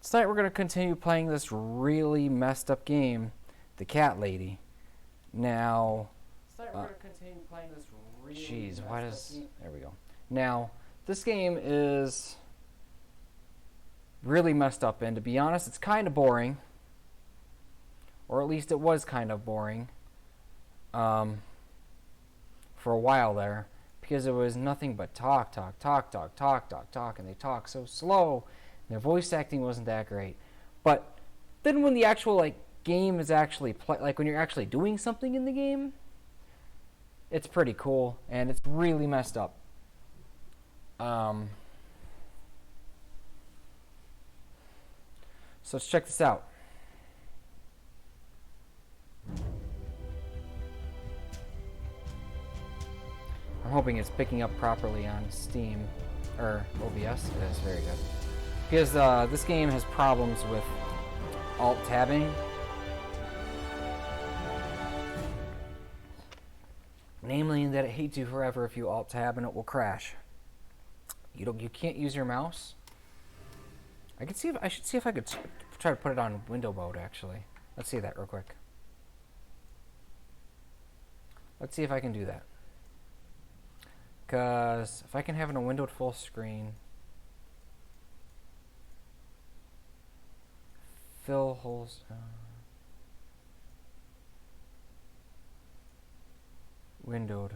Tonight we're going to continue playing this really messed up game, The Cat Lady. Now, tonight we're going to continue playing this really jeez, why does... There we go. Now, this game is really messed up, and to be honest, it's kind of boring. Or at least it was kind of boring. For a while there. Because it was nothing but talk, and they talk so slow. Their voice acting wasn't that great. But then when the actual game is actually when you're actually doing something in the game, it's pretty cool and it's really messed up. So let's check this out. I'm hoping it's picking up properly on Steam or OBS. It is very good. Because this game has problems with alt-tabbing. Namely, that it hates you forever if you alt-tab and it will crash. You can't use your mouse. I should see if I could try to put it on window mode actually. Let's see that real quick. Let's see if I can do that. Because if I can have it on windowed full screen. Fill holes. Windowed.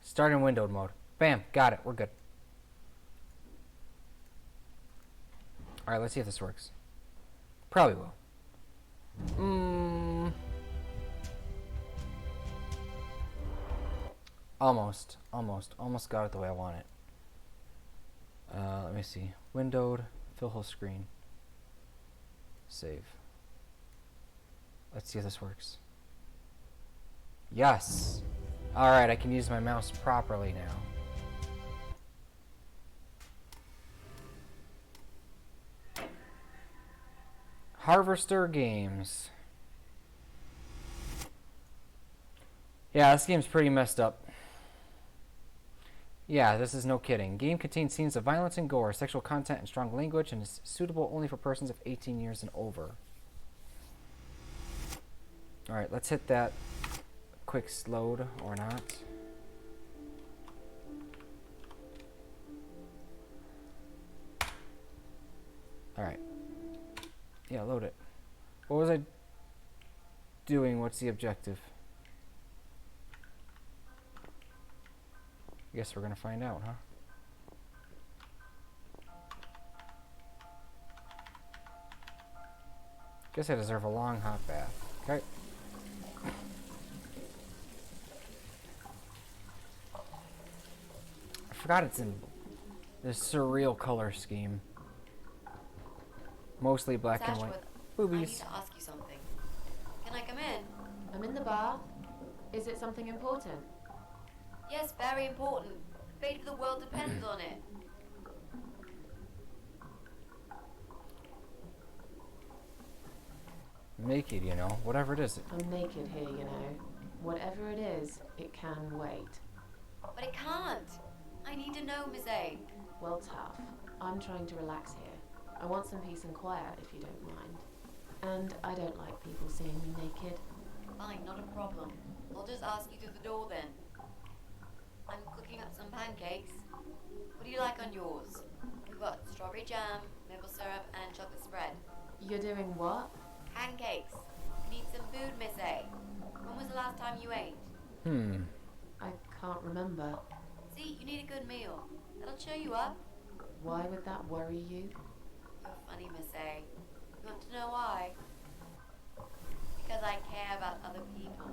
Start in windowed mode. Bam, got it. We're good. Alright, let's see if this works. Probably will. Almost got it the way I want it. Let me see. Windowed, fill whole screen. Save. Let's see if this works. Yes! Alright, I can use my mouse properly now. Harvester Games. Yeah, this game's pretty messed up. Yeah, this is no kidding. Game contains scenes of violence and gore, sexual content, and strong language, and is suitable only for persons of 18 years and over. Alright, let's hit that quick load, or not. Alright. Yeah, load it. What was I doing? What's the objective? I guess we're gonna find out, huh? Guess I deserve a long hot bath. Okay. I forgot it's in this surreal color scheme. Mostly black and white. Boobies. I need to ask you something. Can I come in? I'm in the bar. Is it something important? Yes, very important. The fate of the world depends on it. Naked, you know. Whatever it is. I'm naked here, you know. Whatever it is, it can wait. But it can't. I need to know, Miss A. Well, tough. I'm trying to relax here. I want some peace and quiet, if you don't mind. And I don't like people seeing me naked. Fine, not a problem. I'll just ask you through the door then. I'm cooking up some pancakes. What do you like on yours? We've got strawberry jam, maple syrup, and chocolate spread. You're doing what? Pancakes. You need some food, Miss A. When was the last time you ate? I can't remember. See, you need a good meal. That'll cheer you up. Why would that worry you? You're funny, Miss A. You want to know why? Because I care about other people.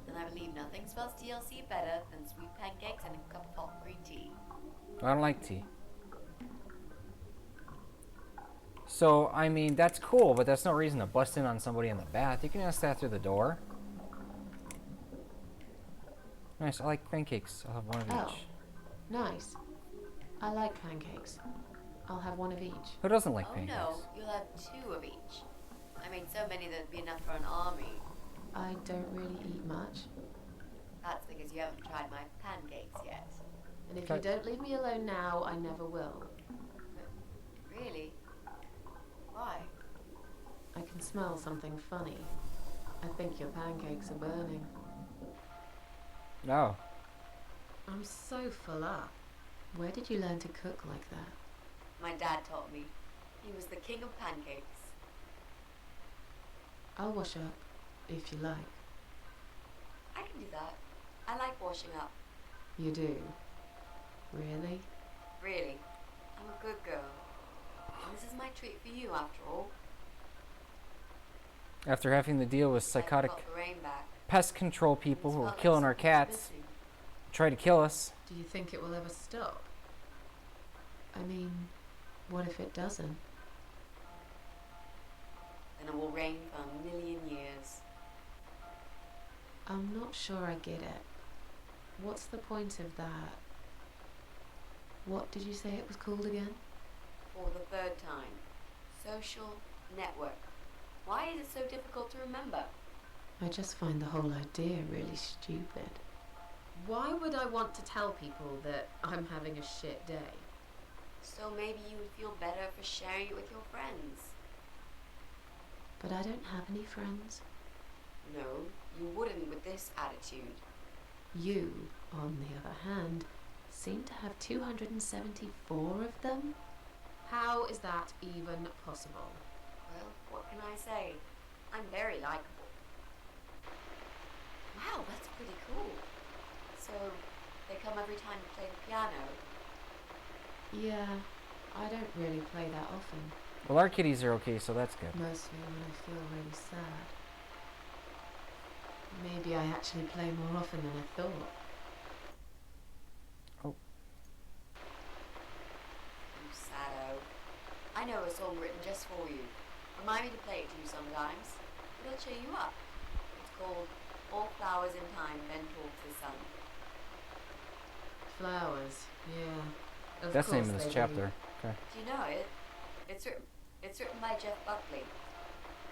And I believe nothing spells TLC better than sweet pancakes and a cup of hot green tea. I don't like tea. So, I mean, that's cool, but that's no reason to bust in on somebody in the bath. You can ask that through the door. Nice, I like pancakes. I'll have one of each. Nice. I like pancakes. I'll have one of each. Who doesn't like Oh pancakes? no, you'll have 2 of each. I made so many that'd be enough for an army. I don't really eat much. That you haven't tried my pancakes yet. And if you don't leave me alone now, I never will. But really? Why? I can smell something funny. I think your pancakes are burning. No. I'm so full up. Where did you learn to cook like that? My dad taught me. He was the king of pancakes. I'll wash up, if you like. I can do that. I like washing up. You do? Really? Really. I'm a good girl. And this is my treat for you, after all. After having to deal with I psychotic got the rain back. pest control people It's who were felt like killing our something's cats, missing. try to kill us. Do you think it will ever stop? I mean, what if it doesn't? Then it will rain for a million years. I'm not sure I get it. What's the point of that? What did you say it was called again? For the third time. Social network. Why is it so difficult to remember? I just find the whole idea really stupid. Why would I want to tell people that I'm having a shit day? So maybe you would feel better for sharing it with your friends. But I don't have any friends. No, you wouldn't with this attitude. You, on the other hand, seem to have 274 of them? How is that even possible? Well, what can I say? I'm very likable. Wow, that's pretty cool. So, they come every time you play the piano? Yeah, I don't really play that often. Well, our kitties are okay, so that's good. Mostly when I feel really sad. Maybe I actually play more often than I thought. Oh. You saddo. I know a song written just for you. Remind me to play it to you sometimes. It'll cheer you up. It's called All Flowers in Time Bend Towards the Sun. Flowers, yeah. Of That's the name course of this they chapter. Okay. Do you know it? It's written by Jeff Buckley.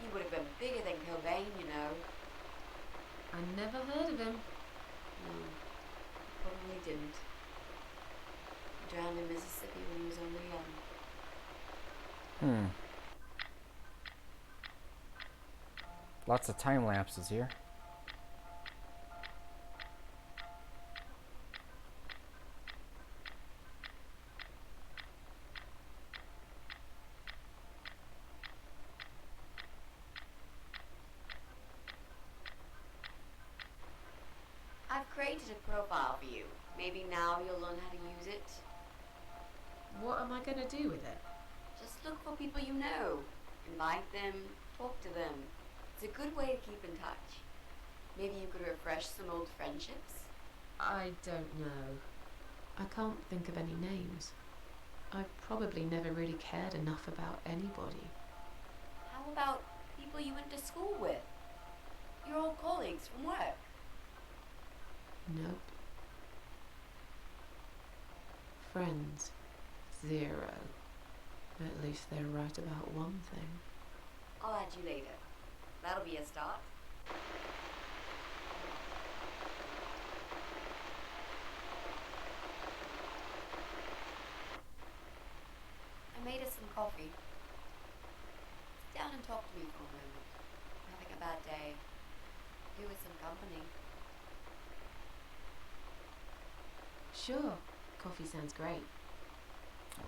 He would have been bigger than Cobain, you know. I never heard of him. No, probably didn't. He drowned in Mississippi when he was only young. Lots of time lapses here. I've created a profile for you. Maybe now you'll learn how to use it. What am I going to do with it? Just look for people you know. Invite them, talk to them. It's a good way to keep in touch. Maybe you could refresh some old friendships. I don't know. I can't think of any names. I've probably never really cared enough about anybody. How about people you went to school with? Your old colleagues from work? Nope. Friends. 0. At least they're right about one thing. I'll add you later. That'll be a start. I made us some coffee. Sit down and talk to me for a moment. I'm having a bad day. Do with some company. Sure. Coffee sounds great.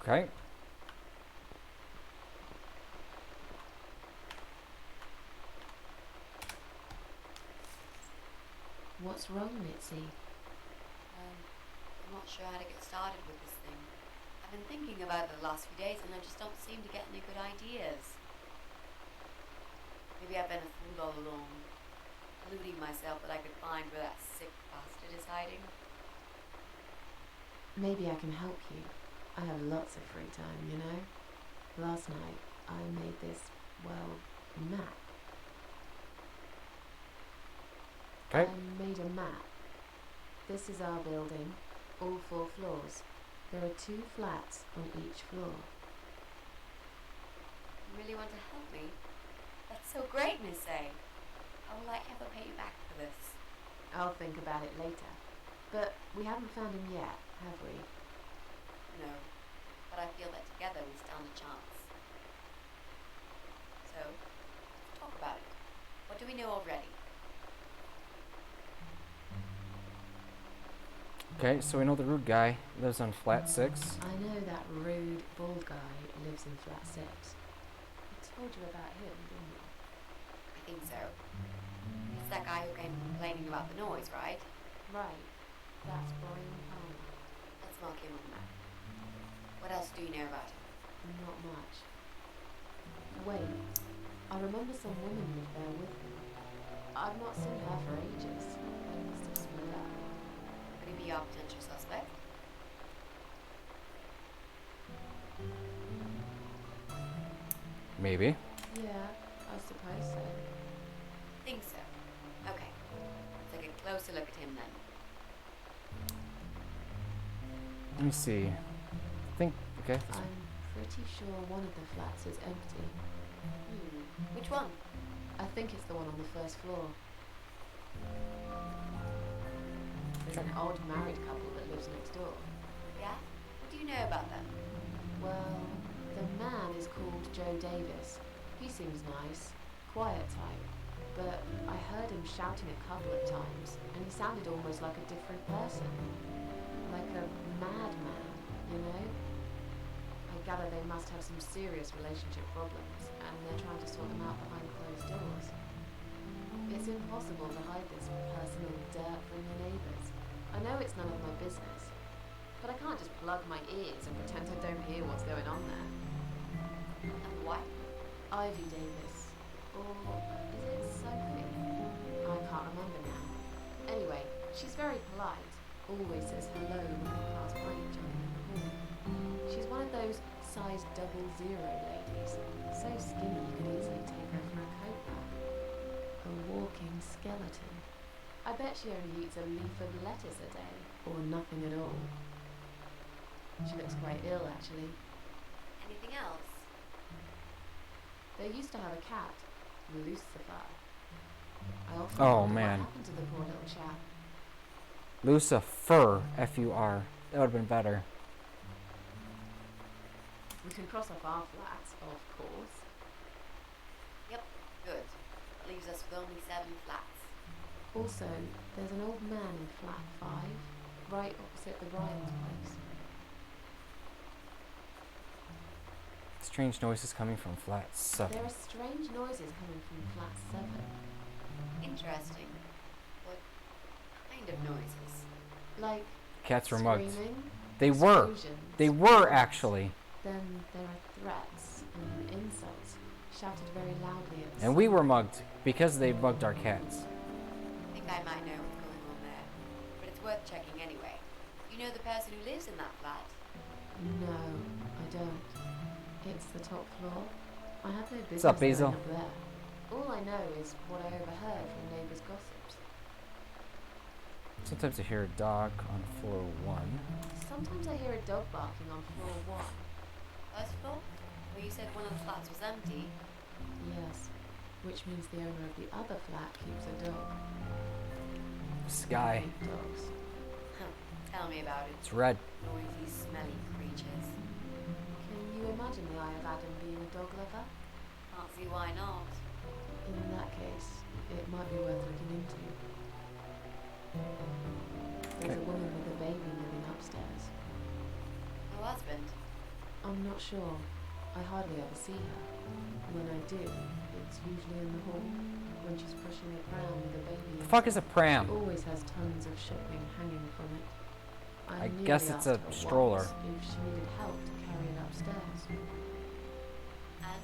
Okay. What's wrong, Mitzi? I'm not sure how to get started with this thing. I've been thinking about it the last few days and I just don't seem to get any good ideas. Maybe I've been a fool all along, deluding myself that I could find where that sick bastard is hiding. Maybe I can help you. I have lots of free time, you know? Last night, I made this, well, map. Okay. I made a map. This is our building, all 4 floors. There are 2 flats on each floor. You really want to help me? That's so great, Miss A. How will I ever pay you back for this? I'll think about it later. But we haven't found him yet, have we? No, but I feel that together we stand a chance. So, talk about it. What do we know already? Okay, so we know the rude guy lives on flat 6. I know that rude, bald guy lives in flat 6. I told you about him, didn't I? I think so. It's that guy who came complaining about the noise, right? Right. That's Brian Palmer. Let's mark him on the map. What else do you know about him? Not much. Wait. I remember some woman lived there with him. I've not seen her for ages. They must have split up. Could he be our potential suspect? Maybe. Yeah, I suppose so. Think so. Okay. Let's take a closer look at him then. Let me see. I think. Okay. I'm pretty sure one of the flats is empty. Which one? I think it's the one on the first floor. There's an old married couple that lives next door. Yeah? What do you know about them? Well, the man is called Joe Davis. He seems nice, quiet type, but I heard him shouting a couple of times, and he sounded almost like a different person. Like a madman, you know? I gather they must have some serious relationship problems, and they're trying to sort them out behind closed doors. It's impossible to hide this personal dirt from your neighbours. I know it's none of my business, but I can't just plug my ears and pretend I don't hear what's going on there. And why? Ivy Davis. Or is it Sophie? I can't remember now. Anyway, she's very polite. Always says hello when we pass by each other in the hall. She's one of those size 00 ladies. So skinny you could easily take her for a coat rack. A walking skeleton. I bet she only eats a leaf of lettuce a day. Or nothing at all. She looks quite ill, actually. Anything else? They used to have a cat, Lucifer. I often Oh, wonder man. what happened to the poor little chap. Lucifer, F-U-R. That would have been better. We can cross off our flats, of course. Yep, good. That leaves us with only 7 flats. Also, there's an old man in flat 5, right opposite the Bryans' place. Strange noises coming from flat 7. There are strange noises coming from flat 7. Interesting. What kind of noises? Like Cats were mugged. screaming, They were. explosions, They were, roars. actually. Then there are threats and insults shouted very loudly at the And we were mugged because they mugged our cats. I think I might know what's going on there. But it's worth checking anyway. You know the person who lives in that flat? No, I don't. It's the top floor. I have no business up, Basil? going up there. All I know is what I overheard from neighbours' gossips. Sometimes I hear a dog on floor 1. Sometimes I hear a dog barking on floor 1. First floor? Where you said one of the flats was empty. Yes, which means the owner of the other flat keeps a dog. Sky. Big dogs. Huh. Tell me about it. It's red. Noisy, smelly creatures. Can you imagine the Eye of Adam being a dog lover? Can't see why not. In that case, it might be worth looking into. There's a woman with a baby living upstairs. No husband. I'm not sure. I hardly ever see her. When I do, it's usually in the hall, when she's pushing a pram with a baby. The fuck is a pram? She always has tons of shopping hanging from it. I nearly guess it's a asked her stroller. once if she needed help to carry it upstairs. And?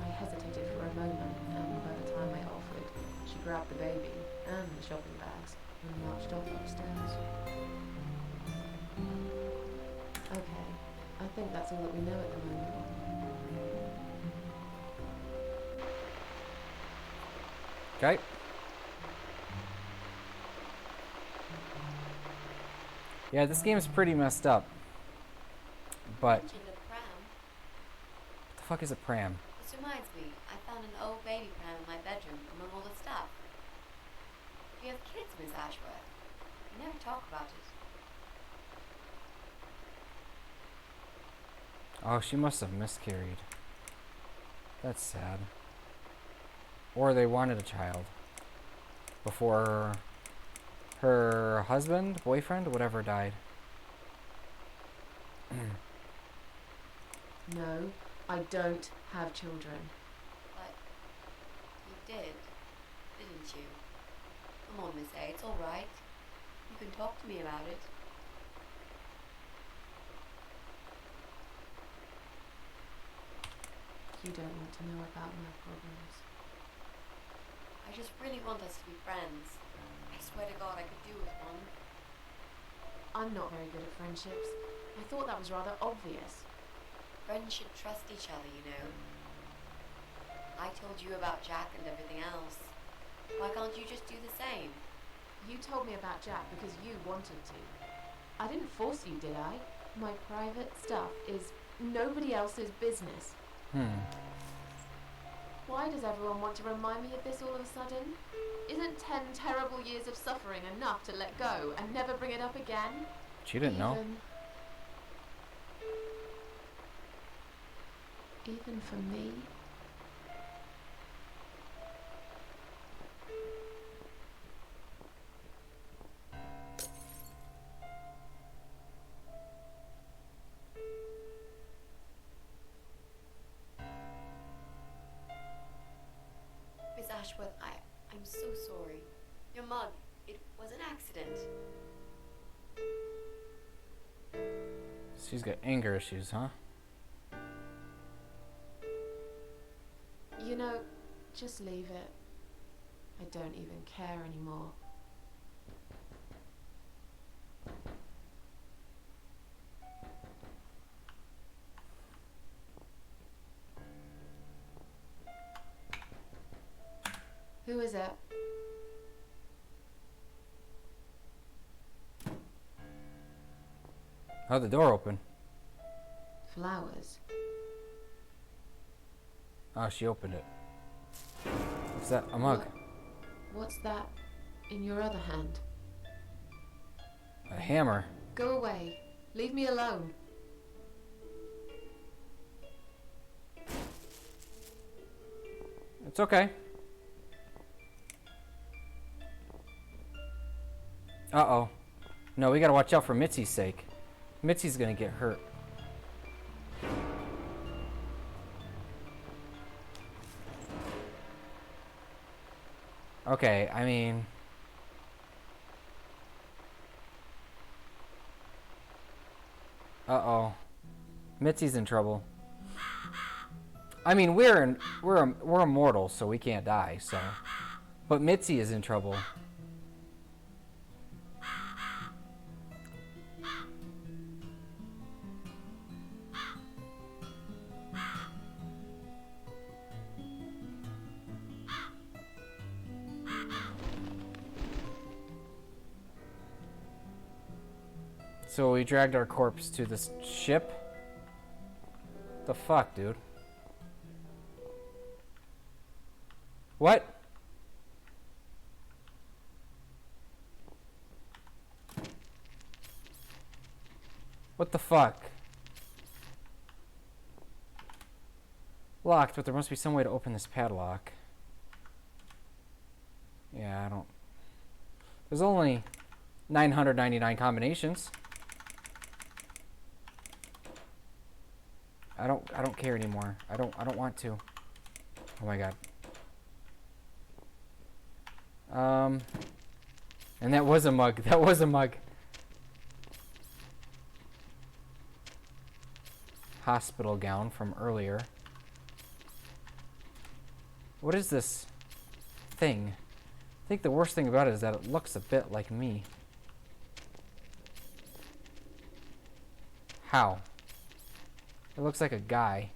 I hesitated for a moment, and by the time I offered, she grabbed the baby and the shopping bags and marched off upstairs. Okay, I think that's all that we know at the moment. Okay. Yeah, this game is pretty messed up. But Mentioned a pram. what the fuck is a pram? This reminds me, I found an old baby pram in my bedroom among all the stuff. You have kids, Miss Ashworth. You We never talk about it. Oh, she must have miscarried. That's sad. Or they wanted a child before her husband, boyfriend, whatever died. No, I don't have children. But you did, didn't you? Come on, Miss A, it's alright. You can talk to me about it. You don't want to know about my problems. I just really want us to be friends. I swear to God I could do with one. I'm not very good at friendships. I thought that was rather obvious. Friends should trust each other, you know. I told you about Jack and everything else. Why can't you just do the same? You told me about Jack because you wanted to. I didn't force you, did I? My private stuff is nobody else's business. Why does everyone want to remind me of this all of a sudden? Isn't 10 terrible years of suffering enough to let go and never bring it up again? She didn't know. Even for me? Miss Ashworth, I'm so sorry. Your mug, it was an accident. She's got anger issues, huh? You know, just leave it. I don't even care anymore. Who is it? How'd the door open? Flowers. Oh, she opened it. What's that? A mug. What's that in your other hand? A hammer. Go away. Leave me alone. It's okay. Uh-oh. No, we gotta watch out for Mitzi's sake. Mitzi's gonna get hurt. Okay, I mean... Uh-oh. Mitzi's in trouble. I mean, we're immortal, so we can't die, so... But Mitzi is in trouble. So we dragged our corpse to this ship? The fuck, dude? What? What the fuck? Locked, but there must be some way to open this padlock. Yeah, I don't... There's only 999 combinations. I don't care anymore. I don't want to. Oh my god. And that was a mug. That was a mug. Hospital gown from earlier. What is this thing? I think the worst thing about it is that it looks a bit like me. How? It looks like a guy.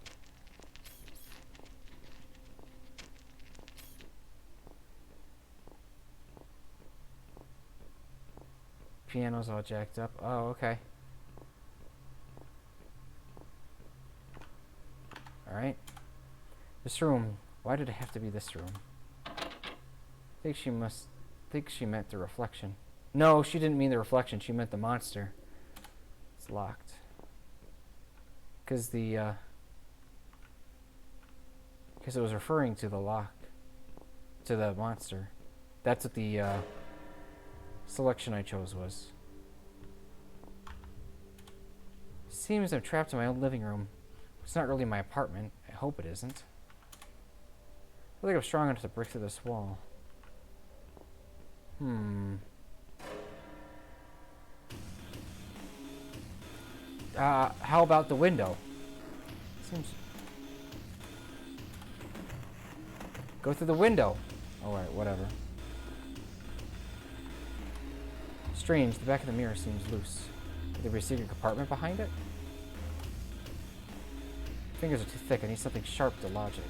Piano's all jacked up. Oh, okay. Alright. This room. Why did it have to be this room? I think she meant the reflection. No, she didn't mean the reflection. She meant the monster. It's locked. Because it was referring to the lock. To the monster. That's what the selection I chose was. Seems I'm trapped in my own living room. It's not really my apartment. I hope it isn't. I feel like I'm strong enough to break through this wall. How about the window? Seems... Go through the window. Alright, whatever. Strange, the back of the mirror seems loose. Could there be a secret compartment behind it? Fingers are too thick. I need something sharp to lodge it.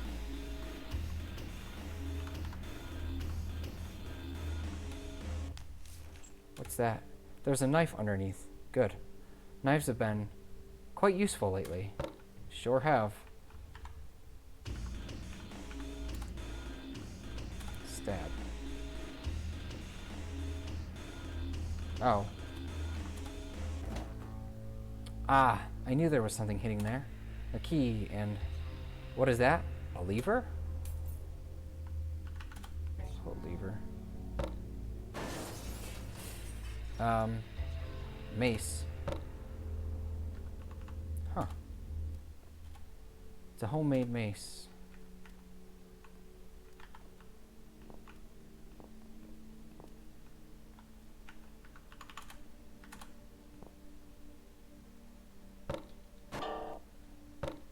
What's that? There's a knife underneath. Good. Knives have been quite useful lately. Sure have. Stab. Oh. Ah, I knew there was something hidden there. A key and... What is that? A lever? Hold lever. Mace. Huh. It's a homemade mace.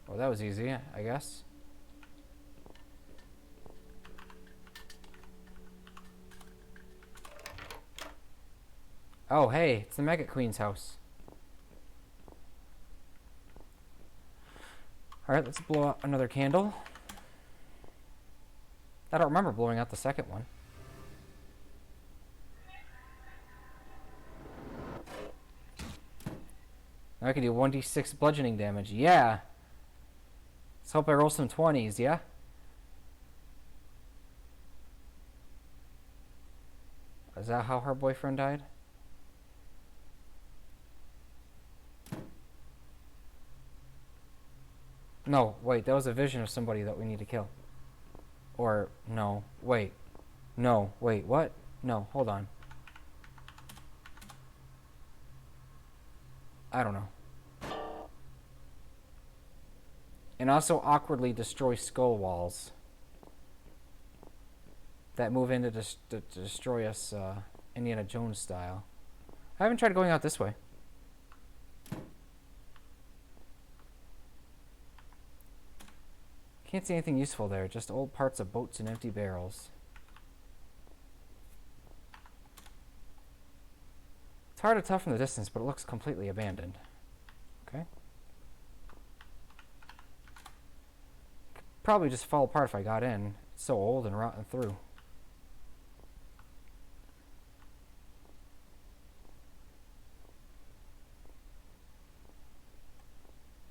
Well, that was easy, I guess. Oh, hey, it's the Maggot Queen's house. Alright, let's blow out another candle. I don't remember blowing out the second one. Now I can do 1d6 bludgeoning damage. Yeah! Let's hope I roll some 20s, yeah? Is that how her boyfriend died? No, wait, that was a vision of somebody that we need to kill. Or, no, wait. No, wait, what? No, hold on. I don't know. And also awkwardly destroy skull walls. That move in to destroy us Indiana Jones style. I haven't tried going out this way. Can't see anything useful there, just old parts of boats and empty barrels. It's hard to tell from the distance, but it looks completely abandoned. Okay. Could probably just fall apart if I got in. It's so old and rotten through.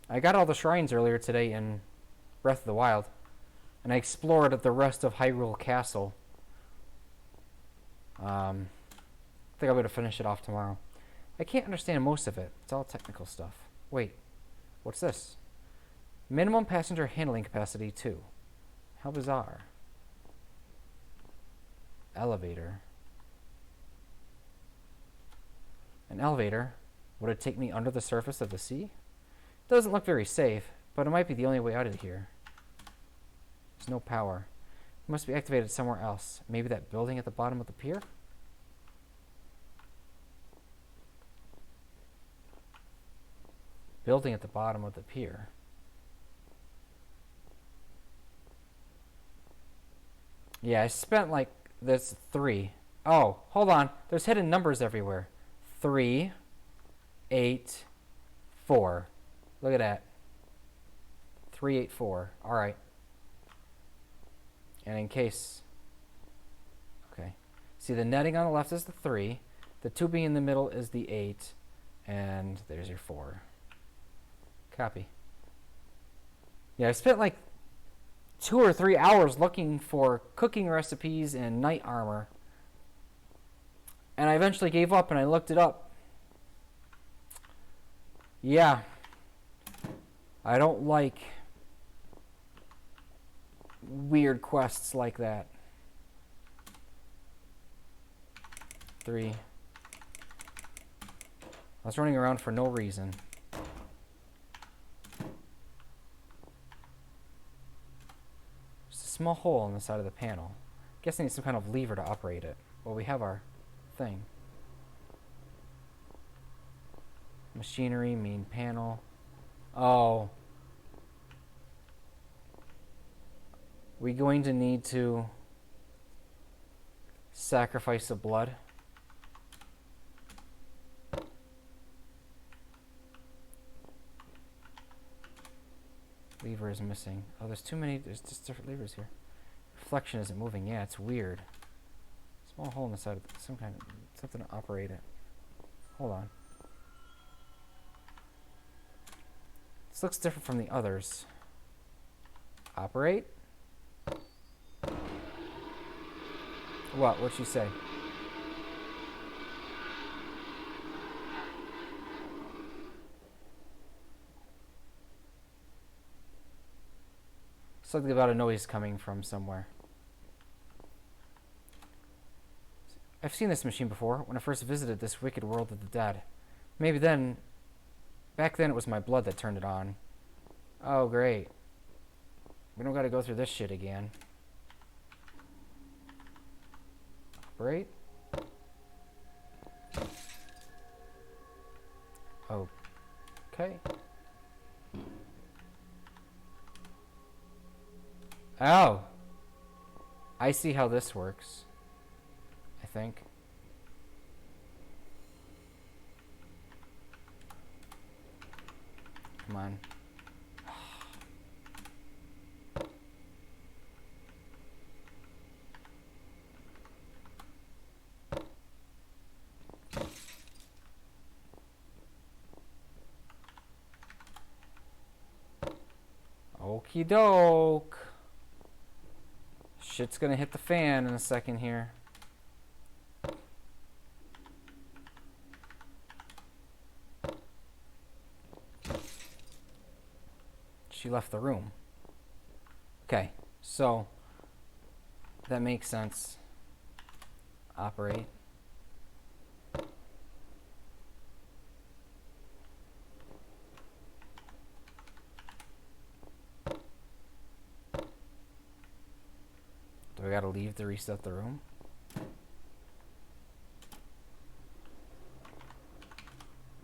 I got all the shrines earlier today in Breath of the Wild, and I explored the rest of Hyrule Castle. I think I'll be able to finish it off tomorrow. I can't understand most of it. It's all technical stuff. Wait, what's this? Minimum passenger handling capacity 2. How bizarre. Elevator. An elevator? Would it take me under the surface of the sea? Doesn't look very safe, but it might be the only way out of here. There's no power. It must be activated somewhere else. Maybe that building at the bottom of the pier? Building at the bottom of the pier. Yeah, I spent like this 3. Oh, hold on. There's hidden numbers everywhere. 3, 8, 4. Look at that. 384. All right. And in case... Okay. See, the netting on the left is the 3. The tubing in the middle is the 8. And there's your 4. Copy. Yeah, I spent like 2 or 3 hours looking for cooking recipes and knight armor. And I eventually gave up and I looked it up. Yeah. I don't like weird quests like that. 3. I was running around for no reason. Just a small hole on the side of the panel. Guessing it's some kind of lever to operate it. Well, we have our thing. Machinery, main panel. Oh. We're going to need to sacrifice the blood. Lever is missing. Oh, there's too many. There's just different levers here. Reflection isn't moving. Yeah, it's weird. Small hole in the side of some kind of something to operate it. Hold on. This looks different from the others. Operate? What? What'd she say? Something about a noise coming from somewhere. I've seen this machine before, when I first visited this wicked world of the dead. Maybe then... Back then it was my blood that turned it on. Oh, great. We don't gotta go through this shit again. Operate? Okay. Oh! I see how this works. I think. Come on. Okie doke. Shit's gonna hit the fan in a second here. She left the room. Okay, so that makes sense. Operate. Do I gotta leave to reset the room?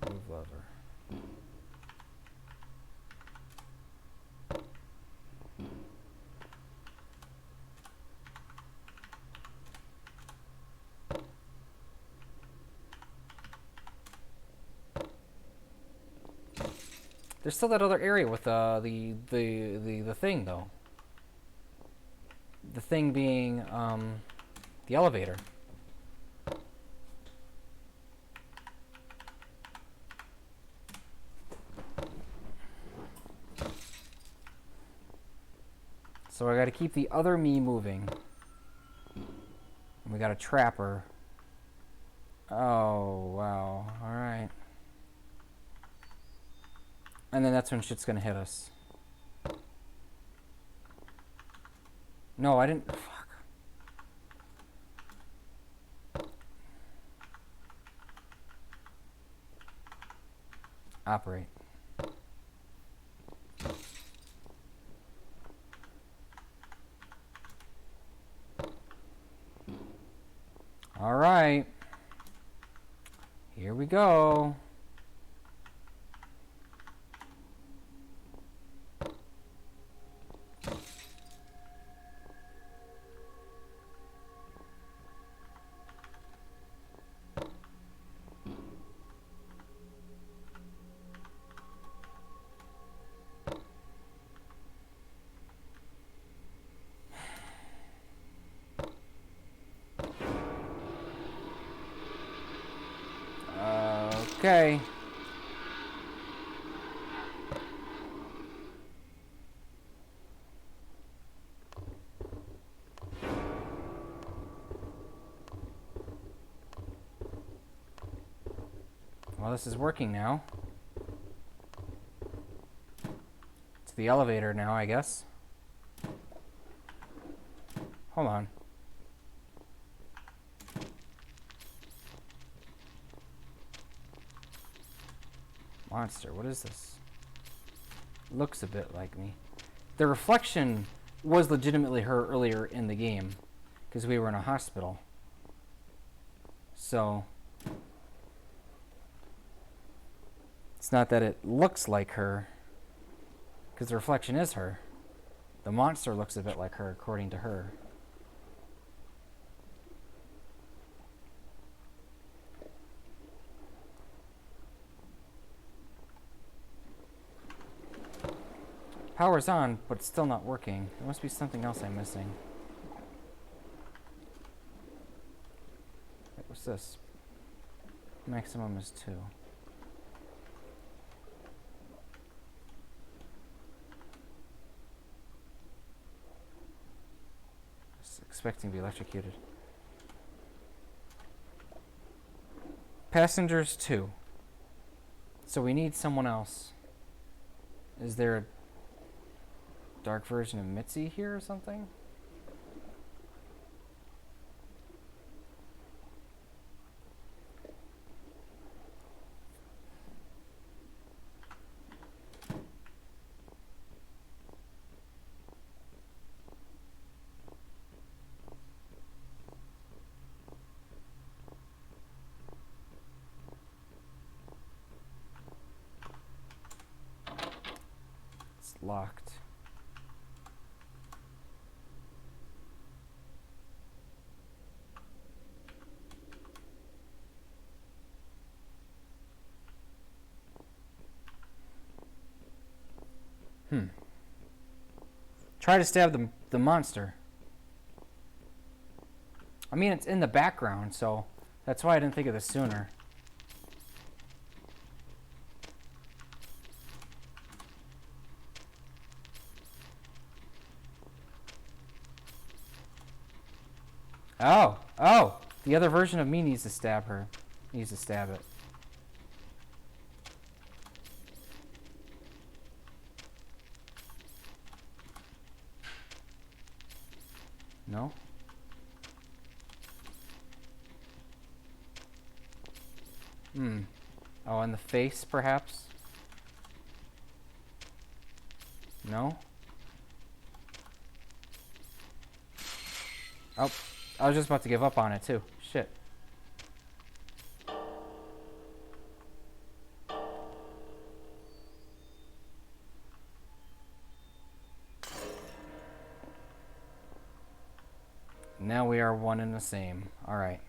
Move lever. There's still that other area with the thing though. The thing being the elevator. So I gotta keep the other me moving. And we gotta trap her. Oh wow. Alright. And then that's when shit's gonna hit us. No, I didn't. Fuck. Operate. All right. Here we go. Okay. Well, this is working now. It's the elevator now, I guess. Hold on. Monster, what is this? Looks a bit like me. The reflection was legitimately her earlier in the game because we were in a hospital. So it's not that it looks like her because the reflection is her. The monster looks a bit like her according to her. Power's on, but it's still not working. There must be something else I'm missing. Wait, what's this? Maximum is 2. I was expecting to be electrocuted. Passengers 2. So we need someone else. Is there a dark version of Mitzi here or something? It's locked. Try to stab the monster. I mean, it's in the background, so that's why I didn't think of this sooner. Oh, the other version of me needs to stab her. Needs to stab it. No? Oh, in the face, perhaps? No? Oh, I was just about to give up on it, too. Shit. Now we are one and the same. Alright.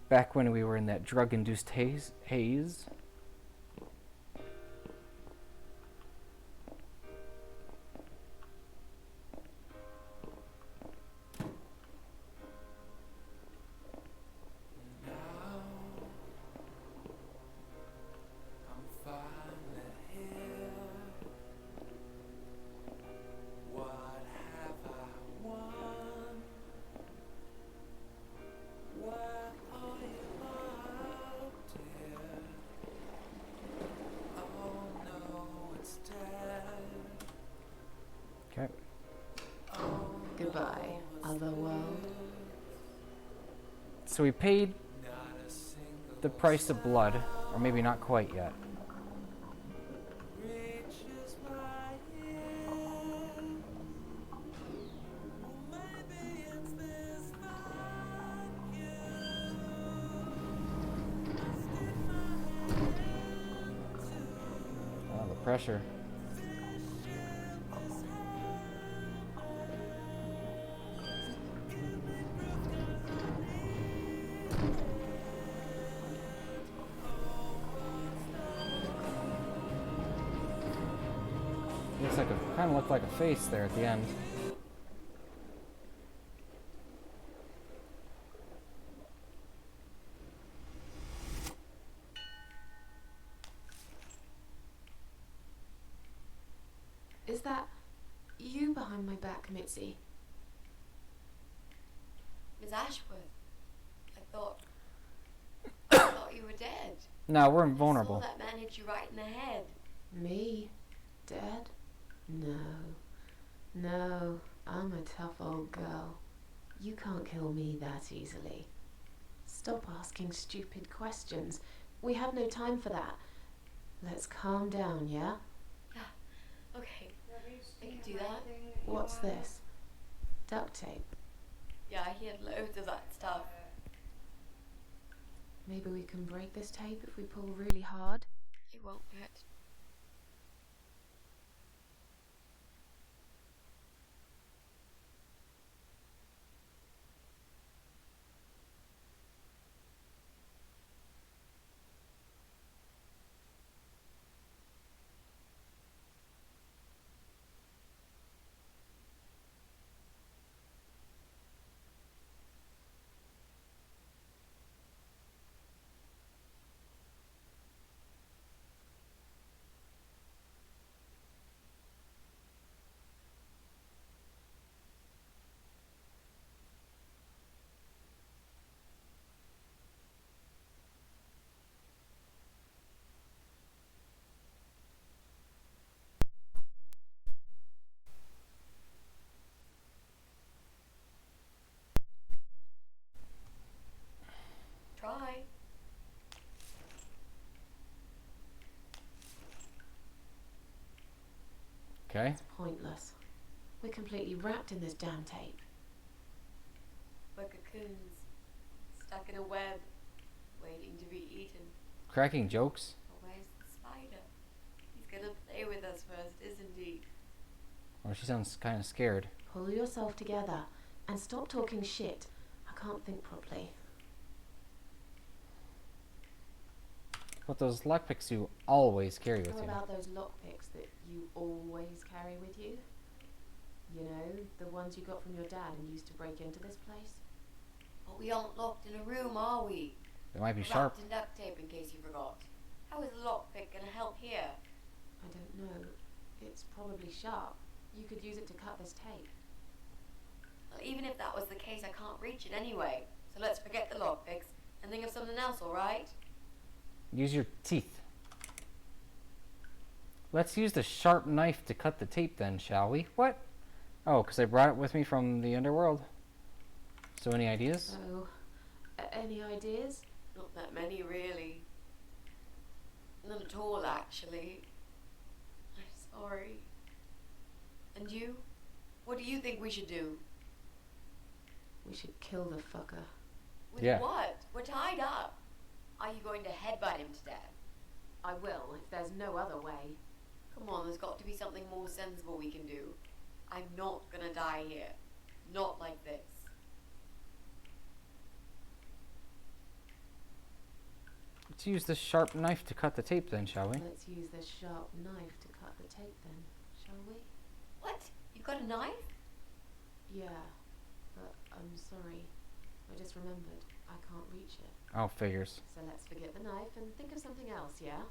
Back when we were in that drug-induced haze. Okay. Goodbye, other world. So we paid the price of blood, or maybe not quite yet. Oh, the pressure. Looks like kind of looked like a face there at the end. Is that you behind my back, Mitzi? Miss Ashworth, I thought you were dead. No, we're I saw invulnerable. that man hit you right in the head. Me? Dead? No. No, I'm a tough old girl. You can't kill me that easily. Stop asking stupid questions. We have no time for that. Let's calm down, yeah? Yeah, okay. I can do that. What's this? Duct tape. Yeah, he had loads of that stuff. Maybe we can break this tape if we pull really hard. It won't hurt. Try. Okay. It's pointless. We're completely wrapped in this damn tape. We're cocoons, stuck in a web, waiting to be eaten. Cracking jokes. But where's the spider? He's gonna play with us first, isn't he? Well, she sounds kind of scared. Pull yourself together and stop talking shit. I can't think properly. What those lockpicks you always carry with How you. about those lockpicks that you always carry with you? You know, the ones you got from your dad and used to break into this place? But we aren't locked in a room, are we? They might be We're sharp. wrapped in duct tape in case you forgot. How is a lockpick gonna help here? I don't know. It's probably sharp. You could use it to cut this tape. Well, even if that was the case, I can't reach it anyway. So let's forget the lockpicks and think of something else, alright? Use your teeth. Let's use the sharp knife to cut the tape then, shall we? What? Oh, because I brought it with me from the underworld. So any ideas? So, any ideas? Not that many, really. None at all, actually. I'm sorry. And you? What do you think we should do? We should kill the fucker. With Yeah. what? We're tied up. Are you going to headbutt him to death? I will, if there's no other way. Come on, there's got to be something more sensible we can do. I'm not gonna die here. Not like this. Let's use the sharp knife to cut the tape then, shall we? Let's use this sharp knife to cut the tape then, shall we? What? You got a knife? Yeah, but I'm sorry. I just remembered. I can't reach it. Oh, figures. So let's forget the knife and think of something else, yeah?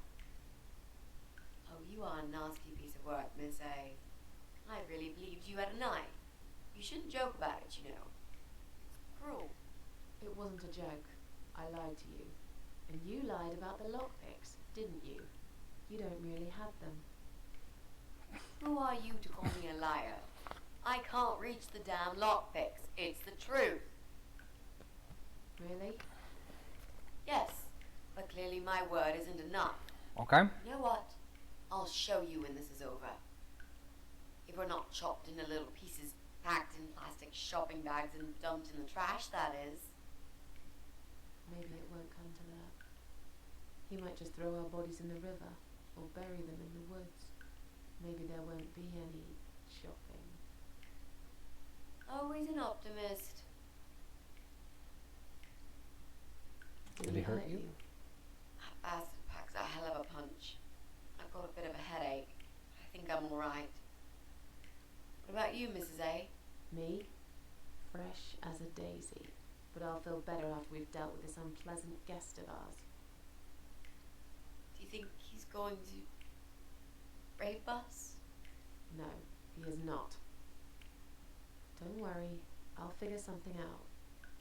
Oh, you are a nasty piece of work, Miss A. I really believed you had a knife. You shouldn't joke about it, you know. It's cruel. It wasn't a joke. I lied to you. And you lied about the lockpicks, didn't you? You don't really have them. Who are you to call me a liar? I can't reach the damn lockpicks. It's the truth. Really? Yes, but clearly my word isn't enough. Okay. You know what? I'll show you when this is over. If we're not chopped into little pieces, packed in plastic shopping bags and dumped in the trash, that is. Maybe it won't come to that. He might just throw our bodies in the river or bury them in the woods. Maybe there won't be any shopping. Always an optimist. Did he hurt you? That bastard packs a hell of a punch. I've got a bit of a headache. I think I'm alright. What about you, Mrs. A? Me? Fresh as a daisy. But I'll feel better after we've dealt with this unpleasant guest of ours. Do you think he's going to rape us? No, he is not. Don't worry, I'll figure something out.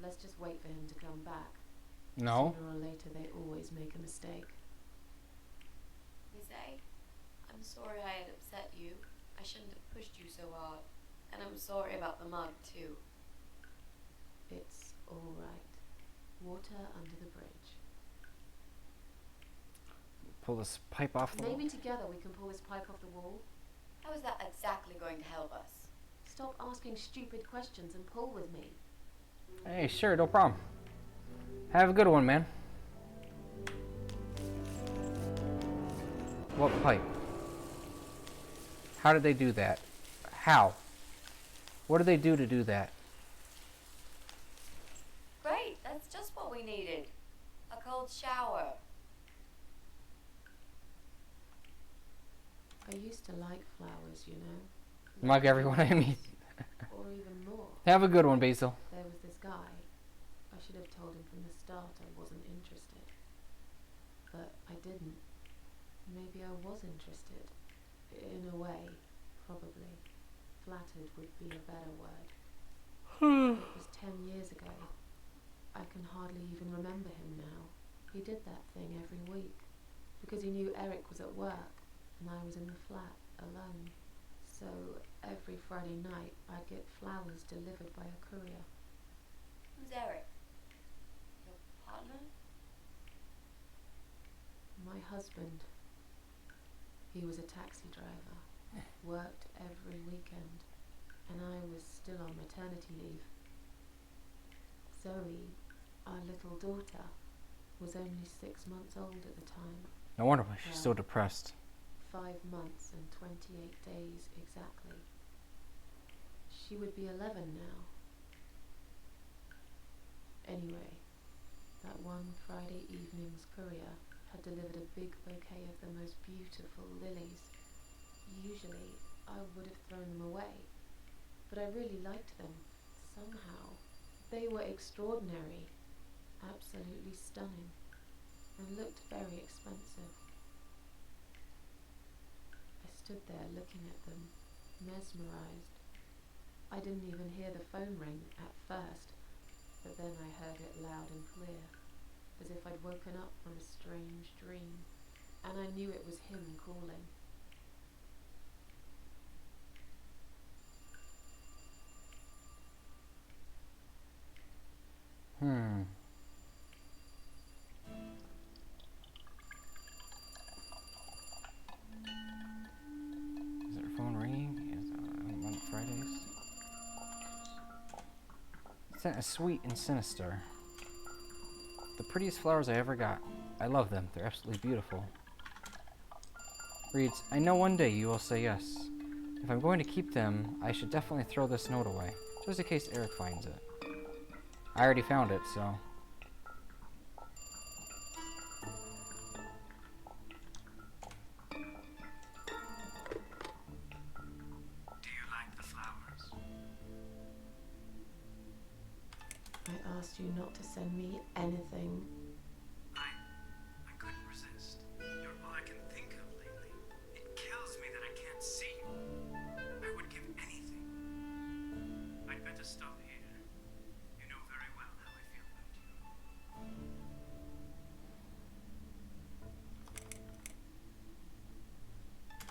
Let's just wait for him to come back. No. Sooner or later they always make a mistake. sorry I had upset you. I shouldn't have pushed you so hard. And I'm sorry about the mug, too. It's all right. Water under the bridge. Pull this pipe off the wall. Maybe together we can pull this pipe off the wall. How is that exactly going to help us? Stop asking stupid questions and pull with me. Hey, sure, no problem. Have a good one, man. What pipe? How did they do that? How? What did they do to do that? Great, that's just what we needed. A cold shower. I used to like flowers, you know. Mug everyone I meet. Or even more. Have a good one, Basil. There was this guy. I should have told him from the start I wasn't interested. But I didn't. Maybe I was interested. In a way, probably. Flattered would be a better word. It was 10 years ago. I can hardly even remember him now. He did that thing every week. Because he knew Eric was at work and I was in the flat alone. So every Friday night I'd get flowers delivered by a courier. Who's Eric? Your partner? My husband. He was a taxi driver, worked every weekend, and I was still on maternity leave. Zoe, our little daughter, was only 6 months old at the time. No wonder why she's so depressed. 5 months and 28 days exactly. She would be 11 now. Anyway, that one Friday evening's courier had delivered a big bouquet of the most beautiful lilies. Usually, I would have thrown them away, but I really liked them, somehow. They were extraordinary, absolutely stunning, and looked very expensive. I stood there looking at them, mesmerized. I didn't even hear the phone ring at first, but then I heard it loud and clear, as if I'd woken up from a strange dream, and I knew it was him calling. Is her phone ringing? Is on Fridays? Sweet and sinister. The prettiest flowers I ever got. I love them. They're absolutely beautiful. Reads, I know one day you will say yes. If I'm going to keep them, I should definitely throw this note away, just in case Eric finds it. I already found it, so... Do you like the flowers? I asked you not to send me anything. I couldn't resist. You're all I can think of lately. It kills me that I can't see you. I would give anything. I'd better stop here. You know very well how I feel about you.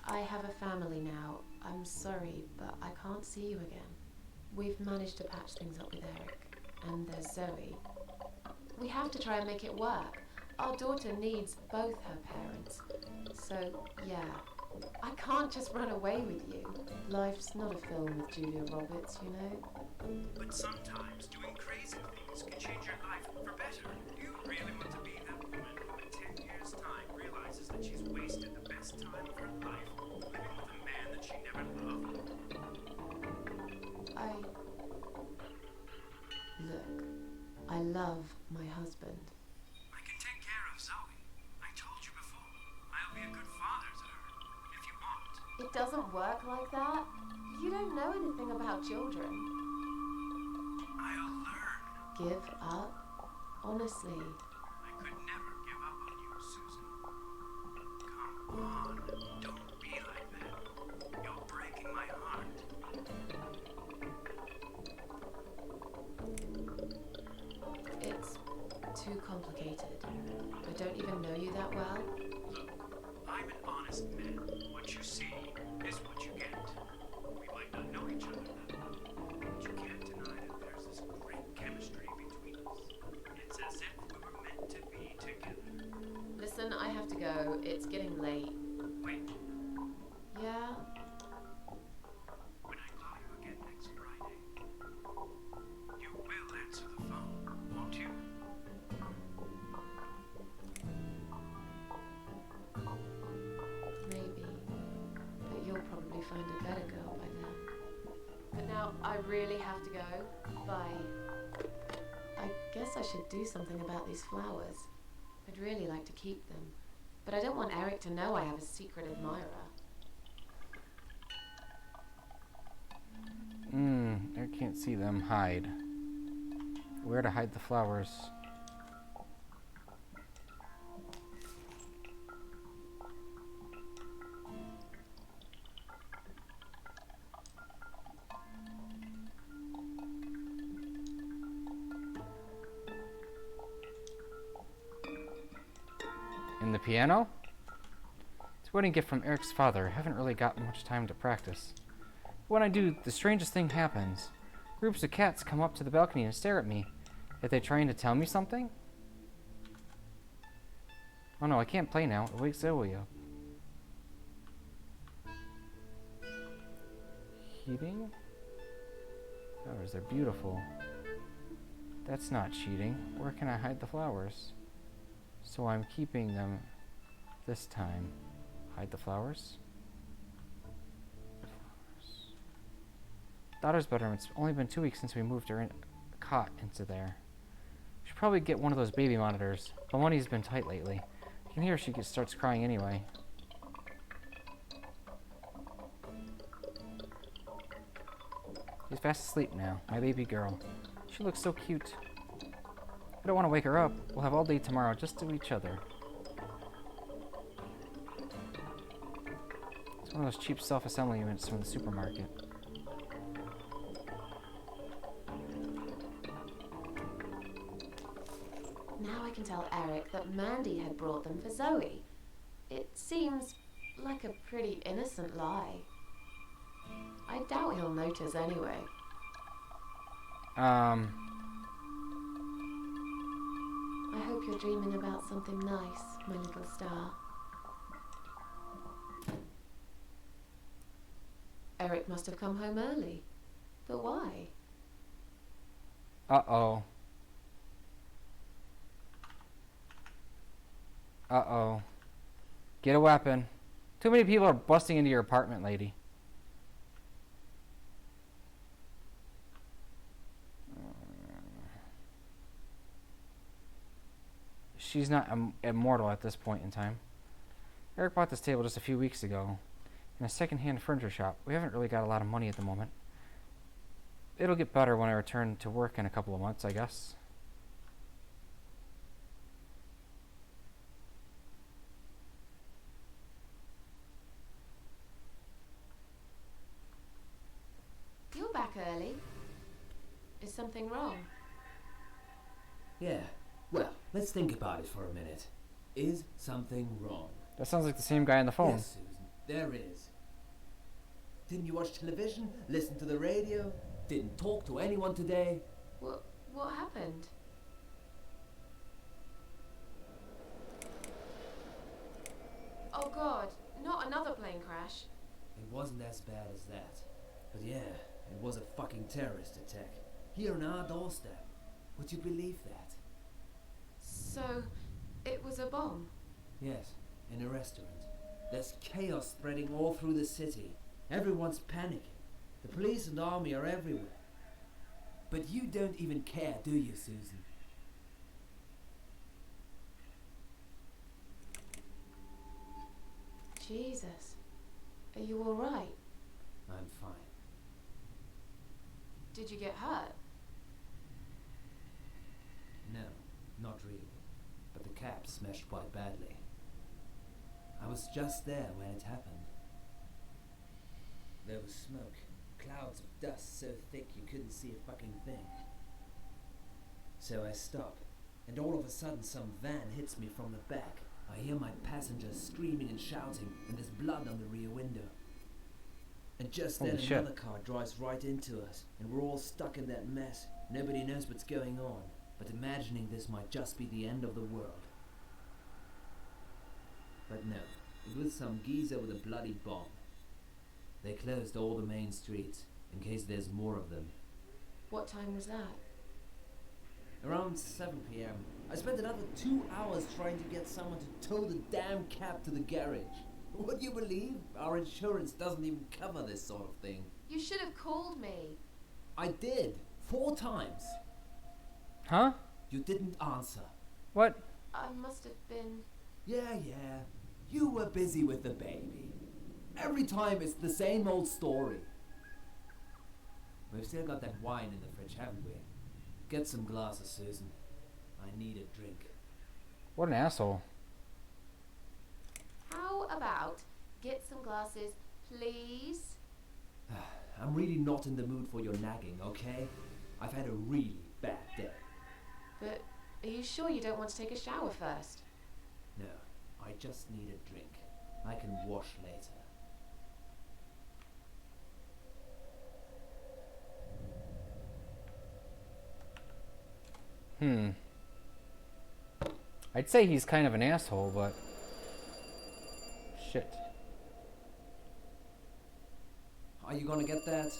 I have a family now. I'm sorry, but I can't see you again. We've managed to patch things up with Eric. And there's Zoe. We have to try and make it work. Our daughter needs both her parents. So, yeah, I can't just run away with you. Life's not a film with Julia Roberts, you know? But sometimes doing crazy things can change your life for better. You really want to be that woman who in 10 years' time realizes that she's wasted the best time of her life living with a man that she never loved. Look, I love my husband. I can take care of Zoe. I told you before. I'll be a good father to her, if you want. It doesn't work like that. You don't know anything about children. I'll learn. Give up? Honestly. I could never give up on you, Susan. Come on, don't be like that. You're breaking my heart. It's too complicated. I don't even know you that well. Look, I I'm an honest man. What you see is what you get. We might not know each other that well, but you can't deny that there's this great chemistry between us. It's as if we were meant to be together. Listen, I have to go. It's getting late. Wait, Yeah? when I call you again next Friday, you will answer the phone, won't you? Maybe. But you'll probably find a better girl by then. But now I really have to go. Bye. I guess I should do something about these flowers. I'd really like to keep them. But I don't want Eric to know I have a secret admirer. I can't see them. Hide. Where to hide the flowers? In the piano? It's a wedding gift from Eric's father. I haven't really got much time to practice. When I do, the strangest thing happens. Groups of cats come up to the balcony and stare at me. Are they trying to tell me something? Oh no, I can't play now. It wakes Zoe up. Heating? Flowers, they're beautiful. That's not cheating. Where can I hide the flowers? So I'm keeping them this time. Hide the flowers? Daughter's bedroom. It's only been 2 weeks since we moved her cot into there. Should probably get one of those baby monitors, but money's been tight lately. I can hear she starts crying anyway. She's fast asleep now, my baby girl. She looks so cute. I don't want to wake her up. We'll have all day tomorrow just to each other. It's one of those cheap self-assembly units from the supermarket. Now I can tell Eric that Mandy had brought them for Zoe. It seems like a pretty innocent lie. I doubt he'll notice anyway. I hope you're dreaming about something nice, my little star. Eric must have come home early. But why? Uh-oh. Uh-oh. Get a weapon. Too many people are busting into your apartment, lady. She's not immortal at this point in time. Eric bought this table just a few weeks ago in a second-hand furniture shop. We haven't really got a lot of money at the moment. It'll get better when I return to work in a couple of months, I guess. You're back early. Is something wrong? Yeah, well, let's think about it for a minute. Is something wrong? That sounds like the same guy on the phone. Yes, Susan, there is. Didn't you watch television? Listen to the radio? Didn't talk to anyone today? What happened? Oh God, not another plane crash. It wasn't as bad as that. But yeah, it was a fucking terrorist attack. Here on our doorstep. Would you believe that? So, it was a bomb? Yes, in a restaurant. There's chaos spreading all through the city. Everyone's panicking. The police and army are everywhere. But you don't even care, do you, Susan? Jesus. Are you alright? I'm fine. Did you get hurt? No, not really. But the cab smashed quite badly. I was just there when it happened. There was smoke, clouds of dust so thick you couldn't see a fucking thing. So I stop, and all of a sudden some van hits me from the back. I hear my passengers screaming and shouting, and there's blood on the rear window. And just then Holy shit. another car drives right into us, and we're all stuck in that mess. Nobody knows what's going on, but imagining this might just be the end of the world. But no, it was some geezer with a bloody bomb. They closed all the main streets, in case there's more of them. What time was that? Around 7 p.m. I spent another 2 hours trying to get someone to tow the damn cab to the garage. Would you believe? Our insurance doesn't even cover this sort of thing. You should have called me. I did. 4 times. Huh? You didn't answer. What? I must have been... Yeah. You were busy with the baby. Every time it's the same old story. We've still got that wine in the fridge, haven't we? Get some glasses, Susan. I need a drink. What an asshole. How about get some glasses, please? I'm really not in the mood for your nagging, okay? I've had a really bad day. But are you sure you don't want to take a shower first? No, I just need a drink. I can wash later. I'd say he's kind of an asshole, but... Shit. Are you gonna get that?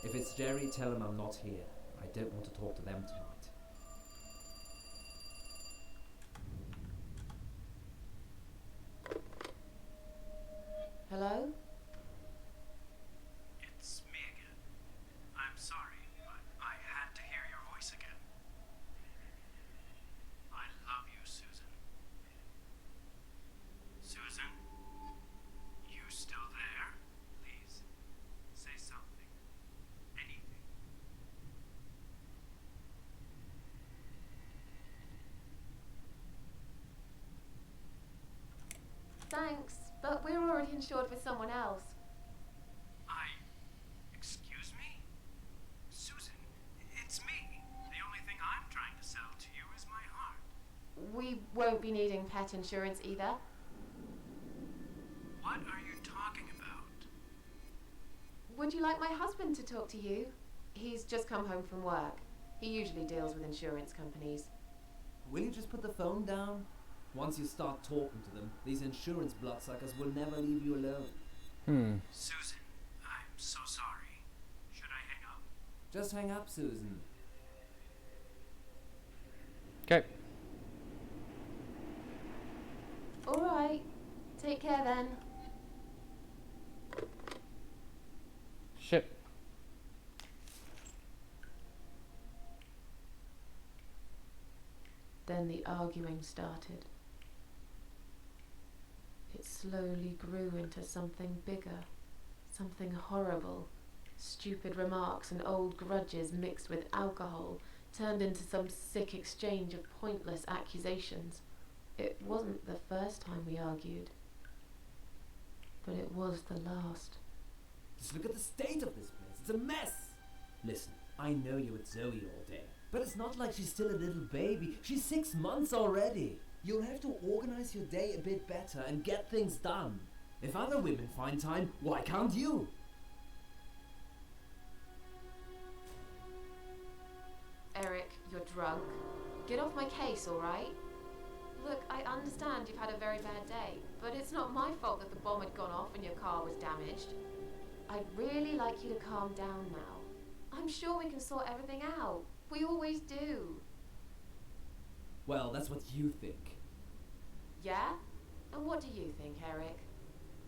If it's Jerry, tell him I'm not here. I don't want to talk to them tonight. Hello? It's me again. I'm sorry, but I had to hear your voice again. I love you, Susan. Susan? You still there? Please, say something. Anything. Thanks, but we're already insured with someone else. Excuse me? Susan, it's me. The only thing I'm trying to sell to you is my heart. We won't be needing pet insurance either. What are you talking about? Would you like my husband to talk to you? He's just come home from work. He usually deals with insurance companies. Will you just put the phone down? Once you start talking to them, these insurance bloodsuckers will never leave you alone. Susan, I'm so sorry. Should I hang up? Just hang up, Susan. Okay. Alright, take care then. Shit. Then the arguing started. It slowly grew into something bigger, something horrible. Stupid remarks and old grudges mixed with alcohol turned into some sick exchange of pointless accusations. It wasn't the first time we argued, but it was the last. Just look at the state of this place. It's a mess. Listen, I know you're with Zoe all day, but it's not like she's still a little baby. She's 6 months already. You'll have to organize your day a bit better and get things done. If other women find time, why can't you? Eric, you're drunk. Get off my case, alright? Look, I understand you've had a very bad day, but it's not my fault that the bomb had gone off and your car was damaged. I'd really like you to calm down now. I'm sure we can sort everything out. We always do. Well, that's what you think. Yeah? And what do you think, Eric?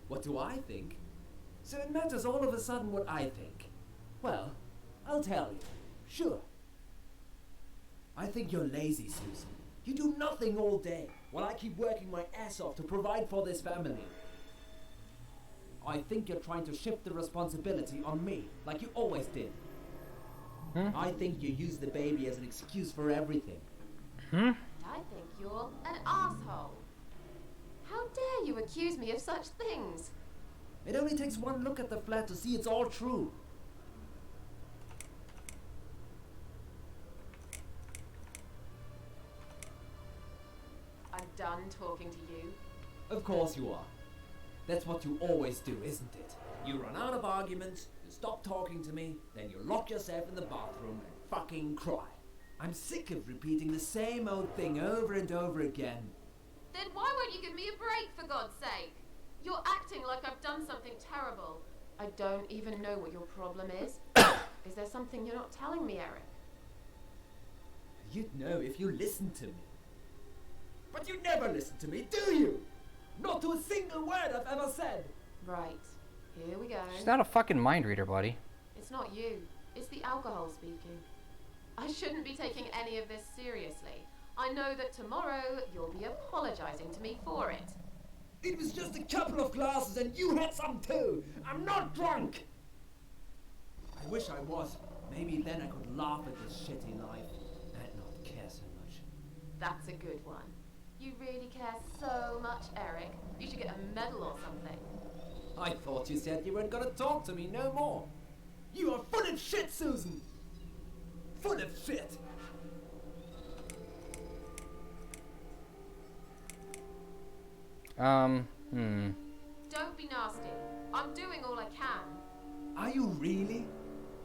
What do I think? So it matters all of a sudden what I think. Well, I'll tell you. Sure. I think you're lazy, Susan. You do nothing all day, while I keep working my ass off to provide for this family. I think you're trying to shift the responsibility on me, like you always did. I think you use the baby as an excuse for everything. I think you're an asshole. How dare you accuse me of such things? It only takes one look at the flat to see it's all true. I'm done talking to you. Of course you are. That's what you always do, isn't it? You run out of arguments, you stop talking to me, then you lock yourself in the bathroom and fucking cry. I'm sick of repeating the same old thing over and over again. Then why won't you give me a break, for God's sake? You're acting like I've done something terrible. I don't even know what your problem is. Is there something you're not telling me, Eric? You'd know if you listened to me. But you never listen to me, do you? Not to a single word I've ever said. Right. Here we go. She's not a fucking mind reader, buddy. It's not you. It's the alcohol speaking. I shouldn't be taking any of this seriously. I know that tomorrow you'll be apologizing to me for it. It was just a couple of glasses and you had some too. I'm not drunk. I wish I was. Maybe then I could laugh at this shitty life and not care so much. That's a good one. You really care so much, Eric. You should get a medal or something. I thought you said you weren't gonna talk to me no more. You are full of shit, Susan. Full of shit. Don't be nasty. I'm doing all I can. Are you really?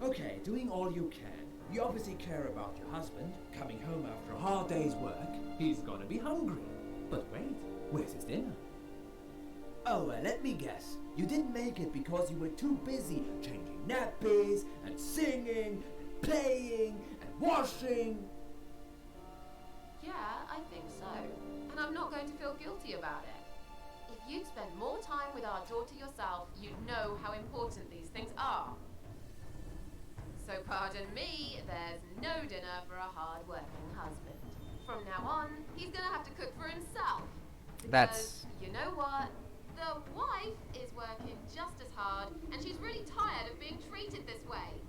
Okay, doing all you can. You obviously care about your husband, coming home after a hard day's work. He's gonna be hungry. But wait, where's his dinner? Oh, let me guess. You didn't make it because you were too busy changing nappies and singing and playing and washing. Yeah, I think so. And I'm not going to feel guilty about it. If you'd spend more time with our daughter yourself, you'd know how important these things are. So pardon me, there's no dinner for a hard-working husband. From now on, he's gonna have to cook for himself. That's... Because, you know what? The wife is working just as hard, and she's really tired of being treated this way.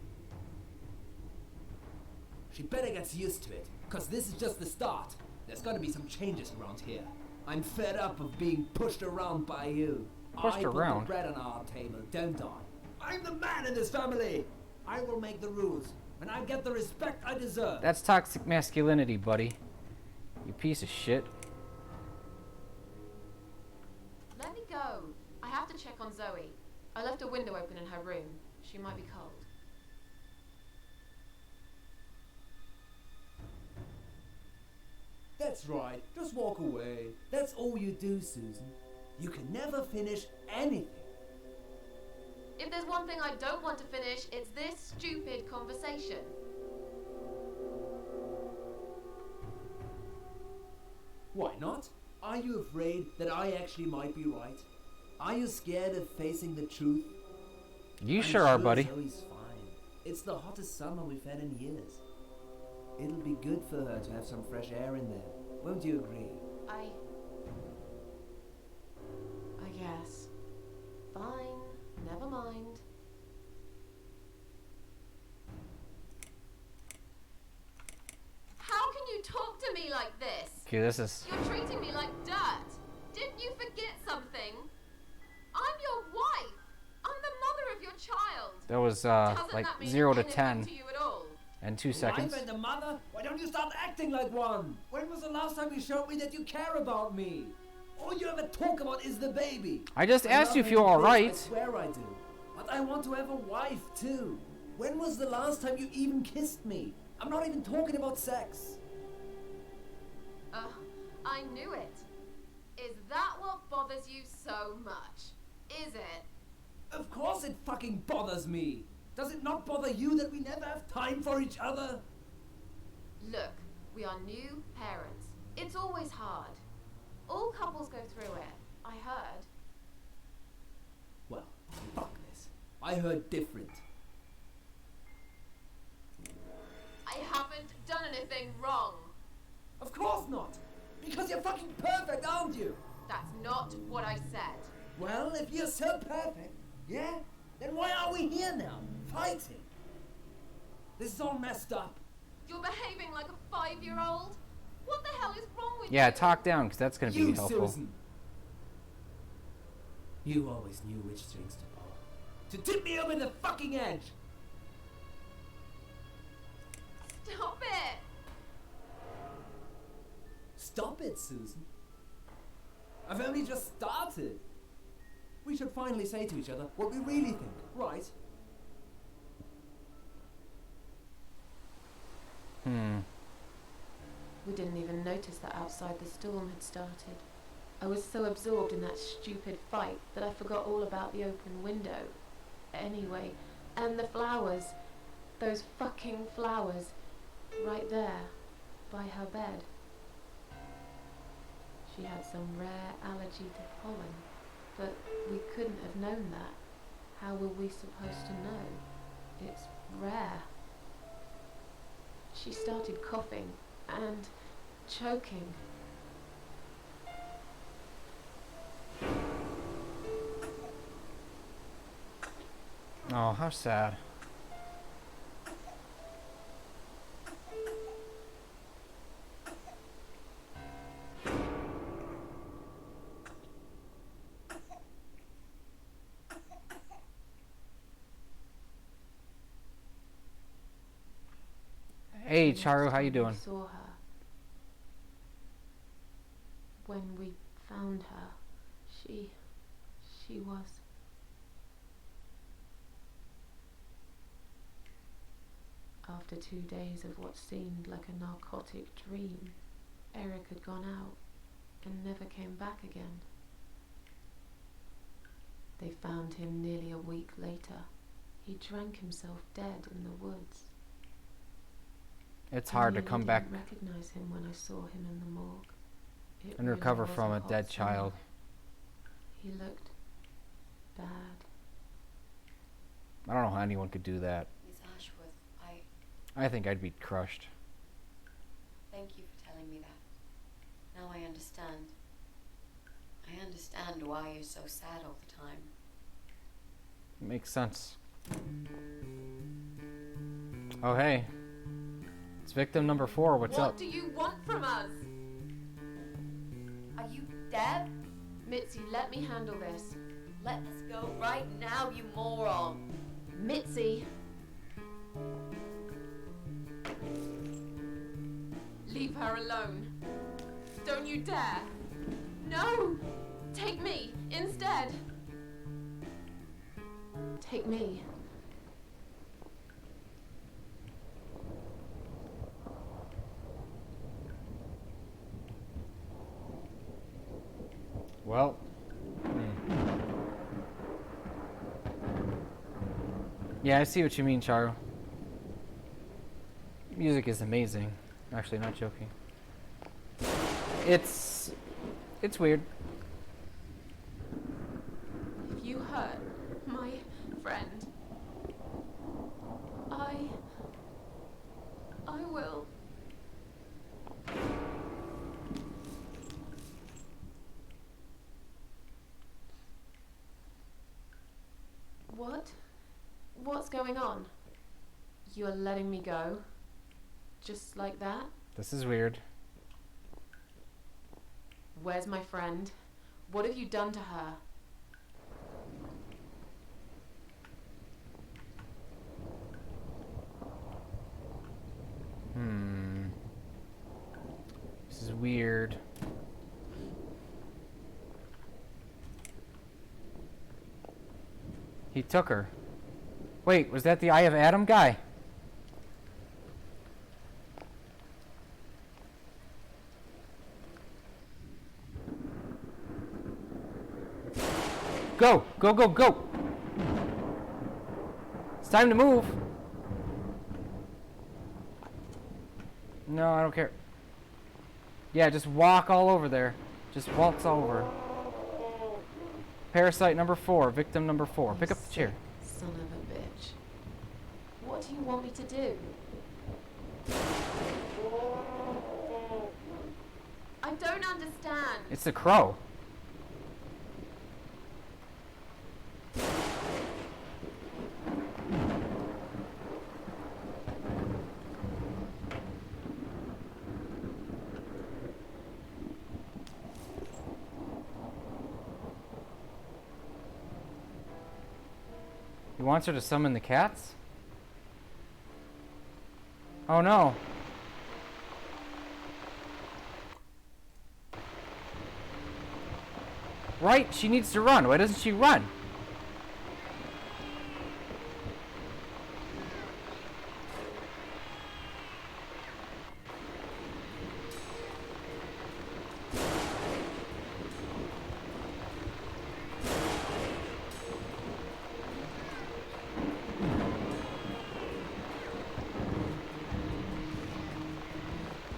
She better get used to it, because this is just the start. There's gotta be some changes around here. I'm fed up of being pushed around by you. Pushed around? I put the bread on our table, don't I? I'm the man in this family! I will make the rules, and I get the respect I deserve. That's toxic masculinity, buddy. You piece of shit. Let me go. I have to check on Zoe. I left a window open in her room. She might be cold. That's right, just walk away. That's all you do, Susan. You can never finish anything. If there's one thing I don't want to finish, it's this stupid conversation. Why not? Are you afraid that I actually might be right? Are you scared of facing the truth? You I'm sure are, buddy. Zoe's fine. It's the hottest summer we've had in years. It'll be good for her to have some fresh air in there. Won't you agree? I guess. Fine. Never mind. How can you talk to me like this? Okay, this is... You're treating me like dirt. Didn't you forget something? I'm your wife. I'm the mother of your child. That was, Doesn't like, that mean 0 to anything 10 to you at all? in 2 seconds. Wife and a mother? Why don't you start acting like one? When was the last time you showed me that you care about me? All you ever talk about is the baby. I just asked love you if you're having alright. kids, I swear I do. But I want to have a wife too. When was the last time you even kissed me? I'm not even talking about sex. I knew it. Is that what bothers you so much? Is it? Of course it fucking bothers me. Does it not bother you that we never have time for each other? Look, we are new parents. It's always hard. All couples go through it. I heard. Well, fuck this. I heard different. I haven't done anything wrong. Of course not. Because you're fucking perfect, aren't you? That's not what I said. Well, if you're so perfect, yeah? Then why are we here now? Fighting? This is all messed up. You're behaving like a 5-year-old? What the hell is wrong with Yeah, you? talk down, because that's going to be You, helpful. Susan. You always knew which strings to pull. To tip me over the fucking edge. Stop it! Stop it, Susan. I've only just started. We should finally say to each other what we really think, right? We didn't even notice that outside the storm had started. I was so absorbed in that stupid fight that I forgot all about the open window. Anyway, and the flowers. Those fucking flowers. Right there, by her bed. She had some rare allergy to pollen, but we couldn't have known that. How were we supposed to know? It's rare. She started coughing and choking. Oh, how sad. Hey, Charu, how you doing? We saw her. When we found her, she was... After 2 days of what seemed like a narcotic dream, Eric had gone out and never came back again. They found him nearly a week later. He drank himself dead in the woods. It's hard to come back I didn't recognize him when I saw him in the morgue. It and really recover was from a hot dead summer. child. He looked bad. I don't know how anyone could do that. Miss Ashworth, I think I'd be crushed. thank you for telling me that. Now I understand. I understand why you're so sad all the time. Makes sense. Oh, hey. It's victim number 4. What's up? What do you want from us? Are you Deb? Mitzi, let me handle this. Let us go right now, you moron. Mitzi! Leave her alone. Don't you dare! No! Take me instead! Take me. Well. Yeah, I see what you mean, Charu. Music is amazing. Actually, not joking. It's weird. If you hurt my friend, I will. What? What's going on? You're letting me go? Just like that? This is weird. Where's my friend? What have you done to her? This is weird. He took her. Wait, was that the Eye of Adam guy? Go! Go, go, go! It's time to move! No, I don't care. Yeah, just walk all over there. Just waltz over. Parasite number 4, victim number 4. Pick up the chair. Son of a bitch. What do you want me to do? I don't understand. It's the crow. He wants her to summon the cats? Oh no. Right? She needs to run. Why doesn't she run?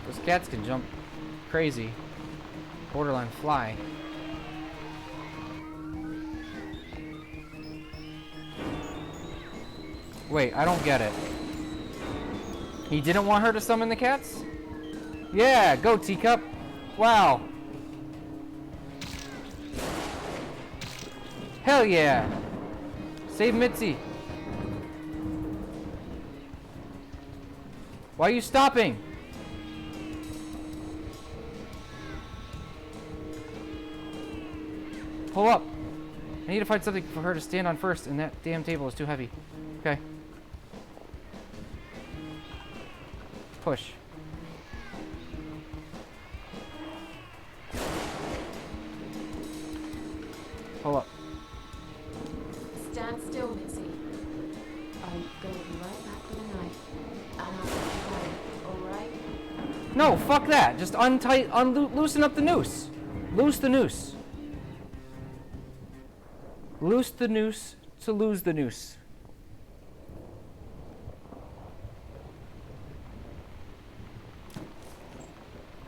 Those cats can jump crazy. Borderline fly. Wait, I don't get it. He didn't want her to summon the cats? Yeah, go teacup. Wow. Hell yeah. Save Mitzi. Why are you stopping? Pull up. I need to find something for her to stand on first, and that damn table is too heavy. Okay. Push. Pull up. Stand still, Mitzi. I'm gonna be right back with a knife. And I'll put you down, alright? No, fuck that. Just loosen up the noose. Loose the noose. Loose the noose to lose the noose.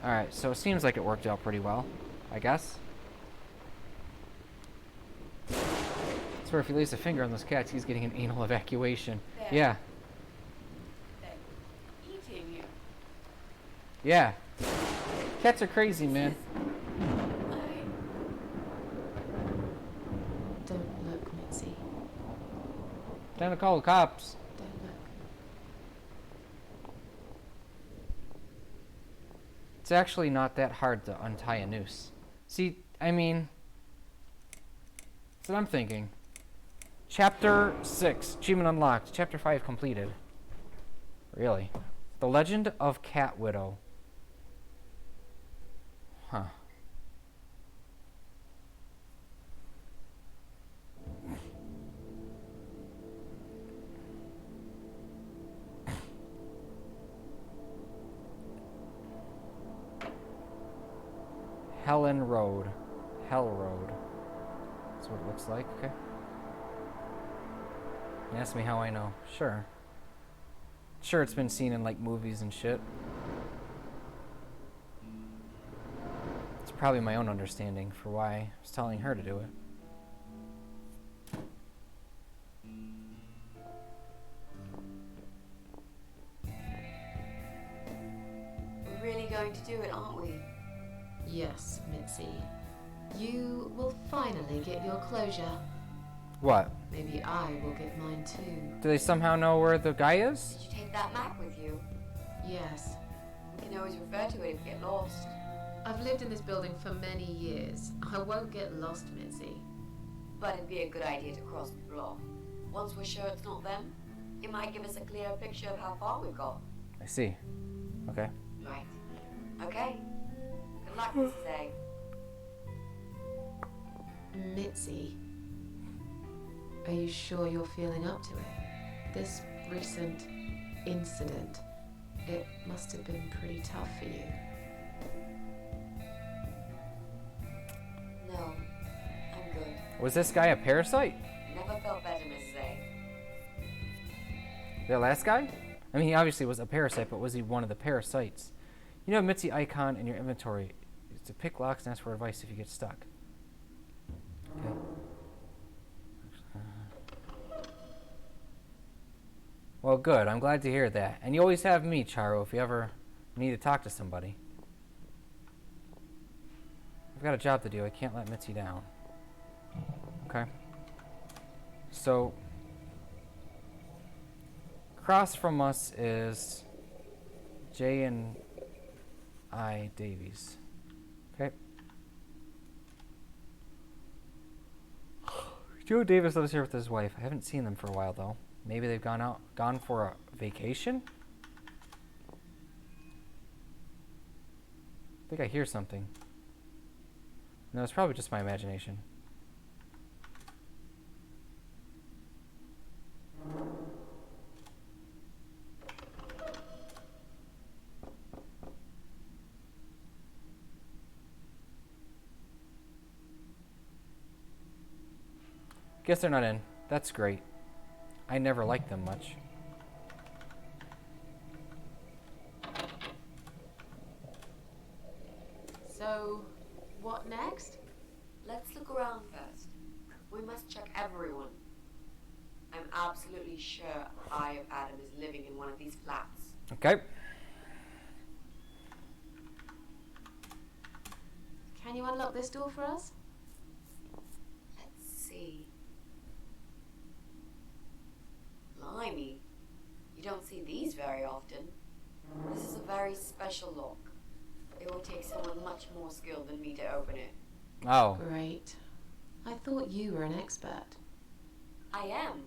Alright, so it seems like it worked out pretty well, I guess. I swear if he lays a finger on those cats, he's getting an anal evacuation. There. Yeah. They're eating you. Yeah. Cats are crazy, man. Don't look, Mitzi. Time to call the cops. Don't look. It's actually not that hard to untie a noose. See, I mean, that's what I'm thinking. Chapter 6, achievement unlocked. Chapter 5 completed. Really? The Legend of Cat Widow. Huh. Helen Road. Hell Road. That's what it looks like, okay. You ask me how I know. Sure. Sure, it's been seen in like movies and shit. It's probably my own understanding for why I was telling her to do it. We're really going to do it, aren't we? Yes, Mitzi. You will finally get your closure. What? Maybe I will get mine too. Do they somehow know where the guy is? Did you take that map with you? Yes. We can always refer to it if we get lost. I've lived in this building for many years. I won't get lost, Mitzi. But it'd be a good idea to cross people off. Once we're sure it's not them, it might give us a clearer picture of how far we've got. I see. Okay. Right. Okay. Good luck, Mrs. A. Mitzi, are you sure you're feeling up to it? This recent incident, it must have been pretty tough for you. No, I'm good. Was this guy a parasite? Never felt better, Mrs. A. The last guy? I mean, he obviously was a parasite, but was he one of the parasites? You know, Mitzi icon in your inventory is to pick locks and ask for advice if you get stuck. Okay. Well, good. I'm glad to hear that. And you always have me, Charo, if you ever need to talk to somebody. I've got a job to do. I can't let Mitzi down. Okay. So, across from us is J and I Davies. Okay. Joe Davis lives here with his wife. I haven't seen them for a while though. Maybe they've gone for a vacation? I think I hear something. No, it's probably just my imagination. Guess they're not in. That's great. I never liked them much. So, what next? Let's look around first. We must check everyone. I'm absolutely sure Eye of Adam is living in one of these flats. Okay. Can you unlock this door for us? Let's see. Blimey. You don't see these very often. This is a very special lock. It will take someone much more skilled than me to open it. Oh. Great. I thought you were an expert. I am.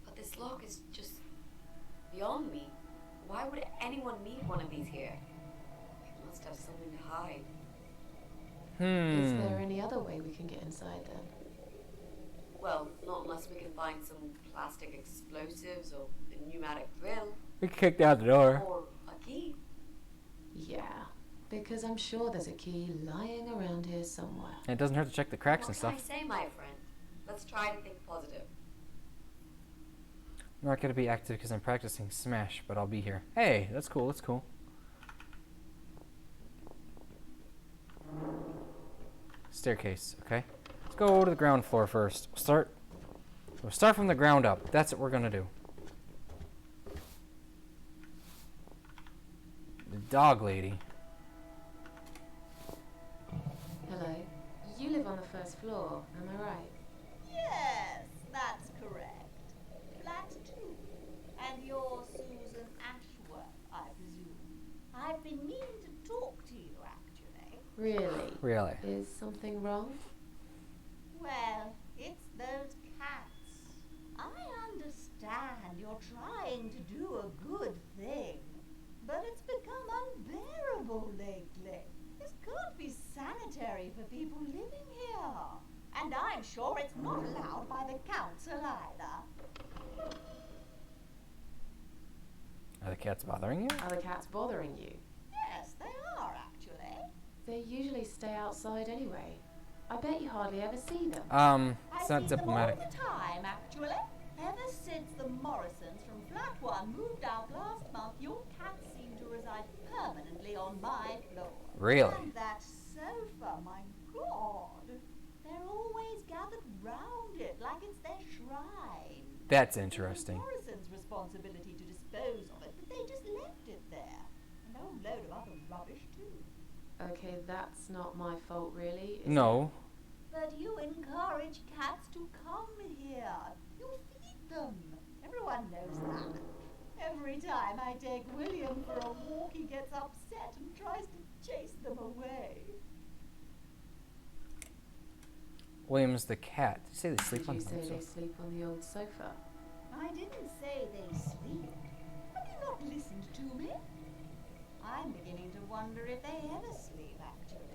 But this lock is just beyond me. Why would anyone need one of these here? It must have something to hide. Is there any other way we can get inside then? Well, not unless we can find some plastic explosives or a pneumatic drill. We can kick down the door. Or a key. Yeah, because I'm sure there's a key lying around here somewhere. And it doesn't hurt to check the cracks and What can stuff. I say, my friend? Let's try to think positive. I'm not going to be active because I'm practicing Smash, but I'll be here. Hey, that's cool, that's cool. Staircase, okay. Let's go to the ground floor first. We'll start from the ground up. That's what we're going to do. The dog lady. Hello. You live on the first floor, am I right? Yes, that's correct. Flat 2. And you're Susan Ashworth, I presume. I've been meaning to talk to you, actually. Really? Really? Is something wrong? Well, it's those cats. I understand you're trying to do a good thing, but it's become unbearable lately. This can't be sanitary for people living here. And I'm sure it's not allowed by the council either. Are the cats bothering you? Are the cats bothering you? Yes, they are, actually. They usually stay outside anyway. I bet you hardly ever see them. I It's not see diplomatic. them all the time, actually. Ever since the Morrisons from Flat 1 moved out last month, your cats seem to reside permanently on my floor. Really? And that sofa, my God. They're always gathered round it like it's their shrine. That's It was interesting. Morrison's responsibility to dispose of it, but they just left it there. And a whole load of other rubbish, too. Okay, that's not my fault really, is No. But you encourage cats to come here. You feed them. Everyone knows that. Every time I take William for a walk, he gets upset and tries to chase them away. William's the cat. Did you say they it? sleep Did on you the say they sofa? sleep on the old sofa? I didn't say they sleep. Have you not listened to me? I'm beginning to wonder if they ever sleep, actually.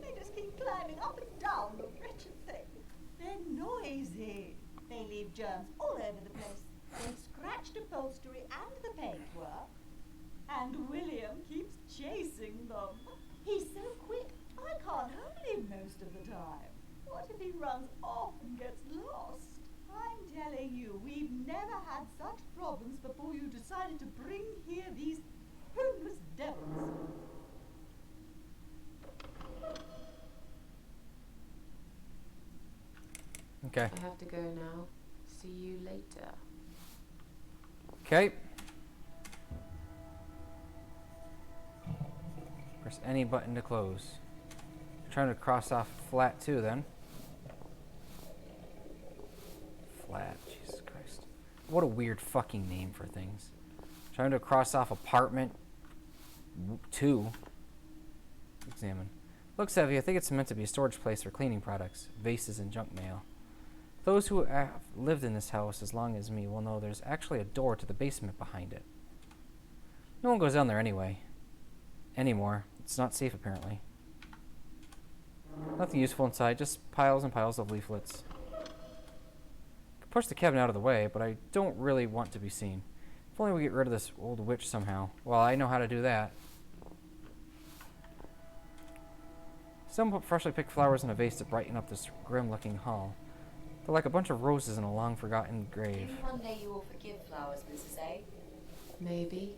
They just keep climbing up and down the wretched thing. They're noisy. They leave germs all over the place. They scratched upholstery and the paintwork. And William keeps chasing them. He's so quick, I can't hold him most of the time. What if he runs off and gets lost? I'm telling you, we've never had such problems before you decided to bring here these homeless devils. Okay. I have to go now. See you later. Okay. Press any button to close. Trying to cross off flat 2 then. Flat, Jesus Christ. What a weird fucking name for things. Trying to cross off apartment 2. Examine. Looks heavy. I think it's meant to be a storage place for cleaning products, vases, and junk mail. Those who have lived in this house as long as me will know there's actually a door to the basement behind it. No one goes down there anymore. It's not safe, apparently. Nothing useful inside, just piles and piles of leaflets. Could push the cabinet out of the way, but I don't really want to be seen. If only we get rid of this old witch somehow. Well, I know how to do that. Someone put freshly picked flowers in a vase to brighten up this grim-looking hall. They're like a bunch of roses in a long-forgotten grave. Maybe one day you will forgive flowers, Mrs. A. Maybe.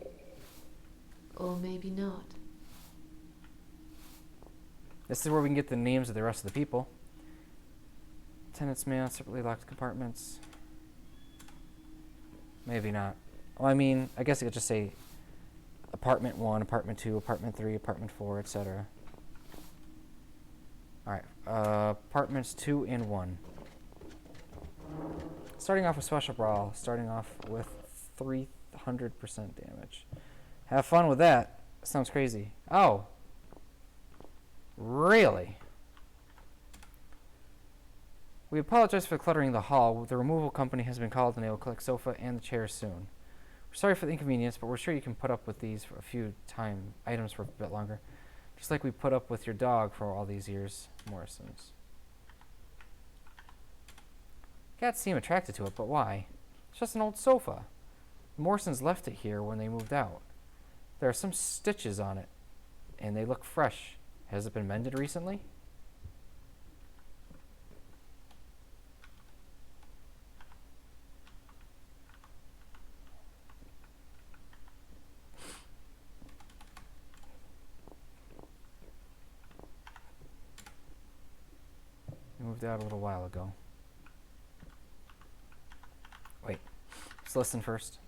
Or maybe not. This is where we can get the names of the rest of the people. Tenants mail, separately locked compartments. Maybe not. Well, I mean, I guess I could just say apartment 1, apartment 2, apartment 3, apartment 4, etc. Alright, apartments 2 and 1. Starting off with Special Brawl, starting off with 300% damage. Have fun with that. Sounds crazy. Oh. Really? We apologize for cluttering the hall. The removal company has been called and they will collect sofa and the chairs soon. We're sorry for the inconvenience, but we're sure you can put up with these for a few items for a bit longer. Just like we put up with your dog for all these years, Morrison's. Cats seem attracted to it, but why? It's just an old sofa. Morrison's left it here when they moved out. There are some stitches on it, and they look fresh. Has it been mended recently? Moved out a little while ago. Wait, let's listen first.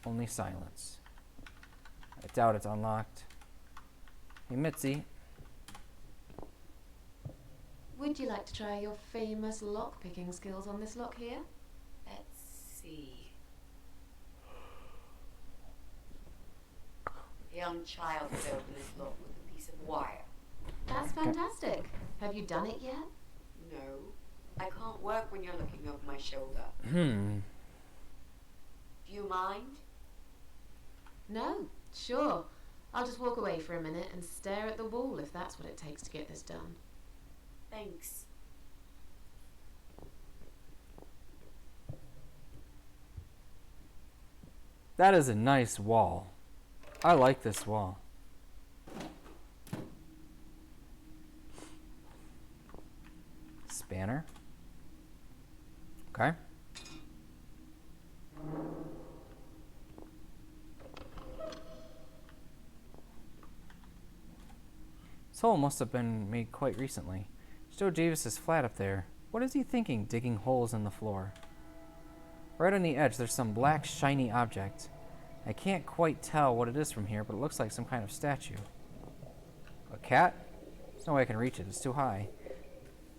Only silence. I doubt it's unlocked. Hey, Mitzi. Would you like to try your famous lock-picking skills on this lock here? Let's see. A young child could open this lock with a piece of wire. That's fantastic. Have you done it yet? No. I can't work when you're looking over my shoulder. Do you mind? No, sure. I'll just walk away for a minute and stare at the wall if that's what it takes to get this done. Thanks. That is a nice wall. I like this wall. Spanner. Okay. This hole must have been made quite recently. Joe Davis is flat up there. What is he thinking, digging holes in the floor? Right on the edge, there's some black, shiny object. I can't quite tell what it is from here, but it looks like some kind of statue. A cat? There's no way I can reach it. It's too high.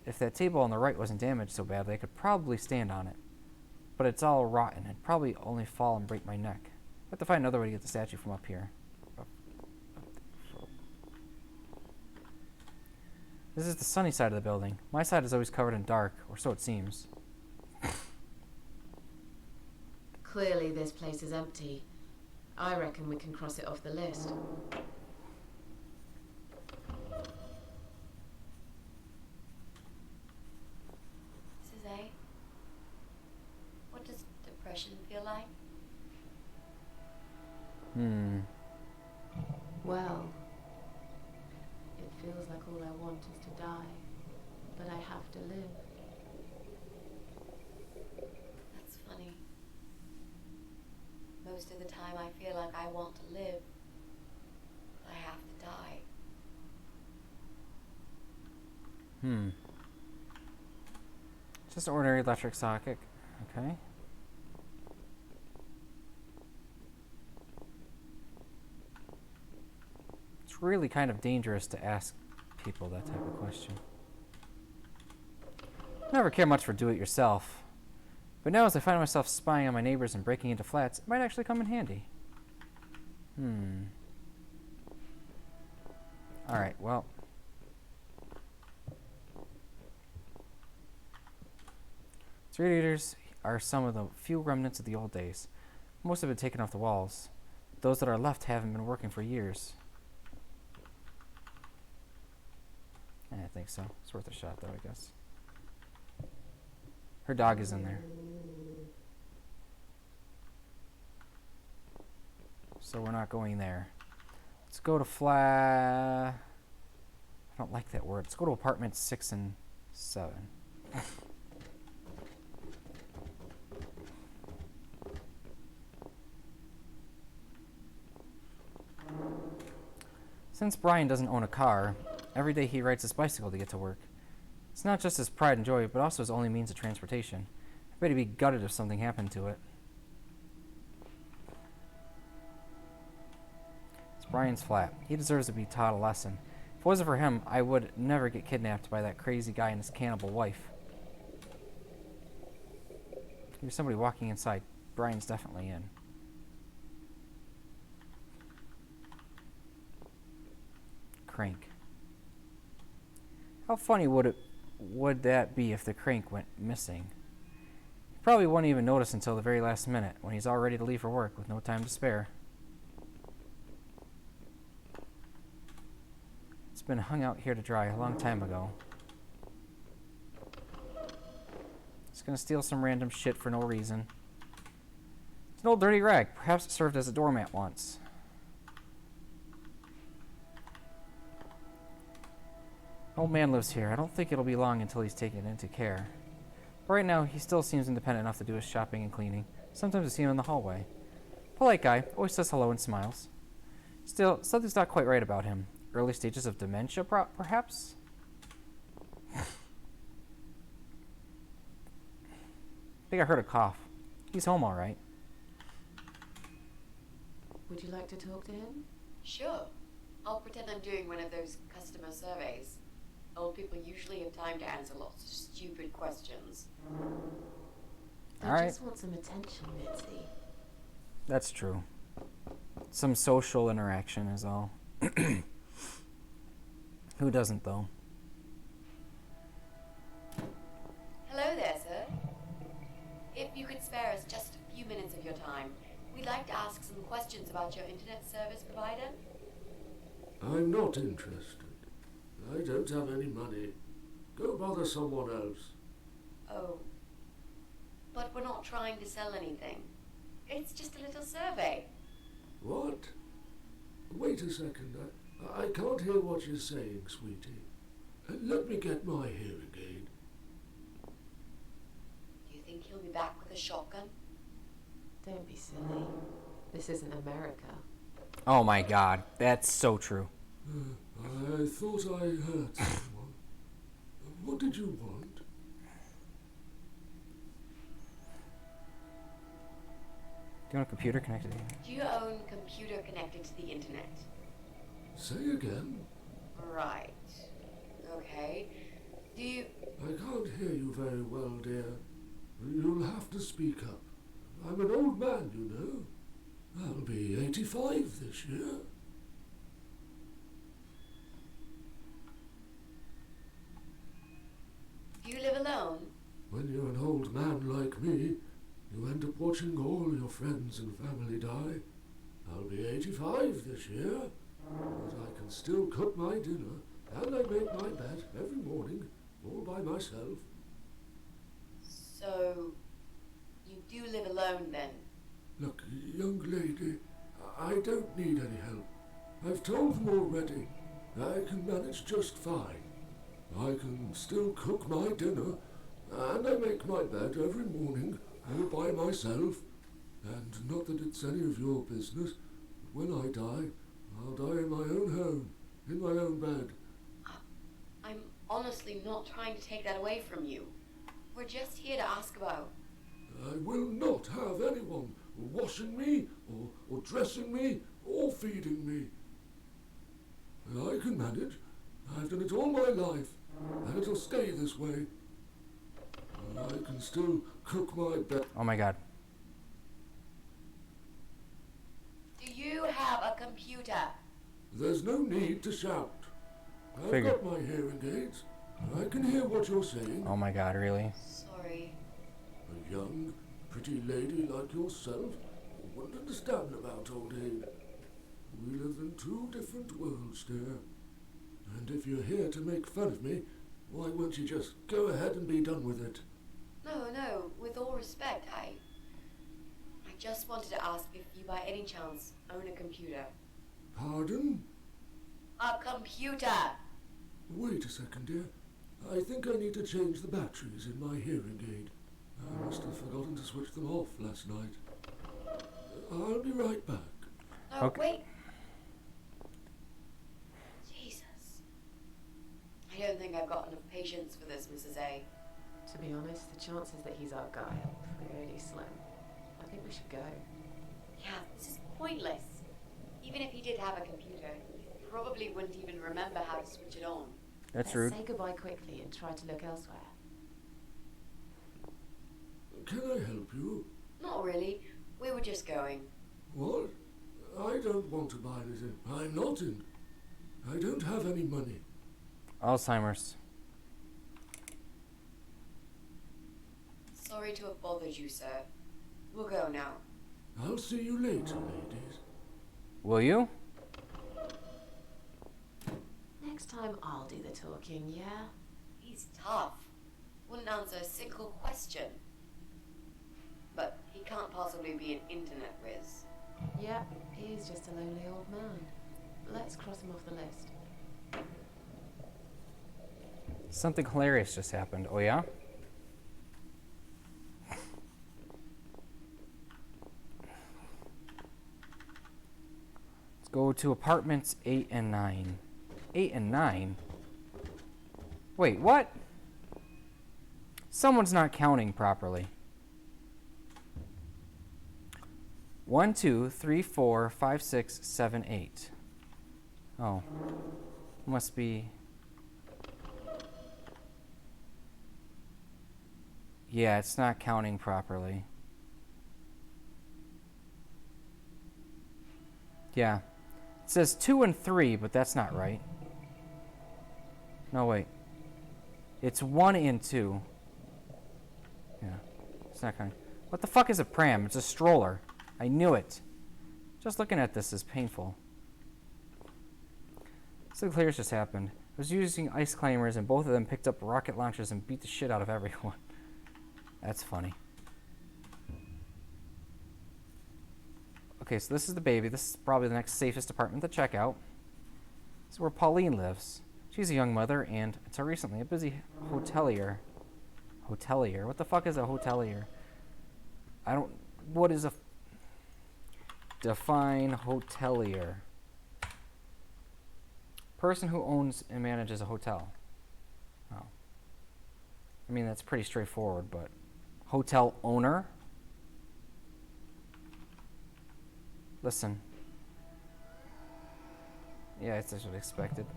If that table on the right wasn't damaged so badly, I could probably stand on it. But it's all rotten. It'd probably only fall and break my neck. I have to find another way to get the statue from up here. This is the sunny side of the building. My side is always covered in dark, or so it seems. Clearly this place is empty. I reckon we can cross it off the list. Mrs. A, what does depression feel like? Well, it feels like all I want is to die, but I have to live. That's funny. Most of the time I feel like I want to live, but I have to die. Just an ordinary electric socket. Okay. It's really kind of dangerous to ask people that type of question. Never care much for do-it-yourself. But now as I find myself spying on my neighbors and breaking into flats, it might actually come in handy. Alright, well. These radiators are some of the few remnants of the old days. Most have been taken off the walls. Those that are left haven't been working for years. I think so. It's worth a shot, though, I guess. Her dog is in there. So we're not going there. Let's go to I don't like that word. Let's go to apartments 6 and 7. Since Brian doesn't own a car, every day he rides his bicycle to get to work. It's not just his pride and joy, but also his only means of transportation. I bet he'd be gutted if something happened to it. It's Brian's flat. He deserves to be taught a lesson. If it wasn't for him, I would never get kidnapped by that crazy guy and his cannibal wife. There's somebody walking inside. Brian's definitely in. Crank. How funny would that be if the crank went missing? He probably wouldn't even notice until the very last minute, when he's all ready to leave for work with no time to spare. It's been hung out here to dry a long time ago. It's gonna steal some random shit for no reason. It's an old dirty rag. Perhaps it served as a doormat once. Old man lives here. I don't think it'll be long until he's taken into care. But right now, he still seems independent enough to do his shopping and cleaning. Sometimes I see him in the hallway. Polite guy, always says hello and smiles. Still, something's not quite right about him. Early stages of dementia, perhaps? I think I heard a cough. He's home all right. Would you like to talk to him? Sure. I'll pretend I'm doing one of those customer surveys. Old people usually have time to answer lots of stupid questions. They All right. just want some attention, Mitzi. That's true. Some social interaction is all. Who doesn't, though? Hello there, sir. If you could spare us just a few minutes of your time, we'd like to ask some questions about your internet service provider. I'm not interested. I don't have any money. Go bother someone else. Oh. But we're not trying to sell anything. It's just a little survey. What? Wait a second. I can't hear what you're saying, sweetie. Let me get my hearing aid. Do you think he'll be back with a shotgun? Don't be silly. This isn't America. Oh my god, that's so true. I thought I heard someone. What did you want? Do you want a computer connected to you? Do you own a computer connected to the internet? Say again. Right. Okay. Do you... I can't hear you very well, dear. You'll have to speak up. I'm an old man, you know. I'll be 85 this year. Do you live alone? When you're an old man like me, you end up watching all your friends and family die. I'll be 85 this year, but I can still cook my dinner, and I make my bed every morning, all by myself. So... you do live alone then? Look, young lady, I don't need any help. I've told them already. I can manage just fine. I can still cook my dinner, and I make my bed every morning, all by myself. And not that it's any of your business, but when I die, I'll die in my own home, in my own bed. I'm honestly not trying to take that away from you. We're just here to ask about... I will not have anyone washing me, or dressing me, or feeding me. I can manage. I've done it all my life, and it'll stay this way. I can still cook my bed. Oh my god. Do you have a computer? There's no need to shout. I've Figure. got my hearing aids. I can hear what you're saying. Oh my god, really? Sorry. A young, pretty lady like yourself wouldn't understand about old age. We live in two different worlds, dear. And if you're here to make fun of me, why won't you just go ahead and be done with it? No, with all respect, I just wanted to ask if you by any chance own a computer. Pardon? A computer! Wait a second, dear. I think I need to change the batteries in my hearing aid. I must have forgotten to switch them off last night. I'll be right back. No, Okay. wait. Jesus. I don't think I've got enough patience for this, Mrs. A. To be honest, the chances that he's our guy are really slim. I think we should go. Yeah, this is pointless. Even if he did have a computer, he probably wouldn't even remember how to switch it on. That's Let's rude. say goodbye quickly and try to look elsewhere. Can I help you? Not really. We were just going. What? I don't want to buy anything. I'm not in. I don't have any money. Alzheimer's. Sorry to have bothered you, sir. We'll go now. I'll see you later, ladies. Will you? Next time I'll do the talking, yeah? He's tough. Wouldn't answer a single question. But he can't possibly be an internet whiz. Yeah, he's just a lonely old man. Let's cross him off the list. Something hilarious just happened. Oh, yeah? Let's go to apartments 8 and 9. 8 and 9? Wait, what? Someone's not counting properly. 1, 2, 3, 4, 5, 6, 7, 8. Oh. Must be... Yeah, it's not counting properly. Yeah. It says 2 and 3, but that's not right. No, wait. It's 1 and 2. Yeah. It's not counting. What the fuck is a pram? It's a stroller. I knew it. Just looking at this is painful. Something hilarious just happened. I was using ice climbers and both of them picked up rocket launchers and beat the shit out of everyone. That's funny. Okay, so this is the baby. This is probably the next safest apartment to check out. This is where Pauline lives. She's a young mother and, until recently, a busy hotelier. Hotelier? What the fuck is a hotelier? I don't... What is a... Define hotelier. Person who owns and manages a hotel. Oh. I mean, that's pretty straightforward, but... Hotel owner? Listen. Yeah, it's as expected.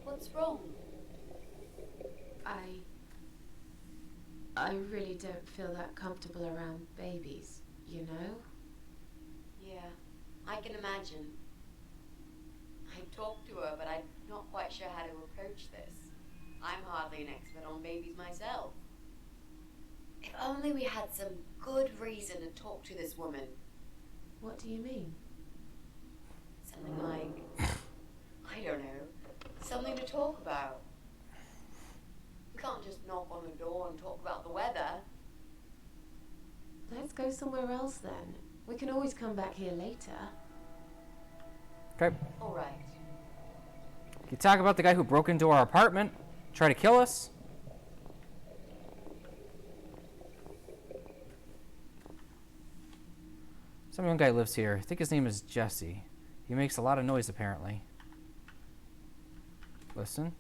What's wrong? I really don't feel that comfortable around babies, you know? Yeah, I can imagine. I talked to her, but I'm not quite sure how to approach this. I'm hardly an expert on babies myself. If only we had some good reason to talk to this woman. What do you mean? Something like, I don't know, something to talk about. We can't just knock on the door and talk about the weather. Let's go somewhere else then. We can always come back here later. Okay. All right. You talk about the guy who broke into our apartment, try to kill us? Some young guy lives here. I think his name is Jesse. He makes a lot of noise, apparently. Listen.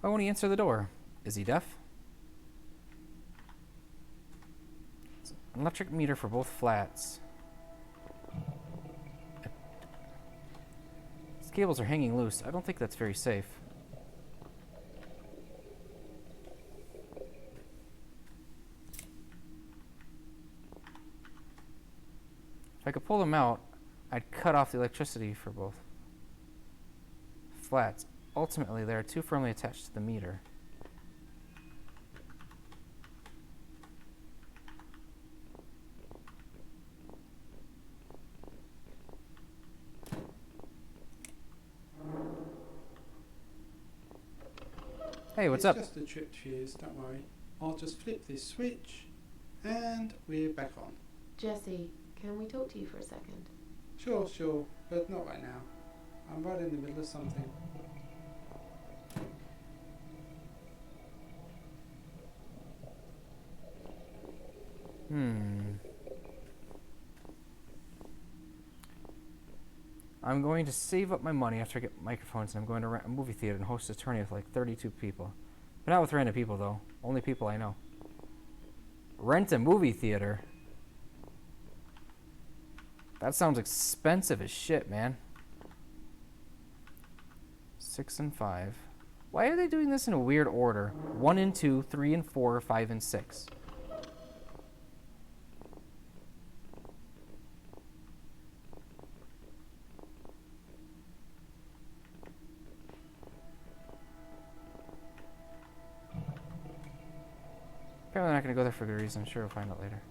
Why won't he answer the door? Is he deaf? It's an electric meter for both flats. These cables are hanging loose. I don't think that's very safe. I could pull them out, I'd cut off the electricity for both flats. Ultimately, they are too firmly attached to the meter. Hey, what's up? It's just a tripped fuse, don't worry. I'll just flip this switch and we're back on. Jesse, can we talk to you for a second? Sure, but not right now. I'm right in the middle of something. I'm going to save up my money after I get microphones, and I'm going to rent a movie theater and host a tourney with like 32 people. But not with random people, though. Only people I know. Rent a movie theater? That sounds expensive as shit, man. 6 and 5. Why are they doing this in a weird order? 1 and 2, 3 and 4, 5 and 6. Apparently not going to go there for good reason. I'm sure we'll find out later.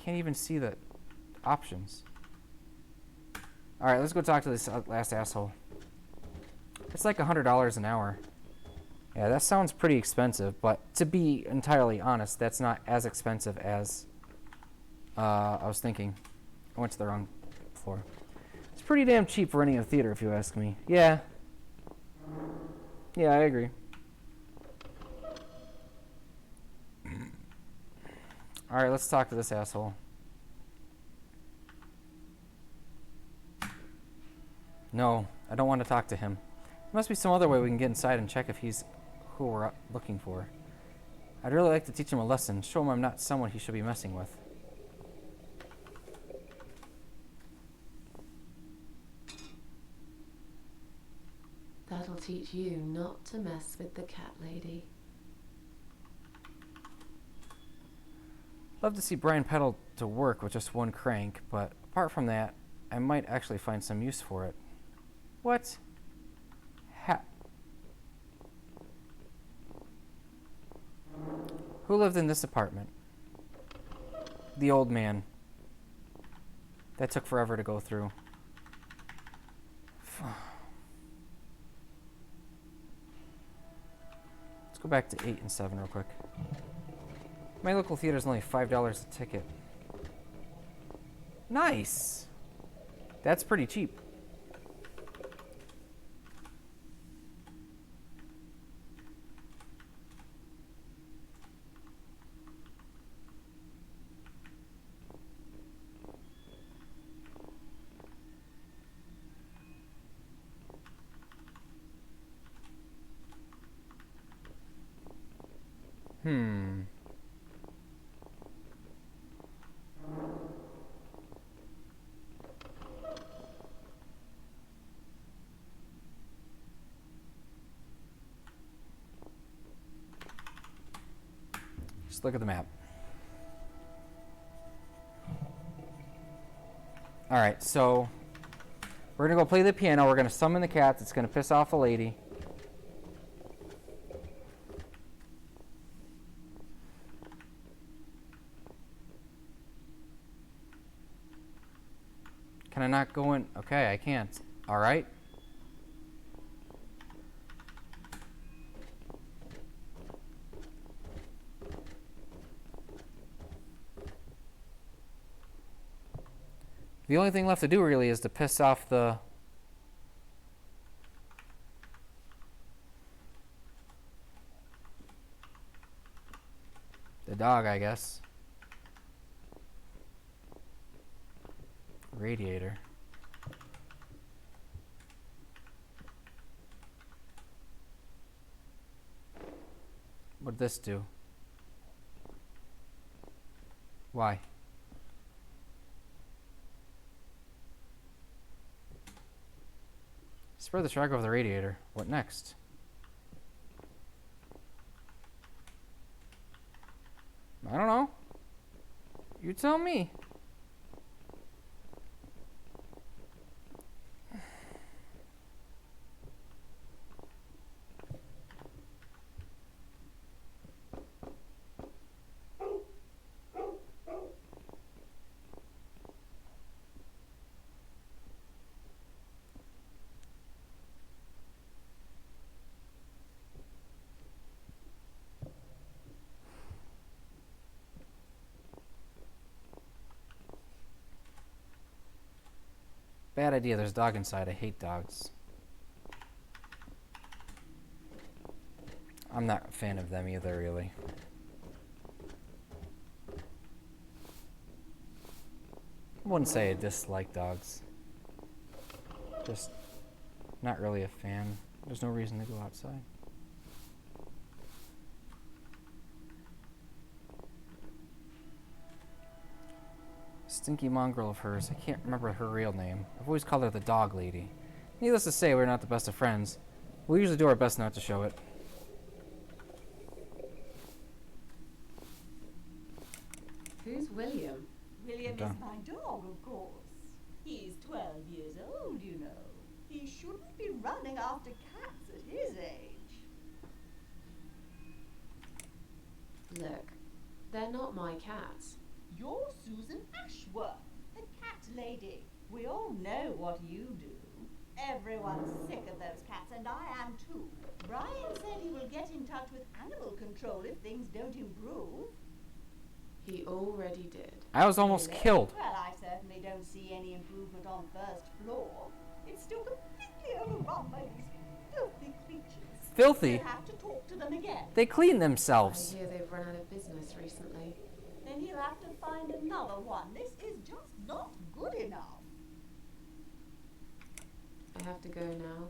Can't even see the options. Alright, let's go talk to this last asshole. It's like $100 an hour. Yeah, that sounds pretty expensive, but to be entirely honest, that's not as expensive as I was thinking. I went to the wrong floor. It's pretty damn cheap for renting a theater, if you ask me. Yeah. Yeah, I agree. Alright, let's talk to this asshole. No, I don't want to talk to him. There must be some other way we can get inside and check if he's who we're looking for. I'd really like to teach him a lesson, show him I'm not someone he should be messing with. That'll teach you not to mess with the cat lady. Love to see Brian pedal to work with just one crank, but apart from that, I might actually find some use for it. What? Who lived in this apartment? The old man. That took forever to go through. Let's go back to 8 and 7 real quick. My local theater is only $5 a ticket. Nice! That's pretty cheap. Just look at the map. Alright, so we're gonna go play the piano. We're gonna summon the cats. It's gonna piss off a lady. Can I not go in? Okay, I can't. Alright. The only thing left to do really is to piss off the dog, I guess. Radiator. What'd this do? Why? Spread the shrug over the radiator. What next? I don't know. You tell me. Bad idea. There's a dog inside. I hate dogs. I'm not a fan of them either, really. I wouldn't say I dislike dogs. Just not really a fan. There's no reason to go outside. Stinky mongrel of hers. I can't remember her real name. I've always called her the dog lady. Needless to say, we're not the best of friends. We usually do our best not to show it. Who's William? William is Done. my dog, of course. He's 12 years old, you know. He shouldn't be running after cats at his age. Look, they're not my cats. You're Susan Ashworth, the cat lady. We all know what you do. Everyone's sick of those cats, and I am too. Brian said he will get in touch with animal control if things don't improve. He already did. I was almost Really? killed. Well, I certainly don't see any improvement on first floor. It's still completely overrun by these filthy creatures. Filthy? We'll have to talk to them again. They clean I themselves. hear they've run out of business recently. Then he'll have to find another one. This is just not good enough. I have to go now.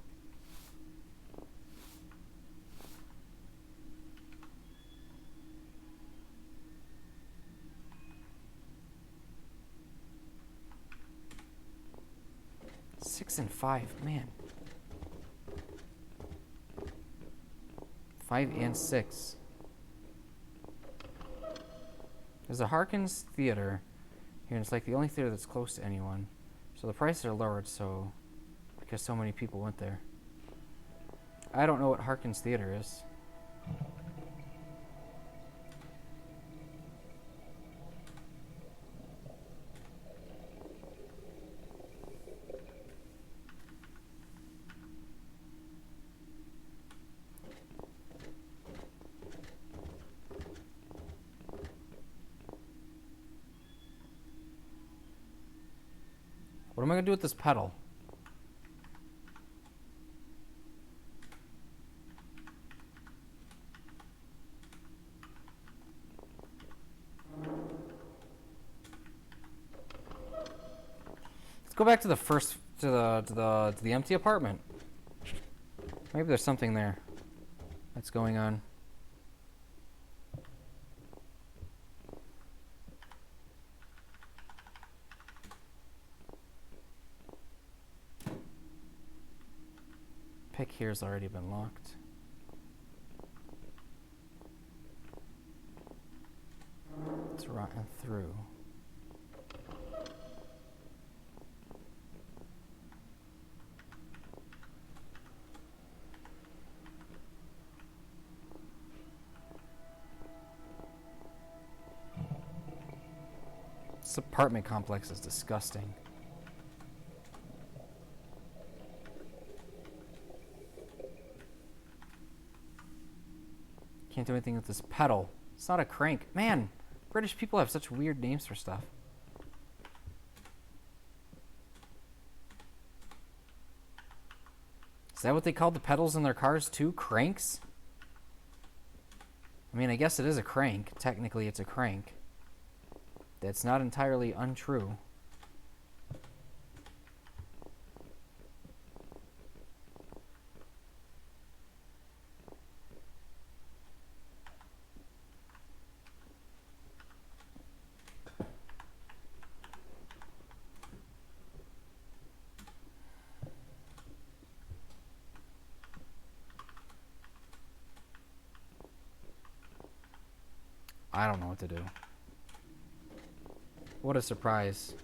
Six and five, man. 5 and 6. There's a Harkins Theater here, and it's like the only theater that's close to anyone. So the prices are lowered, so because so many people went there. I don't know what Harkins Theater is. What am I gonna do with this pedal? Let's go back to the first to the empty apartment. Maybe there's something there that's going on. Pick here's already been locked. It's rotten through. This apartment complex is disgusting. Can't do anything with this pedal. It's not a crank. Man, British people have such weird names for stuff. Is that what they called the pedals in their cars too? Cranks? I mean, I guess it is a crank. Technically, it's a crank. That's not entirely untrue. I don't know what to do. What a surprise.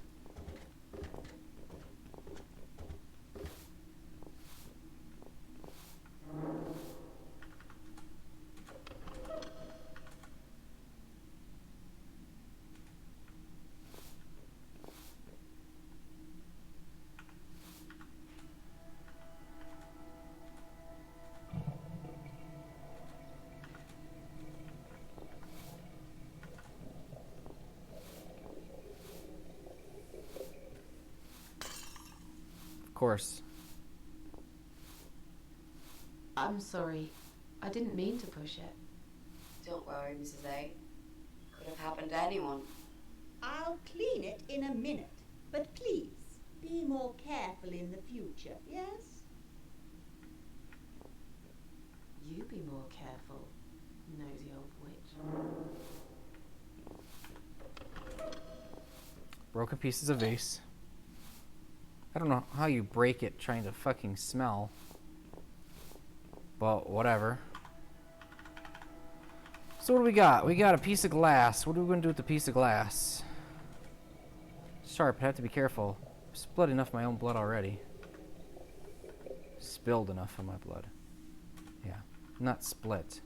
Of course. I'm sorry. I didn't mean to push it. Don't worry, Mrs. A. Could have happened to anyone. I'll clean it in a minute. But please, be more careful in the future, yes? You be more careful, nosy old witch. Broken pieces of vase. I don't know how you break it trying to fucking smell. But whatever. So what do we got? We got a piece of glass. What are we going to do with the piece of glass? Sharp, I have to be careful. I've split enough of my own blood already. Spilled enough of my blood. Yeah, not split.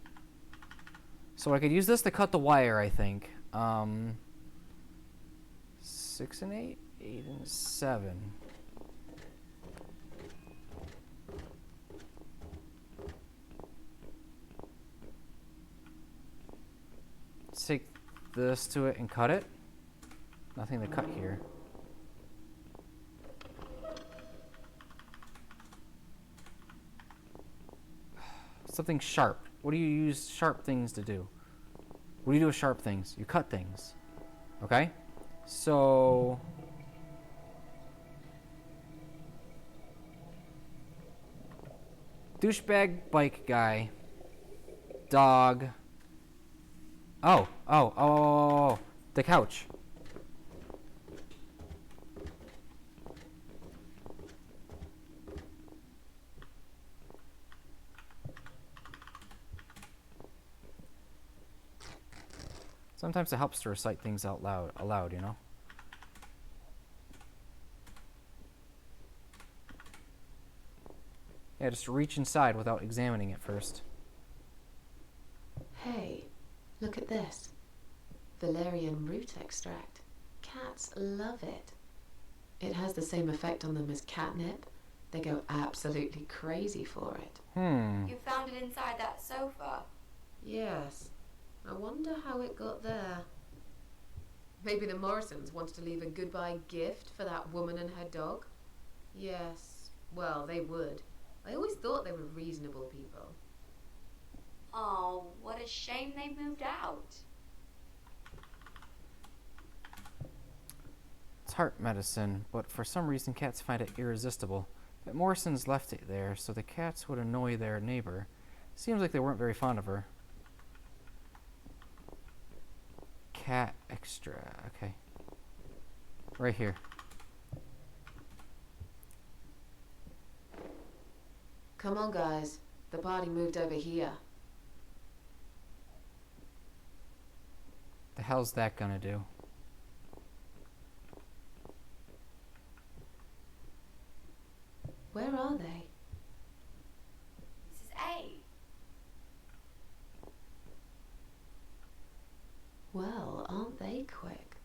So I could use this to cut the wire, I think. 6 and 8? 8 and 7. Let's take this to it and cut it. Nothing to cut here. Something sharp. What do you use sharp things to do? What do you do with sharp things? You cut things. Okay? So... douchebag bike guy. Dog. Oh. The couch. Sometimes it helps to recite things out loud, you know? Yeah, just reach inside without examining it first. Hey, look at this. Valerian root extract. Cats love it. It has the same effect on them as catnip. They go absolutely crazy for it. You found it inside that sofa? Yes. I wonder how it got there. Maybe the Morrisons wanted to leave a goodbye gift for that woman and her dog? Yes. Well, they would. I always thought they were reasonable people. Oh, what a shame they moved out. It's heart medicine, but for some reason cats find it irresistible. But Morrison's left it there so the cats would annoy their neighbor. Seems like they weren't very fond of her. Cat extra, okay. Right here. Come on, guys. The party moved over here. The hell's that gonna do? Where are they? Mrs. A. Well, aren't they quick?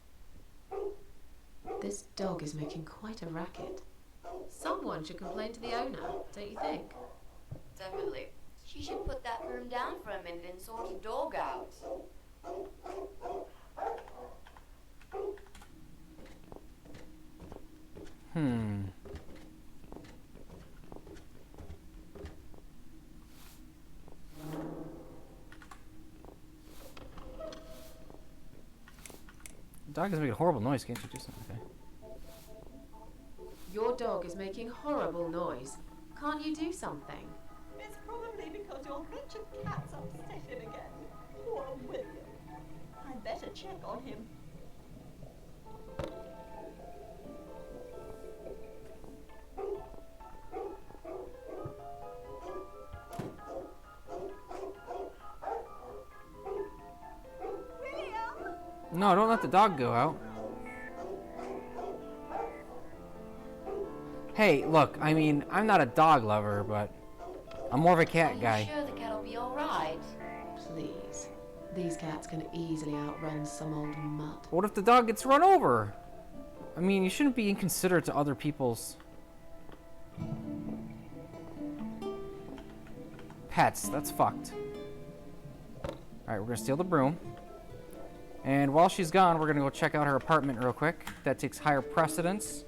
This dog is making quite a racket. Someone should complain to the owner, don't you think? Definitely. She should put that room down for a minute and sort the dog out. The dog is making a horrible noise. Can't you do something? Okay. Your dog is making horrible noise. Can't you do something? It's probably because your wretched cat's upset him again. Poor William. I'd better check on him. William! No, don't let the dog go out. Hey, look, I mean, I'm not a dog lover, but I'm more of a cat guy. Are you sure the cat'll be alright? Please. These cats can easily outrun some old mutt. What if the dog gets run over? I mean, you shouldn't be inconsiderate to other people's pets. That's fucked. Alright, we're gonna steal the broom. And while she's gone, we're gonna go check out her apartment real quick. That takes higher precedence.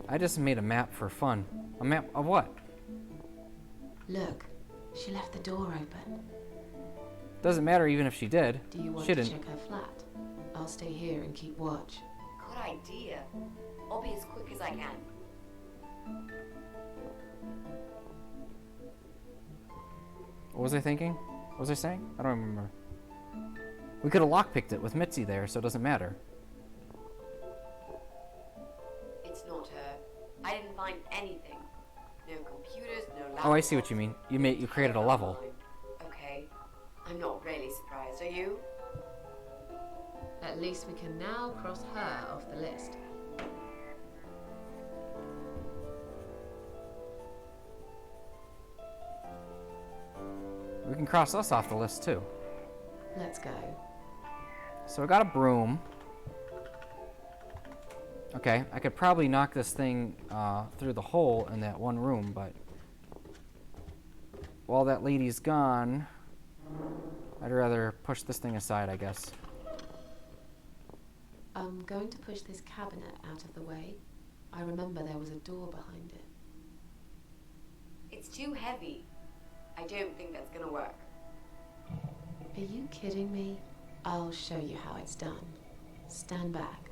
I just made a map for fun. A map of what? Look, she left the door open. Doesn't matter even if she did. Do you want Shouldn't. to check her flat? I'll stay here and keep watch. Good idea. I'll be as quick as I can. What was I thinking? What was I saying? I don't remember. We could have lockpicked it with Mitzi there, so it doesn't matter. It's not her. I didn't find anything. No computers, no laptops. Oh, I see what you mean. You created a level. Okay. I'm not really surprised, are you? At least we can now cross her off the list. We can cross us off the list too. Let's go. So I got a broom. Okay, I could probably knock this thing through the hole in that one room, but while that lady's gone, I'd rather push this thing aside, I guess. I'm going to push this cabinet out of the way. I remember there was a door behind it. It's too heavy. I don't think that's gonna work. Are you kidding me? I'll show you how it's done. Stand back.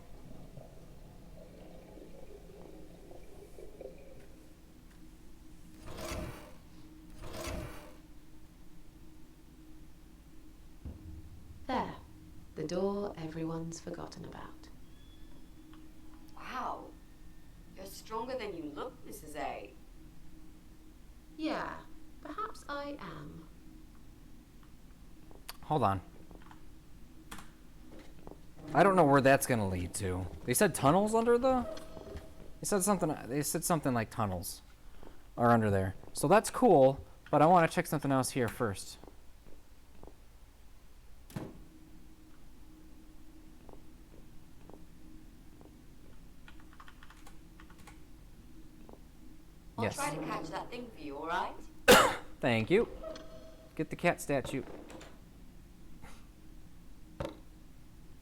There. The door everyone's forgotten about. Wow. You're stronger than you look, Mrs. A. Yeah, perhaps I am. Hold on. I don't know where that's gonna lead to. They said tunnels under the... They said something like tunnels are under there. So that's cool, but I want to check something else here first. I'll try to catch that thing for you, alright? Thank you. Get the cat statue.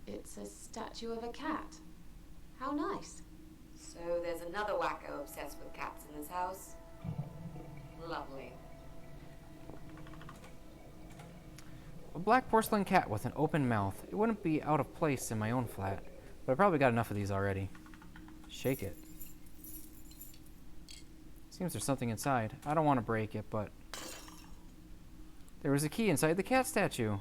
It's a statue of a cat. How nice. So there's another wacko obsessed with cats in this house. Lovely. A black porcelain cat with an open mouth. It wouldn't be out of place in my own flat, but I probably got enough of these already. Shake it. Seems there's something inside. I don't want to break it, but there was a key inside the cat statue.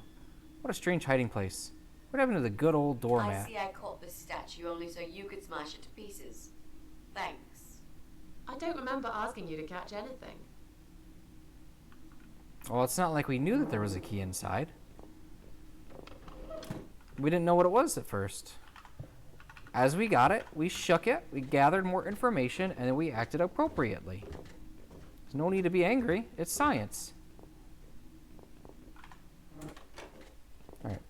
What a strange hiding place. What happened to the good old doormat? I see I caught this statue only so you could smash it to pieces. Thanks. I don't remember asking you to catch anything. Well, it's not like we knew that there was a key inside. We didn't know what it was at first. As we got it, we shook it, we gathered more information, and then we acted appropriately. There's no need to be angry. It's science. All right.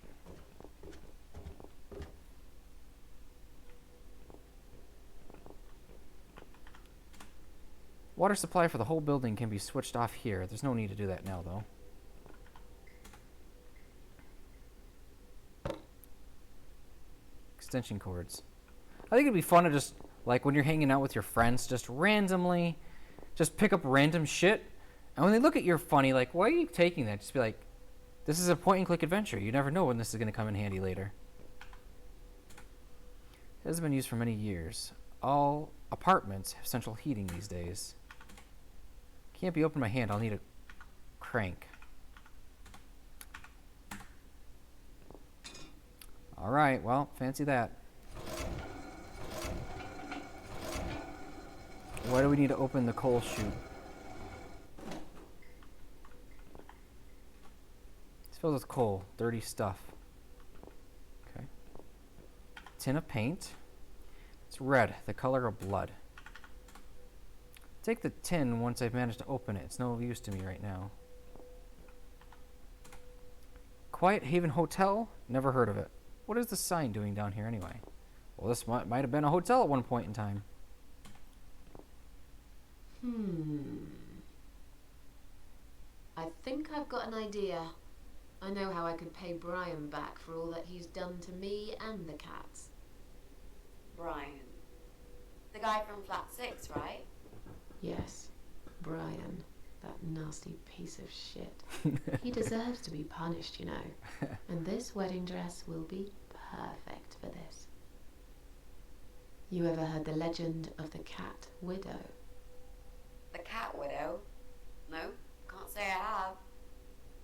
Water supply for the whole building can be switched off here. There's no need to do that now, though. Extension cords. I think it'd be fun to just, like, when you're hanging out with your friends, just randomly, just pick up random shit. And when they look at you funny, like, why are you taking that? Just be like, this is a point-and-click adventure. You never know when this is going to come in handy later. It has been used for many years. All apartments have central heating these days. Can't be opened by hand. I'll need a crank. All right, well, fancy that. Why do we need to open the coal chute? This Filled with coal, dirty stuff. Okay. Tin of paint. It's red, the color of blood. Take the tin once I've managed to open it. It's no use to me right now. Quiet Haven Hotel? Never heard of it. What is the sign doing down here anyway? Well, this might have been a hotel at one point in time. I think I've got an idea. I know how I could pay Brian back for all that he's done to me and the cats. Brian. The guy from Flat 6, right? Yes, Brian. That nasty piece of shit. He deserves to be punished, you know. And this wedding dress will be perfect for this. You ever heard the legend of the cat widow? The cat widow? No, can't say I have.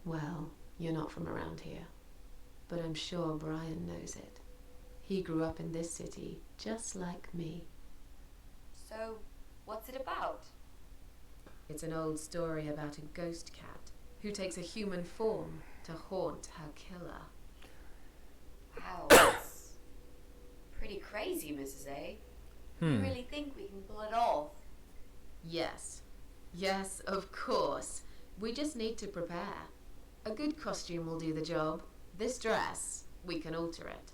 Well, you're not from around here. But I'm sure Brian knows it. He grew up in this city, just like me. So, what's it about? It's an old story about a ghost cat who takes a human form to haunt her killer. Wow, that's pretty crazy, Mrs. A. You really think we can pull it off? Yes. Yes, of course. We just need to prepare. A good costume will do the job. This dress, we can alter it.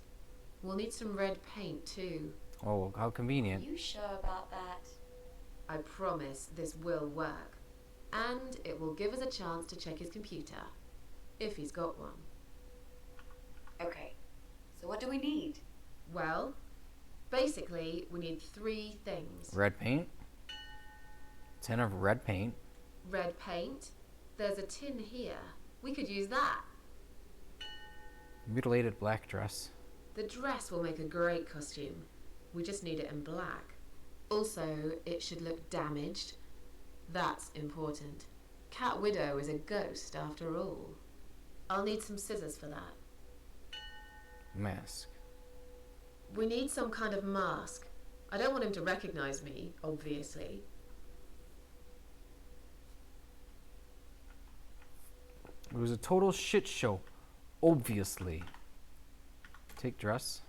We'll need some red paint too. Oh, how convenient. Are you sure about that? I promise this will work. And it will give us a chance to check his computer. If he's got one. Okay, so what do we need? Well, basically, we need 3 things. Red paint. Tin of red paint. Red paint. There's a tin here. We could use that. Mutilated black dress. The dress will make a great costume. We just need it in black. Also, it should look damaged. That's important. Cat Widow is a ghost after all. I'll need some scissors for that. Mask. We need some kind of mask. I don't want him to recognize me, obviously. It was a total shit show. Obviously. Take dress.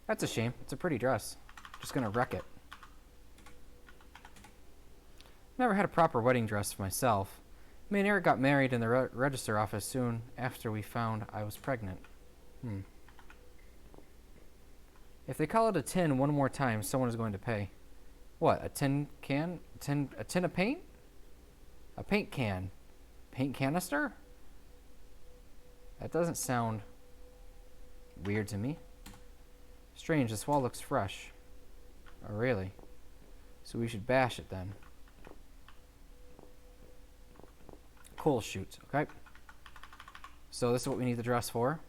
That's a shame. It's a pretty dress. Just gonna wreck it. Never had a proper wedding dress for myself. Me and Eric got married in the register office soon after we found I was pregnant. If they call it a tin one more time, someone is going to pay. What, a tin can? A tin of paint? A paint can? Paint canister? That doesn't sound weird to me. Strange, this wall looks fresh. Oh, really? So we should bash it then. Coal chutes, okay? So this is what we need the dress for.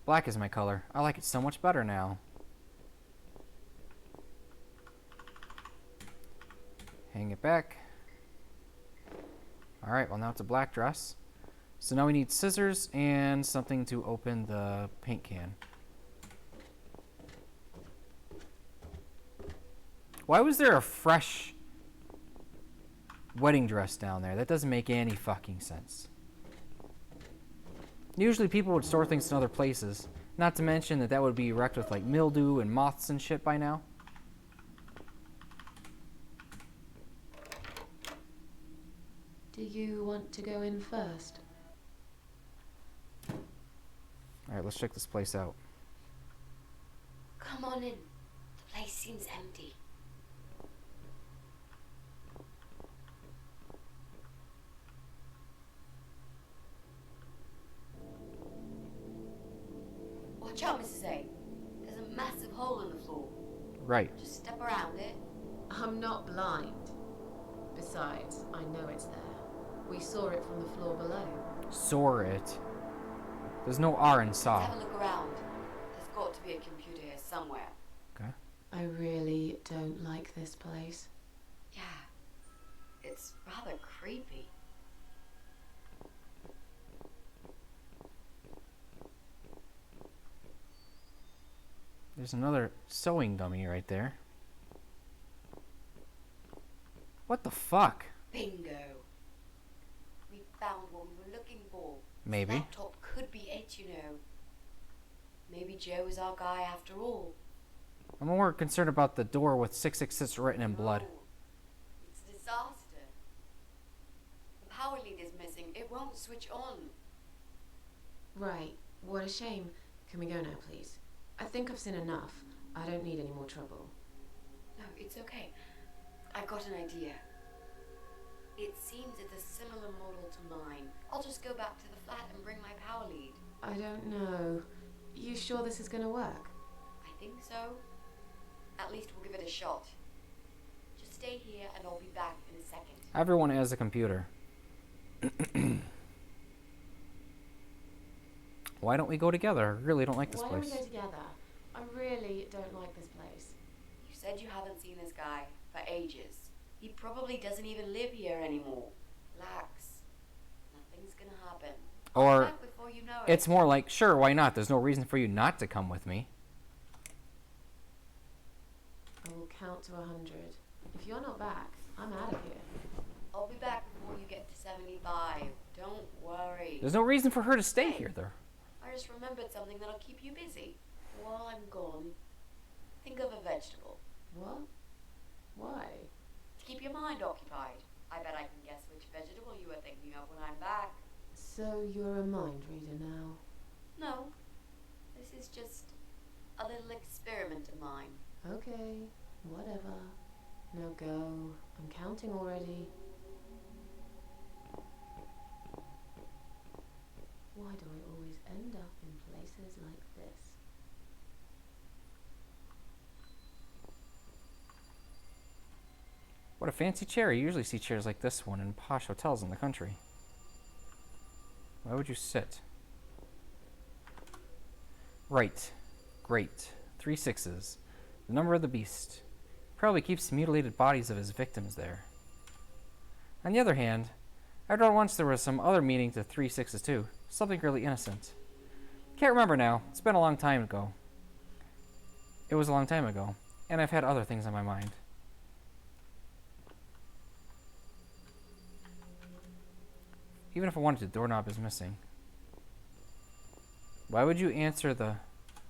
Black is my color. I like it so much better now. Hang it back. Alright, well now it's a black dress. So now we need scissors and something to open the paint can. Why was there a fresh wedding dress down there? That doesn't make any fucking sense. Usually people would store things in other places. Not to mention that would be wrecked with like mildew and moths and shit by now. Do you want to go in first? Alright, let's check this place out. Come on in. The place seems empty. Watch out, Mrs. A. There's a massive hole in the floor. Right. Just step around it. I'm not blind. Besides, I know it's there. We saw it from the floor below. Saw it. There's no R in saw. Let's have a look around. There's got to be a computer here somewhere. Okay. I really don't like this place. Yeah. It's rather creepy. There's another sewing dummy right there. What the fuck? Bingo. We found what we were looking for. Maybe. This laptop could be it, you know. Maybe Joe is our guy after all. I'm more concerned about the door with 666 written in blood. No, it's a disaster. The power lead is missing. It won't switch on. Right. What a shame. Can we go now, please? I think I've seen enough. I don't need any more trouble. No, it's okay. I've got an idea. It seems it's a similar model to mine. I'll just go back to the flat and bring my power lead. I don't know. You sure this is gonna work? I think so. At least we'll give it a shot. Just stay here and I'll be back in a second. Everyone has a computer. Why don't we go together? I really don't like this Why place. don't we go together? I really don't like this place. You said you haven't seen this guy for ages. He probably doesn't even live here anymore. Relax. Nothing's gonna happen. Or Back before you know it. it's more like, sure, why not? There's no reason for you not to come with me. I will count to 100. If you're not back, I'm out of here. I'll be back before you get to 75. Don't worry. There's no reason for her to stay here, though. I just remembered something that'll keep you busy. While I'm gone, think of a vegetable. What? Why? To keep your mind occupied. I bet I can guess which vegetable you were thinking of when I'm back. So you're a mind reader now? No, this is just a little experiment of mine. Okay, whatever. Now go. I'm counting already. Why do I always end up in places like this? What a fancy chair. You usually see chairs like this one in posh hotels in the country. Why would you sit? Right. Great. 3 6s. The number of the beast. Probably keeps mutilated bodies of his victims there. On the other hand, I read once there was some other meaning to 3 6s too. Something really innocent. Can't remember now. It's been a long time ago. It was a long time ago. And I've had other things on my mind. Even if I wanted to, the doorknob is missing. Why would you answer the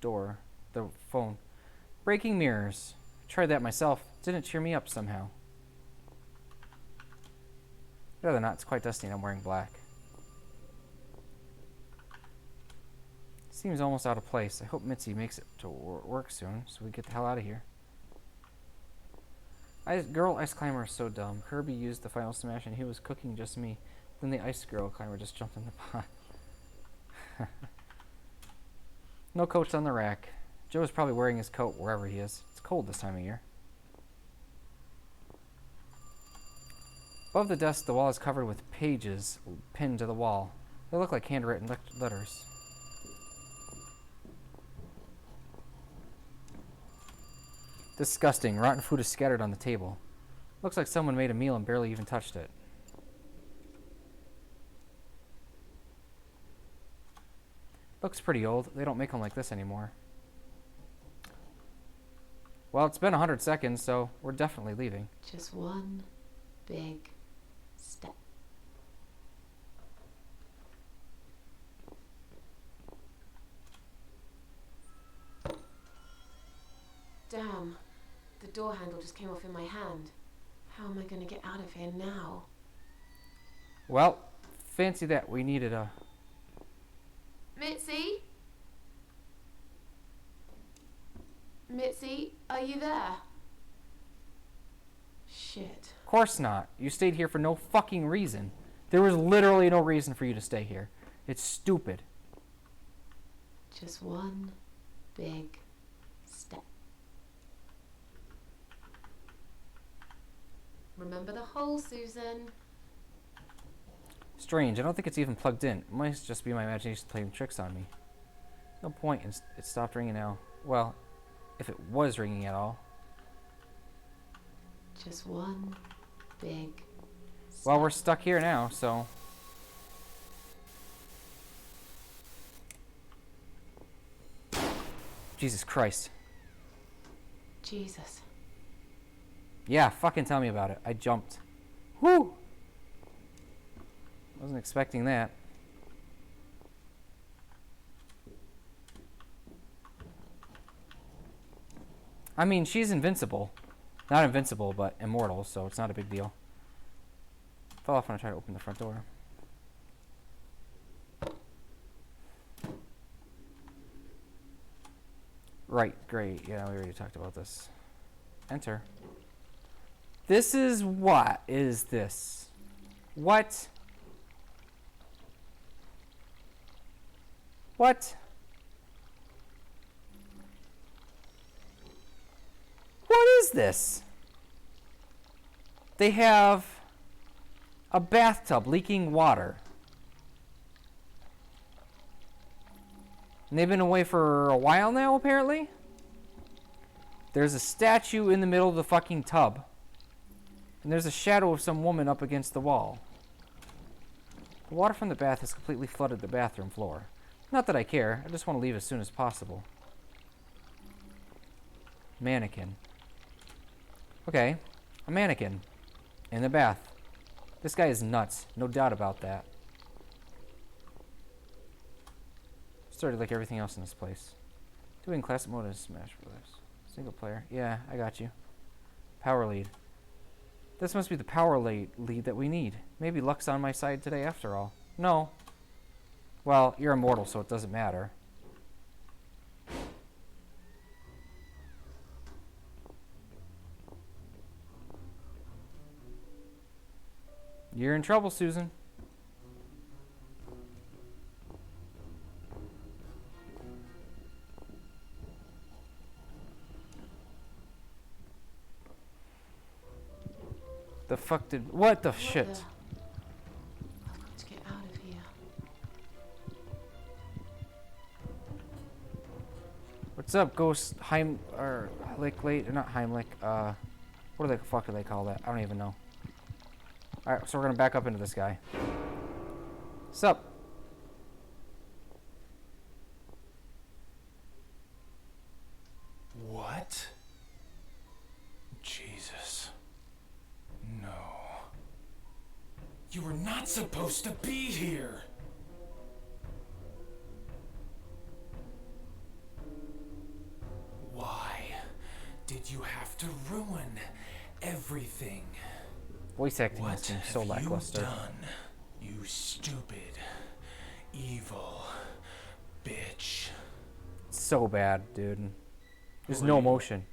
door, the phone? Breaking mirrors. Tried that myself. Didn't cheer me up somehow. Rather not. It's quite dusty and I'm wearing black. Seems almost out of place. I hope Mitzi makes it to work soon so we get the hell out of here. Girl ice climber is so dumb. Kirby used the final smash and he was cooking just me. Then the ice girl climber just jumped in the pot. No coats on the rack. Joe is probably wearing his coat wherever he is. It's cold this time of year. Above the desk, the wall is covered with pages pinned to the wall. They look like handwritten letters. Disgusting. Rotten food is scattered on the table. Looks like someone made a meal and barely even touched it. Looks pretty old. They don't make them like this anymore. Well, it's been 100 seconds, so we're definitely leaving. Just one big step. Damn, the door handle just came off in my hand. How am I going to get out of here now? Well, fancy that. We needed a... Mitzi? Mitzi, are you there? Shit. Of course not. You stayed here for no fucking reason. There was literally no reason for you to stay here. It's stupid. Just one big step. Remember the hole, Susan. Strange. I don't think it's even plugged in. It might just be my imagination playing tricks on me. No point. It stopped ringing now. Well, if it was ringing at all. Just one big step. Well, we're stuck here now, so... Jesus Christ. Jesus. Yeah, fucking tell me about it. I jumped. Whoo! Wasn't expecting that. I mean, she's invincible. Not invincible, but immortal, so it's not a big deal. Fell off when I tried to open the front door. Right, great. Yeah, we already talked about this. Enter. This is what is this? What? What? What is this? They have a bathtub leaking water. And they've been away for a while now, apparently. There's a statue in the middle of the fucking tub. And there's a shadow of some woman up against the wall. The water from the bath has completely flooded the bathroom floor. Not that I care, I just want to leave as soon as possible. Mannequin. Okay, a mannequin. In the bath. This guy is nuts, no doubt about that. Started like everything else in this place. Doing classic mode is Smash Brothers. Single player. Yeah, I got you. Power lead. This must be the power lead that we need. Maybe luck's on my side today after all. No. Well, you're immortal, so it doesn't matter. You're in trouble, Susan. The fuck did... What the shit? I've got to get out of here. What's up, Ghost or Lick, not Heimlich, what the fuck do they call that? I don't even know. Alright, so we're gonna back up into this guy. What's up? What? Jesus. No. You were not supposed to be here! Why did you have to ruin everything? Voice acting What has been so have you lackluster. done, you stupid, evil bitch? So bad, dude. There's Who no are you? emotion.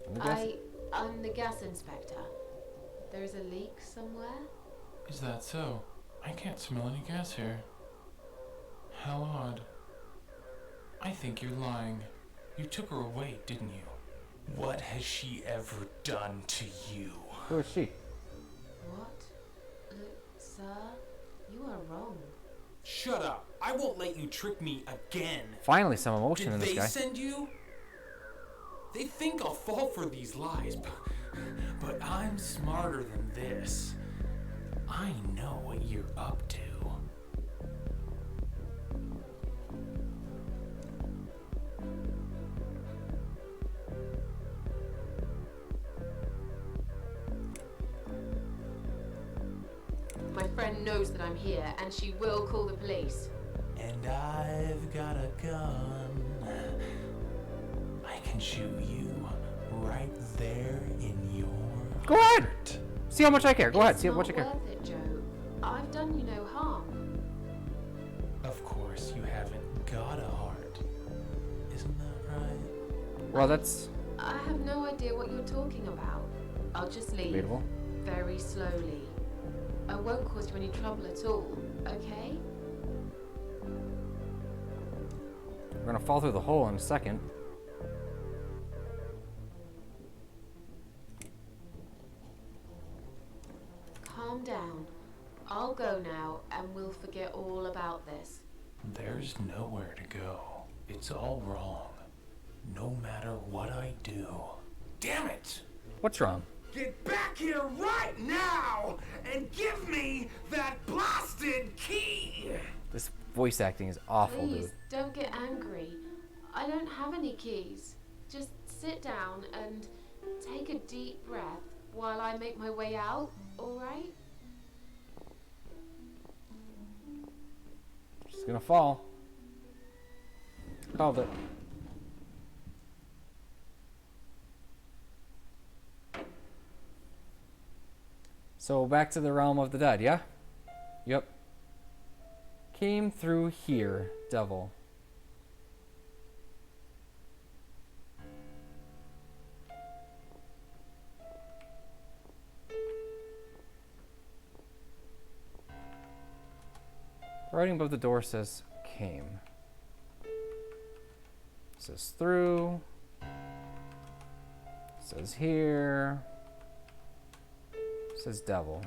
Let me guess. I'm the gas inspector. There's a leak somewhere? Is that so? I can't smell any gas here. How odd. I think you're lying. You took her away, didn't you? What has she ever done to you? Who is she? What? Sir, you are wrong. Shut up! I won't let you trick me again! Finally, some emotion Did in this they guy. send you? They think I'll fall for these lies, but I'm smarter than this. I know what you're up to. My friend knows that I'm here, and she will call the police. And I've got a gun. I can shoot you right there in your Go ahead! heart. See how much I care. Go ahead, It's see how not much I care. worth it, Joe. I've done you no harm. Of course, you haven't got a heart. Isn't that right? Well, that's I have no idea what you're talking about. I'll just leave. debatable. Very slowly. I won't cause you any trouble at all, okay? We're gonna fall through the hole in a second. Calm down. I'll go now, and we'll forget all about this. There's nowhere to go. It's all wrong. No matter what I do. Damn it! What's wrong? Get back here right now and give me that blasted key! This voice acting is awful, Please, dude. don't get angry. I don't have any keys. Just sit down and take a deep breath. while I make my way out, alright? She's gonna fall. Called it. So back to the realm of the dead, yeah? Yep. Came through here, devil. The writing above the door says came. Says through. Says here. Says devil.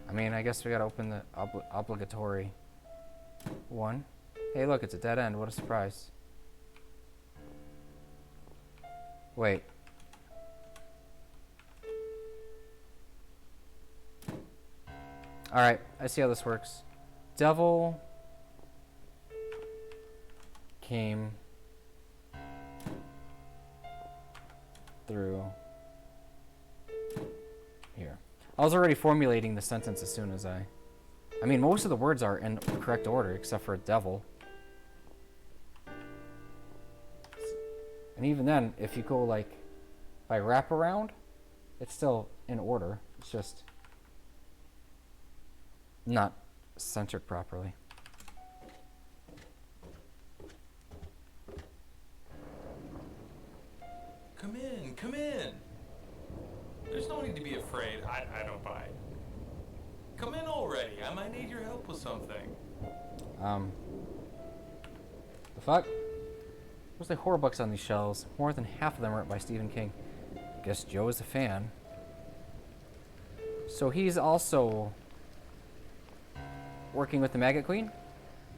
I mean, I guess we gotta open the obligatory one. Hey, look, it's a dead end. What a surprise. Wait. Alright, I see how this works. Devil came through here. I was already formulating the sentence as soon as I mean, most of the words are in the correct order except for devil. And even then, if you go like by wraparound, it's still in order. It's just not centered properly. Come in, come in. There's no need to be afraid. I don't bite. Come in already. I might need your help with something. The fuck? There's like horror books on these shelves. More than half of them are written by Stephen King. Guess Joe is a fan. So he's also working with the Maggot Queen.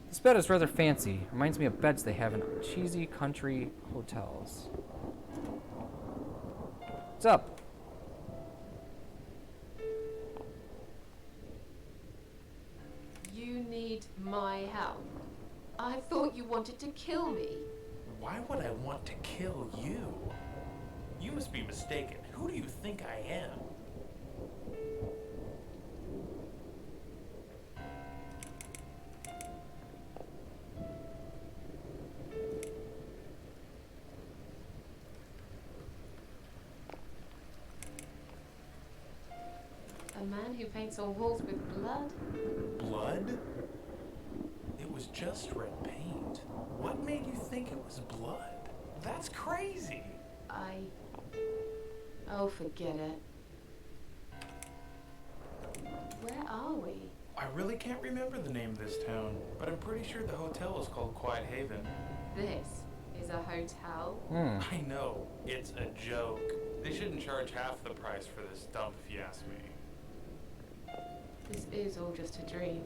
This bed is rather fancy. Reminds me of beds they have in cheesy country hotels. What's up? You need my help. I thought you wanted to kill me. Why would I want to kill you? You must be mistaken. Who do you think I am? A man who paints on walls with blood? Blood? It was just red paint. What made you think it was blood? That's crazy. Oh, forget it. Where are we? I really can't remember the name of this town, but I'm pretty sure the hotel is called Quiet Haven. This is a hotel? I know, it's a joke. They shouldn't charge half the price for this dump if you ask me. This is all just a dream,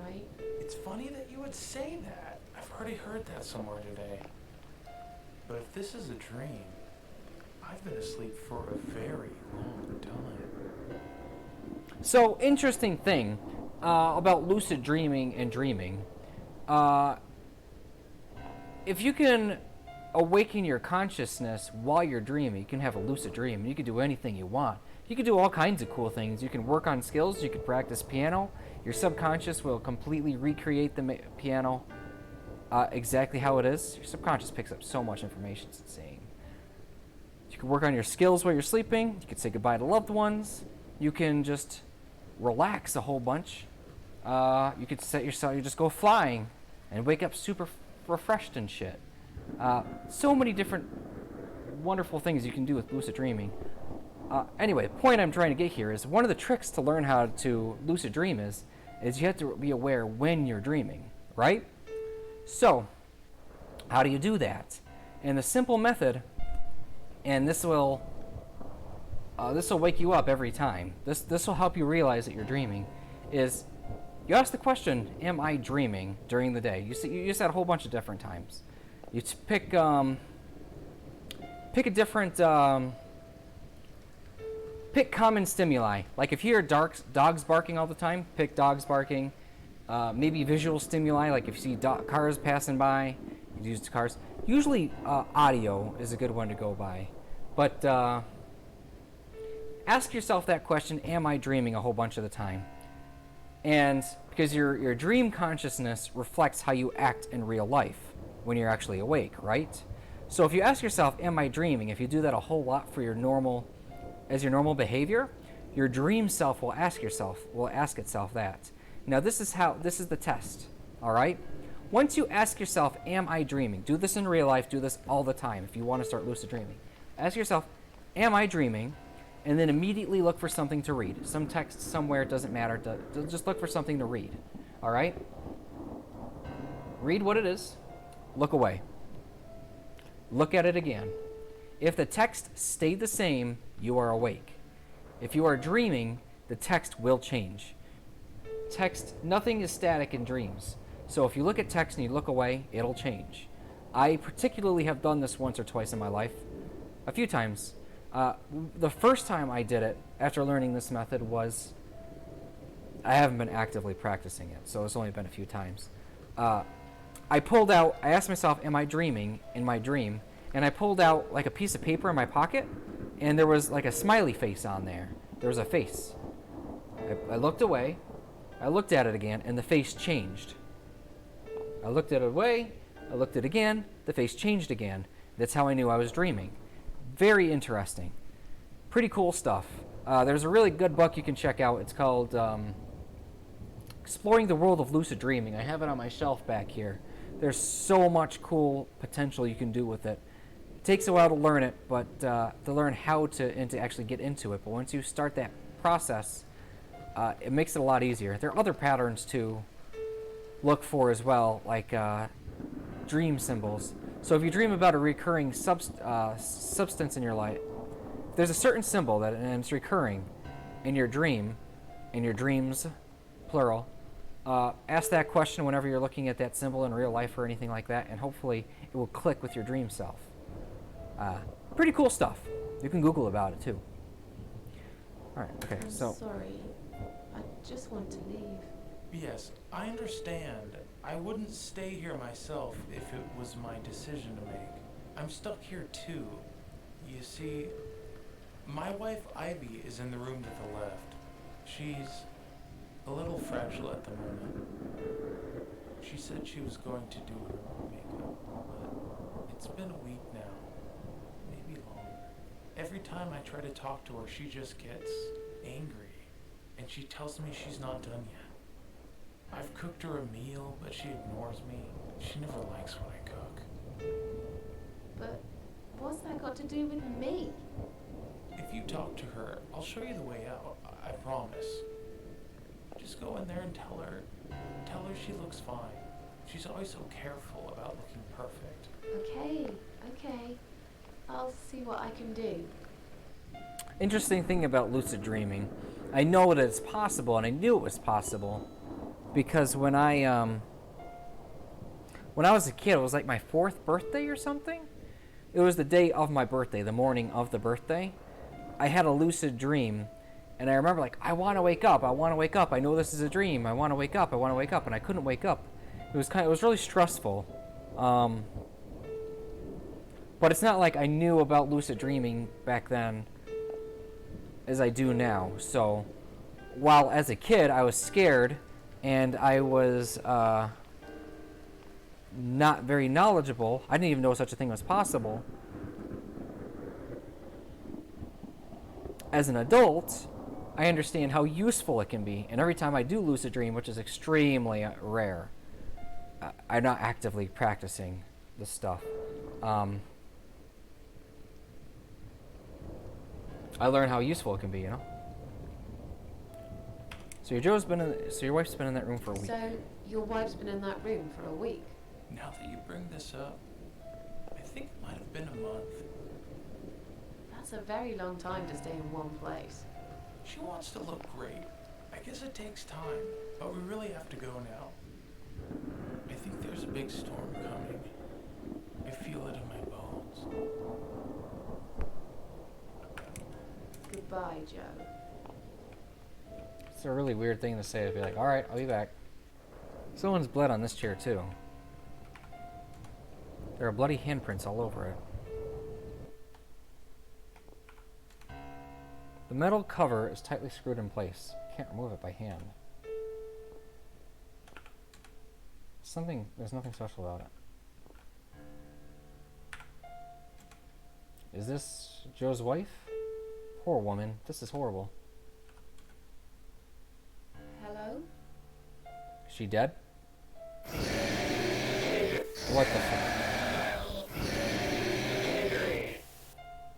right? It's funny that you would say that. I've already heard that somewhere today. But if this is a dream, I've been asleep for a very long time. So, interesting thing about lucid dreaming and dreaming. If you can awaken your consciousness while you're dreaming, you can have a lucid dream. You can do anything you want. You can do all kinds of cool things. You can work on skills. You can practice piano. Your subconscious will completely recreate the piano exactly how it is. Your subconscious picks up so much information. It's insane. You can work on your skills while you're sleeping. You can say goodbye to loved ones. You can just relax a whole bunch. You could set yourself, you just go flying and wake up super refreshed and shit. So many different wonderful things you can do with lucid dreaming. Anyway, the point I'm trying to get here is one of the tricks to learn how to lucid dream is you have to be aware when you're dreaming, right? So, how do you do that? And the simple method, and this will wake you up every time. This will help you realize that you're dreaming. Is you ask the question, "Am I dreaming?" during the day. You said a whole bunch of different times. You pick a different. Pick common stimuli. Like if you hear dogs barking all the time, pick dogs barking. Maybe visual stimuli, like if you see cars passing by, you use cars. Usually audio is a good one to go by. But ask yourself that question, am I dreaming, a whole bunch of the time. And because your dream consciousness reflects how you act in real life when you're actually awake, right? So if you ask yourself, am I dreaming, if you do that a whole lot for your normal behavior, your dream self will ask itself that. Now this is the test, all right? Once you ask yourself, am I dreaming? Do this in real life, do this all the time if you want to start lucid dreaming. Ask yourself, am I dreaming? And then immediately look for something to read. Some text somewhere, it doesn't matter. Just look for something to read, all right? Read what it is, look away. Look at it again. If the text stayed the same, you are awake. If you are dreaming, the text will change. Nothing is static in dreams. So if you look at text and you look away, it'll change. I particularly have done this once or twice in my life, a few times. The first time I did it, after learning this method, was, I haven't been actively practicing it, so it's only been a few times. I asked myself, am I dreaming in my dream? And I pulled out like a piece of paper in my pocket, and there was like a smiley face on there. There was a face. I looked away, I looked at it again, and the face changed. I looked at it away, I looked at it again, the face changed again. That's how I knew I was dreaming. Very interesting. Pretty cool stuff. There's a really good book you can check out. It's called Exploring the World of Lucid Dreaming. I have it on my shelf back here. There's so much cool potential you can do with it. It takes a while to learn it, but to learn how to actually get into it. But once you start that process, it makes it a lot easier. There are other patterns to look for as well, like dream symbols. So if you dream about a recurring substance in your life, there's a certain symbol and it's recurring in your dreams, plural. Ask that question whenever you're looking at that symbol in real life or anything like that, and hopefully it will click with your dream self. Pretty cool stuff. You can Google about it too. All right. Okay. I'm So. sorry. I just want to leave. Yes, I understand. I wouldn't stay here myself if it was my decision to make. I'm stuck here too. You see, my wife Ivy is in the room to the left. She's a little fragile at the moment. She said she was going to do her makeup, but it's been a week now, maybe longer. Every time I try to talk to her, she just gets angry, and she tells me she's not done yet. I've cooked her a meal, but she ignores me. She never likes when I cook. But what's that got to do with me? If you talk to her, I'll show you the way out. I promise. Just go in there and tell her she looks fine. She's always so careful about looking perfect. Okay. I'll see what I can do. Interesting thing about lucid dreaming. I know that it's possible, and I knew it was possible, because when I was a kid, it was like my 4th birthday or something. It was the day of my birthday, the morning of the birthday. I had a lucid dream, and I remember like, I want to wake up. I know this is a dream. I want to wake up, and I couldn't wake up. It was really stressful. But it's not like I knew about lucid dreaming back then as I do now. So while as a kid I was scared and I was not very knowledgeable, I didn't even know such a thing was possible. As an adult, I understand how useful it can be, and every time I do lucid dream, which is extremely rare, I'm not actively practicing this stuff. I learn how useful it can be, you know. So your wife's been in that room for a week. So your wife's been in that room for a week? Now that you bring this up, I think it might have been a month. That's a very long time to stay in one place. She wants to look great. I guess it takes time, but we really have to go now. I think there's a big storm coming. I feel it in my bones. Goodbye, Joe. It's a really weird thing to say, to be like, all right, I'll be back. Someone's bled on this chair too. There are bloody handprints all over it. The metal cover is tightly screwed in place. Can't remove it by hand. There's nothing special about it. Is this Joe's wife? Poor woman. This is horrible. Hello? Is she dead? What the fuck?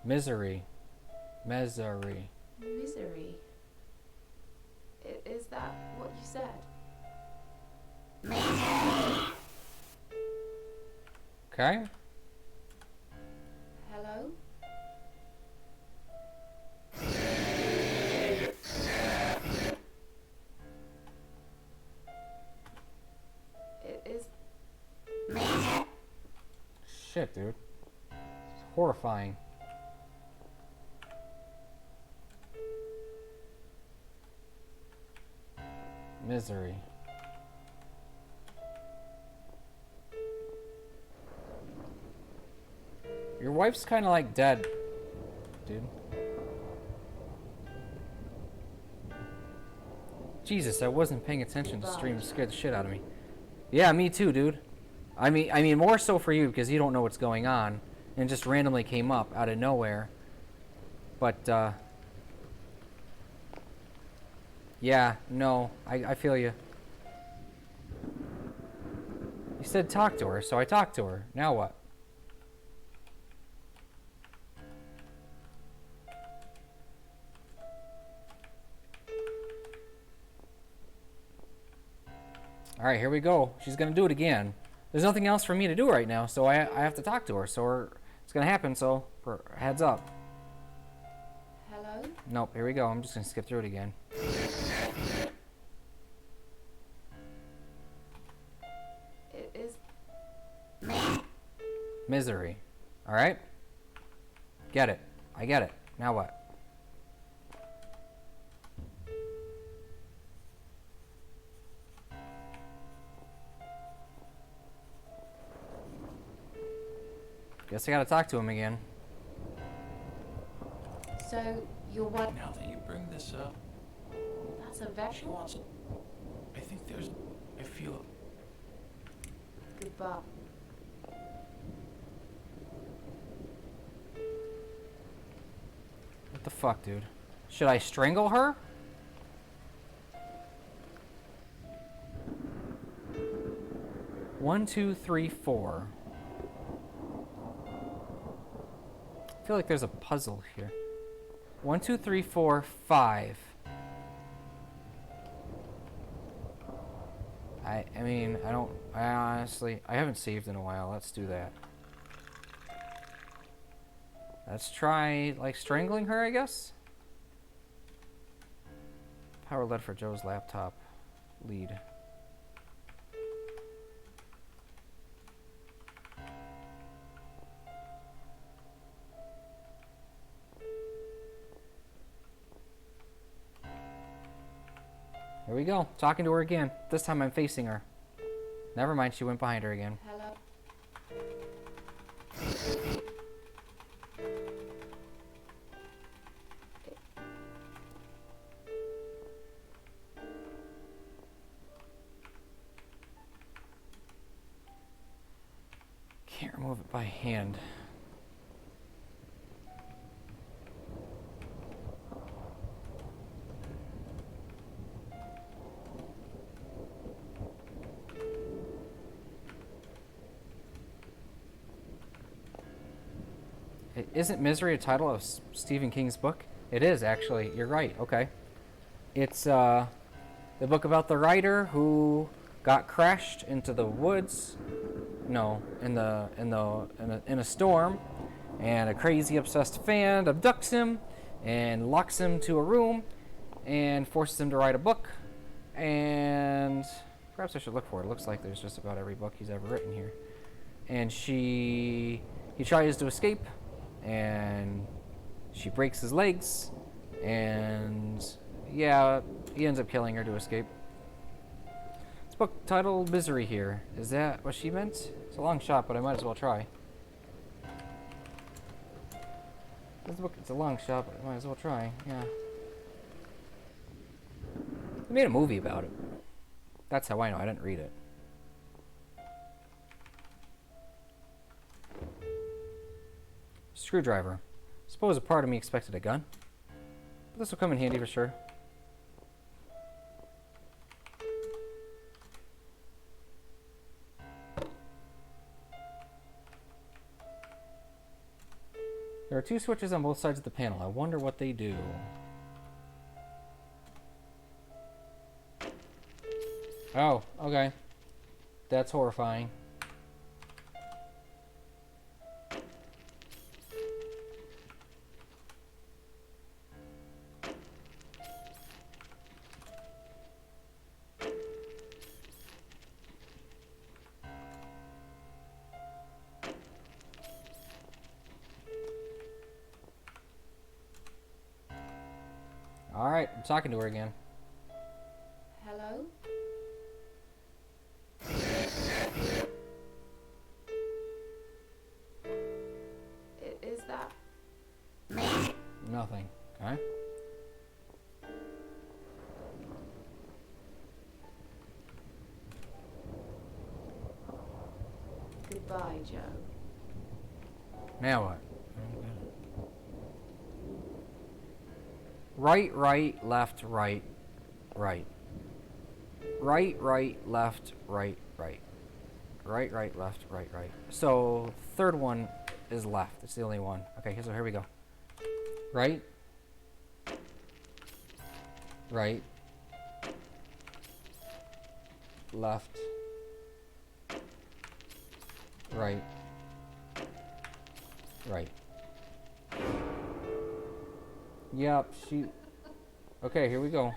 Misery. Misery. Misery. Is that what you said? Okay. Hello? Is Shit, dude. It's horrifying. Misery. Your wife's kind of like dead, dude. Jesus, I wasn't paying attention to stream. It scared the shit out of me. Yeah, me too, dude. I mean, more so for you because you don't know what's going on, and it just randomly came up out of nowhere. But yeah, no, I feel you. You said talk to her, so I talked to her. Now what? Alright, here we go. She's gonna do it again. There's nothing else for me to do right now, so I have to talk to her. So it's gonna happen, so heads up. hello? Nope, here we go. I'm just gonna skip through it again. Is Misery. Alright? Get it. I get it. Now what? Guess I gotta talk to him again. so your wife? Now that you bring this up, That's a she veteran. wants. I think there's. I feel. Goodbye. What the fuck, dude? Should I strangle her? One, two, three, four. I feel like there's a puzzle here. 1, 2, 3, 4, 5. I mean, I honestly, I haven't saved in a while. Let's do that. Let's try, like, strangling her, I guess? Power LED for Joe's laptop. Lead. Here we go. Talking to her again. This time I'm facing her. Never mind, she went behind her again. Hello? Can't remove it by hand. Isn't Misery a title of Stephen King's book? It is, actually. You're right. Okay. It's the book about the writer who got crashed into the woods. No, in a storm, and a crazy obsessed fan abducts him and locks him to a room and forces him to write a book. And perhaps I should look for it. It looks like there's just about every book he's ever written here. And he tries to escape, and she breaks his legs, and yeah, he ends up killing her to escape. This book titled Misery here. Is that what she meant? It's a long shot, but I might as well try. This book, it's a long shot, but might as well try. Yeah. They made a movie about it. That's how I know. I didn't read it. Screwdriver. Suppose a part of me expected a gun. But this will come in handy for sure. There are two switches on both sides of the panel. I wonder what they do. Oh, okay. That's horrifying. Alright, I'm talking to her again. Hello? Is that... Nothing. Okay. Goodbye, Joe. Now what? Right, right, left, right, right. Right, right, left, right, right. Right, right, left, right, right. So, third one is left. It's the only one. Okay, so here we go. Right. Right. Left. Right. Right. Yep, she... Okay, here we go.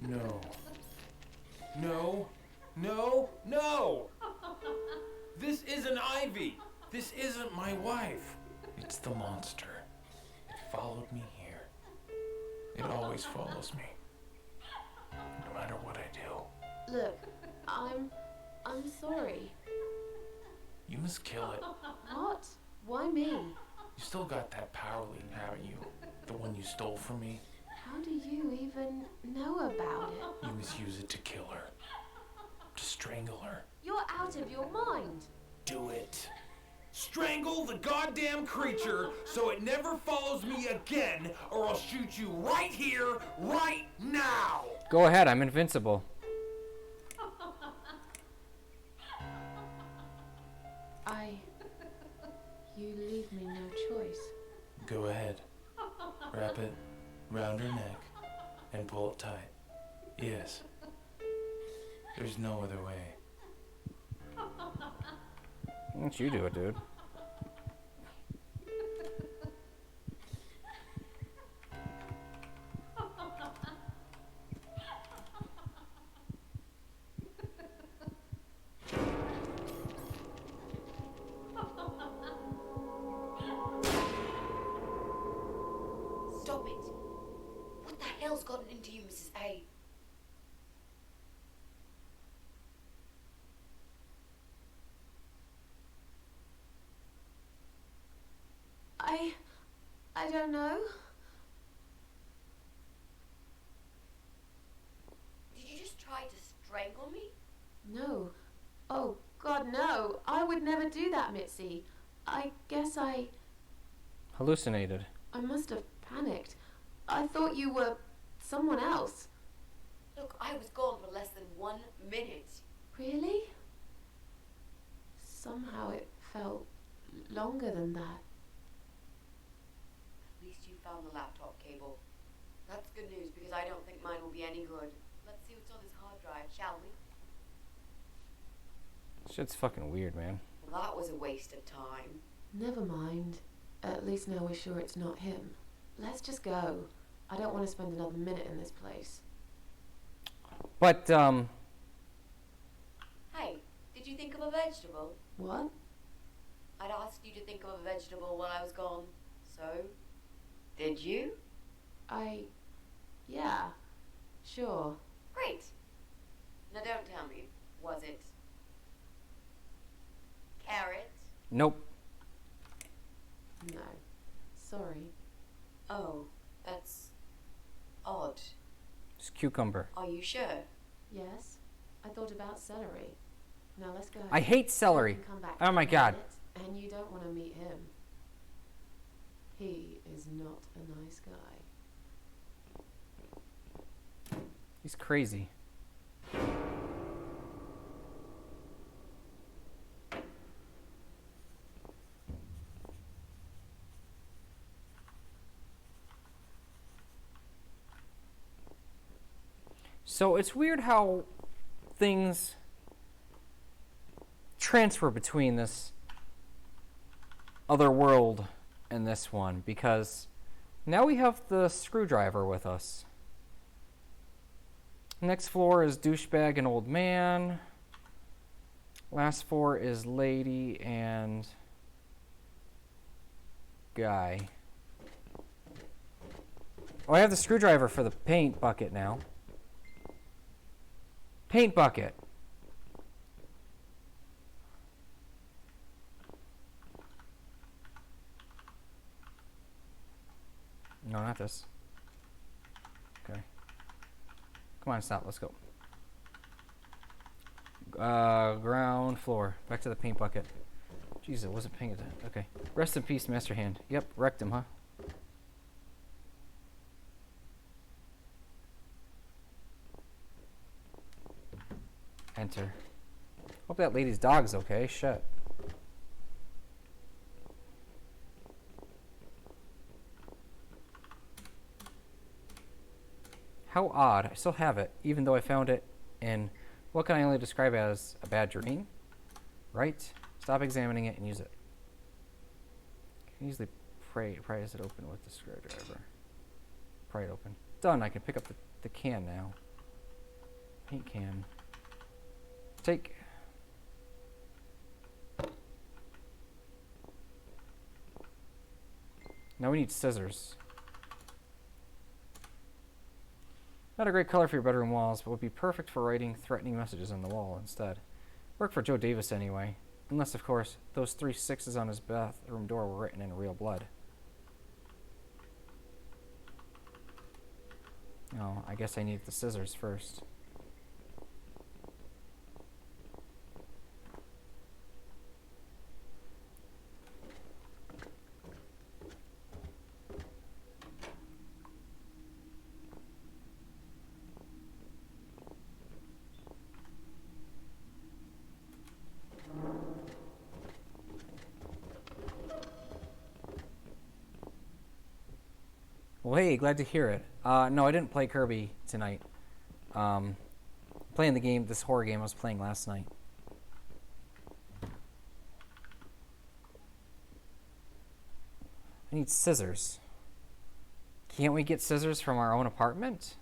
No. No. No. No! This isn't Ivy! This isn't my wife! It's the monster. It followed me here. It always follows me. No matter what I do. Look, I'm sorry. You must kill it. What? Why me? You still got that power leap, haven't you? The one you stole from me? How do you even know about it? You misuse it to kill her. To strangle her. You're out of your mind. Do it. Strangle the goddamn creature so it never follows me again, or I'll shoot you right here, right now! Go ahead, I'm invincible. You leave me no choice. Go ahead. Wrap it round her neck and pull it tight. Yes. There's no other way. Why don't you do it, dude? Stop it! What the hell's gotten into you, Mrs. A? I don't know. Did you just try to strangle me? No. Oh, God, no. I would never do that, Mitzi. I guess I Hallucinated. must have panicked. I thought you were someone else. Look, I was gone for less than 1 minute. Really? Somehow it felt longer than that. At least you found the laptop cable. That's good news because I don't think mine will be any good. Let's see what's on this hard drive, shall we? Shit's fucking weird, man. Well, that was a waste of time. Never mind. At least now we're sure it's not him. Let's just go. I don't want to spend another minute in this place. But, Hey, did you think of a vegetable? What? I'd asked you to think of a vegetable while I was gone. So, did you? Yeah. Sure. Great. Now don't tell me, was it Carrot? Nope. No. Sorry. Oh, that's odd. It's cucumber. Are you sure? Yes, I thought about celery. Now let's go. I hate celery. Dad can come back Oh my in a god. minute, and you don't want to meet him. He is not a nice guy. He's crazy. So it's weird how things transfer between this other world and this one, because now we have the screwdriver with us. Next floor is douchebag and old man. Last floor is lady and guy. Oh, I have the screwdriver for the paint bucket now. Paint bucket. No, not this. Okay. Come on, stop. Let's go. Ground floor. Back to the paint bucket. Jesus, I wasn't paying attention. Okay. Rest in peace, Master Hand. Yep, wrecked him, huh? Enter. Hope that lady's dog's okay. Shit. How odd. I still have it, even though I found it in what can I only describe as a bad dream? Right? Stop examining it and use it. Can easily prise it open with the screwdriver. Pry it open. Done. I can pick up the can now. Paint can. Take. Now we need scissors. Not a great color for your bedroom walls, but would be perfect for writing threatening messages on the wall instead. Work for Joe Davis anyway. Unless, of course, those 3 6s on his bathroom door were written in real blood. Oh, I guess I need the scissors first. Well, hey, glad to hear it. No, I didn't play Kirby tonight. Playing the game, this horror game I was playing last night. I need scissors. Can't we get scissors from our own apartment?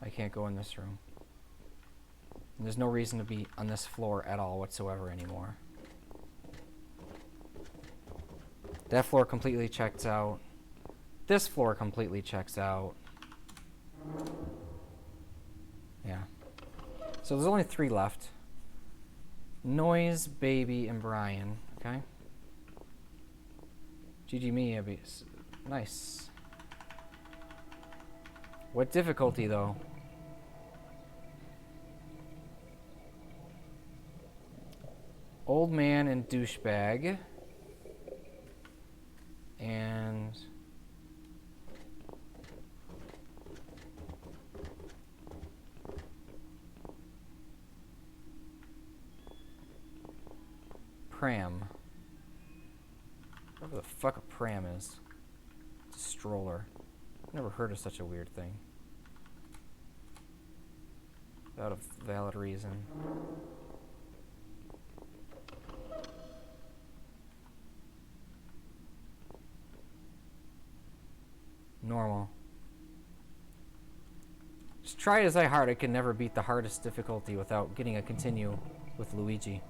I can't go in this room. And there's no reason to be on this floor at all whatsoever anymore. That floor completely checks out. This floor completely checks out. Yeah. So there's only 3 left. Noise, Baby, and Brian. Okay. GG me, nice. What difficulty though? Old man and douchebag. And pram. Whatever the fuck a pram is. It's a stroller. Never heard of such a weird thing. Without a valid reason. Normal. Just try as I hard, I can never beat the hardest difficulty without getting a continue with Luigi.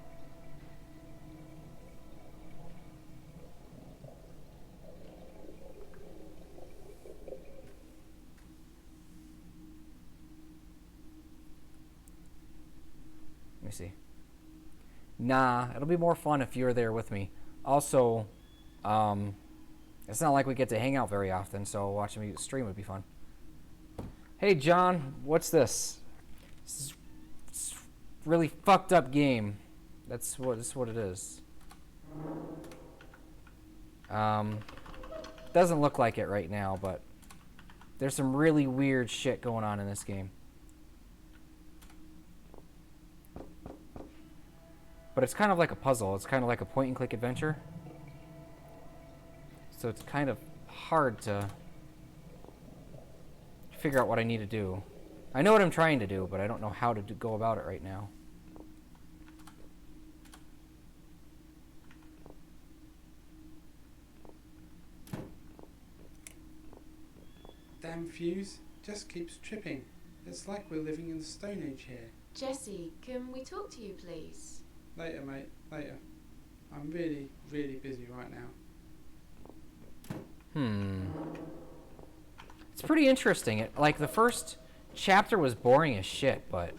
see. Nah, it'll be more fun if you're there with me. Also, it's not like we get to hang out very often, so watching me stream would be fun. Hey, John, what's this? It's a really fucked up game. That's what it is. Doesn't look like it right now, but there's some really weird shit going on in this game. But it's kind of like a puzzle. It's kind of like a point-and-click adventure. So it's kind of hard to figure out what I need to do. I know what I'm trying to do, but I don't know how to go about it right now. Damn fuse just keeps tripping. It's like we're living in the Stone Age here. Jesse, can we talk to you, please? Later, mate, later. I'm really, really busy right now. It's pretty interesting. Like, the first chapter was boring as shit, but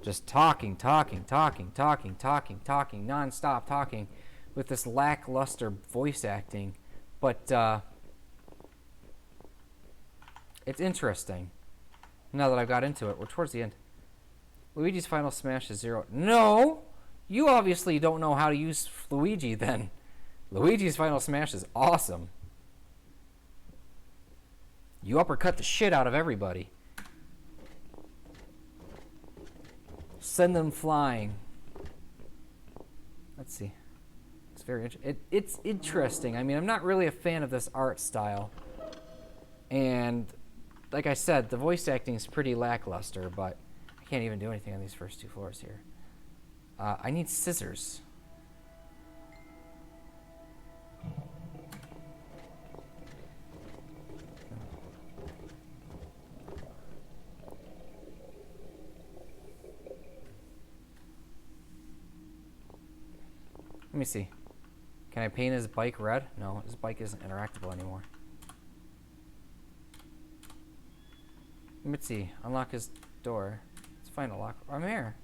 just talking, non-stop talking with this lackluster voice acting. But it's interesting. Now that I've got into it, we're towards the end. Luigi's Final Smash is 0. No! You obviously don't know how to use Luigi then. Luigi's Final Smash is awesome. You uppercut the shit out of everybody. Send them flying. Let's see. It's very it's interesting. I mean, I'm not really a fan of this art style. And like I said, the voice acting is pretty lackluster, but I can't even do anything on these first 2 floors here. I need scissors. Let me see. Can I paint his bike red? No, his bike isn't interactable anymore. Let me see. Unlock his door. Let's find a lock. I'm here.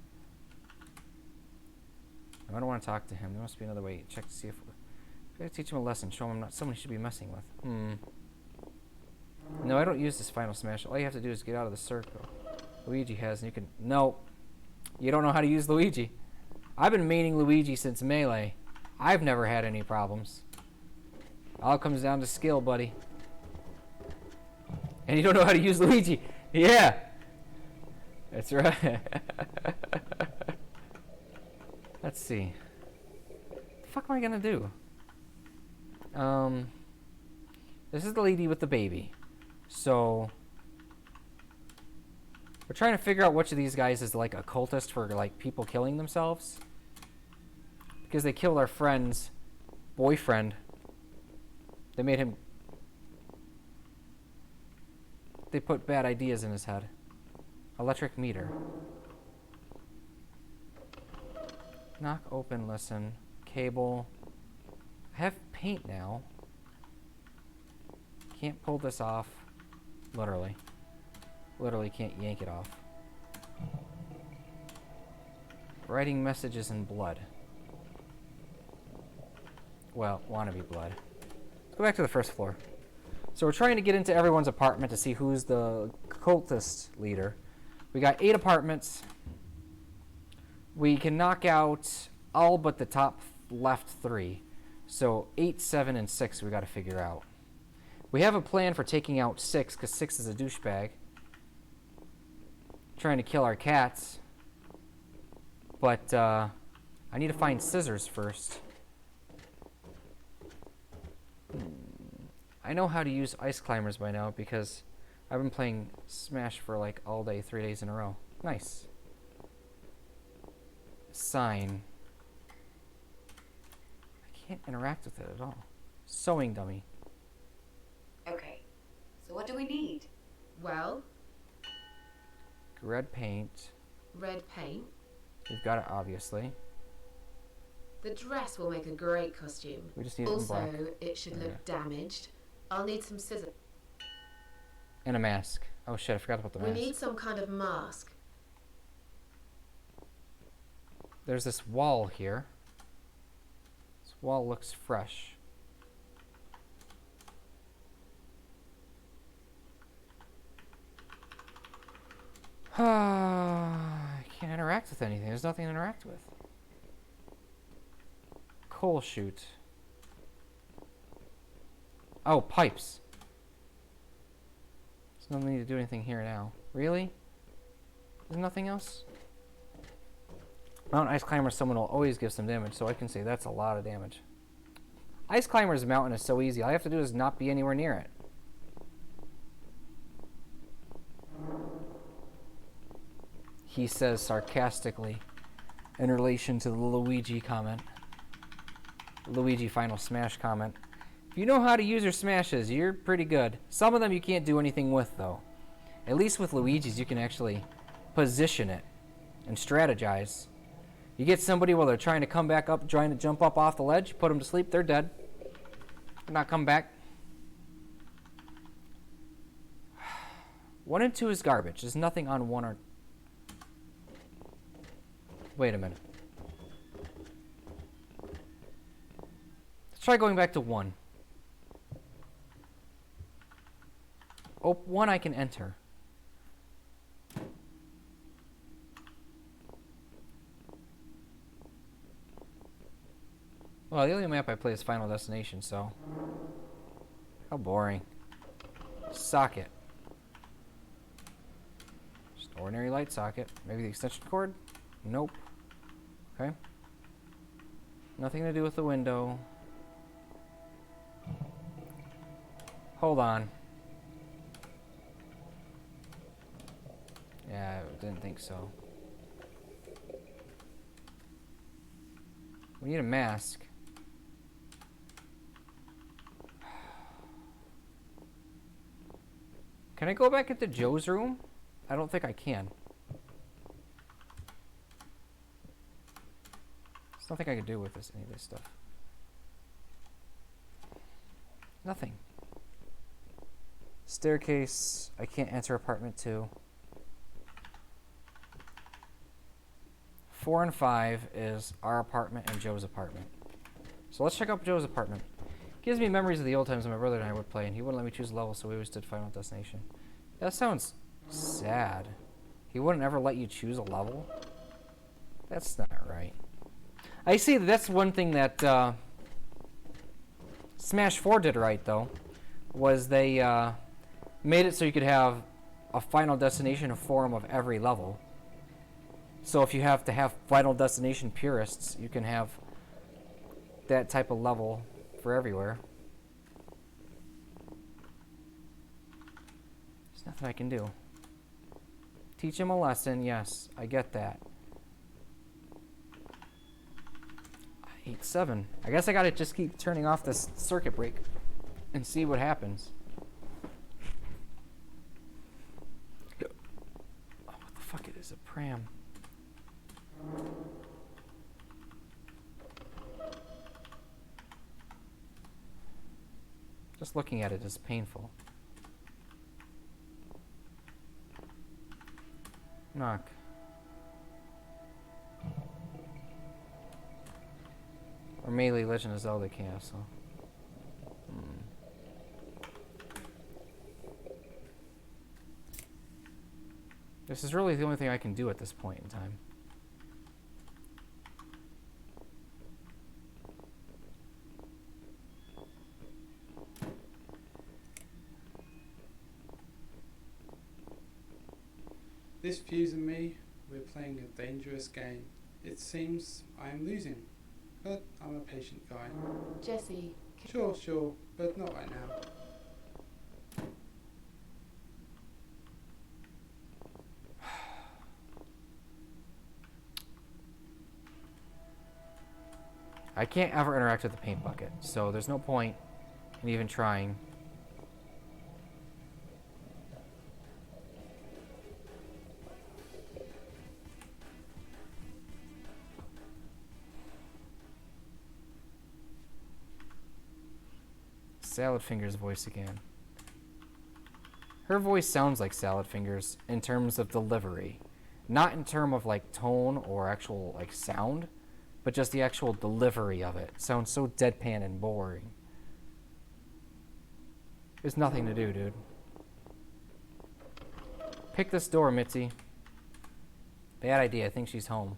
I don't want to talk to him. There must be another way. Check to see if we gotta teach him a lesson. Show him I'm not someone he should be messing with. No, I don't use this Final Smash. All you have to do is get out of the circle. Luigi has, and you can. No, you don't know how to use Luigi. I've been maining Luigi since Melee. I've never had any problems. All comes down to skill, buddy. And you don't know how to use Luigi. Yeah. That's right. Let's see. What the fuck am I gonna do? This is the lady with the baby. So we're trying to figure out which of these guys is like a cultist for like people killing themselves. Because they killed our friend's boyfriend. They made him... They put bad ideas in his head. Electric meter. Knock, open, listen. Cable. I have paint now. Can't pull this off. Literally. Literally can't yank it off. Writing messages in blood. Well, wannabe blood. Let's go back to the first floor. So we're trying to get into everyone's apartment to see who's the cultist leader. We got 8 apartments. We can knock out all but the top left 3. So 8, 7, and 6 we got to figure out. We have a plan for taking out 6 because 6 is a douchebag. Trying to kill our cats. But I need to find scissors first. I know how to use ice climbers by now because I've been playing Smash for like all day, 3 days in a row. Nice. Sign. I can't interact with it at all. Sewing dummy. Okay, so what do we need? Well, Red paint. red paint. We've got it, obviously. The dress will make a great costume. We just need it in black. Also, it should look damaged. I'll need some scissors. And a mask. Oh shit, I forgot about the We mask. need some kind of mask. there's this wall here. This wall looks fresh. I can't interact with anything. There's nothing to interact with. Coal chute. Oh, pipes. There's no need to do anything here now. Really? There's nothing else? Mountain Ice Climber, someone will always give some damage, so I can say that's a lot of damage. Ice Climber's mountain is so easy. All I have to do is not be anywhere near it. He says sarcastically in relation to the Luigi comment. Luigi Final Smash comment. If you know how to use your smashes, you're pretty good. Some of them you can't do anything with, though. At least with Luigi's, you can actually position it and strategize. You get somebody while they're trying to come back up, trying to jump up off the ledge, put them to sleep, they're dead. They're not come back. 1 and 2 is garbage. There's nothing on 1 or... Wait a minute. Let's try going back to 1. Oh, 1 I can enter. Well, the only map I play is Final Destination, so... How boring. Socket. Just ordinary light socket. Maybe the extension cord? Nope. Okay. Nothing to do with the window. Hold on. Yeah, I didn't think so. We need a mask. Can I go back into Joe's room? I don't think I can. There's nothing I can do with any of this stuff. Nothing. Staircase. I can't enter apartment 2. 4 and 5 is our apartment and Joe's apartment. So let's check out Joe's apartment. Gives me memories of the old times when my brother and I would play, and he wouldn't let me choose a level, so we always did Final Destination. That sounds sad. He wouldn't ever let you choose a level? That's not right. I see that's one thing that Smash 4 did right, though, was they made it so you could have a Final Destination forum of every level. So if you have to have Final Destination purists, you can have that type of level for everywhere. There's nothing I can do. Teach him a lesson, yes, I get that. 8-7. I guess I gotta just keep turning off this circuit break and see what happens. Oh, what the fuck it is, a pram. Just looking at it is painful. Knock. Or Melee Legend of Zelda Castle. This is really the only thing I can do at this point in time. This Fuse and me, we're playing a dangerous game. It seems I am losing, but I'm a patient guy. Jesse. Sure, but not right now. I can't ever interact with the paint bucket, so there's no point in even trying. Salad Fingers voice again. Her voice sounds like Salad Fingers in terms of delivery, Not in terms of like tone or actual like sound, but just the actual delivery of it. It sounds so deadpan and boring. There's nothing to do, dude. Pick this door, Mitzi. Bad idea. I think she's home.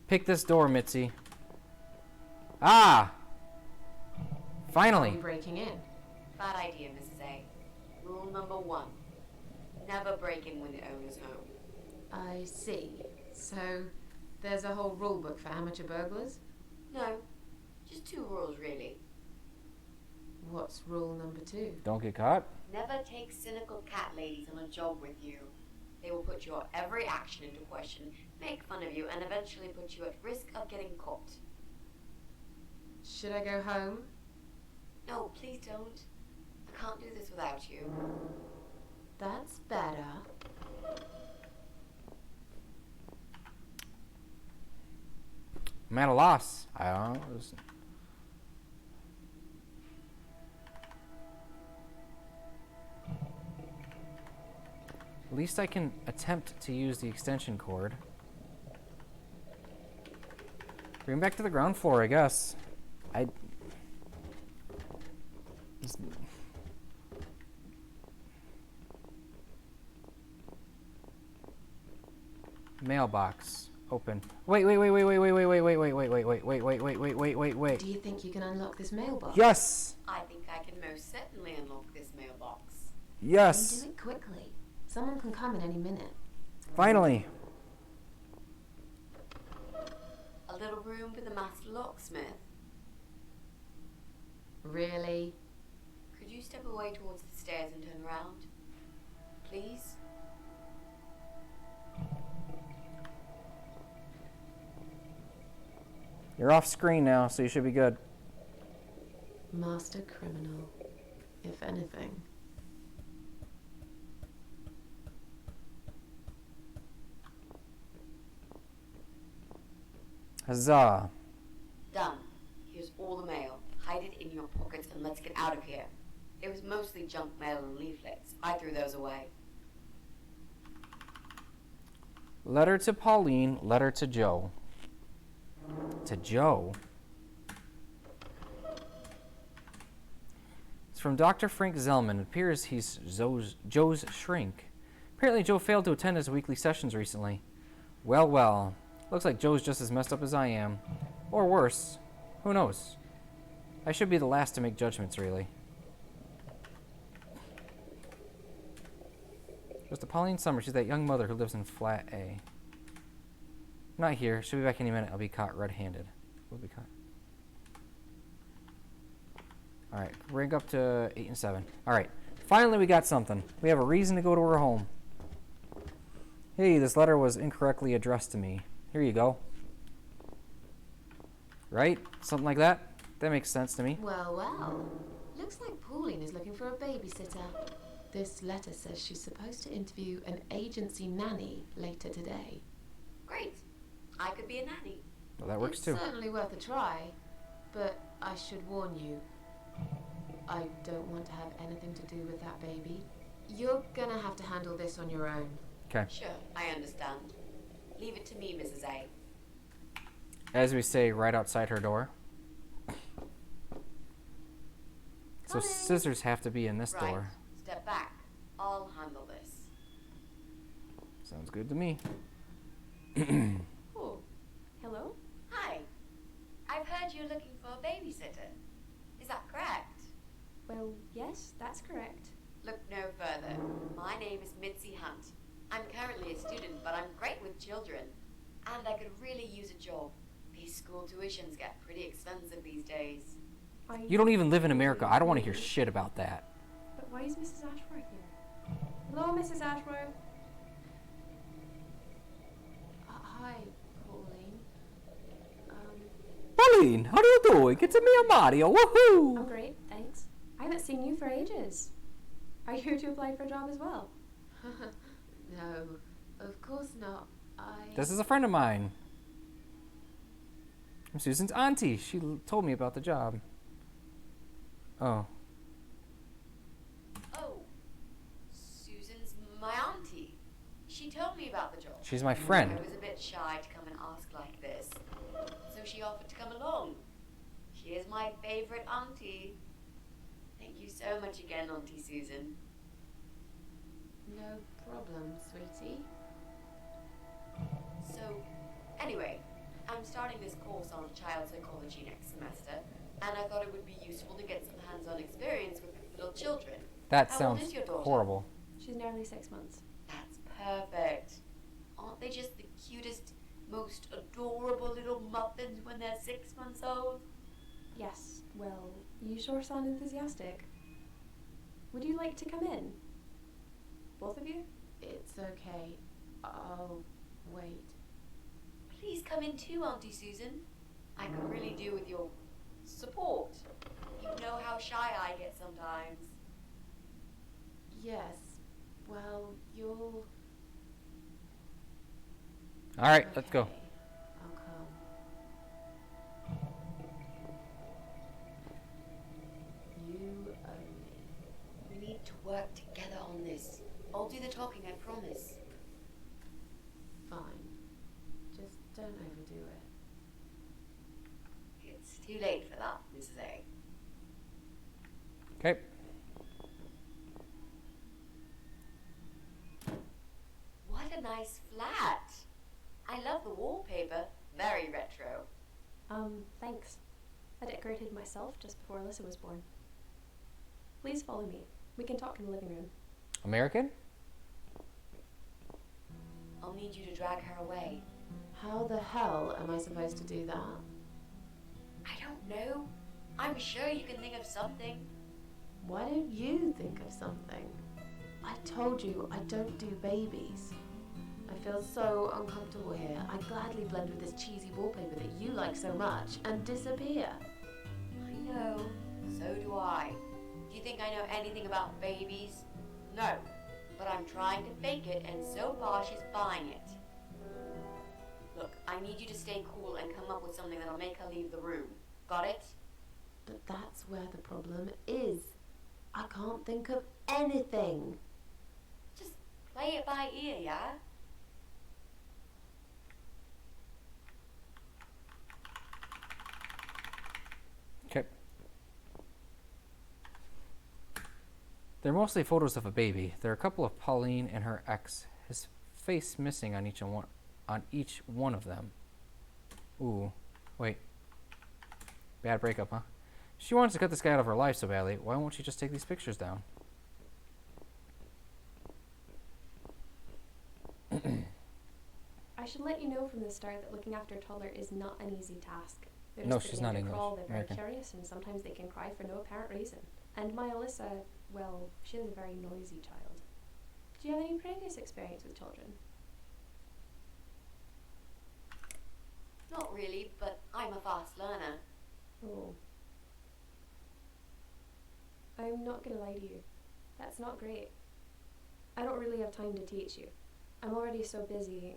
Pick this door, Mitzi. Ah! Finally. Are we breaking in? Bad idea, Mrs. A. Rule number 1. Never break in when the owner's home. I see. So, there's a whole rule book for amateur burglars? No, just 2 rules really. What's rule number 2? Don't get caught. Never take cynical cat ladies on a job with you. They will put your every action into question, make fun of you, and eventually put you at risk of getting caught. Should I go home? No, please don't. I can't do this without you. That's better. I'm at a loss. I don't know. At least I can attempt to use the extension cord. Bring back to the ground floor, I guess. Mailbox. Open. Wait. Do you think you can unlock this mailbox? Yes! I think I can most certainly unlock this mailbox. Yes! Do it quickly. Someone can come in any minute. Finally. A little room for the master locksmith. Really? Could you step away towards the stairs and turn around? Please? You're off screen now, so you should be good. Master criminal, if anything. Huzzah. Done. Here's all the mail. Hide it in your pockets and let's get out of here. It was mostly junk mail and leaflets. I threw those away. Letter to Pauline, letter to Joe. To Joe? It's from Dr. Frank Zellman. It appears he's Joe's shrink. Apparently Joe failed to attend his weekly sessions recently. Well. Looks like Joe's just as messed up as I am. Or worse. Who knows? I should be the last to make judgments, really. Goes to Pauline Summers. She's that young mother who lives in flat A. Not here. She'll be back any minute. I'll be caught red-handed. We'll be caught. Alright, rank up to 8 and 7. Alright, finally we got something. We have a reason to go to her home. Hey, this letter was incorrectly addressed to me. Here you go. Right? Something like that? That makes sense to me. Well. Looks like Pauline is looking for a babysitter. This letter says she's supposed to interview an agency nanny later today. Great. I could be a nanny. Well, that works too. It's certainly worth a try, but I should warn you. I don't want to have anything to do with that baby. You're gonna have to handle this on your own. Okay. Sure, I understand. Leave it to me, Mrs. A. As we say right outside her door. So Coming. scissors have to be in this Right. door. Step back. I'll handle this. Sounds good to me. Oh, hello? Hi. I've heard you're looking for a babysitter. Is that correct? Well, yes, that's correct. Look no further. My name is Mitzi Hunt. I'm currently a student, but I'm great with children. And I could really use a job. These school tuitions get pretty expensive these days. You don't even live in America. I don't want to hear shit about that. But why is Mrs. Ashworth here? Hello, Mrs. Ashworth. Hi, Pauline. Pauline, how are you doing? It's me, Mario. Woohoo! I'm great, thanks. I haven't seen you for ages. Are you here to apply for a job as well? No, of course not. This is a friend of mine. I'm Susan's auntie. She told me about the job. Oh. Oh. Susan She told me about the job. She's my friend. I was a bit shy to come and ask like this, so she offered to come along. She is my favorite auntie. Thank you so much again, Auntie Susan. No problem, sweetie. So, anyway, I'm starting this course on child psychology next semester, and I thought it would be useful to get some hands-on experience with little children. That How old sounds is your daughter? horrible. She's nearly 6 months. That's perfect. Aren't they just the cutest, most adorable little muffins when they're 6 months old? Yes, well, you sure sound enthusiastic. Would you like to come in? Both of you? It's okay. I'll wait. Please come in too, Auntie Susan. I could really do with your support. You know how shy I get sometimes. Yes. Well, you'll... Alright, let's go. Okay, I'll come. You owe me. We need to work together on this. I'll do the talking, I promise. Fine. Just don't overdo it. It's too late for that, Mrs. A. Okay. What a nice flat. I love the wallpaper. Very retro. Thanks. I decorated myself just before Alyssa was born. Please follow me. We can talk in the living room. American? I'll need you to drag her away. How the hell am I supposed to do that? I don't know. I'm sure you can think of something. Why don't you think of something? I told you I don't do babies. I feel so uncomfortable here. I gladly blend with this cheesy wallpaper that you like so much and disappear. I know. So do I. Do you think I know anything about babies? No. But I'm trying to fake it, and so far she's buying it. Look, I need you to stay cool and come up with something that'll make her leave the room. Got it? But that's where the problem is. I can't think of anything. Just play it by ear, yeah? Okay. They're mostly photos of a baby. There are a couple of Pauline and her ex. His face missing on each one of them. Ooh, wait. Bad breakup, huh? She wants to cut this guy out of her life so badly. Why won't she just take these pictures down? I should let you know from the start that looking after a toddler is not an easy task. They're No, just she's beginning not to English. crawl, they're very American. curious, and sometimes they can cry for no apparent reason. And my Alyssa, well, she is a very noisy child. Do you have any previous experience with children? Not really, but I'm a fast learner. Oh. I'm not gonna lie to you. That's not great. I don't really have time to teach you. I'm already so busy.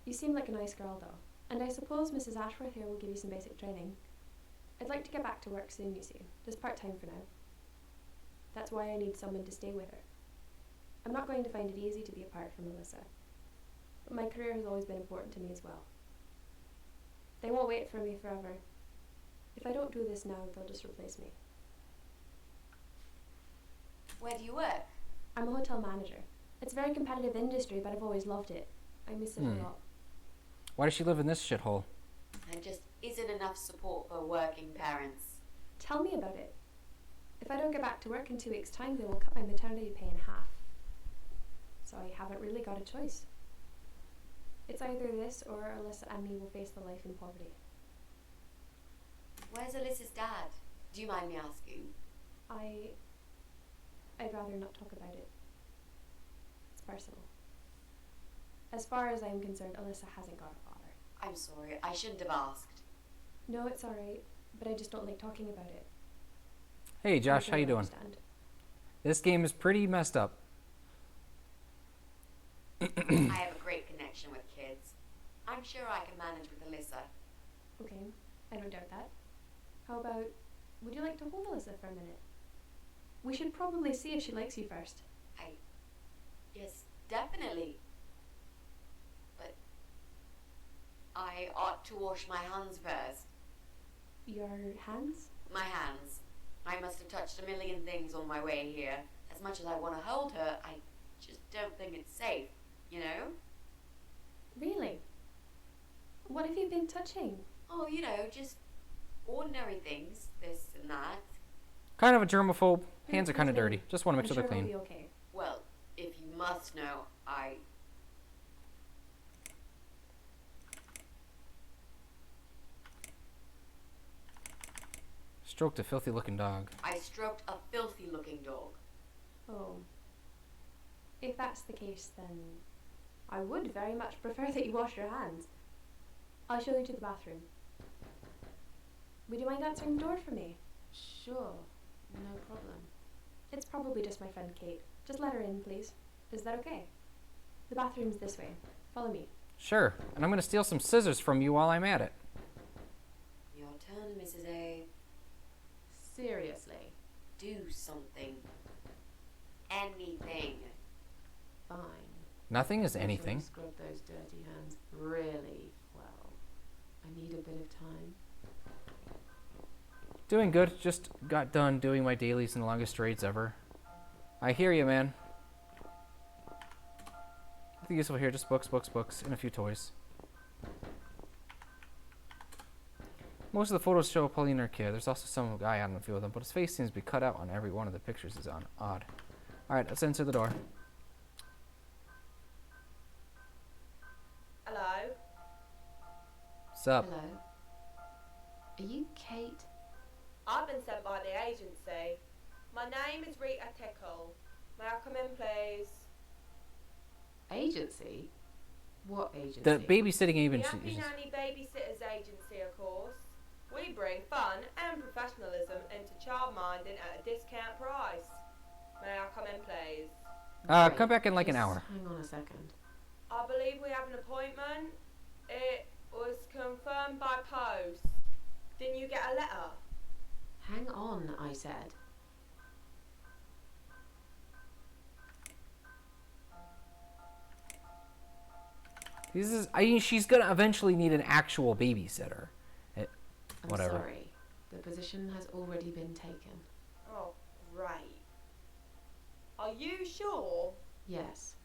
You seem like a nice girl, though. And I suppose Mrs. Ashworth here will give you some basic training. I'd like to get back to work soon, you see. Just part-time for now. That's why I need someone to stay with her. I'm not going to find it easy to be apart from Alyssa. But my career has always been important to me as well. They won't wait for me forever. If I don't do this now, they'll just replace me. Where do you work? I'm a hotel manager. It's a very competitive industry, but I've always loved it. I miss it a lot. Why does she live in this shithole? There just isn't enough support for working parents. Tell me about it. If I don't get back to work in 2 weeks' time, they will cut my maternity pay in half. So I haven't really got a choice. It's either this or Alyssa and me will face the life in poverty. Where's Alyssa's dad? Do you mind me asking? I'd rather not talk about it. It's personal. As far as I'm concerned, Alyssa hasn't got a father. I'm sorry, I shouldn't have asked. No, it's alright, but I just don't like talking about it. Hey Josh, how you doing? Understand. This game is pretty messed up. I have a great connection with kids. I'm sure I can manage with Alyssa. Okay, I don't doubt that. How about, would you like to hold Alyssa for a minute? We should probably see if she likes you first. Yes, definitely. But I ought to wash my hands first. Your hands? My hands. I must have touched a million things on my way here. As much as I want to hold her, I just don't think it's safe, you know? Really? What have you been touching? Oh, you know, just ordinary things, this and that. Kind of a germaphobe. Hands are kind of dirty. Just want to make I'm sure they're we'll clean. be okay. Well, if you must know, I Stroked a filthy looking dog. stroked a filthy looking dog. Oh. If that's the case, then I would very much prefer that you wash your hands. I'll show you to the bathroom. Would you mind answering the door for me? Sure, no problem. It's probably just my friend Kate. Just let her in, please. Is that okay? The bathroom's this way. Follow me. Sure. And I'm going to steal some scissors from you while I'm at it. Your turn, Mrs. A. Seriously. Do something. Anything. Fine. Nothing is Make sure you anything. Scrub those dirty hands really well. I need a bit of time. Doing good. Just got done doing my dailies in the longest raids ever. I hear you, man. Nothing useful here. Just books, books, books, and a few toys. Most of the photos show Pauline and her kid. There's also some guy on a few of them, but his face seems to be cut out on every one of the pictures. Is odd. Alright, let's enter the door. Hello? What's up? Hello. Are you Kate? I've been sent by the agency. My name is Rita Tickle. May I come in, please? Agency? What agency? The babysitting The agency. Happy Nanny Babysitters Agency, of course. We bring fun and professionalism into childminding at a discount price. May I come in, please? Great. Come back in like an Just hour. Hang on a second. I believe we have an appointment. It was confirmed by post. Didn't you get a letter? Hang on, I said. I mean, she's gonna eventually need an actual babysitter. I'm Whatever. sorry. The position has already been taken. Oh, great. Are you sure? Yes,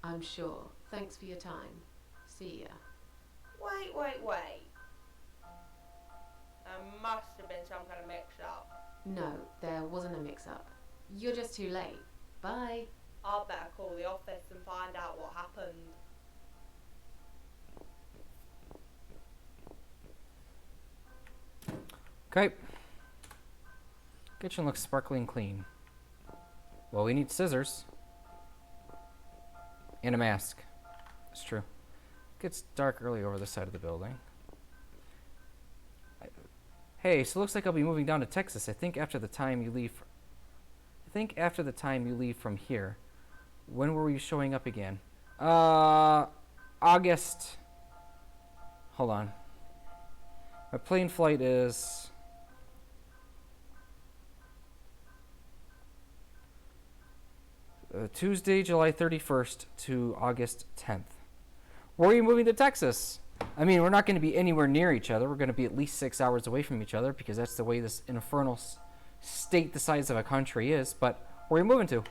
I'm sure. Thanks for your time. See ya. Wait. There must have been some kind of mix-up. No, there wasn't a mix-up. You're just too late. Bye. I'd better call the office and find out what happened. Okay. Kitchen looks sparkling clean. Well, we need scissors. And a mask. It's true. It gets dark early over this side of the building. Hey, so it looks like I'll be moving down to Texas. I think after the time you leave from here. When were you showing up again? August. Hold on. My plane flight is Tuesday, July 31st to August 10th. Where are you moving to Texas? I mean, we're not going to be anywhere near each other. We're going to be at least 6 hours away from each other because that's the way this infernal state the size of a country is. But where are you moving to?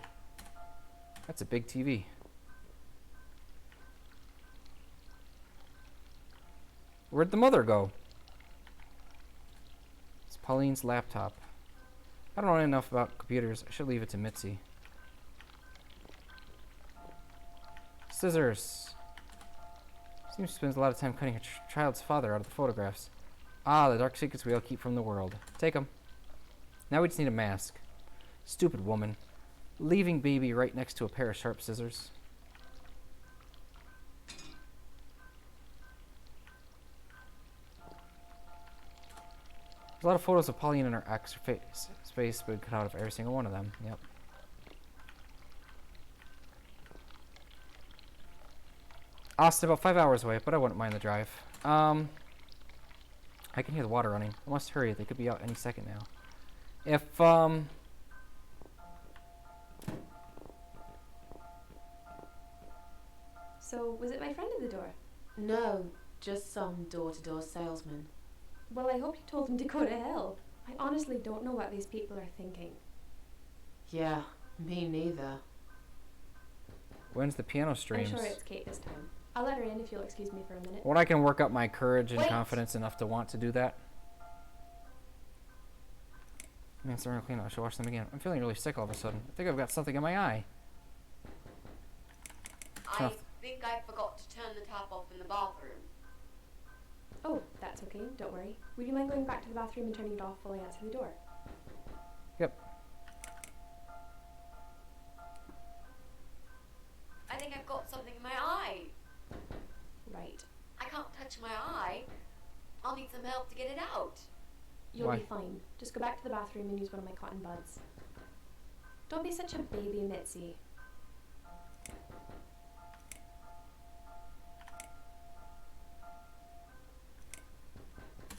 That's a big TV. Where'd the mother go? It's Pauline's laptop. I don't know enough about computers. I should leave it to Mitzi. Scissors. Seems she spends a lot of time cutting her child's father out of the photographs. Ah, the dark secrets we all keep from the world. Take them. Now we just need a mask. Stupid woman. Leaving baby right next to a pair of sharp scissors. There's a lot of photos of Pauline and her ex. Her face would cut out of every single one of them. Yep. Austin, about 5 hours away, but I wouldn't mind the drive. I can hear the water running. I must hurry. They could be out any second now. If, So, was it my friend at the door? No, just some door-to-door salesman. Well, I hope you told him to go to hell. I honestly don't know what these people are thinking. Yeah, me neither. When's the piano streams? I'm sure it's Kate this time. I'll let her in if you'll excuse me for a minute. When I can work up my courage and Wait. confidence enough to want to do that. Man, it's starting to clean up. I should wash them again. I'm feeling really sick all of a sudden. I think I've got something in my eye. I think I forgot to turn the tap off in the bathroom. Oh, that's okay. Don't worry. Would you mind going back to the bathroom and turning it off while I answer the door? Yep. I think I've got something in my eye. Right. I can't touch my eye. I'll need some help to get it out. You'll Why? be fine. Just go back to the bathroom and use one of my cotton buds. Don't be such a baby, Mitzi.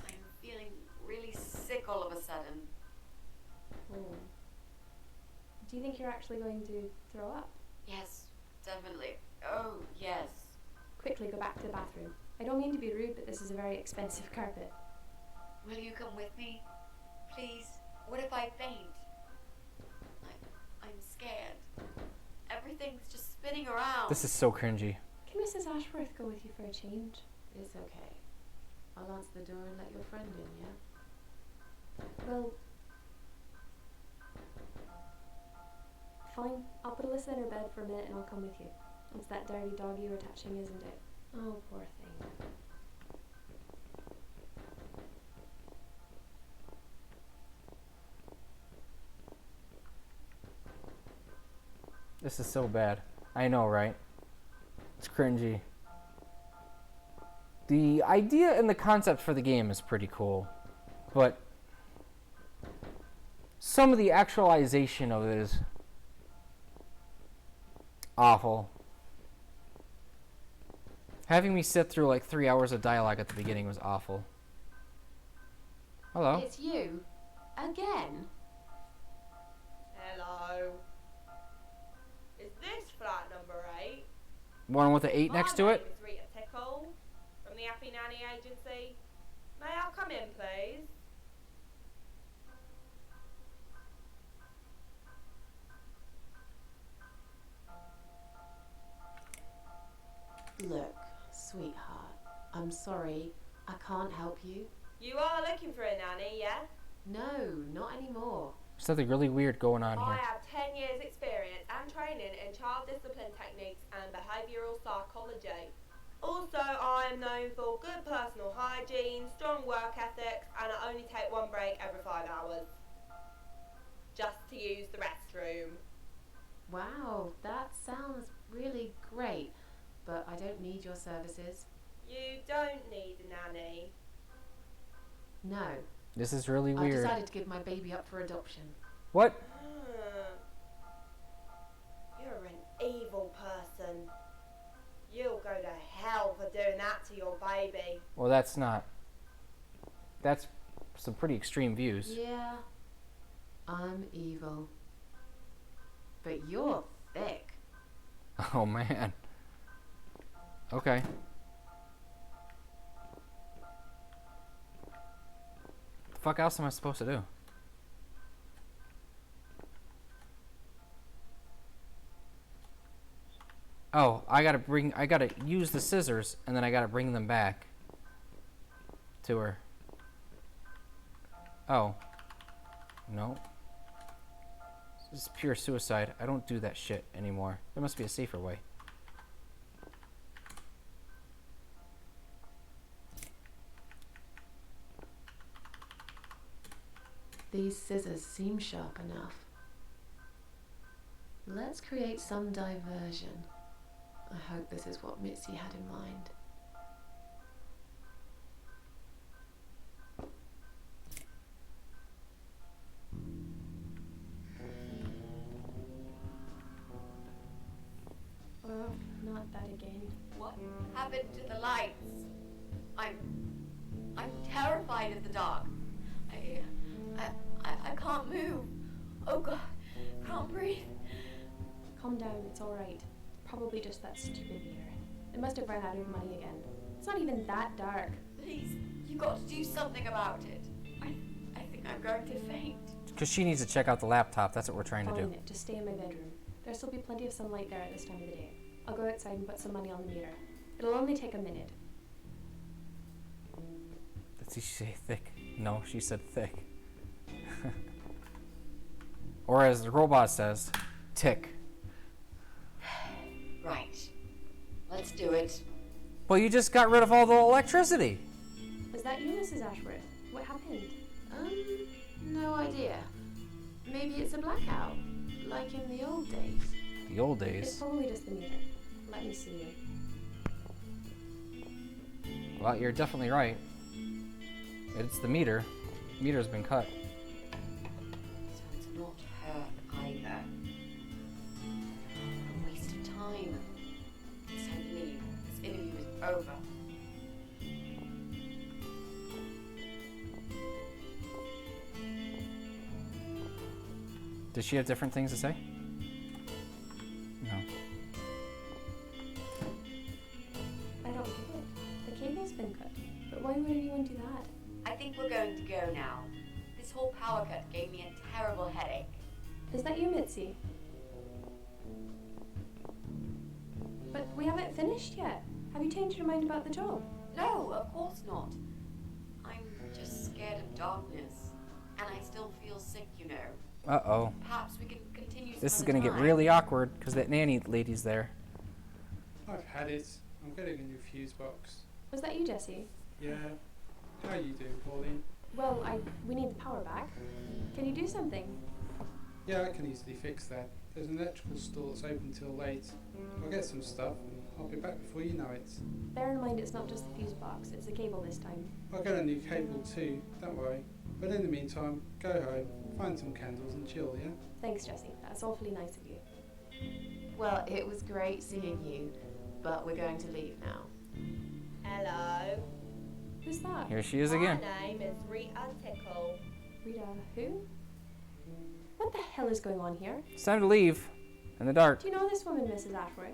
I'm feeling really sick all of a sudden. Oh. Do you think you're actually going to throw up? Yes, definitely. Oh, yes. Quickly go back to the bathroom. I don't mean to be rude, but this is a very expensive carpet. Will you come with me? Please? What if I faint? I'm scared. Everything's just spinning around. This is so cringy. Can Mrs. Ashworth go with you for a change? It's okay. I'll answer the door and let your friend in, yeah? Well, fine. I'll put Alyssa in her bed for a minute and I'll come with you. It's that dirty dog you were touching, isn't it? Oh, poor thing. This is so bad. I know, right? It's cringy. The idea and the concept for the game is pretty cool, but some of the actualization of it is awful. Having me sit through like 3 hours of dialogue at the beginning was awful. Hello? It's you? Again? Hello. Is this flat number 8? One with the 8 next to My it? name is Rita Tickle from the Happy Nanny Agency. May I come in, please? Look, sweetheart, I'm sorry. I can't help you. You are looking for a nanny, yeah? No, not anymore. There's something really weird going on I here. have 10 years experience and training in child discipline techniques and behavioural psychology. Also, I am known for good personal hygiene, strong work ethics, and I only take one break every 5 hours. Just to use the restroom. Wow, that sounds really great, but I don't need your services. You don't need a nanny. No. This is really I've weird. decided to give my baby up for adoption. What? You're an evil person. You'll go to hell for doing that to your baby. Well, that's not. That's some pretty extreme views. Yeah, I'm evil. But you're thick. Oh, man. Okay. The fuck else am I supposed to do? Oh, I gotta use the scissors, and then I gotta bring them back to her. Oh. No. This is pure suicide. I don't do that shit anymore. There must be a safer way. These scissors seem sharp enough. Let's create some diversion. I hope this is what Mitzi had in mind. Oh, not that again. What happened to the lights? I'm terrified of the dark. I can't move. Oh God, can't breathe. Calm down, it's alright. Probably just that stupid mirror. It must have run out of money again. It's not even that dark. Please, you got to do something about it. I think I'm going to faint. Because she needs to check out the laptop. That's what we're trying to do. Fine, just stay in my bedroom. There'll still be plenty of sunlight there at this time of the day. I'll go outside and put some money on the meter. It'll only take a minute. Did she say thick? No, she said thick. Or as the robot says, tick. Right. Let's do it. Well, you just got rid of all the electricity. Is that you, Mrs. Ashworth? What happened? No idea. Maybe it's a blackout, like in the old days. The old It's days. probably just the meter. Let me see. Well, you're definitely right. It's the meter. Meter's been cut. So it's not her either. A waste of time. It's time to leave. This interview is over. Does she have different things to say? No. I don't get it. The cable's been cut. But why would anyone do that? I think we're going to go now. This whole power cut gave me a terrible headache. Is that you, Mitzi? But we haven't finished yet. Have you changed your mind about the job? No, of course not. I'm just scared of darkness. And I still feel sick, you know. Uh-oh. Perhaps we can continue some This is other going to get time. really awkward because that nanny lady's there. I've had it. I'm getting a new fuse box. Was that you, Jesse? Yeah. How you doing, Pauline? Well, we need the power back. Can you do something? Yeah, I can easily fix that. There's an electrical store that's open till late. I'll get some stuff and I'll be back before you know it. Bear in mind it's not just the fuse box, it's the cable this time. I'll get a new cable too, don't worry. But in the meantime, go home, find some candles and chill, yeah? Thanks, Jesse. That's awfully nice of you. Well, it was great seeing you, but we're going to leave now. Hello. Who's that? Here she is again. My name is Rita Tickle. Rita, who? What the hell is going on here? It's time to leave. In the dark. Do you know this woman, Mrs. Ashworth?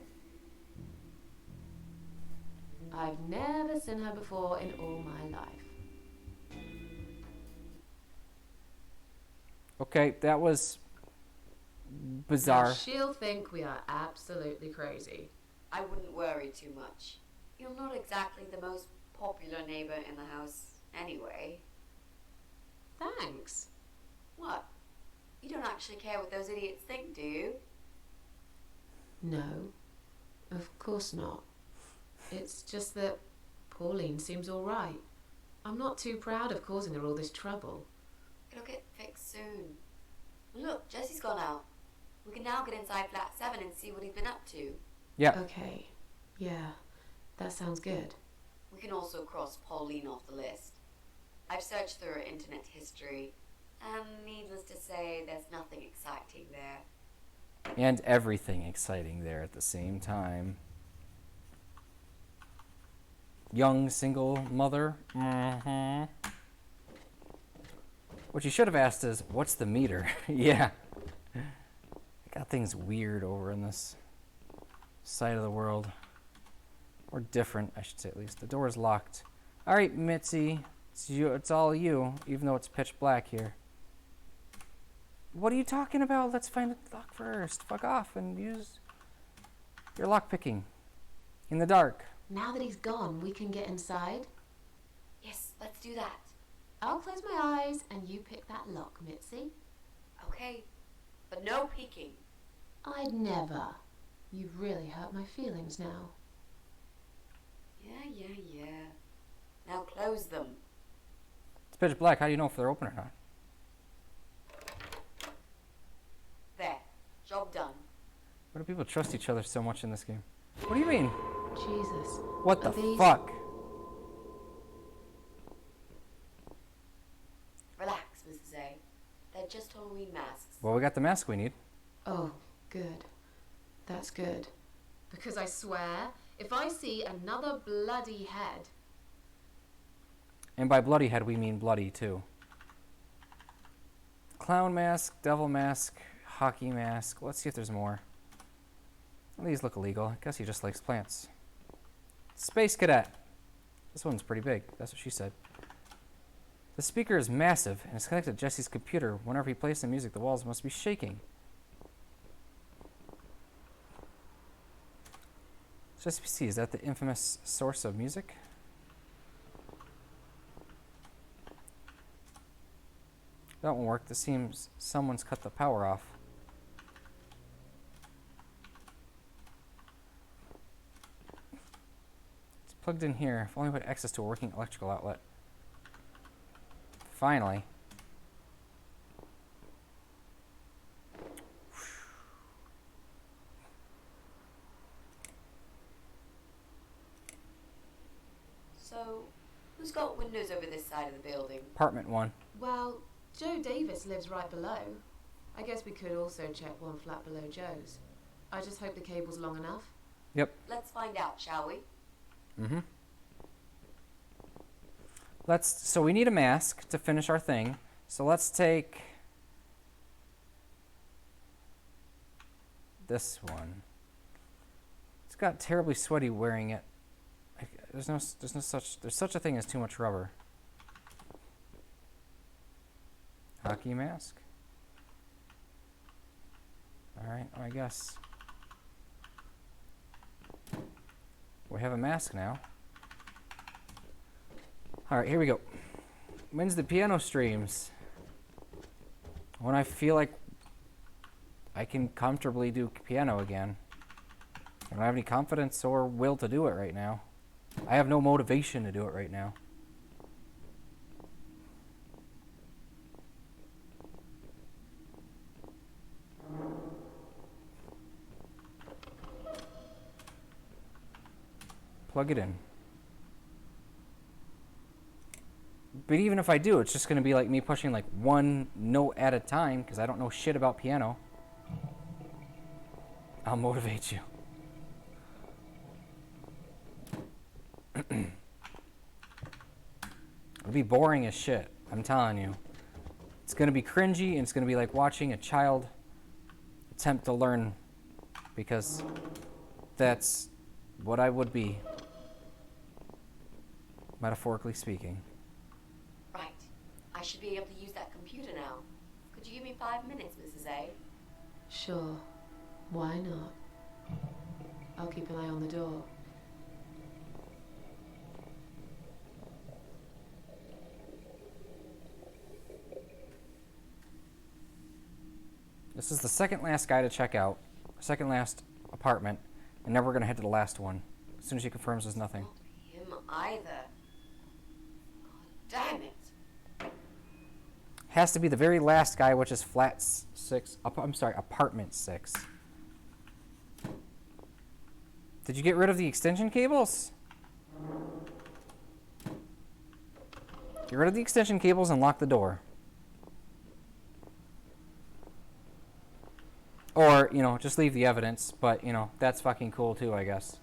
I've never seen her before in all my life. Okay, that was bizarre. Now she'll think we are absolutely crazy. I wouldn't worry too much. You're not exactly the most popular neighbor in the house anyway. Thanks. What? You don't actually care what those idiots think, do you? No, of course not. It's just that Pauline seems all right. I'm not too proud of causing her all this trouble. It'll get fixed soon. Look, Jesse's gone out. We can now get inside flat 7 and see what he's been up to. Yeah. Okay, yeah, that sounds good. We can also cross Pauline off the list. I've searched through her internet history, and needless to say, there's nothing exciting there. And everything exciting there at the same time. Young single mother. Mm-hmm. What you should have asked is, what's the meter? Yeah. Got things weird over in this side of the world. Or different, I should say at least. The door is locked. Alright, Mitzi. It's all you, even though it's pitch black here. What are you talking about? Let's find the lock first. Fuck off and use your lock picking in the dark. Now that he's gone, we can get inside. Yes, let's do that. I'll close my eyes and you pick that lock, Mitzi. Okay, but no peeking. I'd never. You've really hurt my feelings now. Yeah. Now close them. It's pitch black. How do you know if they're open or not? There. Job done. Why do people trust each other so much in this game? What do you mean? Jesus. What the Are these- fuck? Relax, Mrs. A. They're just Halloween masks. Well, we got the mask we need. Oh, good. That's good. Because I swear, if I see another bloody head... And by bloody head, we mean bloody too. Clown mask, devil mask, hockey mask. Let's see if there's more. Well, these look illegal. I guess he just likes plants. Space Cadet. This one's pretty big. That's what she said. The speaker is massive and is connected to Jesse's computer. Whenever he plays the music, the walls must be shaking. Jesse PC, is that the infamous source of music? That won't work. This seems someone's cut the power off. It's plugged in here. If only we had access to a working electrical outlet. Finally. So, who's got windows over this side of the building? Apartment 1. Well, Joe Davis lives right below. I guess we could also check one flat below Joe's. I just hope the cable's long enough. Yep. Let's find out, shall we? Mm-hmm. So we need a mask to finish our thing. So let's take this one. It's got terribly sweaty wearing it. There's such a thing as too much rubber. Hockey mask. All right, I guess we have a mask now. All right, here we go. When's the piano streams? When I feel like I can comfortably do piano again. I don't have any confidence or will to do it right now. I have no motivation to do it right now. Plug it in. But even if I do, it's just going to be like me pushing like one note at a time because I don't know shit about piano. I'll motivate you. It'll be boring as shit, I'm telling you. It's going to be cringy and it's going to be like watching a child attempt to learn because that's what I would be, metaphorically speaking. Right. I should be able to use that computer now. Could you give me 5 minutes, Mrs. A? Sure. Why not? I'll keep an eye on the door. This is the second last guy to check out, second last apartment, and now we're going to head to the last one. As soon as she confirms there's nothing. Not him either. God damn it. Has to be the very last guy, which is apartment 6. Did you get rid of the extension cables? Get rid of the extension cables and lock the door. Or, you know, just leave the evidence, but, you know, that's fucking cool too, I guess.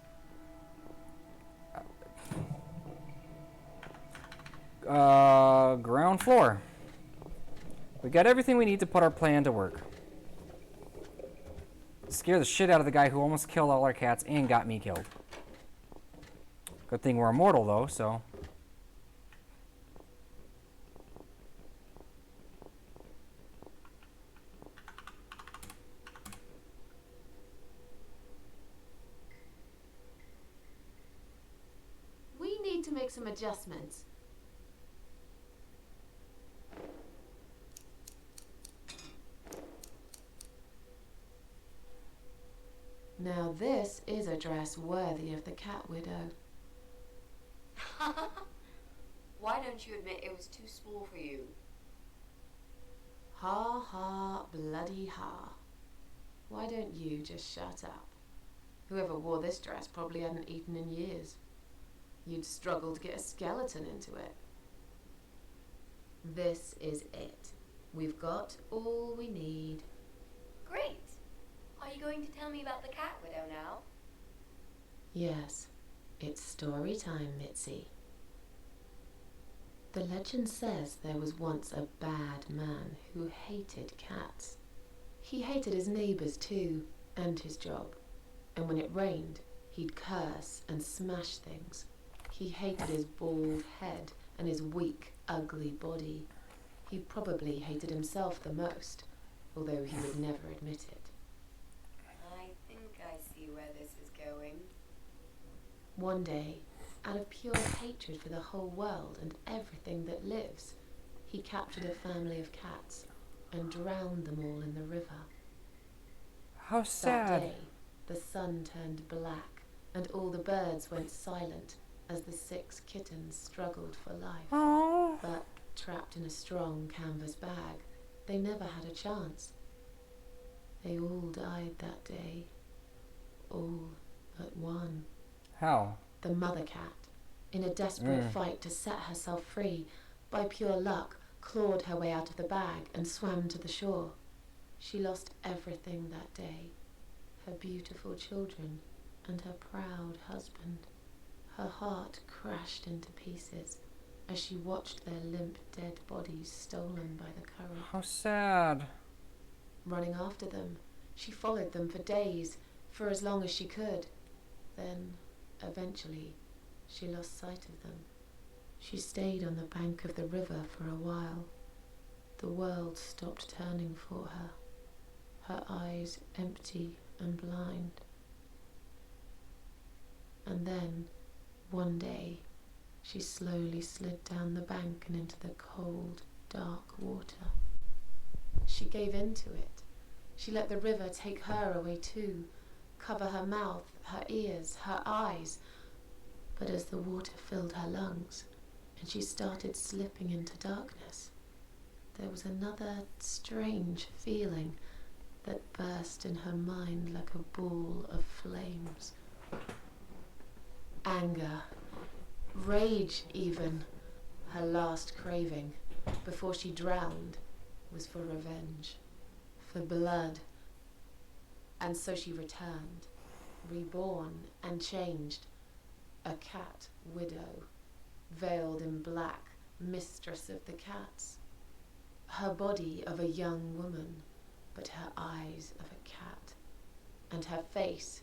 Ground floor. We got everything we need to put our plan to work. Scare the shit out of the guy who almost killed all our cats and got me killed. Good thing we're immortal, though, so... We need to make some adjustments. Now this is a dress worthy of the cat widow. Why don't you admit it was too small for you? Ha ha, bloody ha. Why don't you just shut up? Whoever wore this dress probably hadn't eaten in years. You'd struggle to get a skeleton into it. This is it. We've got all we need. Great. Are you going to tell me about the cat widow now? Yes, it's story time, Mitzi. The legend says there was once a bad man who hated cats. He hated his neighbors too, and his job. And when it rained, He'd curse and smash things. He hated his bald head and his weak, ugly body. He probably hated himself the most, although he would never admit it. I think I see where this is going. One day, out of pure hatred for the whole world and everything that lives, he captured a family of cats and drowned them all in the river. How That sad. day, the sun turned black and all the birds went silent as the 6 kittens struggled for life. Oh. But trapped in a strong canvas bag, they never had a chance. They all died that day. All but one. How? The mother cat, in a desperate fight to set herself free, by pure luck, clawed her way out of the bag and swam to the shore. She lost everything that day. Her beautiful children and her proud husband. Her heart crashed into pieces as she watched their limp, dead bodies stolen by the current. How sad. Running after them, she followed them for days, for as long as she could. Then, eventually, she lost sight of them. She stayed on the bank of the river for a while. The world stopped turning for her, her eyes empty and blind. And then, one day, she slowly slid down the bank and into the cold, dark water. She gave in to it. She let the river take her away too, cover her mouth, her ears, her eyes. But as the water filled her lungs and she started slipping into darkness, there was another strange feeling that burst in her mind like a ball of flames. Anger, rage even. Her last craving, before she drowned, was for revenge, for blood. And so she returned, reborn and changed, a cat widow, veiled in black, mistress of the cats. Her body of a young woman, but her eyes of a cat, and her face,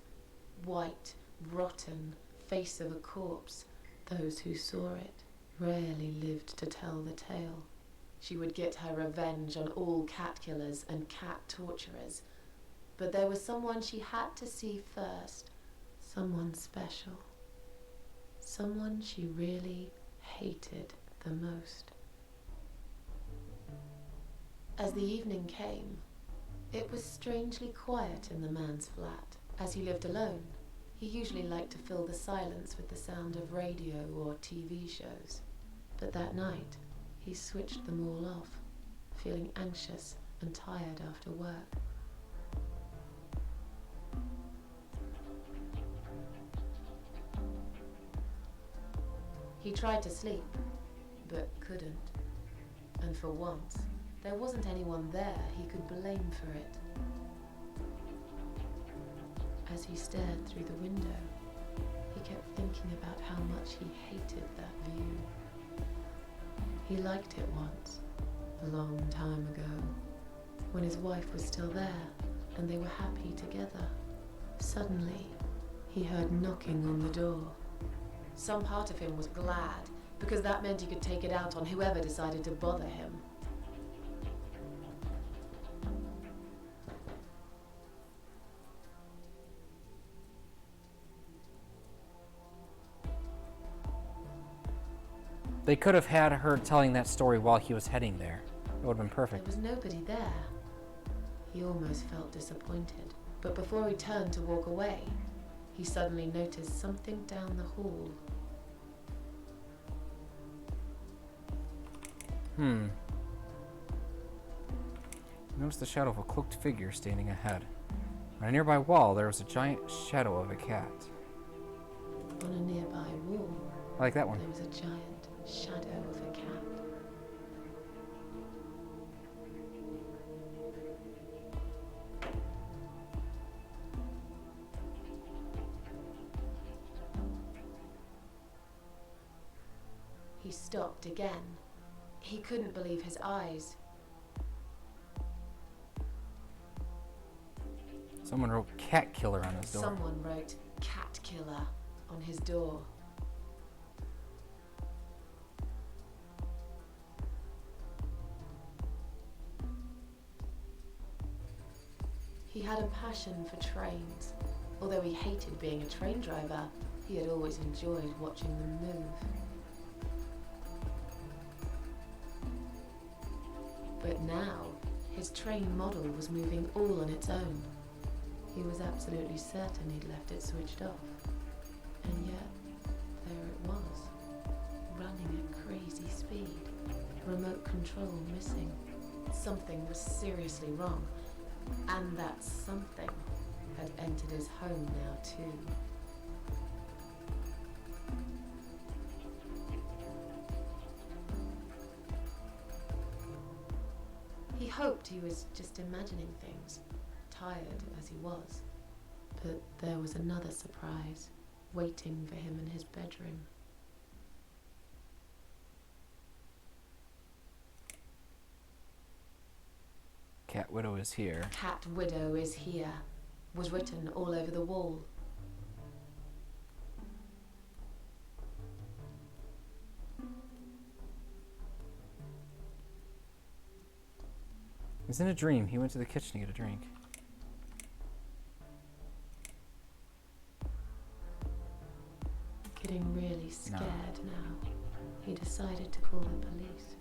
white, rotten, face of a corpse. Those who saw it rarely lived to tell the tale. She would get her revenge on all cat killers and cat torturers. But there was someone she had to see first, someone special, someone she really hated the most. As the evening came, it was strangely quiet in the man's flat. As he lived alone, he usually liked to fill the silence with the sound of radio or TV shows. But that night, he switched them all off, feeling anxious and tired after work. He tried to sleep, but couldn't. And for once, there wasn't anyone there he could blame for it. As he stared through the window, he kept thinking about how much he hated that view. He liked it once, a long time ago, when his wife was still there and they were happy together. Suddenly, he heard knocking on the door. Some part of him was glad, because that meant he could take it out on whoever decided to bother him. They could have had her telling that story while he was heading there. It would have been perfect. There was nobody there. He almost felt disappointed, but before he turned to walk away, he suddenly noticed something down the hall. Noticed the shadow of a cloaked figure standing ahead. On a nearby wall, there was a giant shadow of a cat. On a nearby wall, I like that one. there was a giant shadow of a cat. He stopped again. He couldn't believe his eyes. Someone wrote cat killer on his door. Someone wrote cat killer on his door. He had a passion for trains. Although he hated being a train driver, he had always enjoyed watching them move. But now, his train model was moving all on its own. He was absolutely certain he'd left it switched off. And yet, there it was, running at crazy speed, remote control missing. Something was seriously wrong, and that something had entered his home now too. He hoped he was just imagining things, tired as he was. But there was another surprise waiting for him in his bedroom. Cat Widow is here. Cat Widow is here, was written all over the wall. He's in a dream. He went to the kitchen to get a drink. Getting really scared now, he decided to call the police.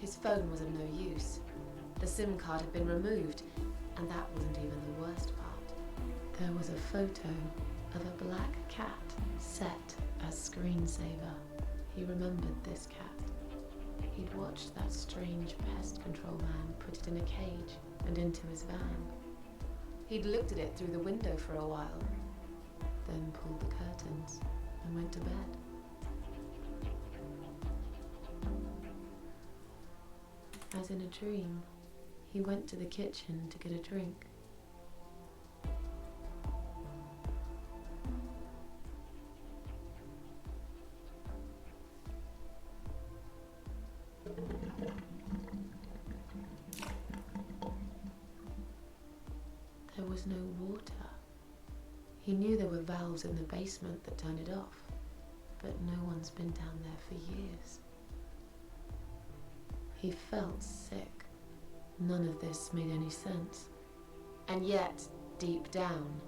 His phone was of no use. The SIM card had been removed, and that wasn't even the worst part. There was a photo of a black cat set as screensaver. He remembered this cat. He'd watched that strange pest control man put it in a cage and into his van. He'd looked at it through the window for a while, then pulled the curtains and went to bed. As in a dream, he went to the kitchen to get a drink. There was no water. He knew there were valves in the basement that turned it off, but no one's been down there for years. He felt sick. None of this made any sense. And yet, deep down,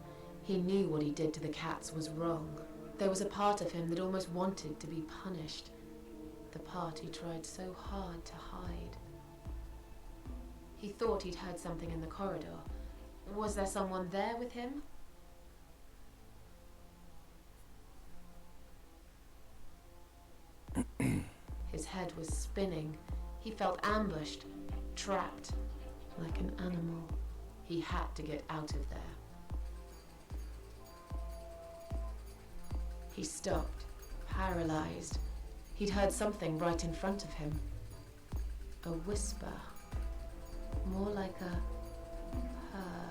he knew what he did to the cats was wrong. There was a part of him that almost wanted to be punished. The part he tried so hard to hide. He thought he'd heard something in the corridor. Was there someone there with him? His head was spinning. He felt ambushed, trapped, like an animal. He had to get out of there. He stopped, paralyzed. He'd heard something right in front of him. A whisper. More like a purr.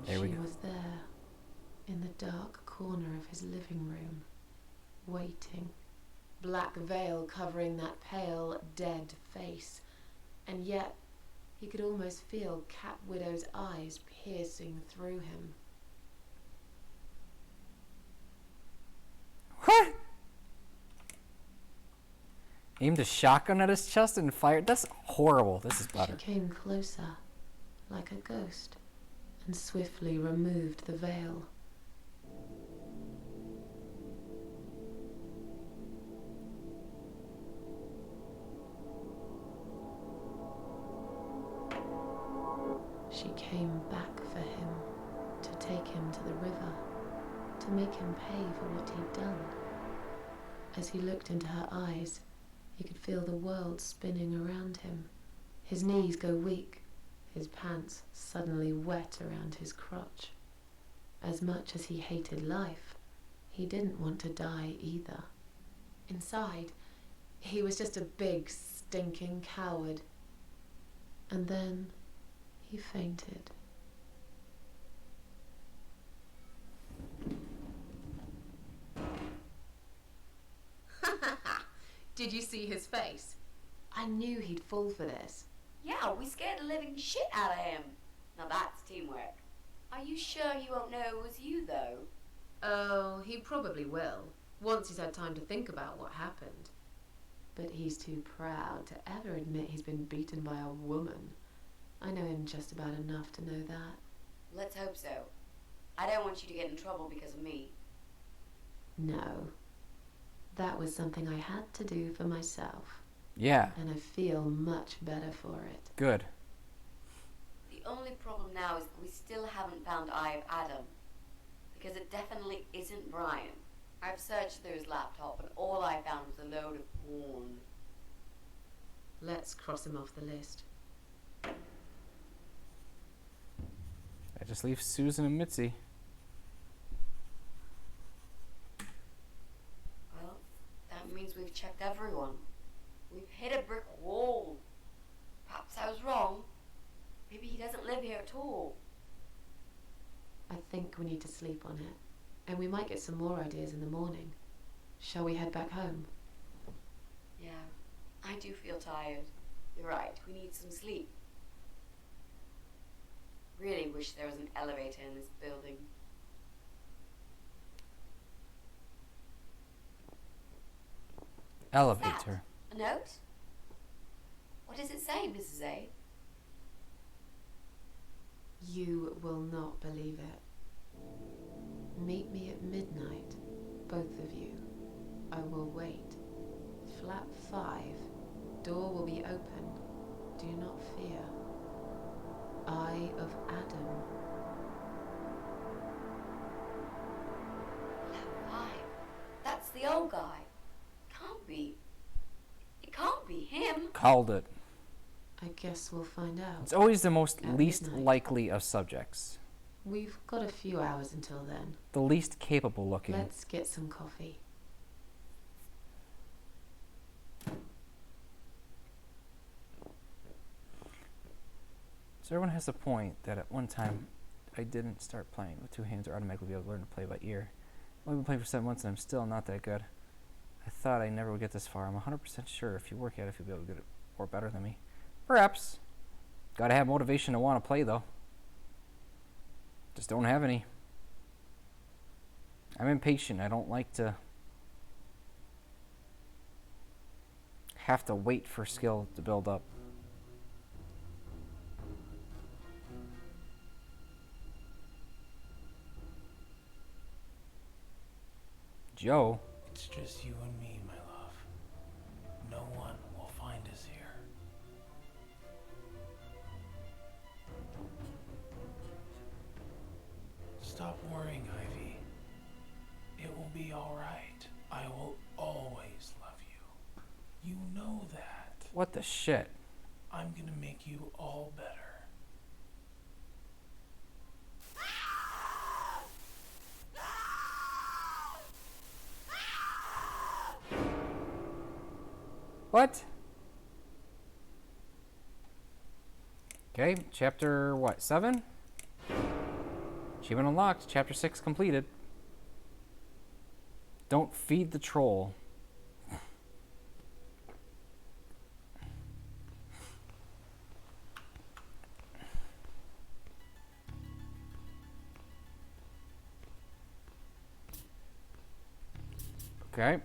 There we go. She was there, in the dark corner of his living room, waiting. Black veil covering that pale, dead face. And yet, he could almost feel Cat Widow's eyes piercing through him. What? Aimed a shotgun at his chest and fired? That's horrible. This is better. She came closer, like a ghost, and swiftly removed the veil. She came back for him, to take him to the river, to make him pay for what he'd done. As he looked into her eyes, he could feel the world spinning around him. His knees go weak, his pants suddenly wet around his crotch. As much as he hated life, he didn't want to die either. Inside, he was just a big, stinking coward. And then he fainted. Did you see his face? I knew he'd fall for this. Yeah, we scared the living shit out of him. Now that's teamwork. Are you sure he won't know it was you, though? Oh, he probably will, once he's had time to think about what happened. But he's too proud to ever admit he's been beaten by a woman. I know him just about enough to know that. Let's hope so. I don't want you to get in trouble because of me. No. That was something I had to do for myself. Yeah. And I feel much better for it. Good. The only problem now is that we still haven't found Eye of Adam. Because it definitely isn't Brian. I've searched through his laptop and all I found was a load of porn. Let's cross him off the list. I just leave Susan and Mitzi. Well, that means we've checked everyone. We've hit a brick wall. Perhaps I was wrong. Maybe he doesn't live here at all. I think we need to sleep on it. And we might get some more ideas in the morning. Shall we head back home? Yeah, I do feel tired. You're right, we need some sleep. Really wish there was an elevator in this building. Elevator. A note? What does it say, Mrs. A? You will not believe it. Meet me at midnight, both of you. I will wait. Flat 5. Door will be open. Do not fear. Eye of Adam. Flat 5. That's the old guy. Can't be. It can't be him. Called it. I guess we'll find out. It's always the most At least midnight. likely of subjects. We've got a few hours until then. The least capable looking. Let's get some coffee. So everyone has a point that at one time I didn't start playing with two hands or automatically be able to learn to play by ear. I've been playing for 7 months and I'm still not that good. I thought I never would get this far. I'm 100% sure if you work at it, you'll be able to get it or better than me. Perhaps. Gotta have motivation to want to play though. Just don't have any. I'm impatient. I don't like to have to wait for skill to build up. Joe? It's just you and me, my love. No one will find us here. Stop worrying, Ivy. It will be alright. I will always love you. You know that. What the shit? I'm gonna make you all better. What? Okay, chapter what, 7? Achievement unlocked, chapter 6 completed. Don't feed the troll. Okay.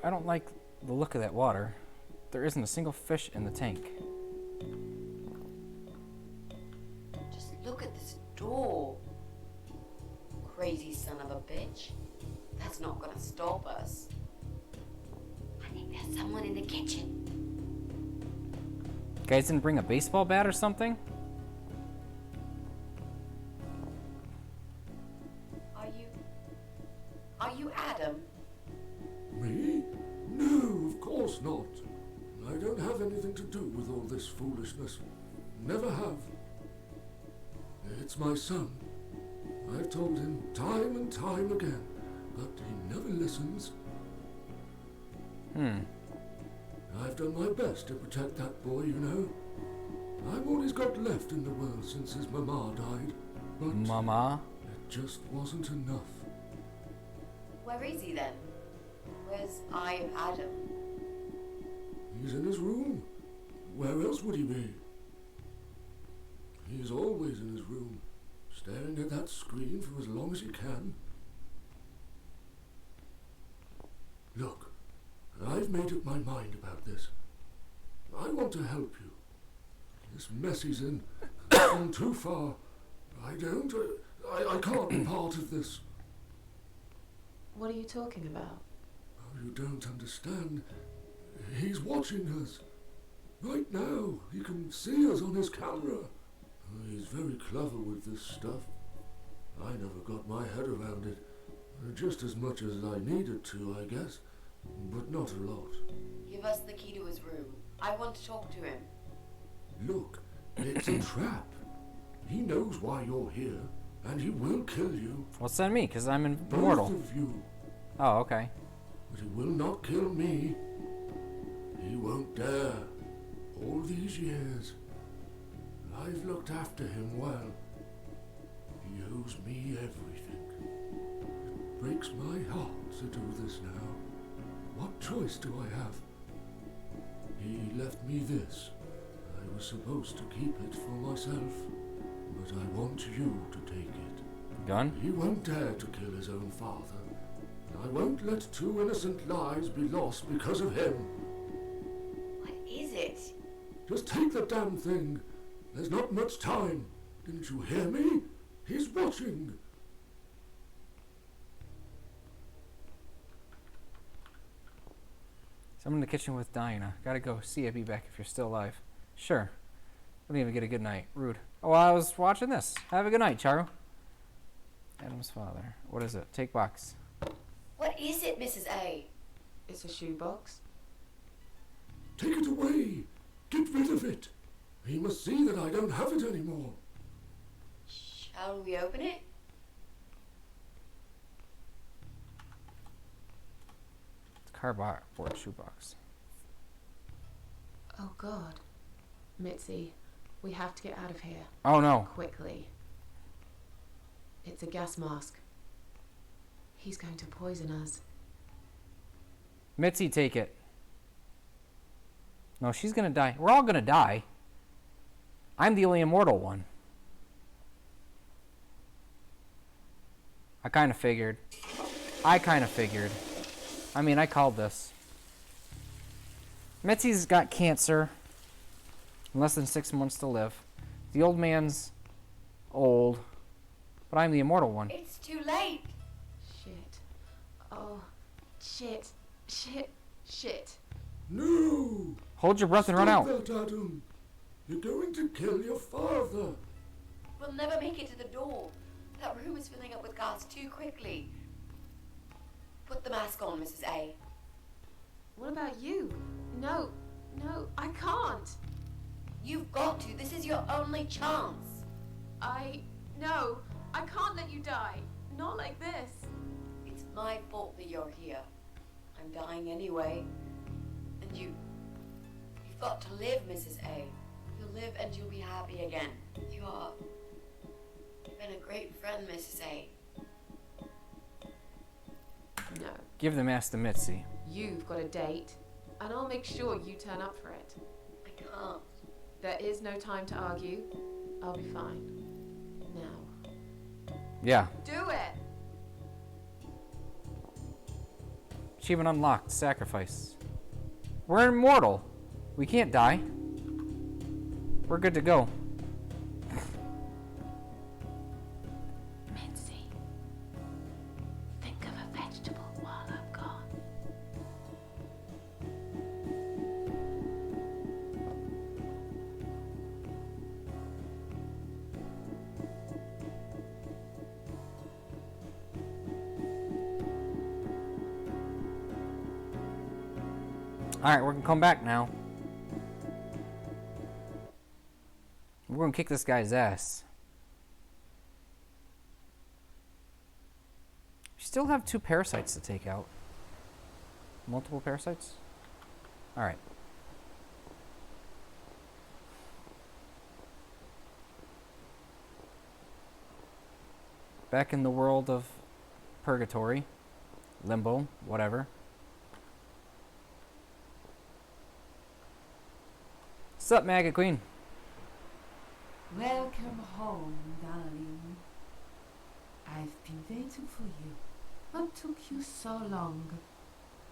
I don't like the look of that water. There isn't a single fish in the tank. Just look at this door. Crazy son of a bitch. That's not gonna stop us. I think there's someone in the kitchen. You guys didn't bring a baseball bat or something? Are you Adam? Me? No, of course not. I don't have anything to do with all this foolishness. Never have. It's my son. I've told him time and time again, but he never listens. I've done my best to protect that boy, you know. I'm all he's got left in the world since his mama died. But Mama? it just wasn't enough. Where is he then? Where's Adam? He's in his room. Where else would he be? He's always in his room, staring at that screen for as long as he can. Look, I've made up my mind about this. I want to help you. This mess he's in has gone too far. I can't be part of this. What are you talking about? Oh, you don't understand. He's watching us. Right now, he can see us on his camera. He's very clever with this stuff. I never got my head around it. Just as much as I needed to, I guess. But not a lot. Give us the key to his room. I want to talk to him. Look, it's a trap. He knows why you're here, and he will kill you. Well, send me, because I'm immortal. Both of you. Oh, okay. But he will not kill me. He won't dare. All these years, I've looked after him well. He owes me everything. It breaks my heart to do this now. What choice do I have? He left me this. I was supposed to keep it for myself, but I want you to take it. Gun? He won't dare to kill his own father. I won't let 2 innocent lives be lost because of him. What is it? Just take the damn thing. There's not much time. Didn't you hear me? He's watching. Someone in the kitchen with Diana. Gotta go. See you. Be back if you're still alive. Sure. Don't even get a good night. Rude. Oh, I was watching this. Have a good night, Charu. Adam's father. What is it? Take box. What is it, Mrs. A? It's a shoebox. Take it away. Get rid of it. He must see that I don't have it anymore. Shall we open it? It's a cardboard shoebox. Oh God. Mitzi, we have to get out of here. Oh no. Quickly. It's a gas mask. He's going to poison us. Mitzi, take it. No, she's gonna die. We're all gonna die. I'm the only immortal one. I kind of figured. I mean, I called this. Mitzi's got cancer. Less than 6 months to live. The old man's old. But I'm the immortal one. It's too late. Shit. Oh, shit. Shit. Shit. No. Hold your breath and run out. Stop that, Adam. You're going to kill your father. We'll never make it to the door. That room is filling up with gas too quickly. Put the mask on, Mrs. A. What about you? No, I can't. You've got to. This is your only chance. No, I can't let you die. Not like this. It's my fault that you're here. I'm dying anyway. And you've got to live, Mrs. A. You'll live and you'll be happy again. You've been a great friend, Mrs. A. No. Give the mask to Mitzi. You've got a date, and I'll make sure you turn up for it. I can't. There is no time to argue. I'll be fine. Now. Yeah. Do it! Achievement unlocked. Sacrifice. We're immortal. We can't die. We're good to go. Mitzi, think of a vegetable while I'm gone. Alright, we're gonna come back now. We're gonna kick this guy's ass. We still have 2 parasites to take out. Multiple parasites? Alright. Back in the world of purgatory, limbo, whatever. Sup, Maggot Queen? Welcome home, darling. I've been waiting for you. What took you so long?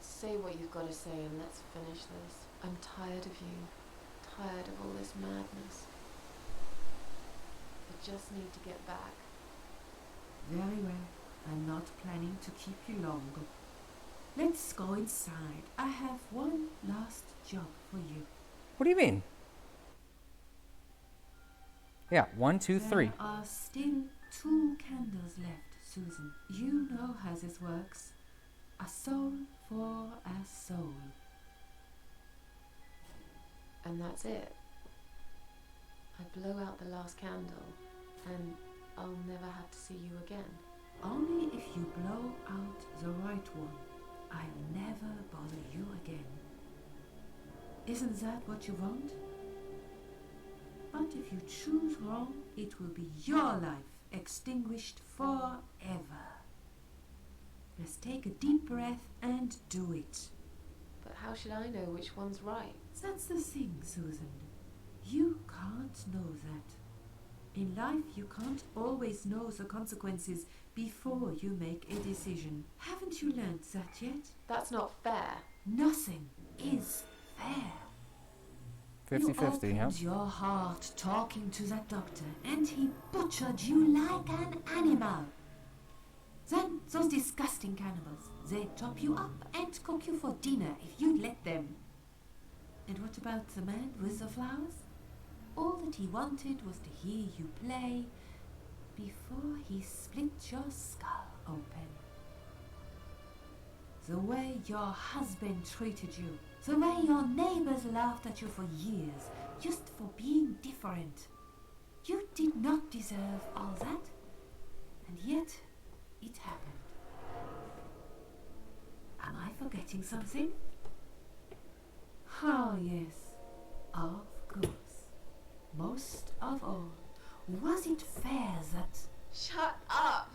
Say what you've got to say and let's finish this. I'm tired of you. Tired of all this madness. I just need to get back. Very well. I'm not planning to keep you long. Let's go inside. I have one last job for you. What do you mean? Yeah, 1, 2, 3. There are still 2 candles left, Susan. You know how this works. A soul for a soul. And that's it. I blow out the last candle and I'll never have to see you again. Only if you blow out the right one. I'll never bother you again. Isn't that what you want? But if you choose wrong, it will be your life extinguished forever. Just take a deep breath and do it. But how should I know which one's right? That's the thing, Susan. You can't know that. In life, you can't always know the consequences before you make a decision. Haven't you learned that yet? That's not fair. Nothing is fair. 50-50, You opened your heart talking to that doctor, and he butchered you like an animal. Then those disgusting cannibals, they chop you up and cook you for dinner if you'd let them. And what about the man with the flowers? All that he wanted was to hear you play before he split your skull open. The way your husband treated you, the way your neighbors laughed at you for years, just for being different. You did not deserve all that, and yet it happened. Am I forgetting something? Oh yes, of course. Most of all, was it fair that... Shut up!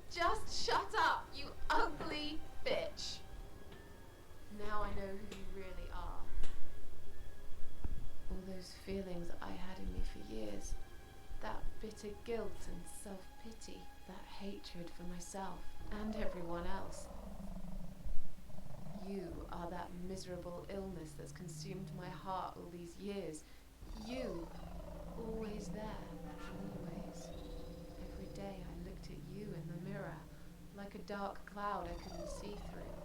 Just shut up, you ugly bitch! Now I know who you really are. All those feelings I had in me for years. That bitter guilt and self-pity. That hatred for myself and everyone else. You are that miserable illness that's consumed my heart all these years. You, always there, always. Every day I looked at you in the mirror, like a dark cloud I couldn't see through.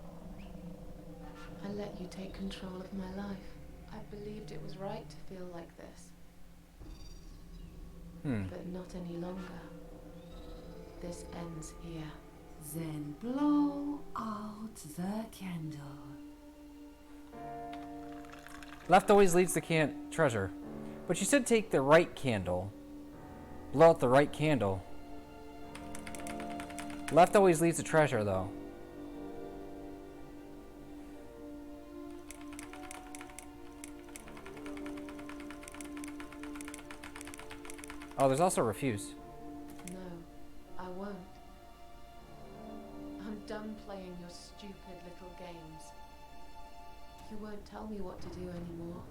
I let you take control of my life. I believed it was right to feel like this. But not any longer. This ends here. Then blow out the candle. Left always leads to treasure. But you said take the right candle. Blow out the right candle. Left always leads to treasure, though. Oh, there's also refuse. No, I won't. I'm done playing your stupid little games. You won't tell me what to do anymore.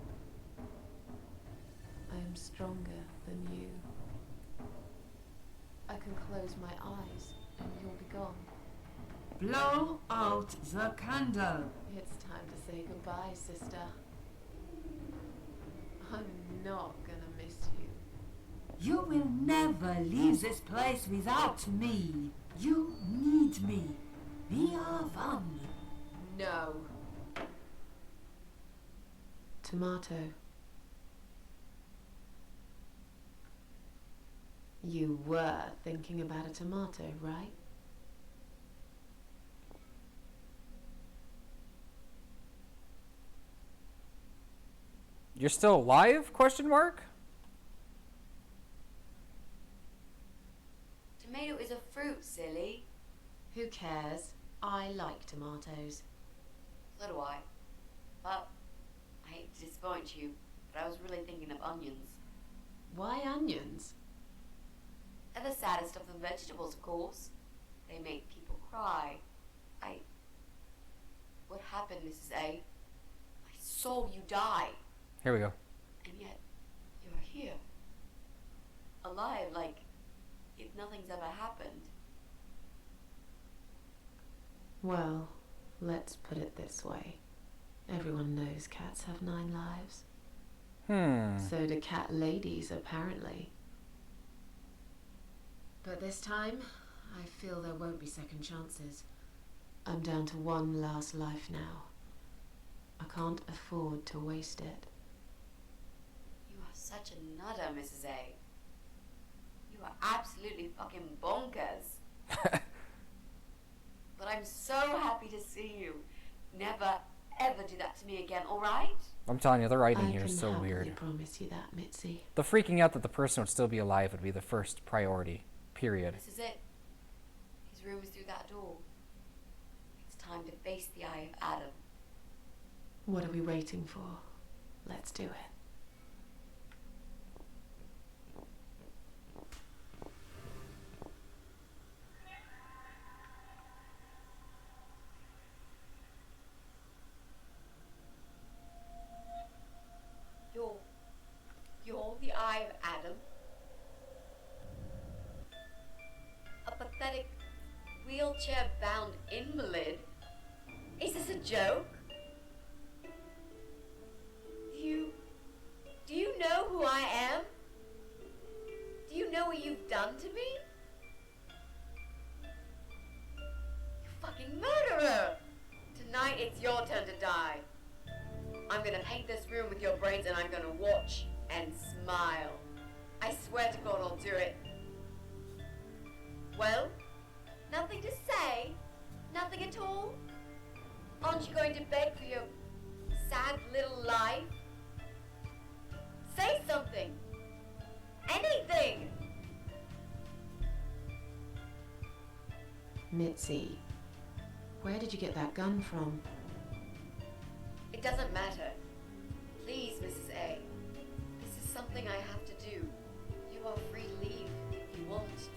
I am stronger than you. I can close my eyes and you'll be gone. Blow out the candle. It's time to say goodbye, sister. I'm not gonna miss you. You will never leave this place without me. You need me. We are one. No. Tomato. You were thinking about a tomato, right? You're still alive? Question mark? Tomato is a fruit, silly. Who cares? I like tomatoes. So do I. But I hate to disappoint you, but I was really thinking of onions. Why onions? They're the saddest of the vegetables, of course. They make people cry. What happened, Mrs. A? I saw you die. Here we go. And yet, you're here. Alive, like if nothing's ever happened. Well, let's put it this way. Everyone knows cats have 9 lives. So do cat ladies, apparently. But this time, I feel there won't be second chances. I'm down to 1 last life now. I can't afford to waste it. You are such a nutter, Mrs. A. You are absolutely fucking bonkers. But I'm so happy to see you. Never, ever do that to me again, alright? I'm telling you, the writing here is so weird. I promise you that, Mitzi. The freaking out that the person would still be alive would be the first priority. Period. This is it. His room is through that door. It's time to face the eye of Adam. What are we waiting for? Let's do it. You're the eye of Adam? A pathetic, wheelchair-bound invalid? Is this a joke? Do you know who I am? Do you know what you've done to me? You fucking murderer! Tonight it's your turn to die. I'm gonna paint this room with your brains and I'm gonna watch and smile. I swear to God I'll do it. Well, nothing to say? Nothing at all? Aren't you going to beg for your sad little life? Say something! Anything! Mitzi, where did you get that gun from? It doesn't matter. Please, Mrs. A. This is something I have to do. You are free to leave if you want.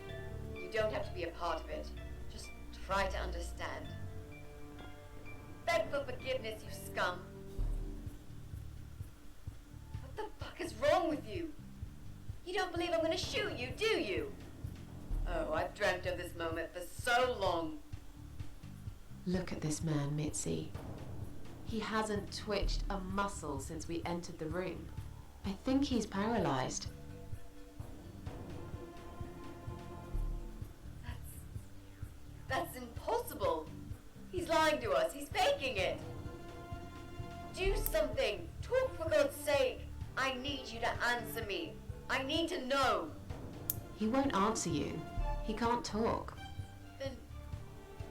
You don't have to be a part of it. Just try to understand. Beg for forgiveness, you scum. What the fuck is wrong with you? You don't believe I'm gonna shoot you, do you? Oh, I've dreamt of this moment for so long. Look at this man, Mitzi. He hasn't twitched a muscle since we entered the room. I think he's paralyzed. That's impossible. He's lying to us. He's faking it. Do something. Talk, for God's sake. I need you to answer me. I need to know. He won't answer you. He can't talk. Then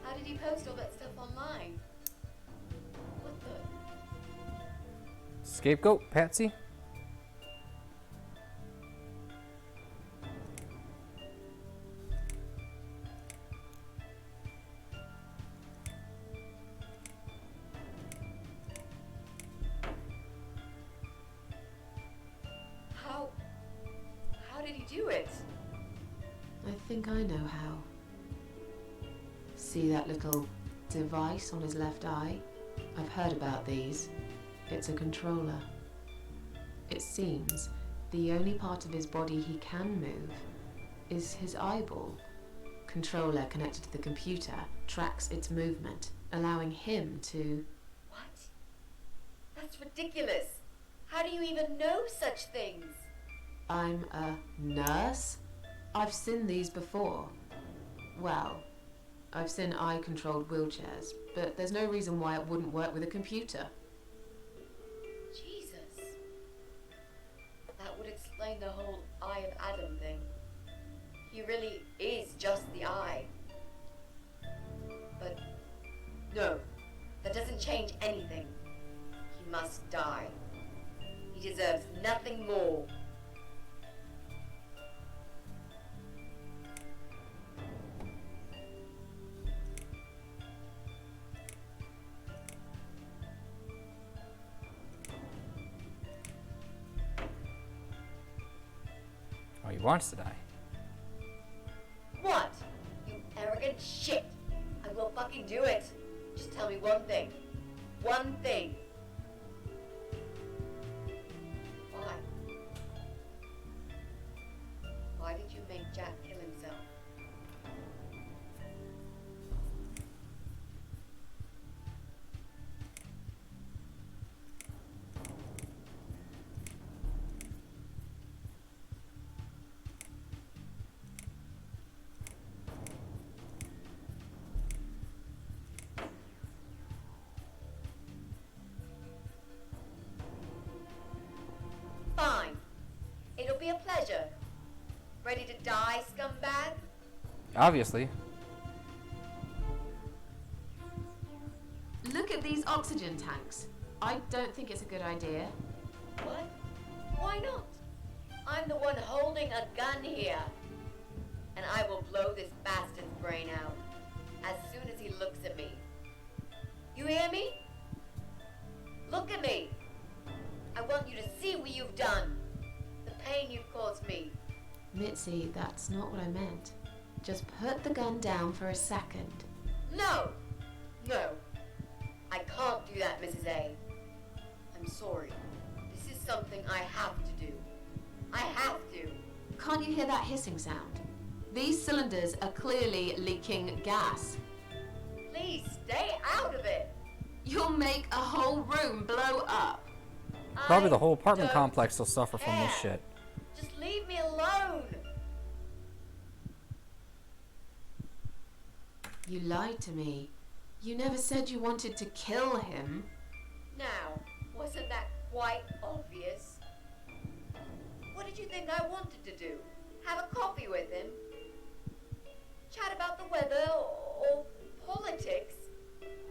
how did he post all that stuff online? What the? Scapegoat, Patsy? How did he do it? I think I know how. See that little device on his left eye? I've heard about these. It's a controller. It seems the only part of his body he can move is his eyeball. controller connected to the computer tracks its movement, allowing him to... What? That's ridiculous. How do you even know such things? I'm a nurse? I've seen these before. Well, I've seen eye-controlled wheelchairs, but there's no reason why it wouldn't work with a computer. Jesus. That would explain the whole Eye of Adam thing. He really is just the eye. But no, that doesn't change anything. He must die. He deserves nothing more. Oh, he wants to die. What? You arrogant shit. I will fucking do it. Just tell me one thing. One thing. Why? Why did you make Jack kill himself? Fine. It'll be a pleasure. Ready to die, scumbag? Obviously. Look at these oxygen tanks. I don't think it's a good idea. What? Why not? I'm the one holding a gun here. And I will blow this bastard's brain out as soon as he looks at me. You hear me? Look at me. I want you to see what you've done. The pain you've caused me. Mitzi, that's not what I meant. Just put the gun down for a second. No! No. I can't do that, Mrs. A. I'm sorry. This is something I have to do. I have to. Can't you hear that hissing sound? These cylinders are clearly leaking gas. Please stay out of it. You'll make a whole room blow up. Probably the whole apartment don't complex will suffer from this care. shit. Just leave me alone. You lied to me. You never said you wanted to kill him. Now, wasn't that quite obvious? What did you think I wanted to do? Have a coffee with him? Chat about the weather or politics?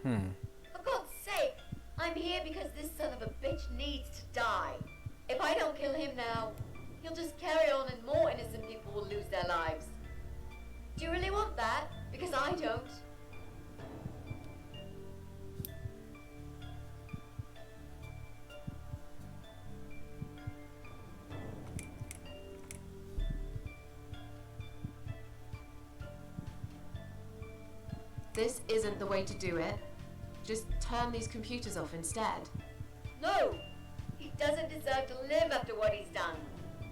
For God's sake, I'm here because this son of a bitch needs to die. If I don't kill him now, he'll just carry on and more innocent people will lose their lives. Do you really want that? Because I don't. This isn't the way to do it. Just turn these computers off instead. No! He doesn't deserve to live after what he's done.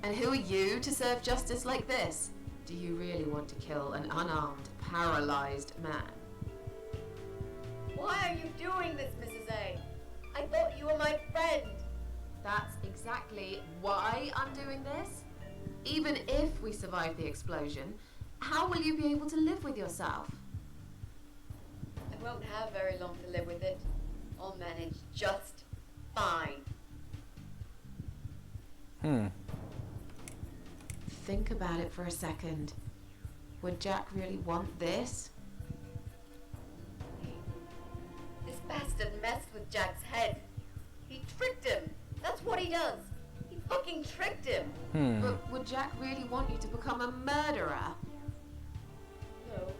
And who are you to serve justice like this? Do you really want to kill an unarmed, paralyzed man? Why are you doing this, Mrs. A? I thought you were my friend. That's exactly why I'm doing this. Even if we survive the explosion, how will you be able to live with yourself? I won't have very long to live with it. I'll manage just fine. Think about it for a second. Would Jack really want this? This bastard messed with Jack's head. He tricked him. That's what he does. He fucking tricked him. But would Jack really want you to become a murderer? No,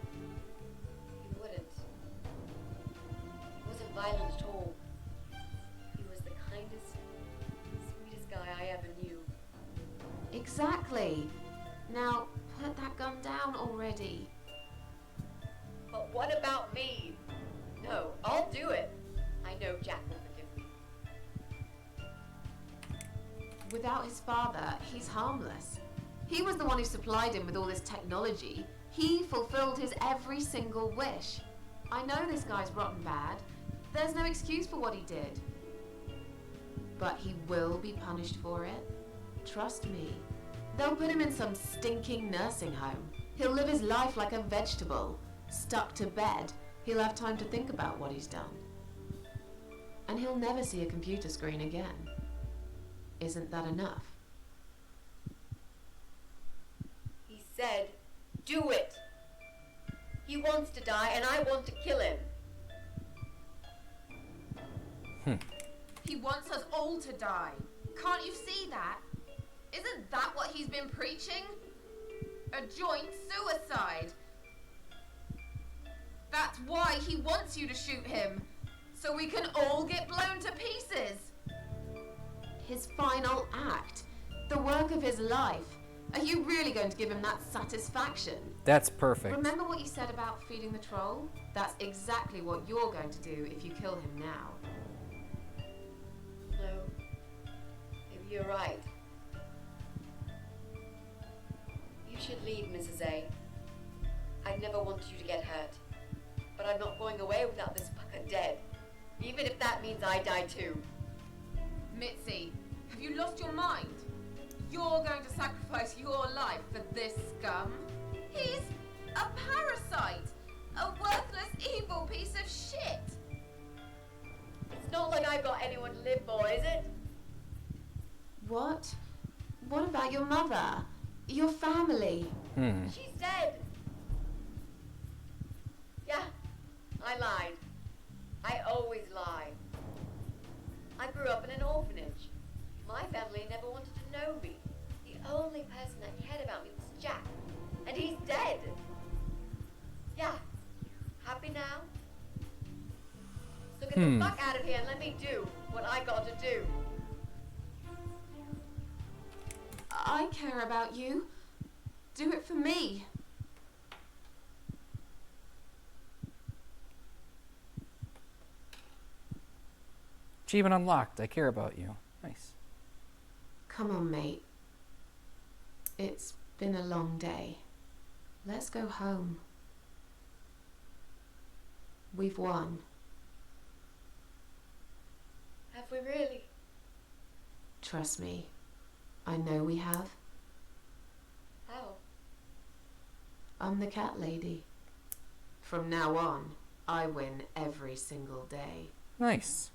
he wouldn't. He wasn't violent at all. He was the kindest, sweetest guy I ever knew. Exactly. Now, put that gun down already. But what about me? No, I'll do it. I know Jack will forgive me. Without his father, he's harmless. He was the one who supplied him with all this technology. He fulfilled his every single wish. I know this guy's rotten bad. There's no excuse for what he did. But he will be punished for it. Trust me. They'll put him in some stinking nursing home. He'll live his life like a vegetable. Stuck to bed. He'll have time to think about what he's done. And he'll never see a computer screen again. Isn't that enough? He said, do it. He wants to die and I want to kill him. He wants us all to die. Can't you see that? Isn't that what he's been preaching? A joint suicide. That's why he wants you to shoot him. So we can all get blown to pieces. His final act. The work of his life. Are you really going to give him that satisfaction? That's perfect. Remember what you said about feeding the troll? That's exactly what you're going to do if you kill him now. No. Maybe you're right. You should leave, Mrs. A. I never wanted you to get hurt. But I'm not going away without this fucker dead. Even if that means I die too. Mitzi, have you lost your mind? You're going to sacrifice your life for this scum? He's a parasite! A worthless, evil piece of shit! It's not like I've got anyone to live for, is it? What? What about your mother? Your family? She's dead! Yeah, I lied. I always lie. I grew up in an orphanage. My family never wanted to know me. The only person that cared about me was Jack. And he's dead. Yeah. Happy now? So get the fuck out of here and let me do what I got to do. I care about you. Do it for me. Achievement unlocked. I care about you. Nice. Come on, mate. It's been a long day. Let's go home. We've won. Have we really? Trust me. I know we have. How? I'm the cat lady. From now on, I win every single day. Nice.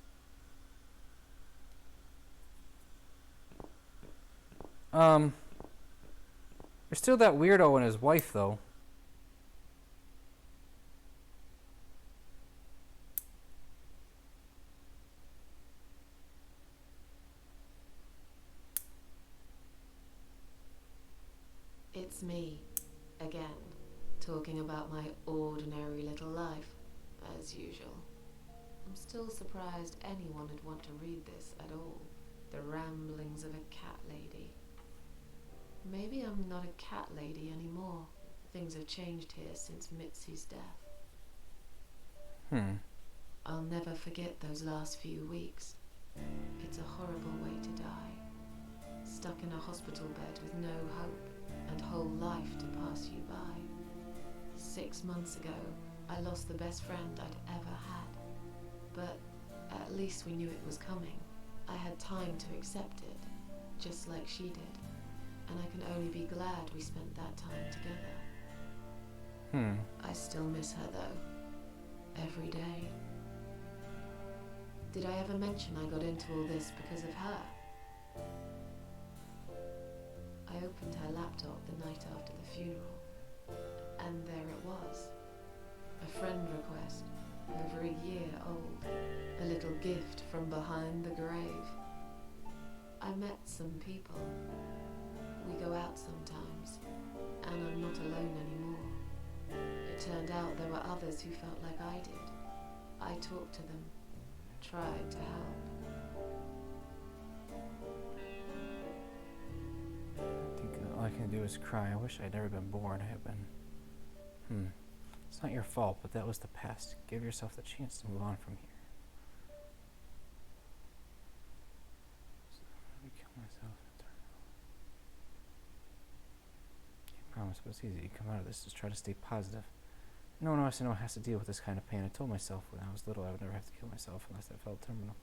There's still that weirdo and his wife, though. It's me, again, talking about my ordinary little life, as usual. I'm still surprised anyone would want to read this at all. The ramblings of a cat lady. Maybe I'm not a cat lady anymore. Things have changed here since Mitzi's death. I'll never forget those last few weeks. It's a horrible way to die. Stuck in a hospital bed with no hope and whole life to pass you by. 6 months ago, I lost the best friend I'd ever had. But at least we knew it was coming. I had time to accept it, just like she did. And I can only be glad we spent that time together. I still miss her, though. Every day. Did I ever mention I got into all this because of her? I opened her laptop the night after the funeral, and there it was. A friend request, over a year old. A little gift from behind the grave. I met some people. We go out sometimes, and I'm not alone anymore. It turned out there were others who felt like I did. I talked to them, tried to help. I think all I can do is cry. I wish I'd never been born. I have been. It's not your fault, but that was the past. Give yourself the chance to move on from here. So, let me kill myself. I promise promise, but it's easy. You come out of this, just try to stay positive. No one else I know has to deal with this kind of pain. I told myself when I was little I would never have to kill myself unless I felt terminal.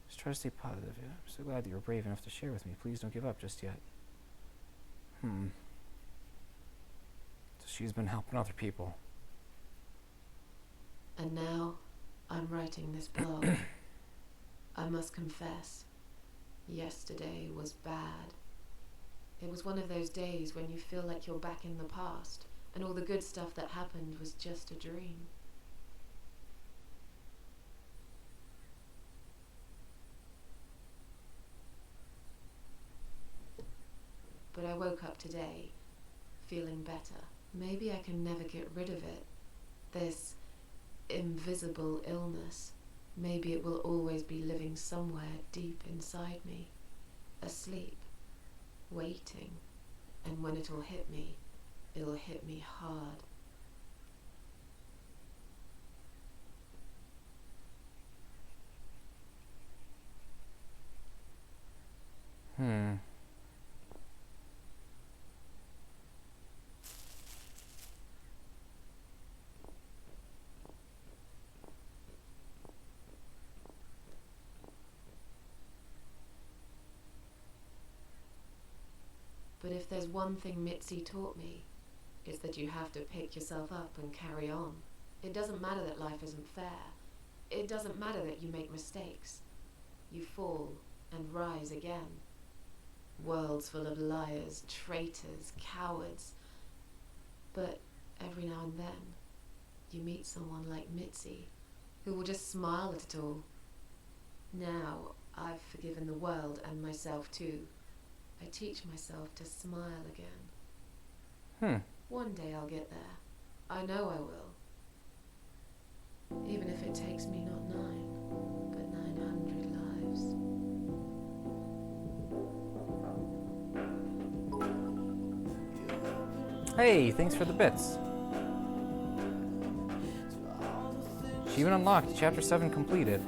Just try to stay positive. Yeah? I'm so glad that you were brave enough to share with me. Please don't give up just yet. So she's been helping other people. And now, I'm writing this blog. I must confess, yesterday was bad. It was one of those days when you feel like you're back in the past, and all the good stuff that happened was just a dream. But I woke up today, feeling better. Maybe I can never get rid of it. This invisible illness. Maybe it will always be living somewhere deep inside me, asleep, waiting, and when it'll hit me hard. But if there's one thing Mitzi taught me, it's that you have to pick yourself up and carry on. It doesn't matter that life isn't fair. It doesn't matter that you make mistakes. You fall and rise again. Worlds full of liars, traitors, cowards. But every now and then, you meet someone like Mitzi, who will just smile at it all. Now, I've forgiven the world and myself too. I teach myself to smile again. One day I'll get there. I know I will. Even if it takes me not 9, but 900 lives. Hey, thanks for the bits. Achievement unlocked. Chapter 7 completed.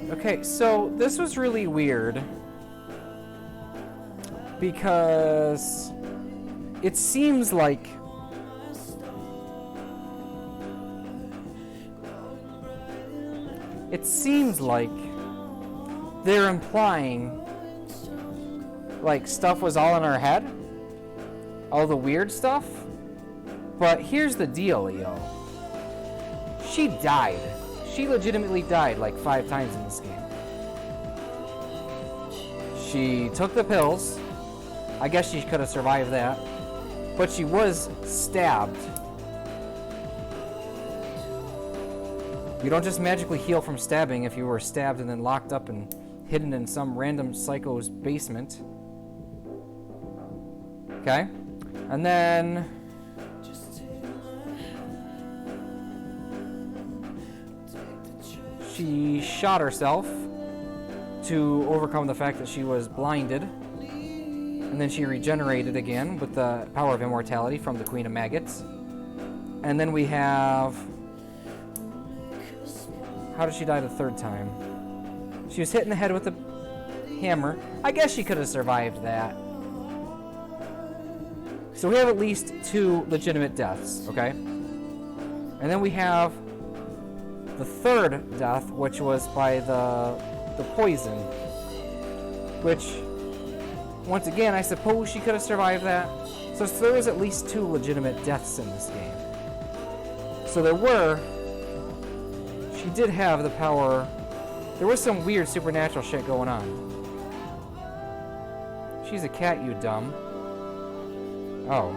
Okay, so this was really weird because it seems like they're implying like stuff was all in her head, all the weird stuff. But here's the deal, Leo. She died. She legitimately died like 5 times in this game. She took the pills. I guess she could have survived that. But she was stabbed. You don't just magically heal from stabbing if you were stabbed and then locked up and hidden in some random psycho's basement. Okay? And then she shot herself to overcome the fact that she was blinded. And then she regenerated again with the power of immortality from the Queen of Maggots. And then we have... How did she die the 3rd time? She was hit in the head with a hammer. I guess she could have survived that. So we have at least 2 legitimate deaths, okay? And then we have the 3rd death, which was by the poison. Which, once again, I suppose she could have survived that. So there was at least 2 legitimate deaths in this game. So she did have the power. There was some weird supernatural shit going on. She's a cat, you dumb. Oh.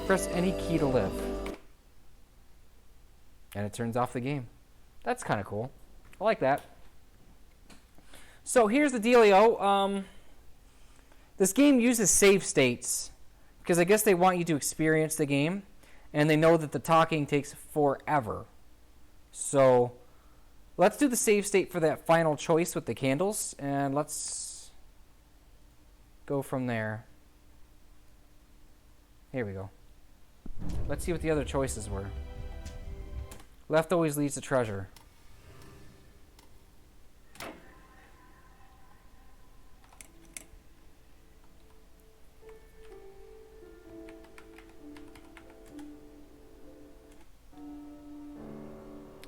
Press any key to live. And it turns off the game. That's kind of cool. I like that. So here's the dealio. This game uses save states because I guess they want you to experience the game, and they know that the talking takes forever. So let's do the save state for that final choice with the candles, and let's go from there. Here we go. Let's see what the other choices were. Left always leads to treasure.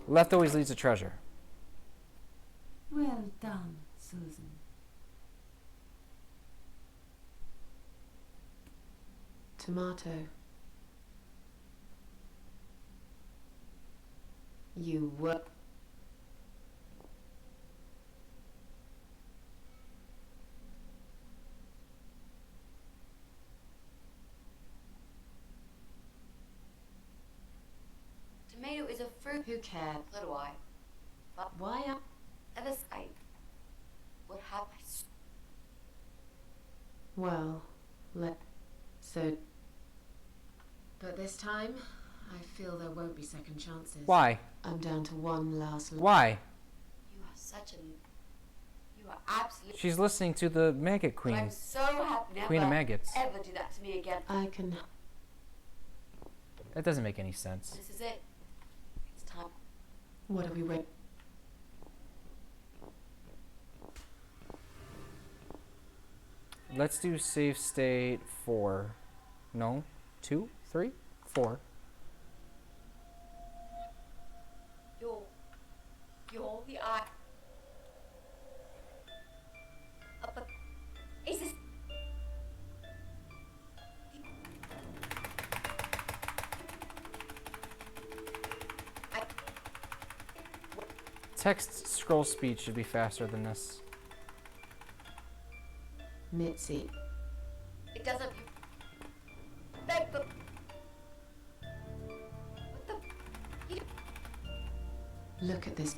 Left always leads to treasure. Well done, Susan. Tomato. You were. Tomato is a fruit. Who cares? So do I. But Why am others, I would have my Well, so. But this time, I feel there won't be second chances. Why? I'm down to one last. Why? You are such an. You are absolutely. She's listening to the maggot But queen. I'm so happy never Queen of maggots. ever do that to me again. I can. That doesn't make any sense. This is it. It's time. What are we waiting? Let's do save state 4. No? 2? 3? 4. You're the eye. But is this? Text scroll speed should be faster than this. Mitzi. It doesn't. Beg the. What the? Look at this.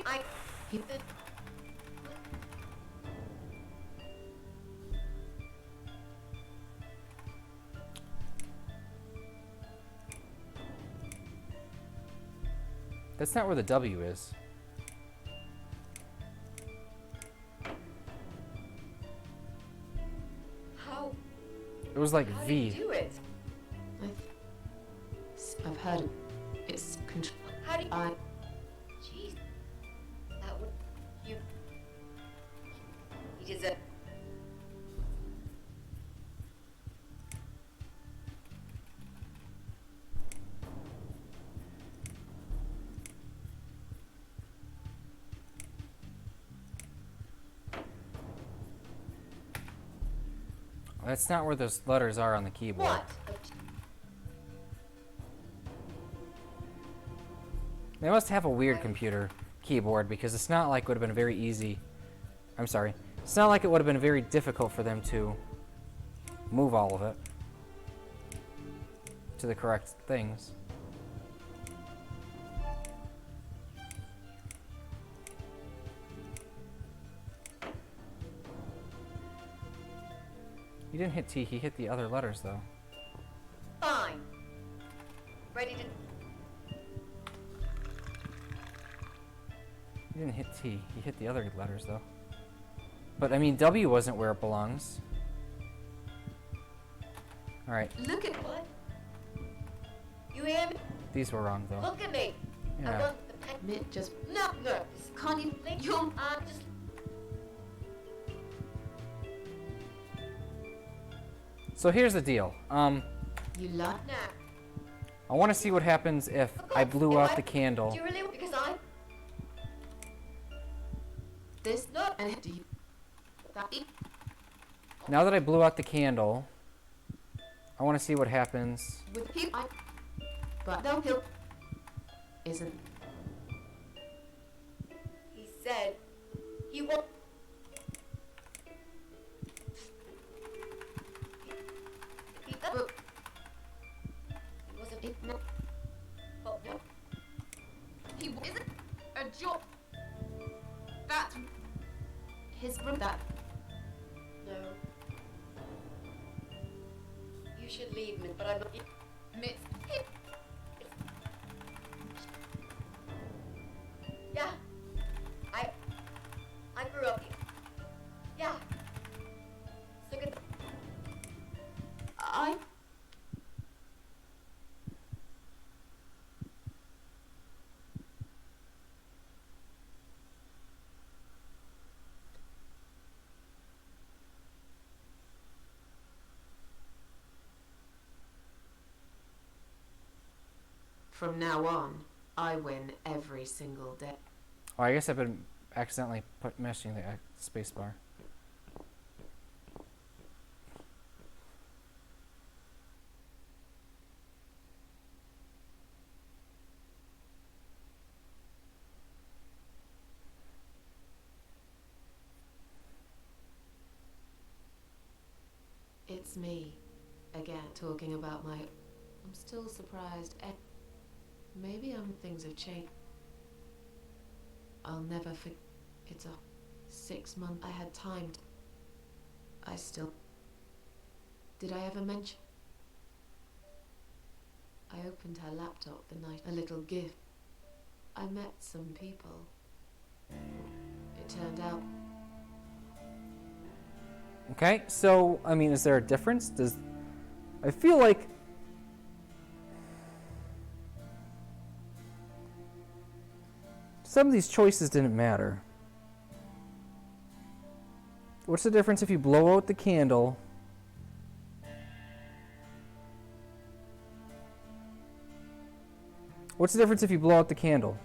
I. That's not where the W is. How? It was like How V. do you do it? I've heard it. It's control. How do you? I. Jeez. That would. You. You deserve. That's not where those letters are on the keyboard. What? They must have a weird computer keyboard because it's not like it would have been very easy. I'm sorry. It's not like it would have been very difficult for them to move all of it to the correct things. He didn't hit T, he hit the other letters though. Fine. Ready to. He didn't hit T, he hit the other letters though. But I mean, W wasn't where it belongs. Alright, Look at what? You hear me? these were wrong though. Look at me. I Yeah. want the pen. Mitt just. No, no. Can't you think? You're. Just. So here's the deal. You lie. Now. I want to see what happens if I blew out the candle. Do you really? Because I. This. No. And do you. That. Now that I blew out the candle, I want to see what happens. With him. But no, he'll. Isn't. He said. He won't. But. It wasn't. It, no. Oh, no. He isn't a job. That's his room. That. No. You should leave me, but I'm not. Mitt. Yeah. From now on, I win every single day. Oh, I guess I've been accidentally mashing the space bar. It's me, again, talking about my... I'm still surprised. Maybe things have changed. I'll never forget. It's a 6 month. I had time to... I still... Did I ever mention? I opened her laptop the night. A little gift. I met some people. It turned out... Okay, so, I mean, is there a difference? I feel like... some of these choices didn't matter. What's the difference if you blow out the candle? What's the difference if you blow out the candle?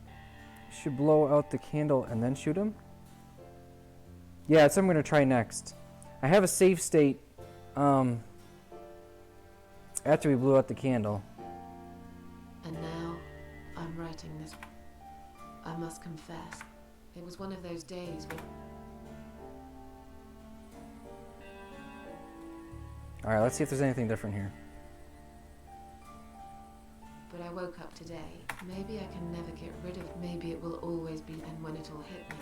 You should blow out the candle and then shoot him? Yeah, that's what I'm going to try next. I have a save state after we blew out the candle. And now, I'm writing this. I must confess, it was one of those days when... Alright, let's see if there's anything different here. But I woke up today. Maybe I can never get rid of it. Maybe it will always be, and when it'll hit me.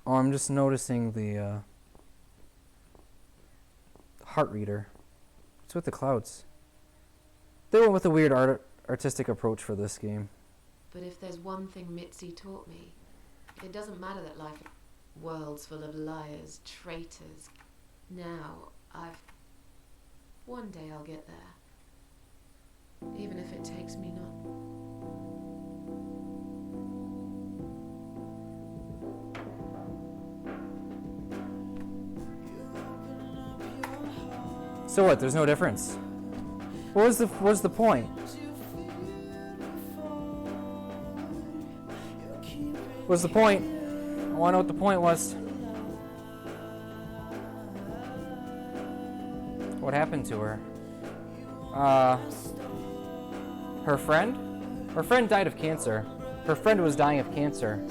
Oh, I'm just noticing the heart reader. What's with the clouds? They went with a weird artistic approach for this game. But if there's one thing Mitzi taught me, it doesn't matter that life... worlds full of liars, traitors. Now, one day I'll get there. Even if it takes me not... So what? There's no difference. What was the point? What's the point? I want to know what the point was. What happened to her? Her friend? Her friend died of cancer. Her friend was dying of cancer.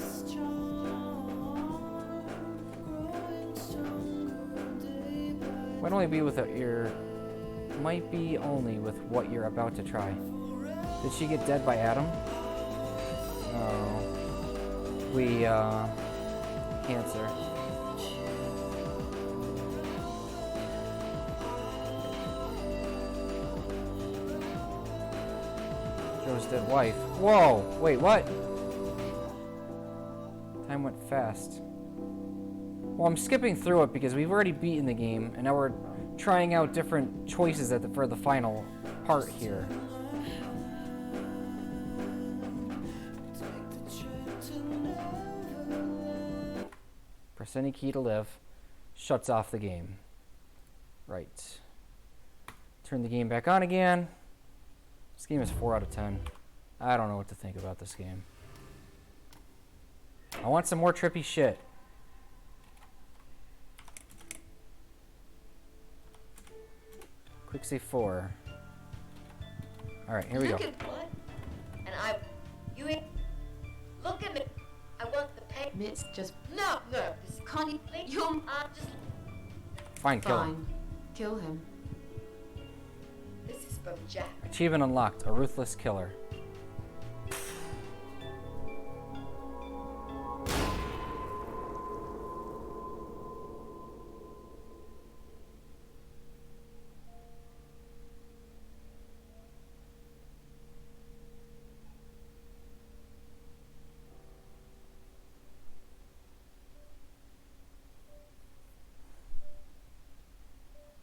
Might only be with might be only with what you're about to try. Did she get dead by Adam? No. Cancer. Joe's dead wife. Whoa! Wait, what? Time went fast. Well, I'm skipping through it because we've already beaten the game, and now we're trying out different choices for the final part here. Press any key to live. Shuts off the game. Right. Turn the game back on again. This game is 4 out of 10. I don't know what to think about this game. I want some more trippy shit. Quick save 4. Alright, here we go. Look at what? And you ain't... Look at me. I want the pay... Mitz, just... No, this Connie, you're... just... Fine, kill him. Fine. Kill him. This is from Jack. Achievement unlocked. A ruthless killer.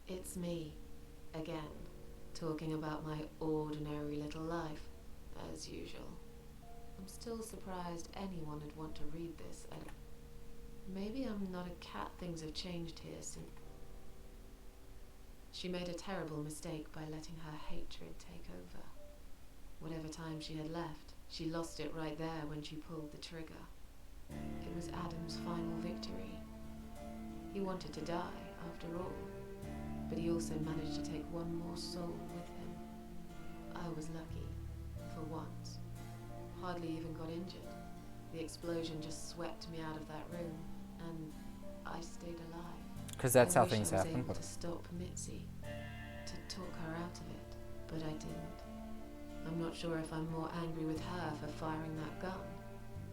It's me, again, talking about my ordinary little life, as usual. I'm still surprised anyone would want to read this. Maybe I'm not a cat. Things have changed here since... She made a terrible mistake by letting her hatred take over. Whatever time she had left, she lost it right there when she pulled the trigger. It was Adam's final victory. He wanted to die, after all, but he also managed to take one more soul with him. I was lucky, for once. Hardly even got injured. The explosion just swept me out of that room, and I stayed alive. Because that's how I wish things I was happen. able to stop Mitzi, to talk her out of it, but I didn't. I'm not sure if I'm more angry with her for firing that gun,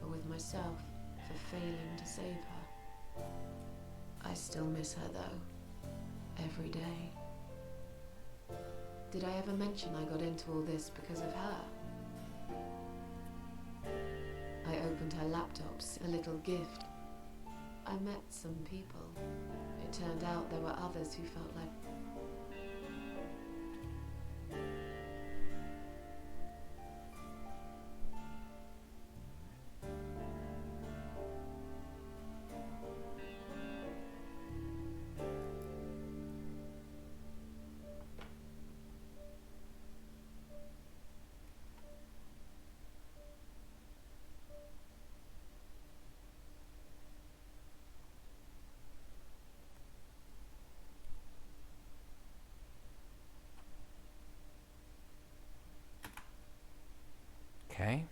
or with myself for failing to save her. I still miss her though, every day. Did I ever mention I got into all this because of her? I opened her laptops, a little gift. I met some people. It turned out there were others who felt like... Okay.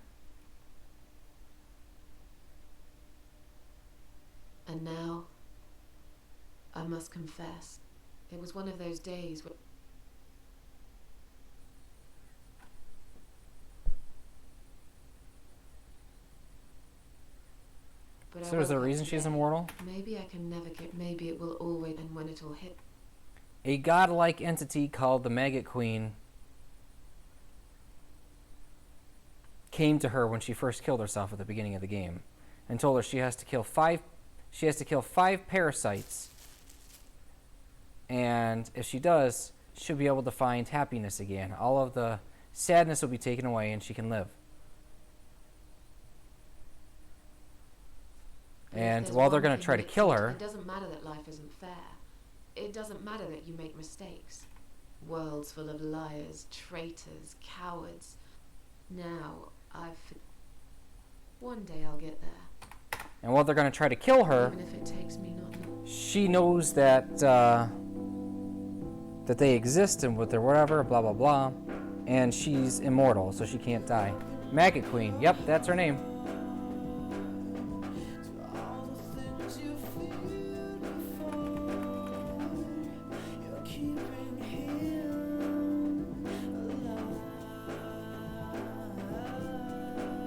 And now, I must confess, it was one of those days where... But So is there a reason she's immortal? Maybe I can never get... Maybe it will always... And when it'll hit... A godlike entity called the Maggot Queen came to her when she first killed herself at the beginning of the game and told her she has to kill five parasites, and if she does, she'll be able to find happiness again. All of the sadness will be taken away and she can live. And while they're going to try to kill her... It doesn't matter that life isn't fair. It doesn't matter that you make mistakes. Worlds full of liars, traitors, cowards. Now, one day I'll get there. And while they're going to try to kill her, Even if it takes me not long. she knows that that they exist and with their whatever, blah, blah, blah. And she's immortal, so she can't die. Maggot Queen. Yep, that's her name.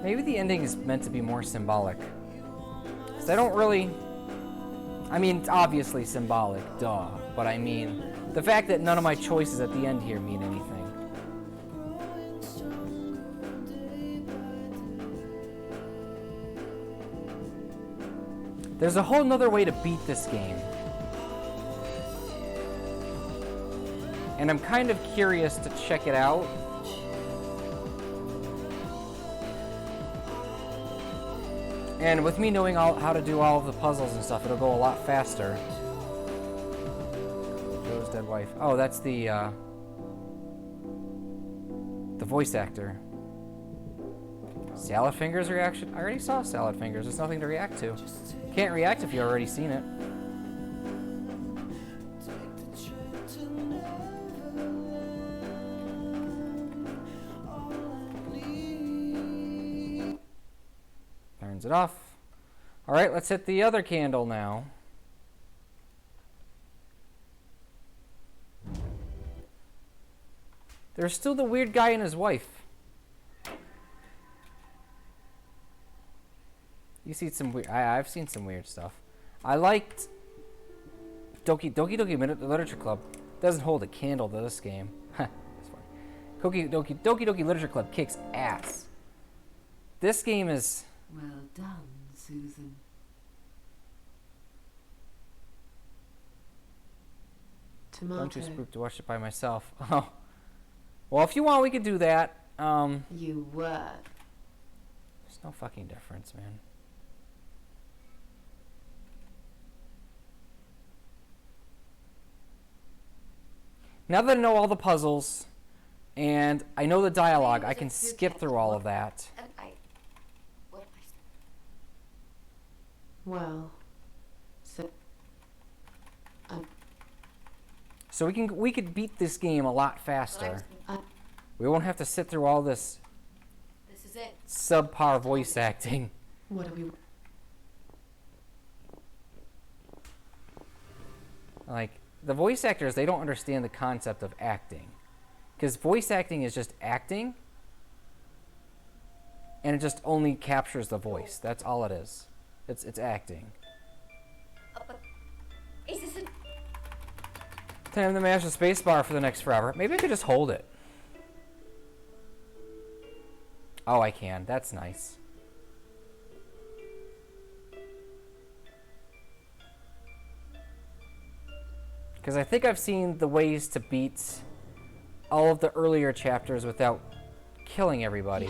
Maybe the ending is meant to be more symbolic. Because I don't really... I mean, it's obviously symbolic, duh. But I mean, the fact that none of my choices at the end here mean anything. There's a whole nother way to beat this game. And I'm kind of curious to check it out. And with me knowing how to do all of the puzzles and stuff, it'll go a lot faster. Joe's dead wife. Oh, that's the voice actor. Salad Fingers reaction? I already saw Salad Fingers. There's nothing to react to. Can't react if you've already seen it. Turns it off. All right, let's hit the other candle now. There's still the weird guy and his wife. You see some weird... I've seen some weird stuff. I liked Doki Doki Literature Club. Doesn't hold a candle to this game. That's funny. Doki Doki Literature Club kicks ass. This game is... Well done, Susan. Tomato. I'm too spooked to watch it by myself. Oh. Well, if you want, we could do that. You were. There's no fucking difference, man. Now that I know all the puzzles, and I know the dialogue, I can skip through all of that. Well, So we could beat this game a lot faster. We won't have to sit through all this This is it. subpar voice acting. what are we? Like, the voice actors, they don't understand the concept of acting. Because voice acting is just acting, and it just only captures the voice. That's all it is. It's acting. Is this a... Time to mash the space bar for the next forever. Maybe I could just hold it. Oh, I can. That's nice. Because I think I've seen the ways to beat all of the earlier chapters without killing everybody.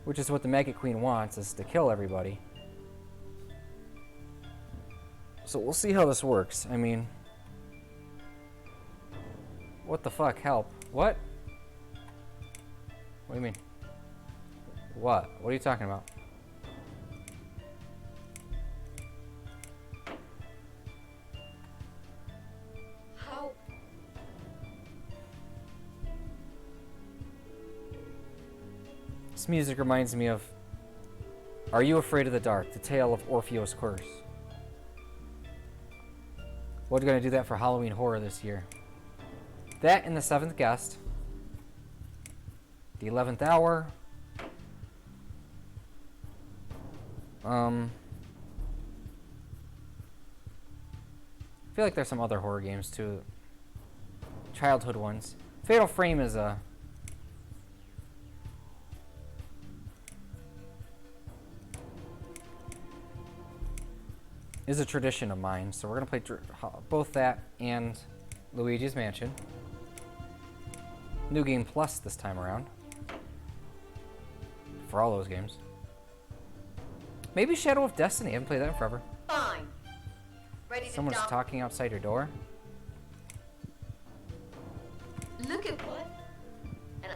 Which is what the Mega Queen wants, is to kill everybody. So we'll see how this works. I mean... What the fuck? Help. What? What do you mean? What? What are you talking about? How? This music reminds me of Are You Afraid of the Dark? The Tale of Orpheus Curse. We're going to do that for Halloween Horror this year. That and The Seventh Guest. The 11th Hour. I feel like there's some other horror games too. Childhood ones. Fatal Frame is a... tradition of mine, so we're gonna play both that and Luigi's Mansion. New Game Plus this time around. For all those games. Maybe Shadow of Destiny. I haven't played that in forever. Fine. Ready to Someone's dump. talking outside your door. Look at what? And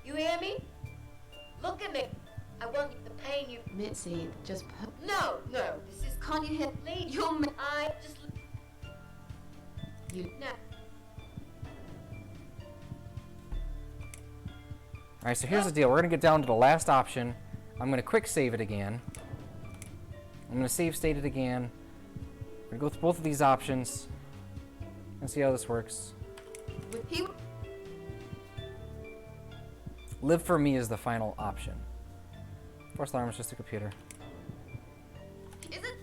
you hear me? Look at me. I want the pain you... Mitzi, just No, this is... can't you hear? Please. You're I just... You. No. Alright, so here's the deal. We're gonna get down to the last option. I'm gonna quick save it again. I'm gonna save state it again. We're gonna go through both of these options and see how this works. Live for me is the final option. Force alarm is just a computer. Is it?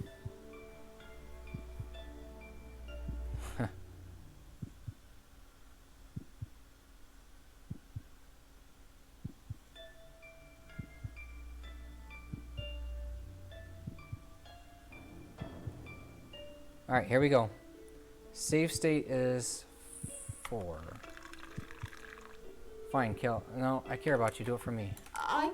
Alright, here we go. Save state is 4. Fine, kill. No, I care about you. Do it for me. I...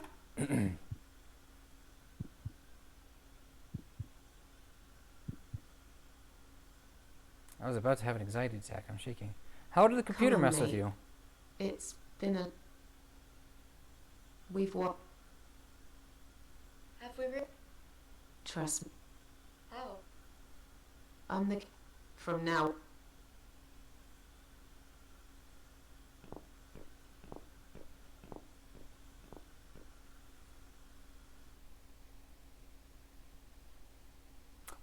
I was about to have an anxiety attack. I'm shaking. How did the computer Come on, mess with mate. you? It's been a. We've what? Have we Trust me. How? I'm the. From now.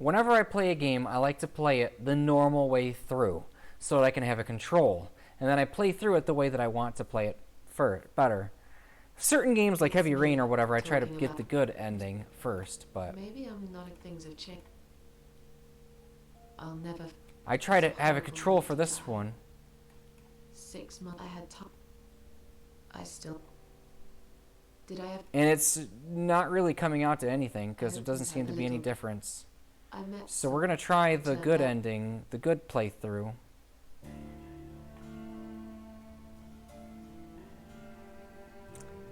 Whenever I play a game, I like to play it the normal way through so that I can have a control. And then I play through it the way that I want to play it better. Certain games like Heavy Rain or whatever, I try to get the good ending first, but Maybe I'm not if things have changed. I'll never. I try to have a control for this one. 6 months. I had time. I still. Did I have? And it's not really coming out to anything because there doesn't seem to be any difference. I met. So we're going to try the good ending, the good playthrough.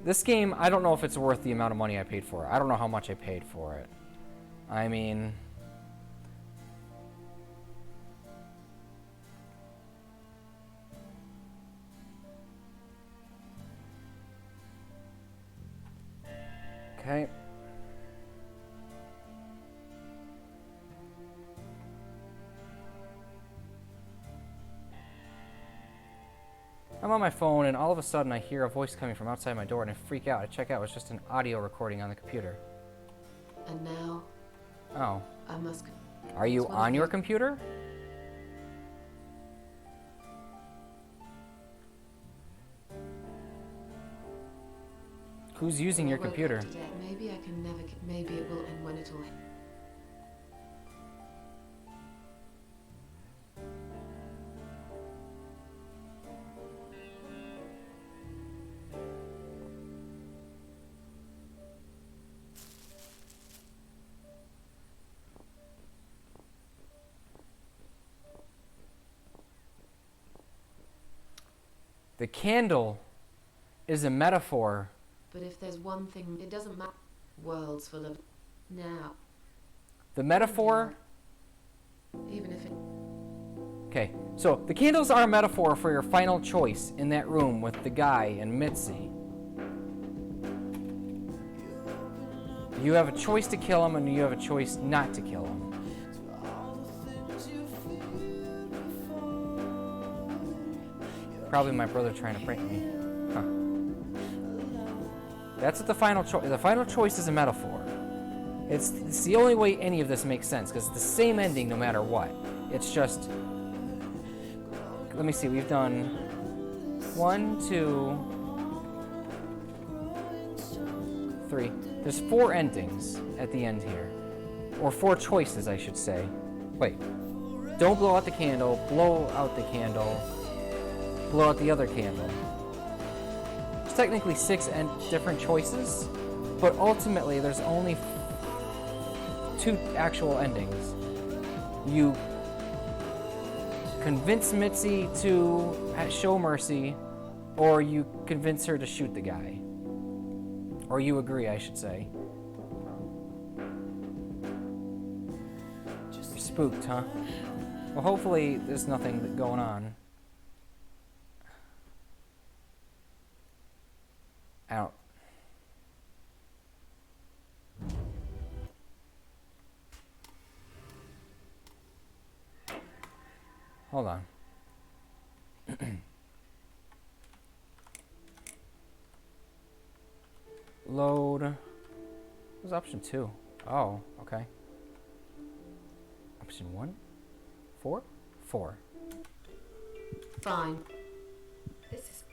This game, I don't know if it's worth the amount of money I paid for it. I don't know how much I paid for it. I mean... Okay. I'm on my phone, and all of a sudden I hear a voice coming from outside my door, and I freak out. I check out. It's just an audio recording on the computer. And now... Oh. I must... Are you on your computer? Who's using your computer? Maybe I can never... Maybe it will end when it'll... The candle is a metaphor. But if there's one thing, it doesn't matter. Worlds full of... Now. The metaphor... Even if it... Okay, so the candles are a metaphor for your final choice in that room with the guy and Mitzi. You have a choice to kill him, and you have a choice not to kill him. Probably my brother trying to prank me. Huh. That's what the final choice... The final choice is a metaphor. It's the only way any of this makes sense, because it's the same ending no matter what. It's just... Let me see, we've done 1, 2, 3. There's 4 endings at the end here. Or 4 choices, I should say. Wait. Don't blow out the candle, blow out the candle, blow out the other candle. There's technically 6 different choices, but ultimately there's only 2 actual endings. You convince Mitzi to show mercy, or you convince her to shoot the guy. Or you agree, I should say. You're spooked, huh? Well, hopefully there's nothing going on. Out. Hold on. Load. What was option 2? Oh, okay. Option 1? 4? 4. Fine. This is...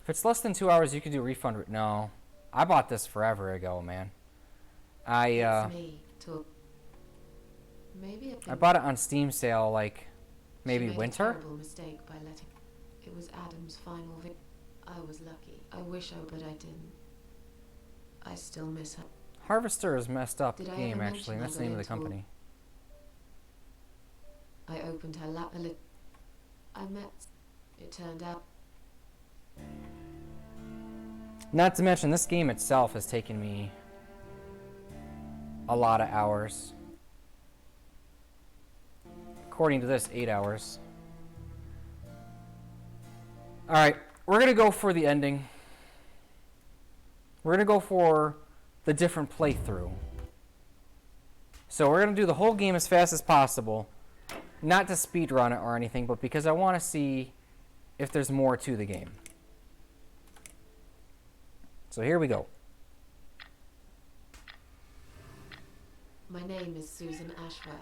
If it's less than 2 hours, you could do refund. No. I bought this forever ago, man. It's me, too. Maybe I bought it on Steam sale, like, maybe she made winter? a terrible mistake by letting... It was Adam's final I was lucky. I wish I, but I didn't. I still miss her. Harvester is messed up Did I game, ever actually. mention That's the that name of the I told- company. I opened her lap a little. I met... It turned out... Not to mention, this game itself has taken me a lot of hours. According to this, 8 hours. Alright, we're going to go for the ending. We're going to go for the different playthrough. So we're going to do the whole game as fast as possible. Not to speedrun it or anything, but because I want to see if there's more to the game. So here we go. My name is Susan Ashworth.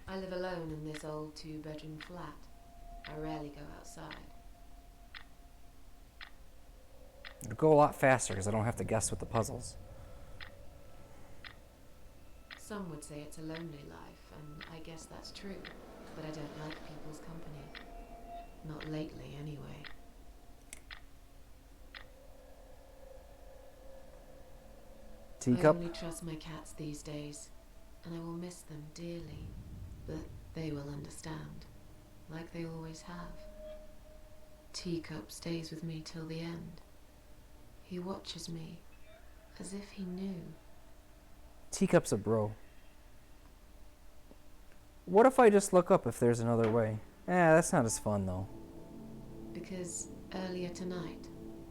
I live alone in this old 2-bedroom flat. I rarely go outside. It'll go a lot faster because I don't have to guess with the puzzles. Some would say it's a lonely life, and I guess that's true. But I don't like people's company. Not lately, anyway. Teacup? I only trust my cats these days, and I will miss them dearly. But they will understand, like they always have. Teacup stays with me till the end. He watches me, as if he knew. Teacup's a bro. What if I just look up if there's another way? That's not as fun, though. Because earlier tonight,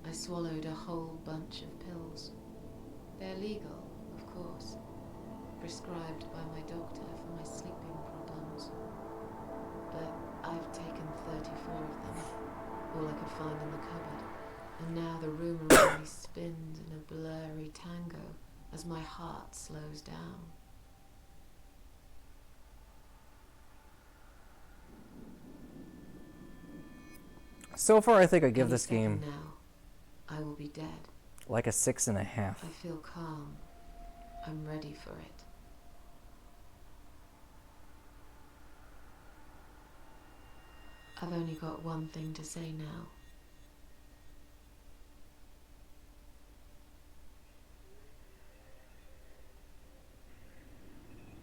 I swallowed a whole bunch of pills. They're legal, of course. Prescribed by my doctor for my sleeping problems. But I've taken 34 of them, all I could find in the cupboard. And now the room around me spins in a blurry tango as my heart slows down. So far, I think I give Any this game second now, I will be dead. like a 6.5. I feel calm. I'm ready for it. I've only got one thing to say now.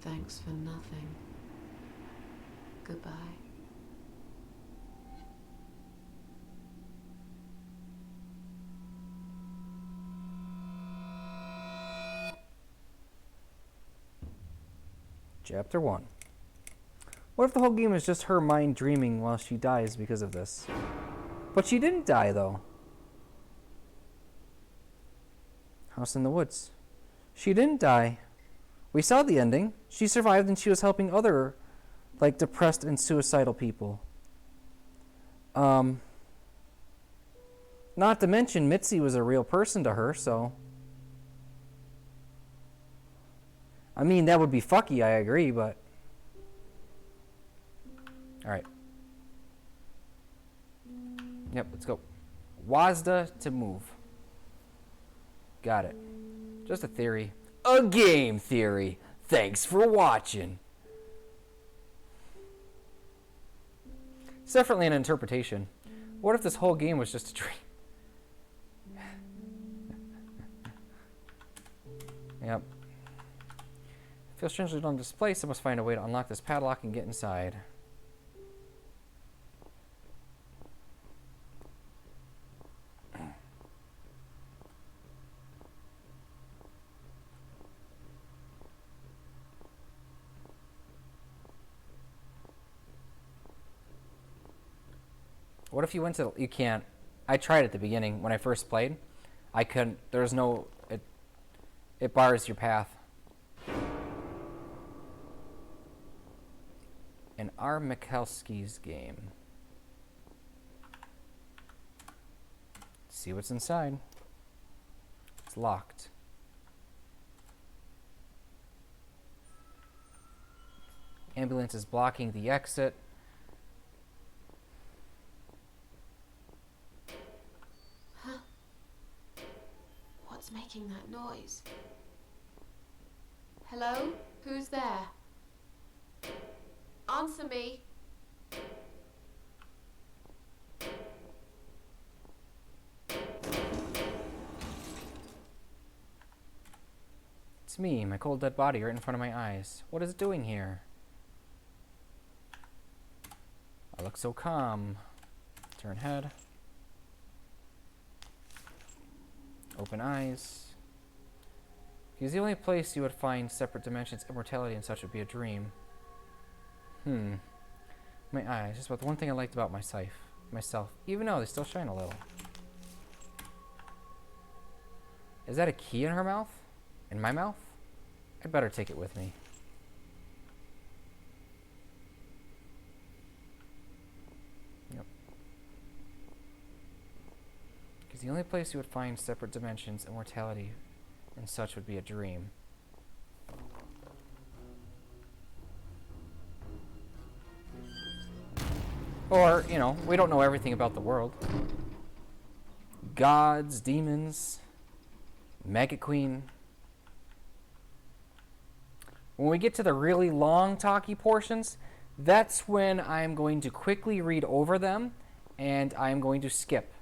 Thanks for nothing. Goodbye. Chapter 1. What if the whole game is just her mind dreaming while she dies because of this? But she didn't die, though. House in the woods. She didn't die. We saw the ending. She survived and she was helping other, like, depressed and suicidal people. Not to mention, Mitzi was a real person to her, so... I mean, that would be fucky, I agree, but... Alright. Yep, let's go. WASDA to move. Got it. Just a theory. A game theory. Thanks for watching. It's definitely an interpretation. What if this whole game was just a dream? Yep. Feel strangely along this place. I must find a way to unlock this padlock and get inside. What if you went to... You can't. I tried at the beginning when I first played. I couldn't. There's no... It bars your path. An R. Mikulski's game. See what's inside. It's locked. Ambulance is blocking the exit. Huh? What's making that noise? Hello? Who's there? Answer me. It's me, my cold dead body right in front of my eyes. What is it doing here? I look so calm. Turn head. Open eyes. Because the only place you would find separate dimensions, immortality, and such would be a dream. My eyes. Just about the one thing I liked about myself. Even though they still shine a little. Is that a key in her mouth? In my mouth? I'd better take it with me. Yep. Because the only place you would find separate dimensions, immortality, and such would be a dream. Or, you know, we don't know everything about the world. Gods, demons, Maggot Queen. When we get to the really long talky portions, that's when I'm going to quickly read over them and I'm going to skip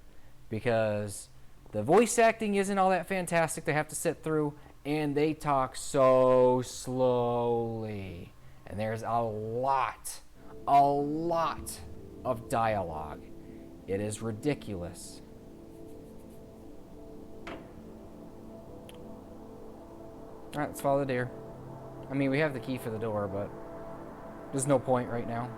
because the voice acting isn't all that fantastic to have to sit through and they talk so slowly. And there's a lot of dialogue. It is ridiculous. Alright, let's follow the deer. I mean, we have the key for the door, but there's no point right now.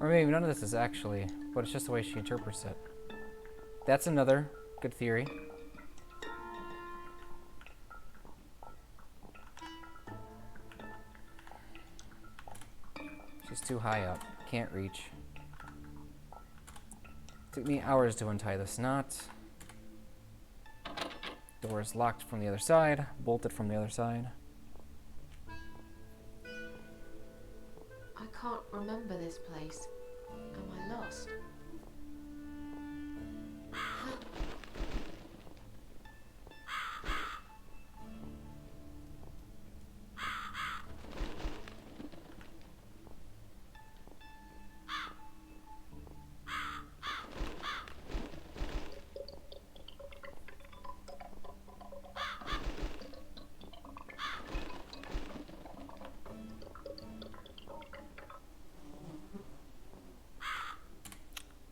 Or maybe none of this is actually, but it's just the way she interprets it. That's another good theory. She's too high up. Can't reach. Took me hours to untie this knot. Door is locked from the other side, bolted from the other side. I can't remember this place. Am I lost?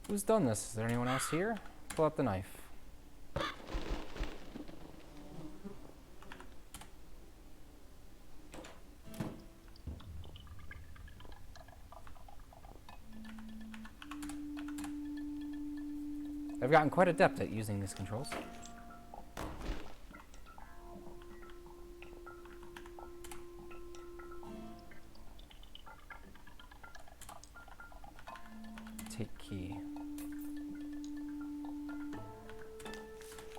Who's done this? Is there anyone else here? Pull out the knife. I've gotten quite adept at using these controls. Take key.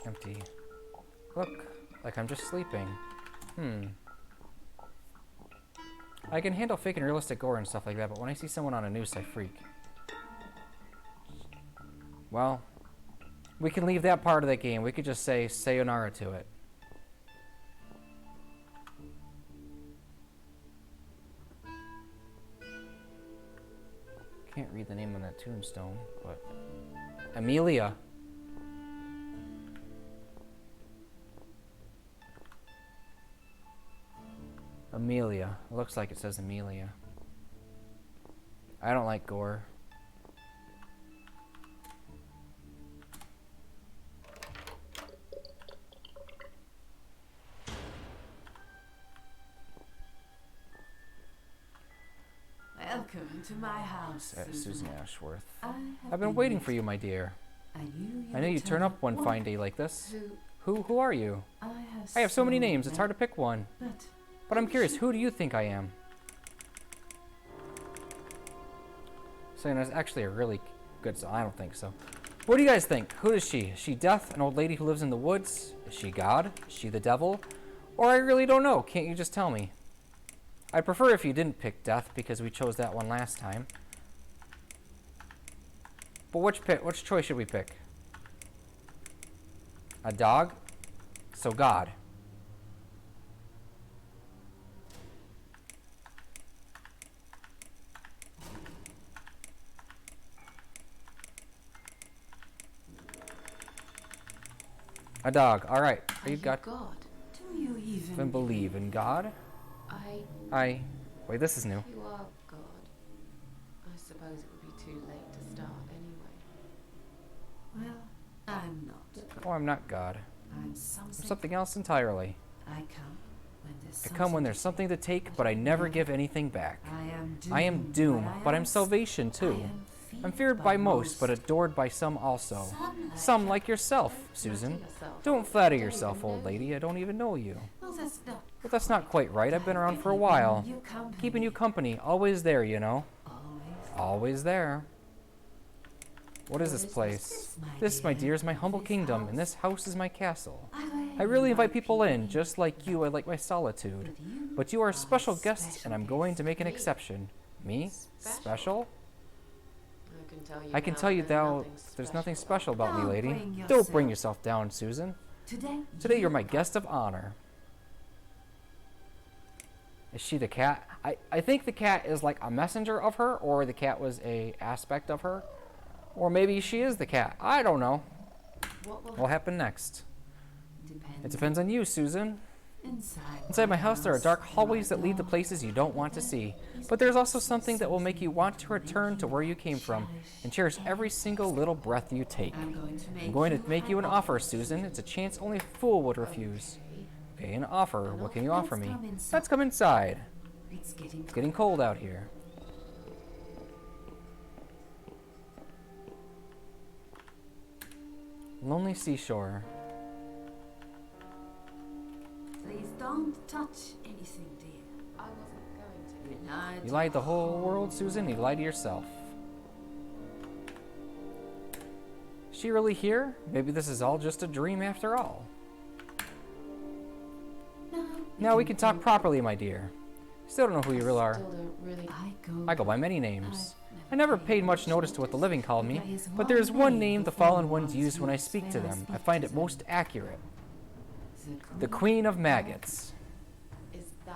Empty. Look, like I'm just sleeping. I can handle fake and realistic gore and stuff like that, but when I see someone on a noose, I freak. Well, we can leave that part of the game. We could just say sayonara to it. Can't read the name on that tombstone, but... Amelia. Amelia. It looks like it says Amelia. I don't like gore. Welcome to my house, Susan Ashworth. I've I've been waiting for you, my dear. I knew you'd turn up one fine day like this. Who are you? I have so many names, it's hard to pick one. But I'm curious, who do you think I am? So that's actually a really good song. I don't think so. What do you guys think? Who is she? Is she Death, an old lady who lives in the woods? Is she God? Is she the devil? Or I really don't know. Can't you just tell me? I'd prefer if you didn't pick Death because we chose that one last time. But which choice should we pick? A dog? So God. A dog. All right. Are you God? God? Do you Even believe in God? Wait, this is new. You are God. I suppose it would be too late to start anyway. Well, I'm not. Oh, I'm not God. I'm I'm something. something else entirely. I I come when there's something to take, but I never give anything back. I am doom, but I'm salvation too. I'm feared by most, but adored by some also. Some like yourself, Susan. Don't flatter yourself, old lady. I don't even know you. Well, that's not But that's not quite right. I've been around for a while. Keeping you company. Always there, you know. Always there. What is this place? This, my dear, is my humble kingdom, and this house is my castle. I really invite people in. Just like you, I like my solitude. But you are special guests, and I'm going to make an exception. Me? Special? I can tell you now, there's nothing special about me, lady. Don't bring yourself down, Susan. Today you're my guest of honor. Is she the cat? I think the cat is like a messenger of her, or the cat was a aspect of her. Or maybe she is the cat. I don't know. What will happen next? It depends on you, Susan. Inside my house there are dark hallways that lead to places you don't want to see. But there's also something that will make you want to return to where you came from and cherish every single little breath you take. I'm going to make you an offer, Susan. It's a chance only a fool would refuse. Okay, an offer. What can you offer me? Let's come inside. It's getting cold out here. Lonely seashore. Please don't touch anything, dear. I wasn't going to. You lied to the whole world, Susan. You lied to yourself. Is she really here? Maybe this is all just a dream after all. Now we can talk properly, my dear. Still don't know who you really are. I go by many names. I never paid much notice to what the living called me, but there is one name the fallen ones use when I speak to them. I find it most accurate. The Queen of Maggots.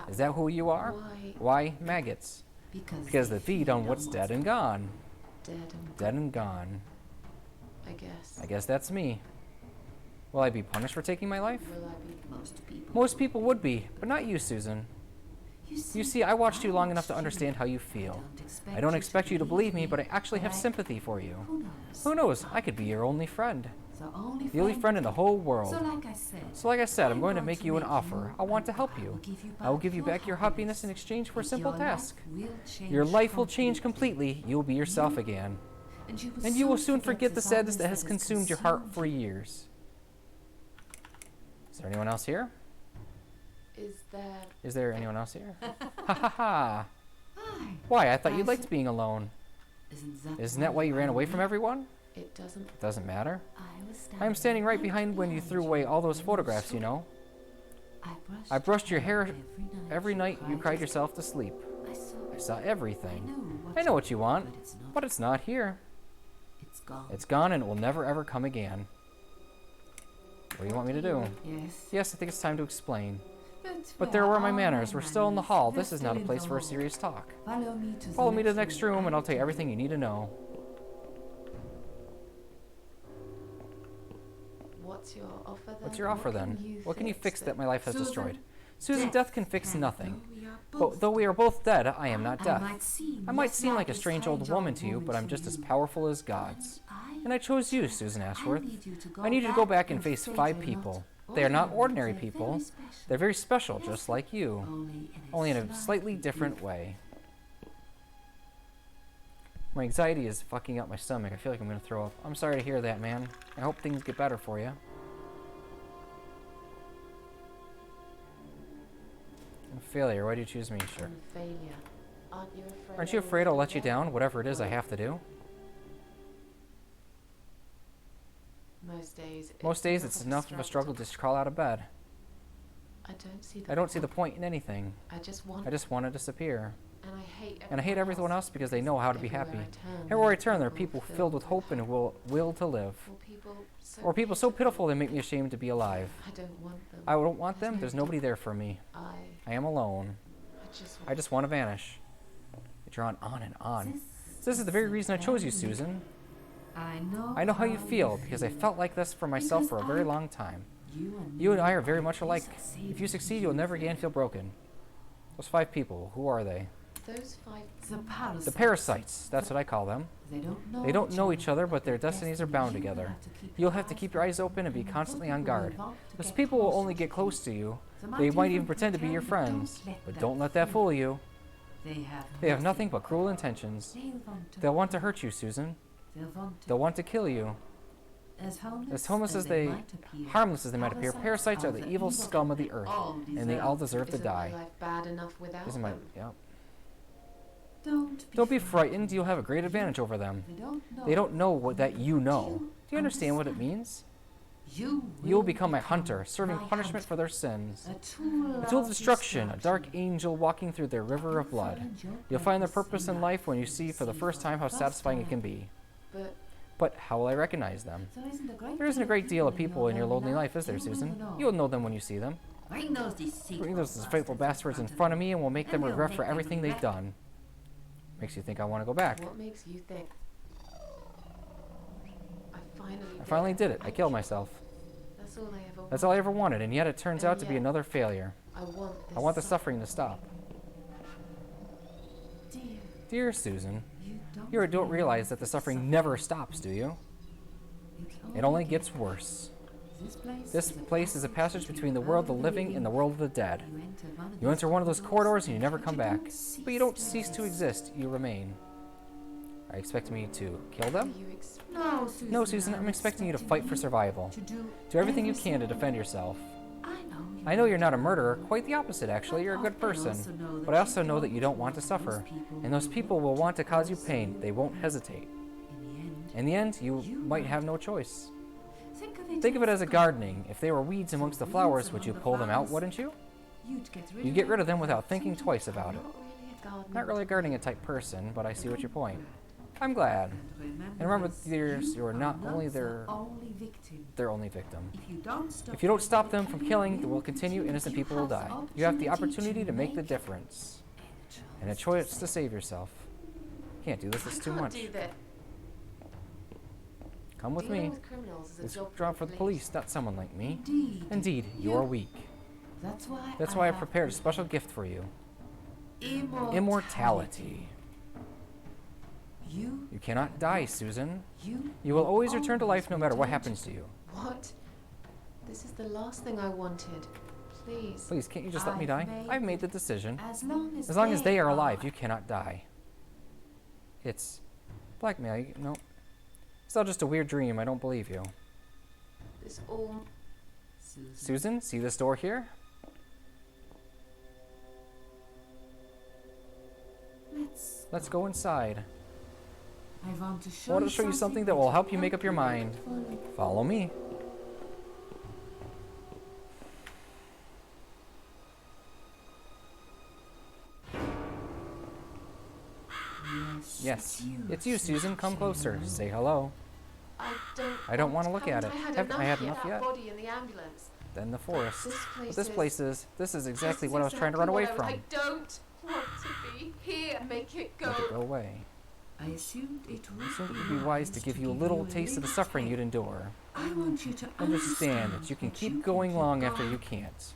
Is that who you are? Why maggots? Because they feed on what's dead and gone. Dead and gone. I guess that's me. Will I be punished for taking my life? Most people would be, but not you, Susan. You see, I watched you long enough to understand how you feel. I don't expect you to believe me, but I actually have sympathy for you. Who knows? I could be your only friend. The only friend in the whole world. So like I said, I'm going to make you an offer. I want to help you. I will give you back your happiness in exchange for a simple task. Your life will change completely. You will be yourself again. And you will soon forget the sadness that has consumed your heart for years. Is there anyone else here? Is there anyone else here? Ha ha ha! Why? I thought you liked being alone. Isn't that why you ran away from everyone? It doesn't matter. I am standing right behind when you threw away all those photographs, you know. I brushed your hair every night you cried yourself to sleep. I saw everything. I know what you want, but it's not here. It's gone and it will never ever come again. What do you want me to do? Yes, I think it's time to explain. But there were my manners. We're still in the hall. This is not a place for a serious talk. Follow me to the next room and I'll tell you everything you need to know. What's your offer then? What can you fix that my life has destroyed? Susan, death can fix nothing. But though we are both dead, I am not death. I might seem like a strange old woman to you, but I'm just as powerful as gods. And I chose you, Susan Ashworth. I need you to go back and face 5 people. They are not ordinary people. They're very special, just like you. Only in a slightly different way. My anxiety is fucking up my stomach. I feel like I'm going to throw up. I'm sorry to hear that, man. I hope things get better for you. I'm a failure. Why do you choose me? Sure. Aren't you afraid I'll let you down, whatever it is I have to do? Most days it's enough of a struggle to just crawl out of bed. I don't see the point in anything. I just want to disappear. And I hate everyone else because they know how to be happy. Everywhere I turn, there are people filled with hope and will to live. Or people so pitiful they make me ashamed to be alive. I don't want them. There's nobody there for me. I am alone. I just want to vanish. You draw on and on. This is the very reason I chose you, Susan. I know how you feel because I felt like this for myself for a very long time. You and I are very much alike. If you succeed, you'll never again feel broken. Those 5 people, who are they? The parasites, that's what I call them. They don't know each other, but their destinies are bound together. You'll have to keep your eyes open and be constantly on guard. Those people will only get close to you. They might even pretend to be your friends, but don't let that fool you. They have nothing but cruel intentions. They'll want to hurt you, Susan. They'll want to kill you. As harmless as they might appear, parasites are the evil scum of the earth, and they all deserve to Isn't die. my life bad enough without Isn't my, them? yep. Don't be frightened. You'll have a great advantage over them. They don't know what that you know. Do you understand what it means? You will become a hunter, serving punishment for their sins. A tool of destruction, a dark angel walking through their river of blood. You'll find their purpose in life when you see for the first time how satisfying it can be. But how will I recognize them? There isn't a great deal of people in your lonely life, is there, Susan? You'll know them when you see them. Bring those faithful bastards in front of me and we'll make them regret for everything they've done. Makes you think I want to go back. What makes you think? I finally did it. I killed myself. That's all I ever wanted. That's all I ever wanted, and yet it turns out to be another failure. I want the suffering to stop. Dear Susan, you don't realize that the suffering never stops, do you? It only gets worse. This place is a passage between the world of the living and the world of the dead. You enter one of those corridors and you never come back. But you don't cease to exist, you remain. Are you expecting me to kill them? No, Susan, I'm expecting you to fight for survival. Do everything you can to defend yourself. I know you're not a murderer, quite the opposite actually, you're a good person. But I also know that you don't want to suffer. And those people will want to cause you pain, they won't hesitate. In the end, you might have no choice. Think of it as a gardening. If there were weeds amongst the flowers, would you pull them out, wouldn't you? You'd get rid of them without thinking twice about it. Not really a gardening type person, but I see what your point. I'm glad. And remember, you're not only their only victim. If you don't stop them from killing, they will continue, innocent people will die. You have the opportunity to make the difference. And a choice to save yourself. Can't do this, it's too much. Come with me. It's a job for the police, not someone like me. Indeed, you are weak. That's why I prepared a special gift for you. Immortality. You cannot die, Susan. You will always return to life no matter what happens to you. What? This is the last thing I wanted. Please. Please, can't you just let me die? I've made the decision. As long as they are alive, you cannot die. It's blackmail. No. It's all just a weird dream. I don't believe you. This all... Susan, see this door here? Let's go inside. I want to show you something that will help you make up your mind. Follow me. Yes, it's you, Susan. Come closer. Say hello. I don't want to look at it. I had enough yet. Body in the ambulance. Then the forest. This is exactly This what I was trying to run away from. I don't want to be here. Make it go. Make it go away. I assumed it would be wise to give you a little taste of the suffering you'd endure. I want you to understand that you can keep going long after you can't.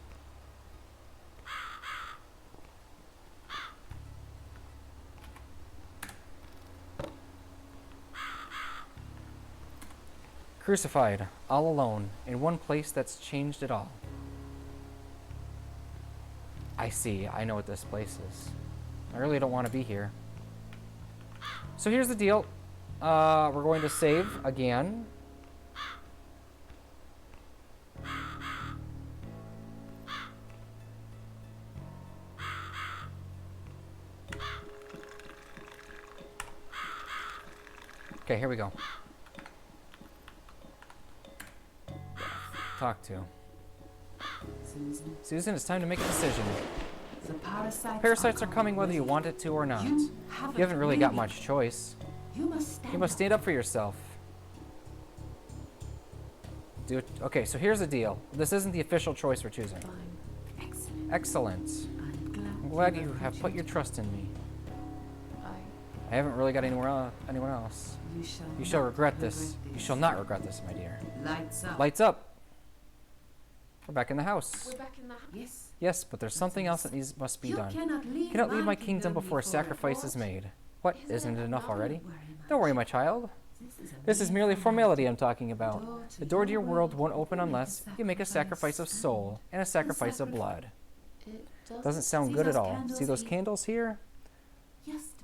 Crucified, all alone, in one place that's changed it all. I see. I know what this place is. I really don't want to be here. So here's the deal. We're going to save again. Okay, here we go. Talk to. Susan, it's time to make a decision. The parasites are coming whether you want it to or not. You haven't really got much choice. You must stand up for yourself. Do it. Okay, so here's the deal. This isn't the official choice we're choosing. Excellent. I'm glad you have put your trust in me. I haven't really got anyone else. You shall regret this. You shall not regret this, my dear. Lights up. We're back in the house. We're back in the house. Yes. Yes, but there's something else that must be done. You cannot leave my kingdom before a sacrifice is made. What, isn't it enough already? Don't worry, my child. This is merely formality I'm talking about. The door to your world won't open unless you make a sacrifice of soul and a sacrifice of blood. Doesn't sound good at all. See those candles here?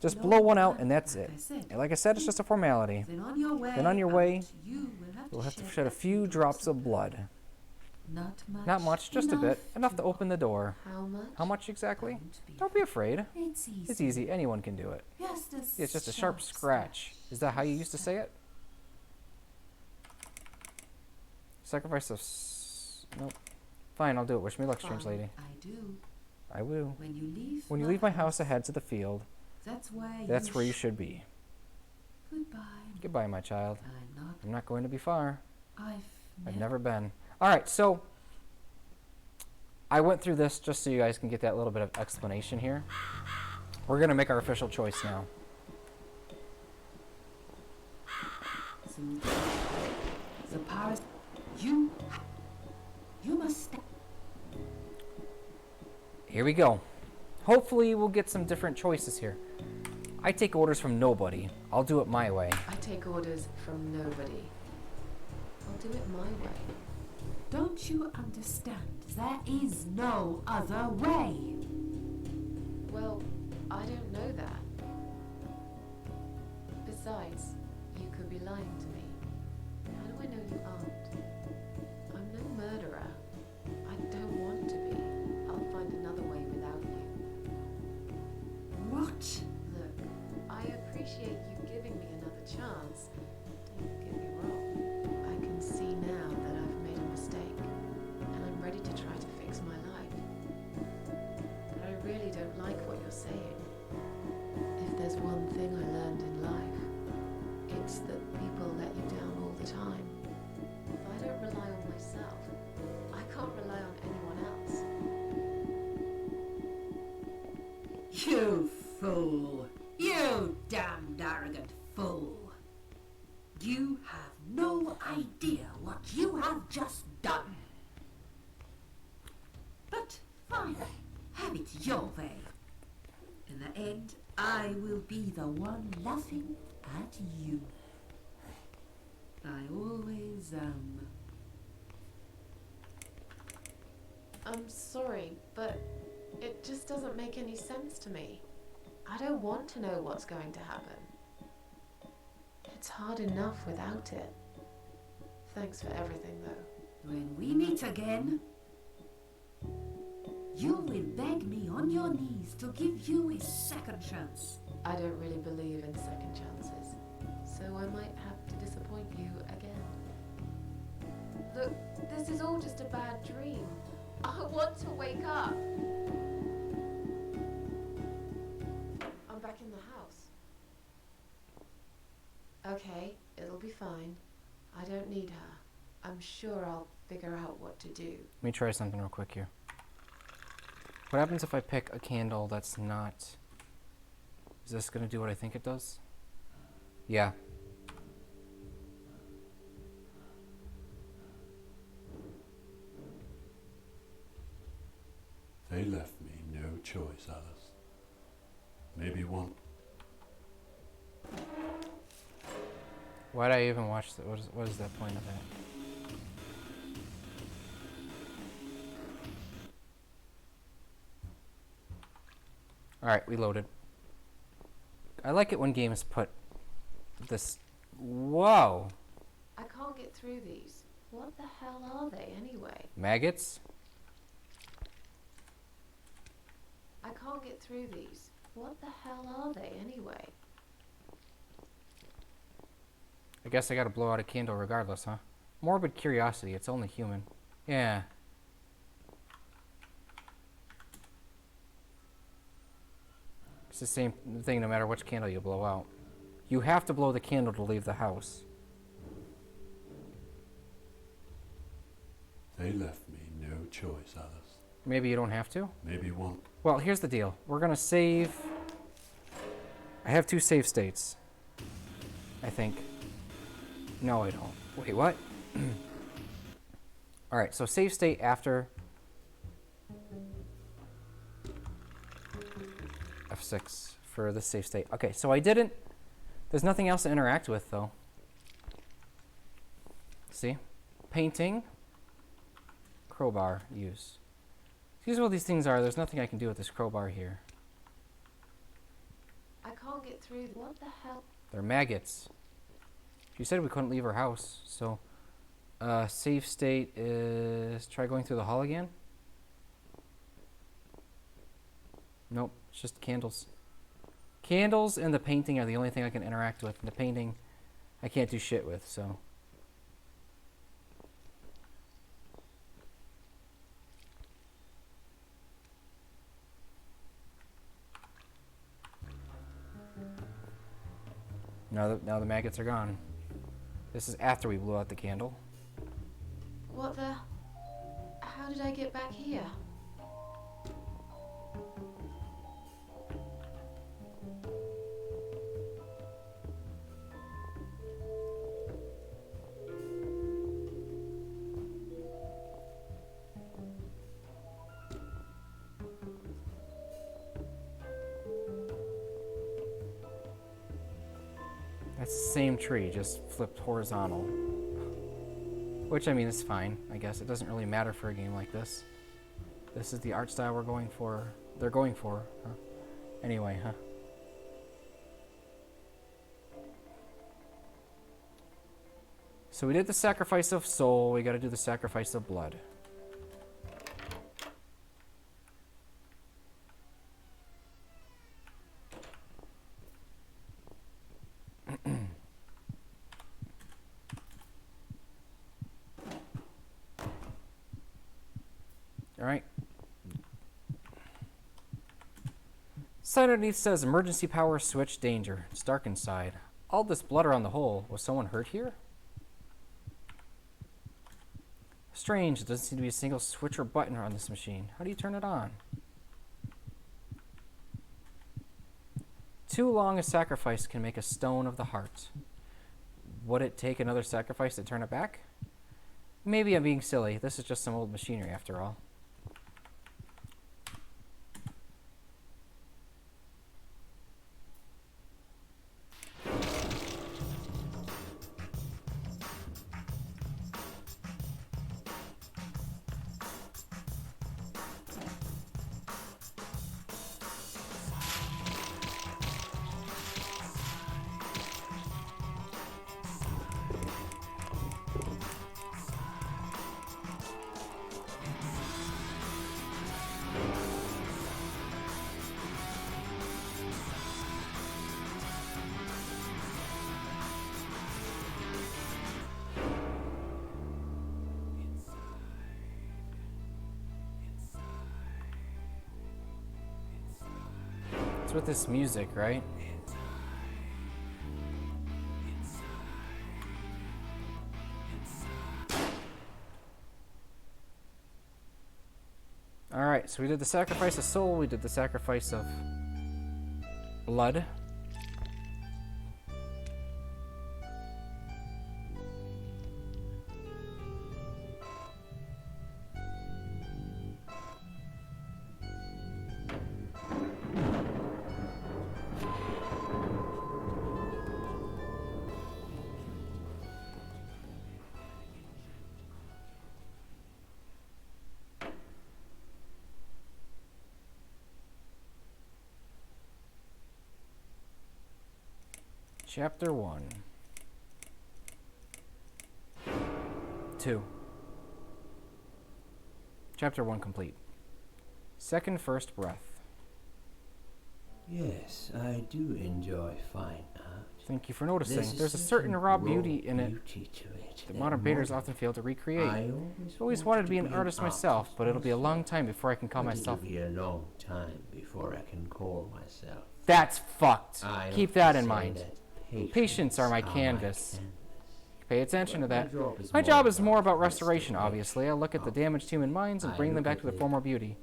Just blow one out and that's it. And like I said, it's just a formality. Then on your way, Then on your way, We'll have to shed a few drops of blood. Not much, just a bit. Enough to open the door. How much? How much exactly? Don't be afraid. It's easy. Anyone can do it. It's just a sharp scratch. Is that how you used to say it? Sacrifice of... Nope. Fine, I'll do it. Wish me luck, strange lady. I do. I will. When you leave my house ahead to the field, that's where you should be. Goodbye. Goodbye, my child. I'm not going to be far. I've never been. Alright, so I went through this just so you guys can get that little bit of explanation here. We're going to make our official choice now. The powers you must step. Here we go. Hopefully we'll get some different choices here. I take orders from nobody. I'll do it my way. I take orders from nobody. I'll do it my way. Don't you understand? There is no other way. Well, I don't know that. Besides, you could be lying to me. How do I know you aren't? I'm no murderer. I don't want to be. I'll find another way without you. What? Look, I appreciate you giving me another chance. Don't get me wrong. I can see now that I've made a mistake, and I'm ready to try to fix my life. But I really don't like what you're saying. If there's one thing I learned in life, it's that people let you down all the time. If I don't rely on myself, I can't rely on anyone else. You fool! You damned arrogant fool! You have no idea what you have just done. But fine, have it your way. In the end, I will be the one laughing at you. I always am. I'm sorry, but it just doesn't make any sense to me. I don't want to know what's going to happen. It's hard enough without it. Thanks for everything, though. When we meet again, you will beg me on your knees to give you a second chance. I don't really believe in second chances, so I might have to disappoint you again. Look, this is all just a bad dream. I want to wake up. I'm back in the house. Okay, it'll be fine. I don't need her. I'm sure I'll figure out what to do. Let me try something real quick here. What happens if I pick a candle that's not... Is this going to do what I think it does? Yeah. They left me no choice, Alice. Maybe one... Why'd I even watch that? What is the point of that? Alright, we loaded. I like it when games put this... Whoa! I can't get through these. What the hell are they anyway? Maggots? I can't get through these. What the hell are they anyway? I guess I gotta blow out a candle regardless, huh? Morbid curiosity, it's only human. Yeah. It's the same thing no matter which candle you blow out. You have to blow the candle to leave the house. They left me no choice, Alice. Maybe you don't have to? Maybe one... Well, here's the deal. We're gonna save... I have 2 save states. I think. No, I don't. Wait, what? Alright, so save state after... F6 for the save state. Okay, so I didn't... There's nothing else to interact with, though. See? Painting. Crowbar use. Here's what these things are. There's nothing I can do with this crowbar here. I can't get through. What the hell? They're maggots. She said we couldn't leave her house, so Save state is... Try going through the hall again. Nope, it's just candles. Candles and the painting are the only thing I can interact with. And the painting I can't do shit with, so... Now the maggots are gone. This is after we blew out the candle. What the? How did I get back here? That's the same tree, just flipped horizontal. Which, I mean, is fine, I guess. It doesn't really matter for a game like this. This is the art style we're going for. They're going for, huh? Anyway, huh? So we did the sacrifice of soul. We gotta do the sacrifice of blood. Alright. Sign underneath says emergency power switch danger. It's dark inside. All this blood around the hole. Was someone hurt here? Strange. There doesn't seem to be a single switch or button on this machine. How do you turn it on? Too long a sacrifice can make a stone of the heart. Would it take another sacrifice to turn it back? Maybe I'm being silly. This is just some old machinery after all. It's with this music, right? Alright, so we did the sacrifice of soul, we did the sacrifice of blood. Chapter 1. 2. Chapter 1 complete. Second first breath. Yes, I do enjoy fine art. Thank you for noticing. There's a certain raw beauty in it that modern painters often fail to recreate. I've always wanted to be an artist myself, but it'll be a long time before I can call myself... It'll be a long time before I can call myself... That's fucked. Keep that in mind. Patients are my canvas. Pay attention to that. My job is more about restoration, obviously. I look at the damaged human minds and bring them back to their former beauty.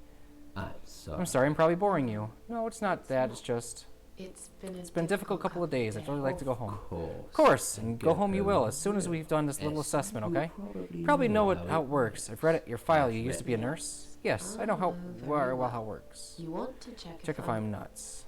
I'm sorry, I'm probably boring you. No, it's not that. It's just... It's been a difficult couple of days. I'd really like to go home. Of course, and go home you will, as soon as we've done this little assessment, okay? You probably know how it works. I've read it, your file. You used to be a nurse? Yes, I know how it works. You want to check if I'm nuts.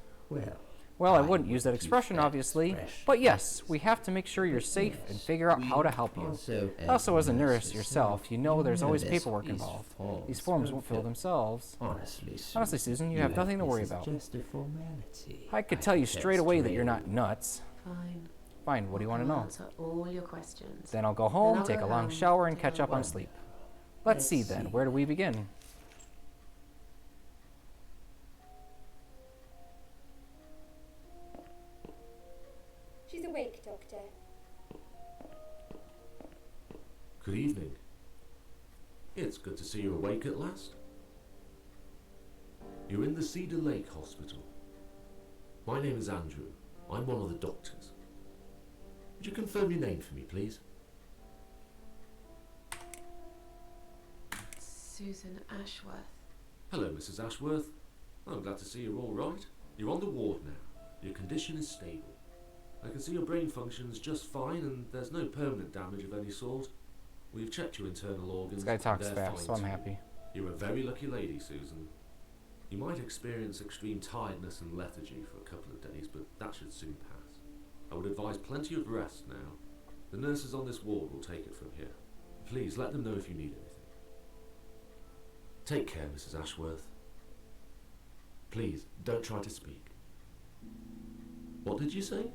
Well, I wouldn't use that expression, obviously, but yes, we have to make sure you're safe and figure out how to help you. Also, as a nurse yourself, you know there's always paperwork involved. These forms won't fill themselves. Honestly, Susan, you have nothing to worry about. Just a formality. I could tell you straight away that you're not nuts. Fine. Fine, what do you want to I'll know? answer all your questions. Then I'll go Then home, I'll take go a long home, shower, and take catch a up on long- sleep. Let's see then, where do we begin? She's awake, Doctor. Good evening. It's good to see you awake at last. You're in the Cedar Lake Hospital. My name is Andrew. I'm one of the doctors. Would you confirm your name for me, please? Susan Ashworth. Hello, Mrs. Ashworth. I'm glad to see you're all right. You're on the ward now. Your condition is stable. I can see your brain functions just fine and there's no permanent damage of any sort. We've checked your internal organs. This guy talks and fast, they're so I'm fine happy. too. You're a very lucky lady, Susan. You might experience extreme tiredness and lethargy for a couple of days, but that should soon pass. I would advise plenty of rest now. The nurses on this ward will take it from here. Please let them know if you need anything. Take care, Mrs. Ashworth. Please, don't try to speak. What did you say?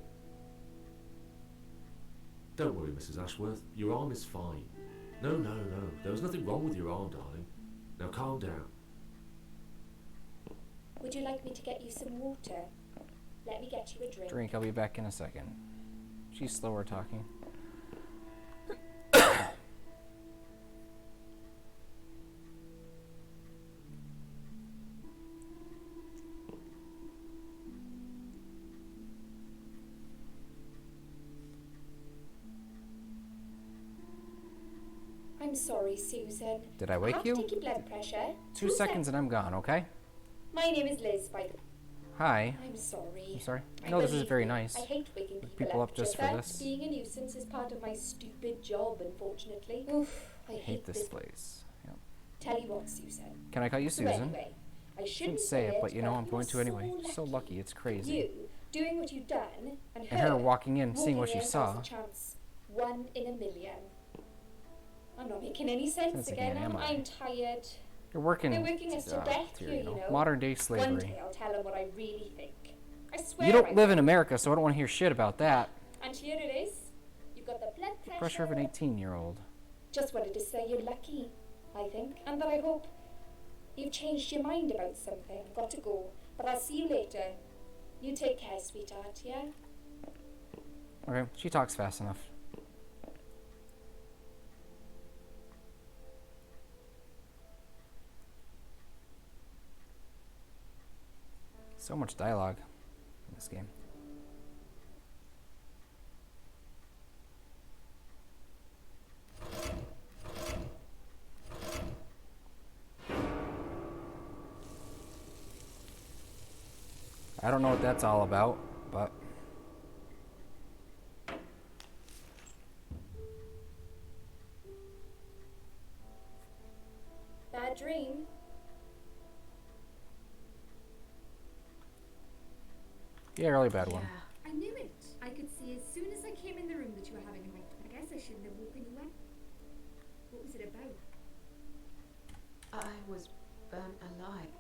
Don't worry, Mrs. Ashworth. Your arm is fine. No. There was nothing wrong with your arm, darling. Now calm down. Would you like me to get you some water? Let me get you a drink. Drink, I'll be back in a second. She's slower talking. I'm sorry, Susan. Did I wake you? Take your blood pressure. 2 seconds and I'm gone, okay? My name is Liz, by the Hi. I'm sorry. I'm sorry. No, this is Believe very me, nice. I hate waking People up just for but this. being a nuisance is part of my stupid job, unfortunately. Oof, I Hate this place. Yep. Tell you what, Susan. Can I call you So Susan? anyway, I Shouldn't say it, but you know I'm going to anyway. So lucky, it's crazy. You doing what you've done, and her walking in, seeing what she walking in saw. has a chance. 1 in a million. I'm not making any sense again. am I? I'm tired. You're working, They're working us to death here, here, you know. Modern day One slavery. day I'll tell them what I really think. I swear. You don't I live will. in America, so I don't want to hear shit about that. And here it is. You've got the blood pressure. Pressure of an 18-year-old. Just wanted to say you're lucky, I think, and that I hope you've changed your mind about something. I've got to go, but I'll see you later. You take care, sweetheart, yeah? Okay, she talks fast enough. So much dialogue in this game. I don't know what that's all about, but Bad dream. yeah, really bad one. I knew it. I could see as soon as I came in the room that you were having a night. I guess I shouldn't have woken you up. What was it about? I was burnt alive.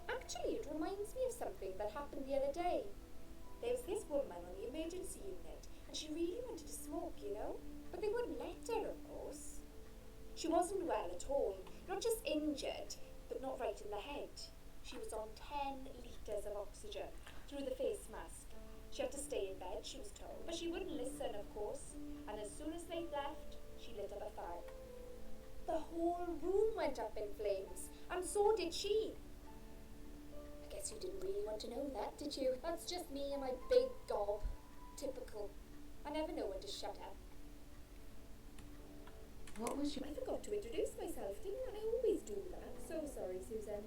Actually, it reminds me of something that happened the other day. There was this woman on the emergency unit, and she really wanted to smoke, you know? But they wouldn't let her, of course. She wasn't well at all. Not just injured, but not right in the head. She was on 10 litres of oxygen through the face mask. She had to stay in bed, she was told. But she wouldn't listen, of course. And as soon as they left, she lit up a fire. The whole room went up in flames, and so did she. I guess you didn't really want to know that, did you? That's just me and my big gob. Typical. I never know when to shut up. What was your... I forgot to introduce myself, didn't I? I always do that. So sorry, Susan.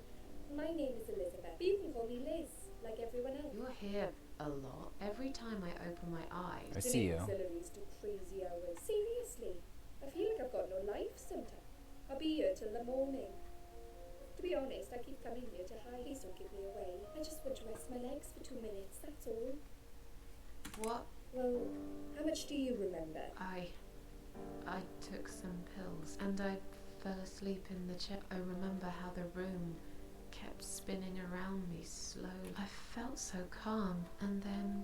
My name is Elizabeth, but you can call me Liz, like everyone else. You're here a lot. Every time I open my eyes... I see you. Auxiliaries do crazy hours. Seriously. I feel like I've got no life sometimes. I'll be here till the morning. To be honest, I keep coming here to hide. Please don't give me away. I just want to rest my legs for 2 minutes, that's all. What? Well, how much do you remember? I took some pills and I fell asleep in the chair. I remember how the room kept spinning around me slowly. I felt so calm, and then...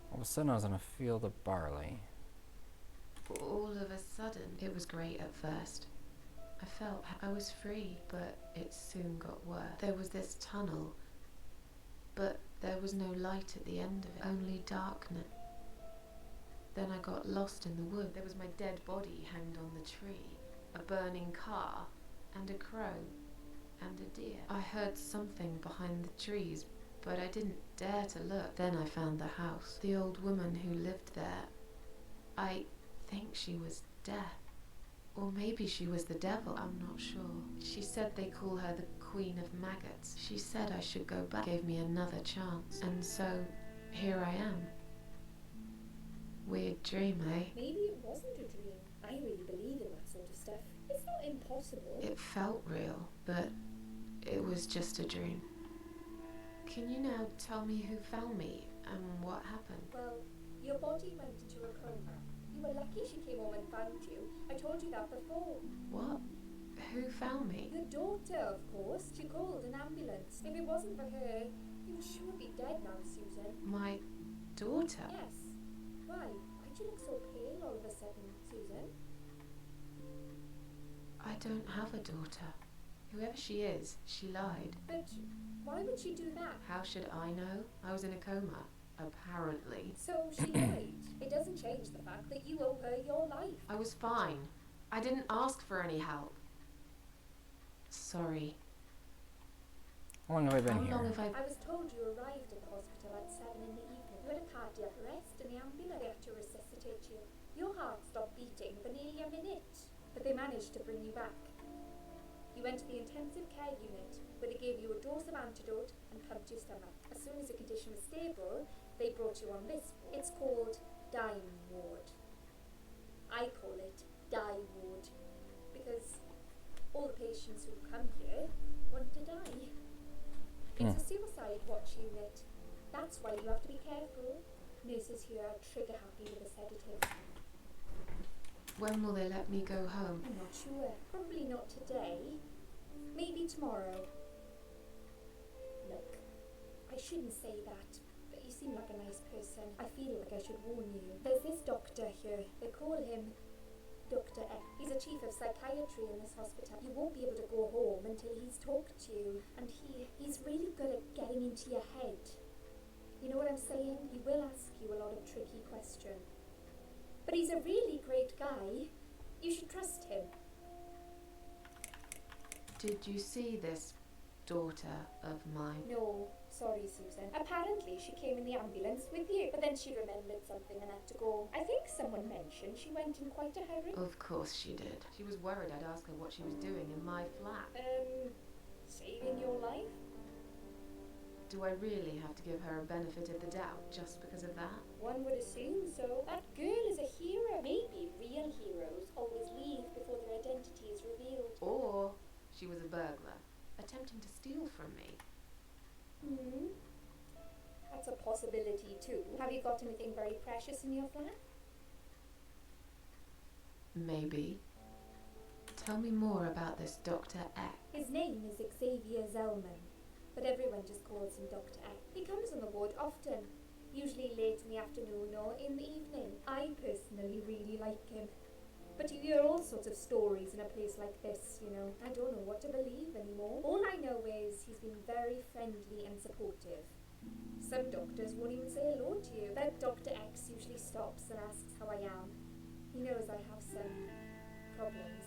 What of a sudden I was in a field of barley. All of a sudden, it was great at first. I felt I was free, but it soon got worse. There was this tunnel, but there was no light at the end of it, only darkness. Then I got lost in the wood. There was my dead body hanged on the tree, a burning car, and a crow, and a deer. I heard something behind the trees, but I didn't dare to look. Then I found the house. The old woman who lived there, I think she was death. Or maybe she was the devil, I'm not sure. She said they call her the Queen of Maggots. She said I should go back, gave me another chance. And so, here I am. Weird dream, eh? Maybe it wasn't a dream. I really believe in that sort of stuff. It's not impossible. It felt real, but it was just a dream. Can you now tell me who found me and what happened? Well, your body went into a coma. You were lucky she came home and found you. I told you that before. What? Who found me? Your daughter, of course. She called an ambulance. If it wasn't for her, you would sure be dead now, Susan. My daughter? Yes. Why? Why'd you look so pale all of a sudden, Susan? I don't have a daughter. Whoever she is, she lied. But why would she do that? How should I know? I was in a coma, apparently. So she lied. It doesn't change the fact that you owe her your life. I was fine. I didn't ask for any help. Sorry. How long have I been How here? long have I... I was told you arrived at the hospital at 7 in the evening. You had a cardiac arrest and the ambulance had to resuscitate you. Your heart stopped beating for nearly a minute, but they managed to bring you back. You went to the intensive care unit, where they gave you a dose of antidote and pumped your stomach. As soon as the condition was stable, they brought you on this ward. It's called dying ward. I call it die ward, because all the patients who come here want to die. It's a suicide watch unit. That's why you have to be careful. Nurses here are trigger happy with a sedative. When will they let me go home? I'm not sure. Probably not today. Maybe tomorrow. Look, I shouldn't say that, but you seem like a nice person. I feel like I should warn you. There's this doctor here. They call him Dr. X. He's a chief of psychiatry in this hospital. You won't be able to go home until he's talked to you. And he's really good at getting into your head. You know what I'm saying? He will ask you a lot of tricky questions. But he's a really great guy. You should trust him. Did you see this daughter of mine? No, sorry, Susan. Apparently she came in the ambulance with you, but then she remembered something and had to go. I think someone mentioned she went in quite a hurry. Of course she did. She was worried I'd ask her what she was doing in my flat. Saving your life? Do I really have to give her a benefit of the doubt just because of that? One would assume so. That girl is a hero. Maybe real heroes always leave before their identity is revealed. Or she was a burglar, attempting to steal from me. That's a possibility too. Have you got anything very precious in your flat? Maybe. Tell me more about this Dr. X. His name is Xavier Zellman, but everyone just calls him Dr. X. He comes on the ward often, usually late in the afternoon or in the evening. I personally really like him. But you hear all sorts of stories in a place like this, you know. I don't know what to believe anymore. All I know is he's been very friendly and supportive. Some doctors won't even say hello to you, but Dr. X usually stops and asks how I am. He knows I have some problems.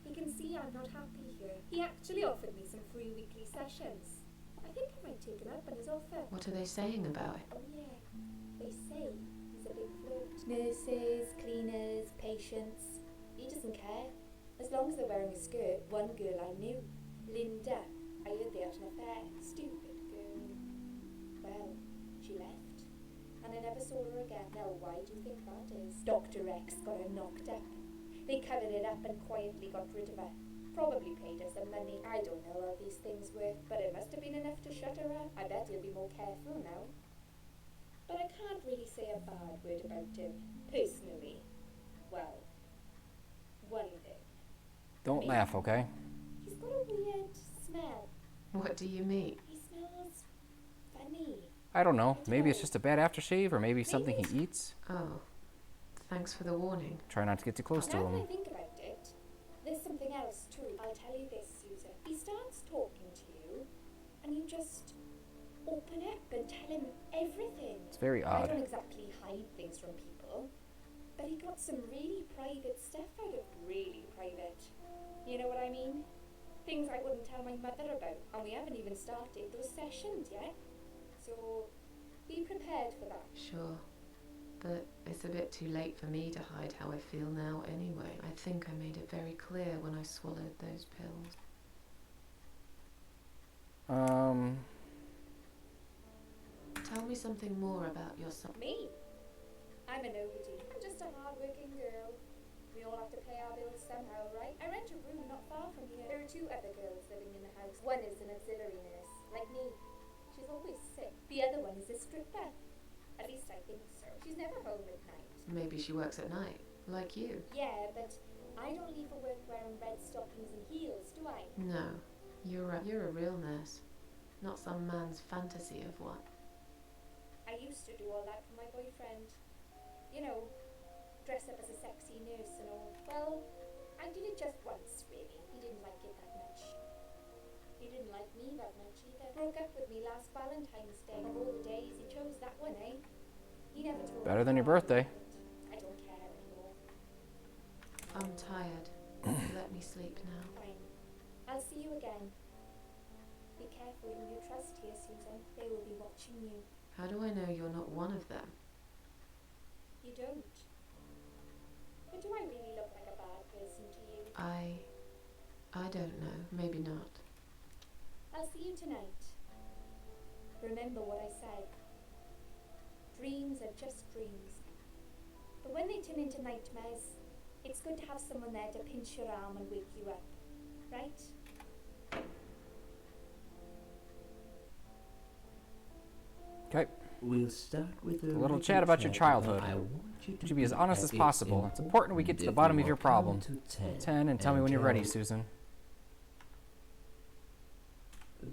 He can see I'm not happy here. He actually offered me some free weekly sessions. I think I might take him up on his offer. What are they saying about it? Oh yeah, they say he's a big flirt. Nurses, cleaners, patients. He doesn't care. As long as they're wearing a skirt. One girl I knew, Linda, I heard they had an affair. Stupid girl. Well, she left. And I never saw her again. Now why do you think that is? Dr. X got her knocked up. They covered it up and quietly got rid of her. Probably paid her some money. I don't know how these things work, but it must have been enough to shut her up. I bet he'll be more careful now. But I can't really say a bad word about him, personally. Well, one thing. Don't laugh, okay? He's got a weird smell. What do you mean? He smells funny. I don't know. Maybe it's just a bad aftershave, or maybe something he eats. Oh, thanks for the warning. Try not to get too close to Now that I him. think about it, there's something else too. I'll tell you this, Susan. He starts talking to you, and you just open up and tell him everything. It's very I odd. don't exactly hide things from people, but he got some really private stuff out of really private. You know what I mean? Things I wouldn't tell my mother about, and we haven't even started those sessions yet. So, be prepared for that. Sure. But it's a bit too late for me to hide how I feel now anyway. I think I made it very clear when I swallowed those pills. Tell me something more about yourself. Me? I'm a nobody. I'm just a hard-working girl. We all have to pay our bills somehow, right? I rent a room not far from here. There are 2 other girls living in the house. One is an auxiliary nurse, like me. She's always sick. The other one is a stripper. At least I think so. She's never home at night. Maybe she works at night, like you. Yeah, but I don't leave for work wearing red stockings and heels, do I? No, you're a real nurse, not some man's fantasy of one. I used to do all that for my boyfriend. You know, dress up as a sexy nurse and all. Well, I did it just once, really. He didn't like it that much. He didn't like me that much either. Broke up with me last Valentine's Day. Of all the days, he chose that one, eh? He never told Better me than your why, birthday. but I don't care anymore. I'm tired. Let me sleep now. Fine. I'll see you again. Be careful who you trust here, Susan. They will be watching you. How do I know you're not one of them? You don't. But do I really look like a bad person to you? I don't know. Maybe not. I'll see you tonight. Remember what I said. Dreams are just dreams. But when they turn into nightmares, it's good to have someone there to pinch your arm and wake you up. Right? Okay. We'll start with A little chat about your childhood. Would you be as honest as possible? It's important we get to the bottom of your problem. 10, and tell me when you're ready, Susan.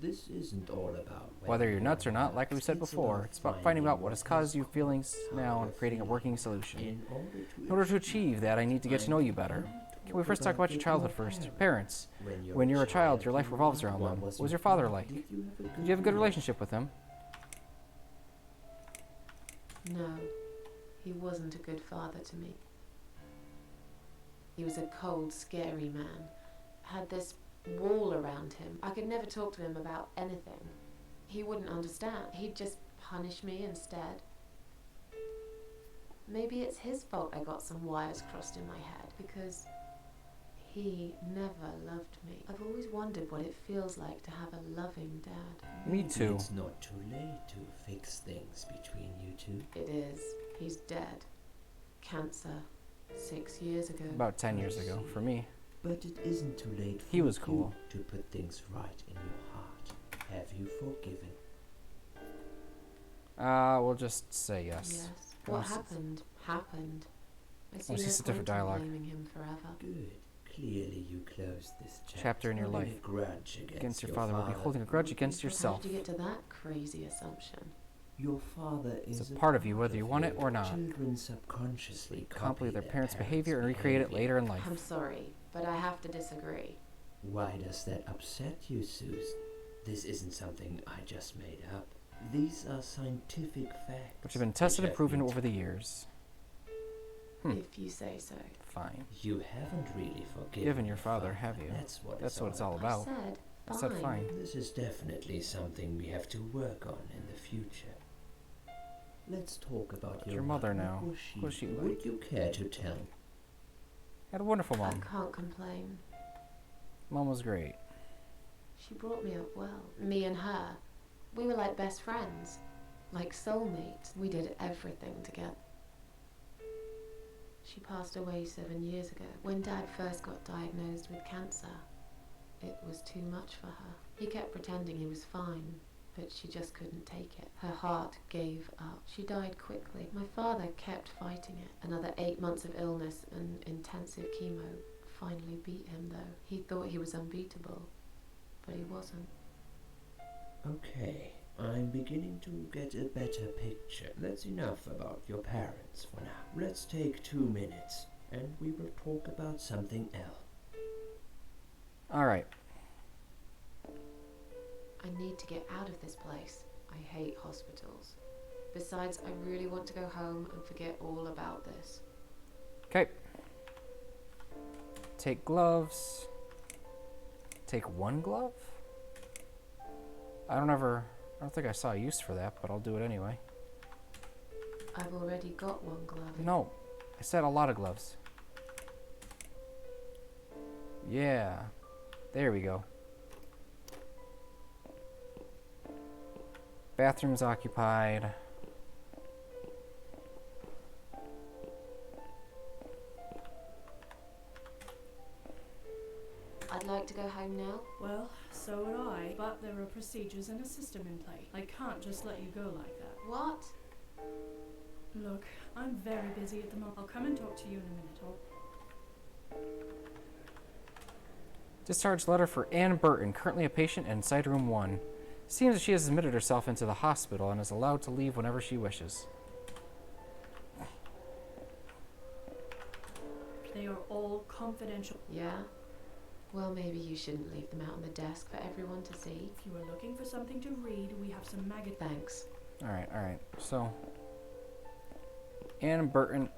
This isn't all about Whether you're nuts or not, like we said before, it's about finding out what has caused you feelings now and creating a working solution. In order to achieve that, I need to get to know you better. Can we first talk about your childhood first? Your parents. When you were a child, your life revolves around them. What was your father like? Did you have a good relationship with him? No, he wasn't a good father to me. He was a cold, scary man. Had this wall around him. I could never talk to him about anything. He wouldn't understand. He'd just punish me instead. Maybe it's his fault I got some wires crossed in my head, because he never loved me. I've always wondered what it feels like to have a loving dad. Me too. It's not too late to fix things between you two. It is. He's dead. Cancer. 6 years ago. About 10 years ago, for me. But it isn't too late for He was you cool. to put things right in your heart. Have you forgiven? We'll just say yes. Yes. What happened, happened. I see It's no just a different point in dialogue. blaming him forever. Good. Clearly you closed this Chapter in your holding life. a grudge Against your father will be holding a grudge against How yourself. did you get to that crazy assumption? Your father is It's a part of you, whether you want it or not. Children subconsciously Copy their parents' behavior and recreate it later in life. I'm sorry, but I have to disagree. Why does that upset you, Susan? This isn't something I just made up. These are scientific facts. Which have been tested and proven over the years. If you say so. Fine. You haven't really forgiven Given your father, have you? That's what it's all about. I said fine. This is definitely something we have to work on in the future. Let's talk about your mother now. What was she like? Would you care to tell? Had a wonderful I mom. can't complain. Mom was great. She brought me up well. Me and her. We were like best friends. Like soulmates. We did everything together. She passed away 7 years ago. When Dad first got diagnosed with cancer, it was too much for her. He kept pretending he was fine, but she just couldn't take it. Her heart gave up. She died quickly. My father kept fighting it. Another 8 months of illness and intensive chemo finally beat him, though. He thought he was unbeatable, but he wasn't. Okay, I'm beginning to get a better picture. That's enough about your parents for now. Let's take 2 minutes, and we will talk about something else. Alright. I need to get out of this place. I hate hospitals. Besides, I really want to go home and forget all about this. Okay. Take gloves. Take 1 glove? I don't think I saw a use for that, but I'll do it anyway. I've already got 1 glove. No, I said a lot of gloves. Yeah, there we go. Bathroom's occupied. I'd like to go home now. Well, so would I, but there are procedures and a system in play. I can't just let you go like that. What? Look, I'm very busy at the moment. I'll come and talk to you in a minute. Discharge letter for Ann Burton, currently a patient in Side Room 1. Seems that she has admitted herself into the hospital and is allowed to leave whenever she wishes. They are all confidential. Yeah? Well, maybe you shouldn't leave them out on the desk for everyone to see. If you are looking for something to read, we have some magazines. Thanks. Alright. So, Ann Burton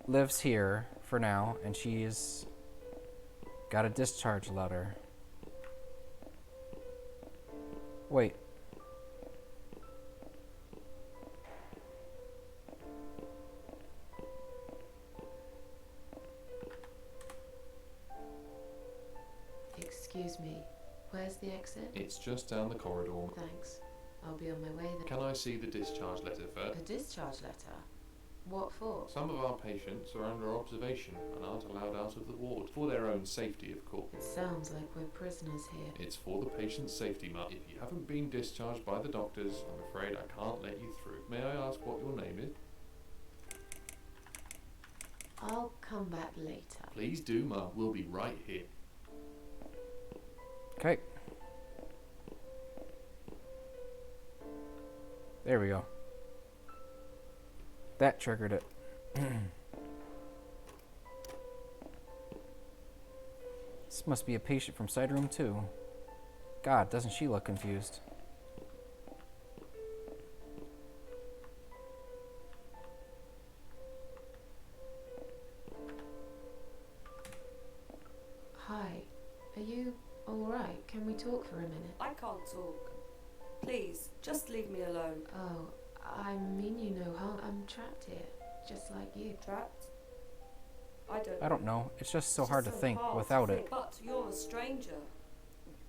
lives here for now, and she's got a discharge letter. Wait. Excuse me, where's the exit? It's just down the corridor. Thanks. I'll be on my way then. Can I see the discharge letter first? A discharge letter? What for? Some of our patients are under observation and aren't allowed out of the ward. For their own safety, of course. It sounds like we're prisoners here. It's for the patient's safety, Mum. If you haven't been discharged by the doctors, I'm afraid I can't let you through. May I ask what your name is? I'll come back later. Please do, Mum. We'll be right here. Okay. There we go. That triggered it. This must be a patient from Side Room 2. God, doesn't she look confused? Hi. Are you alright? Can we talk for a minute? I can't talk. Please, just leave me alone. Oh, I mean you no harm. I'm trapped here, just like you. Trapped? I don't know. It's just so It's hard to so think hard without to it. think. But you're a stranger.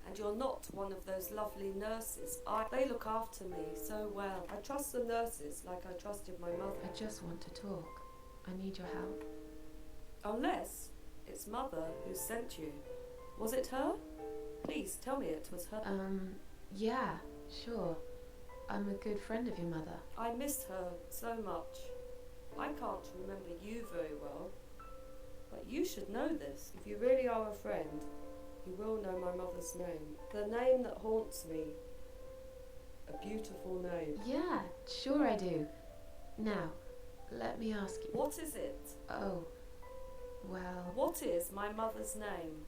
And you're not one of those lovely nurses. They look after me so well. I trust the nurses like I trusted my mother. I just want to talk. I need your help. Unless it's Mother who sent you. Was it her? Please tell me it was her. Yeah, sure. I'm a good friend of your mother. I miss her so much. I can't remember you very well. But you should know this. If you really are a friend, you will know my mother's name. The name that haunts me. A beautiful name. Yeah, sure I do. Now, let me ask you. What is it? Oh, well... What is my mother's name?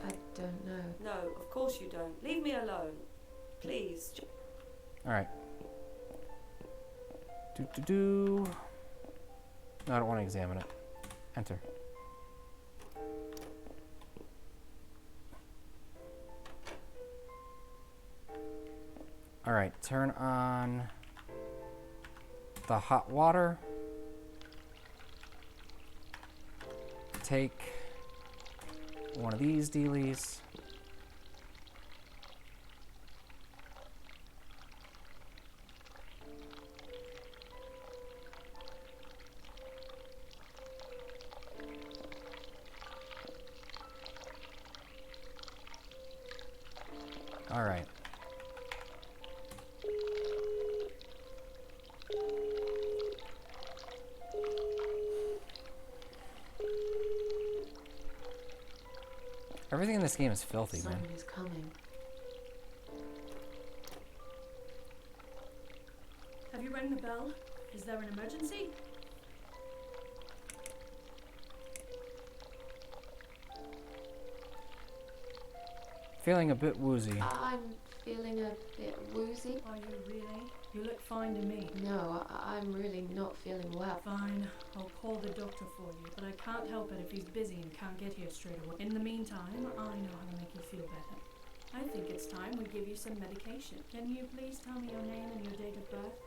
I don't know. No, of course you don't. Leave me alone. Please. Alright. No, I don't want to examine it. Enter. Alright, turn on the hot water. Take one of these dealies. All right. Everything in this game is filthy, man. Someone is coming. Have you rang the bell? Is there an emergency? Feeling a bit woozy. I'm feeling a bit woozy. Are you really? You look fine to me. No, I'm really not feeling well. Fine, I'll call the doctor for you, but I can't help it if he's busy and can't get here straight away. In the meantime, I know how to make you feel better. I think it's time we give you some medication. Can you please tell me your name and your date of birth?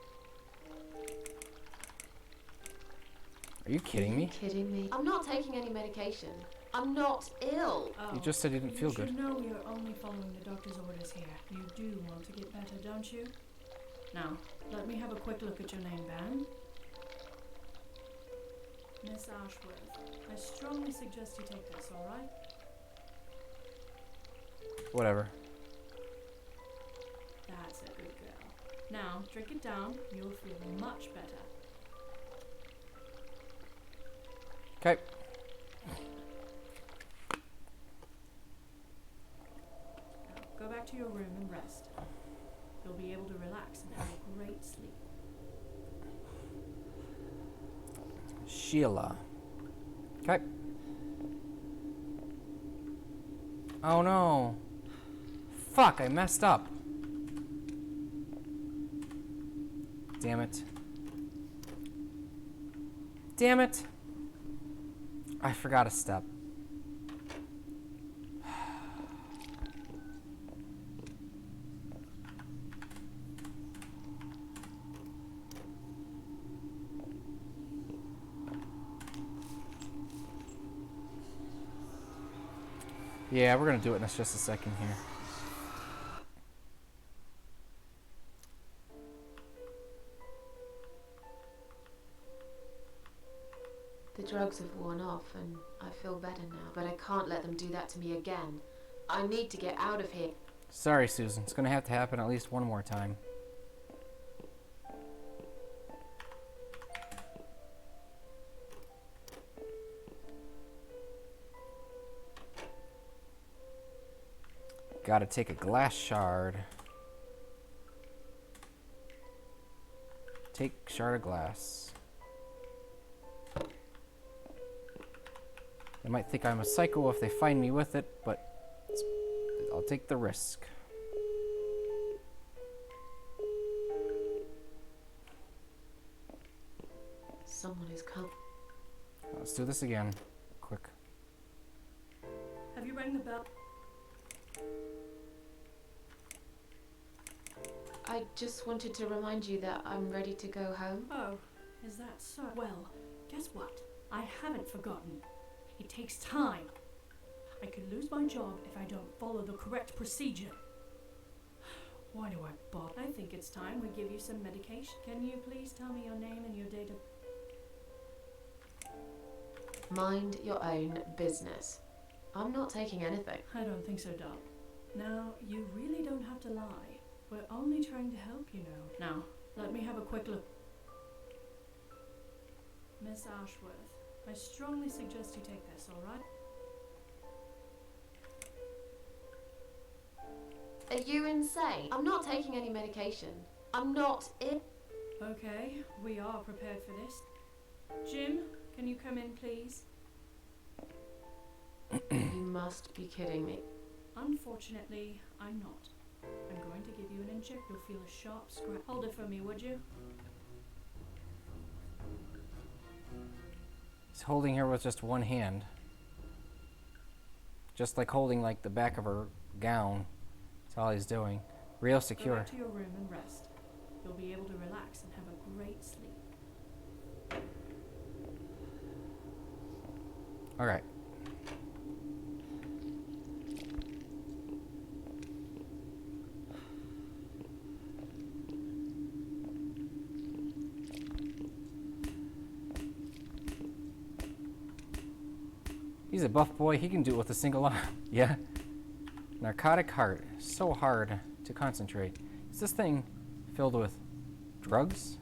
Are you kidding me? Kidding me? I'm not taking any medication. I'm not ill. Oh, You just said you didn't feel good. You should know you're only following the doctor's orders here. You do want to get better, don't you? Now, let me have a quick look at your name, Ben. Miss Ashworth, I strongly suggest you take this, alright? Whatever. That's a good girl. Now, drink it down. You'll feel much better. Okay. Now, go back to your room and rest. You'll be able to relax and have a great sleep. Sheila. Okay. Oh no. Fuck, I messed up. Damn it. Damn it. I forgot a step. Yeah, we're gonna do it in just a second here. The drugs have worn off and I feel better now, but I can't let them do that to me again. I need to get out of here. Sorry, Susan. It's gonna have to happen at least one more time. Gotta take a glass shard. Take shard of glass. They might think I'm a psycho if they find me with it, but I'll take the risk. Someone is coming. Let's do this again. Quick. Have you rang the bell? I just wanted to remind you that I'm ready to go home. Oh, is that so? Well, guess what? I haven't forgotten. It takes time. I could lose my job if I don't follow the correct procedure. Why do I bother? I think it's time we give you some medication. Can you please tell me your name and your date of... Mind your own business. I'm not taking anything. I don't think so, Doc. Now, you really don't have to lie. We're only trying to help, you know. Now, let me have a quick look. Miss Ashworth, I strongly suggest you take this, alright? Are you insane? I'm not taking any medication. I'm not ill. Okay, we are prepared for this. Jim, can you come in, please? You must be kidding me. Unfortunately, I'm not. I'm going to give you an injection. You'll feel a sharp scratch. Hold it for me, would you? He's holding her with just one hand. Just like holding like the back of her gown. That's all he's doing. Real secure. Go back to your room and rest. You'll be able to relax and have a great sleep. Alright. He's a buff boy. He can do it with a single arm. Yeah. Narcotic heart. So hard to concentrate. Is this thing filled with drugs?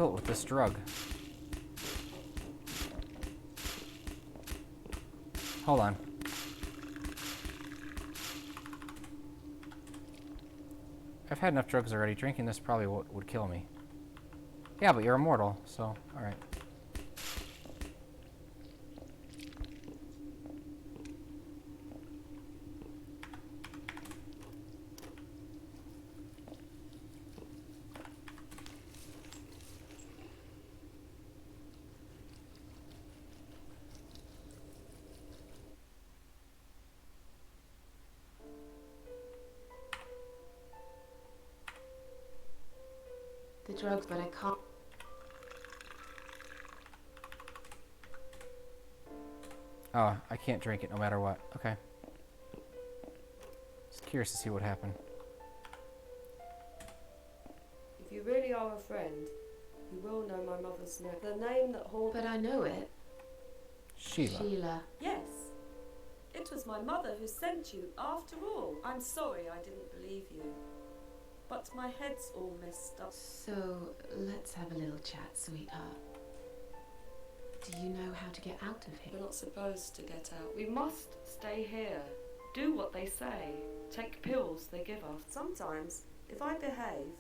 fill it with this drug. Hold on. I've had enough drugs already. Drinking this probably would kill me. Yeah, but you're immortal, so alright. The drugs, but I can't. Oh, I can't drink it no matter what. Okay. Just curious to see what happened. If you really are a friend, you will know my mother's name. The name that haunts. But I know it. Sheila. Sheila. Yes. It was my mother who sent you, after all. I'm sorry I didn't believe you. But my head's all messed up. So, let's have a little chat, sweetheart. Do you know how to get out of here? We're not supposed to get out. We must stay here. Do what they say. Take pills they give us. Sometimes, if I behave,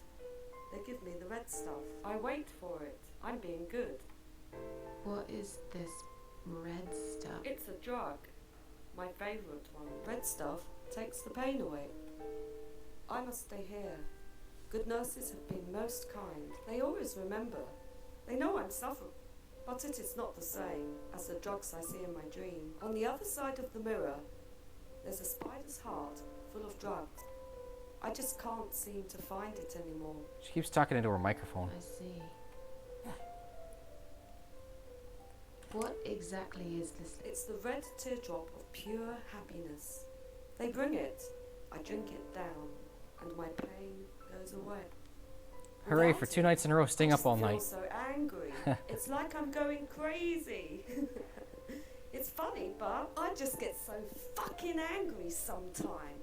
they give me the red stuff. I wait for it. I'm being good. What is this red stuff? It's a drug. My favourite one. Red stuff takes the pain away. I must stay here. Good nurses have been most kind. They always remember. They know I'm suffering. But it is not the same as the drugs I see in my dream. On the other side of the mirror, there's a spider's heart full of drugs. I just can't seem to find it anymore. She keeps talking into her microphone. I see. What exactly is this? It's the red teardrop of pure happiness. They bring it. I drink it down, and my pain goes away. Hooray Without for 2 nights in a row staying up all I night. feel so angry. It's like I'm going crazy. It's funny, but I just get so fucking angry sometime.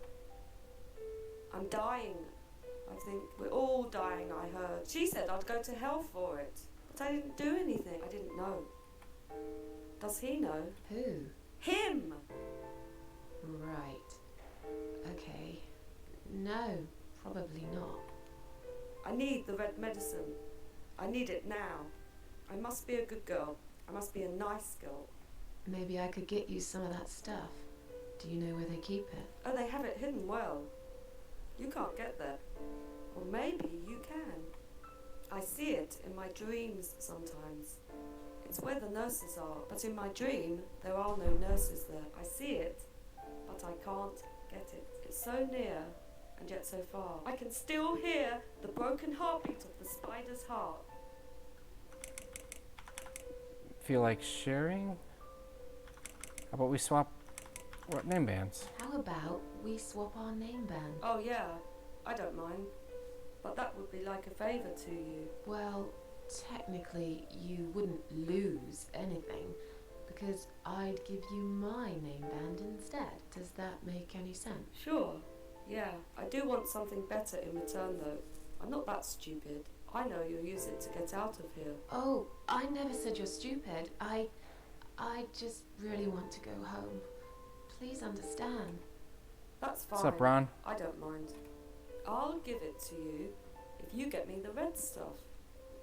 I'm dying. I think we're all dying, I heard. She said I'd go to hell for it. But I didn't do anything. I didn't know. Does he know? Who? Him! Right. Okay. No, probably not. I need the red medicine. I need it now. I must be a good girl. I must be a nice girl. Maybe I could get you some of that stuff. Do you know where they keep it? Oh, they have it hidden well. You can't get there. Or maybe you can. I see it in my dreams sometimes. It's where the nurses are, but in my dream, there are no nurses there. I see it, but I can't get it. It's so near, and yet so far. I can still hear the broken heartbeat of the spider's heart. Feel like sharing? How about we swap what name bands? How about we swap our name band? Oh yeah, I don't mind. But that would be like a favour to you. Well, technically you wouldn't lose anything, because I'd give you my name band instead. Does that make any sense? Sure, yeah. I do want something better in return though. I'm not that stupid. I know you'll use it to get out of here. Oh, I never said you're stupid. I just really want to go home. Please understand. That's fine. What's up, Ron? I don't mind. I'll give it to you if you get me the red stuff.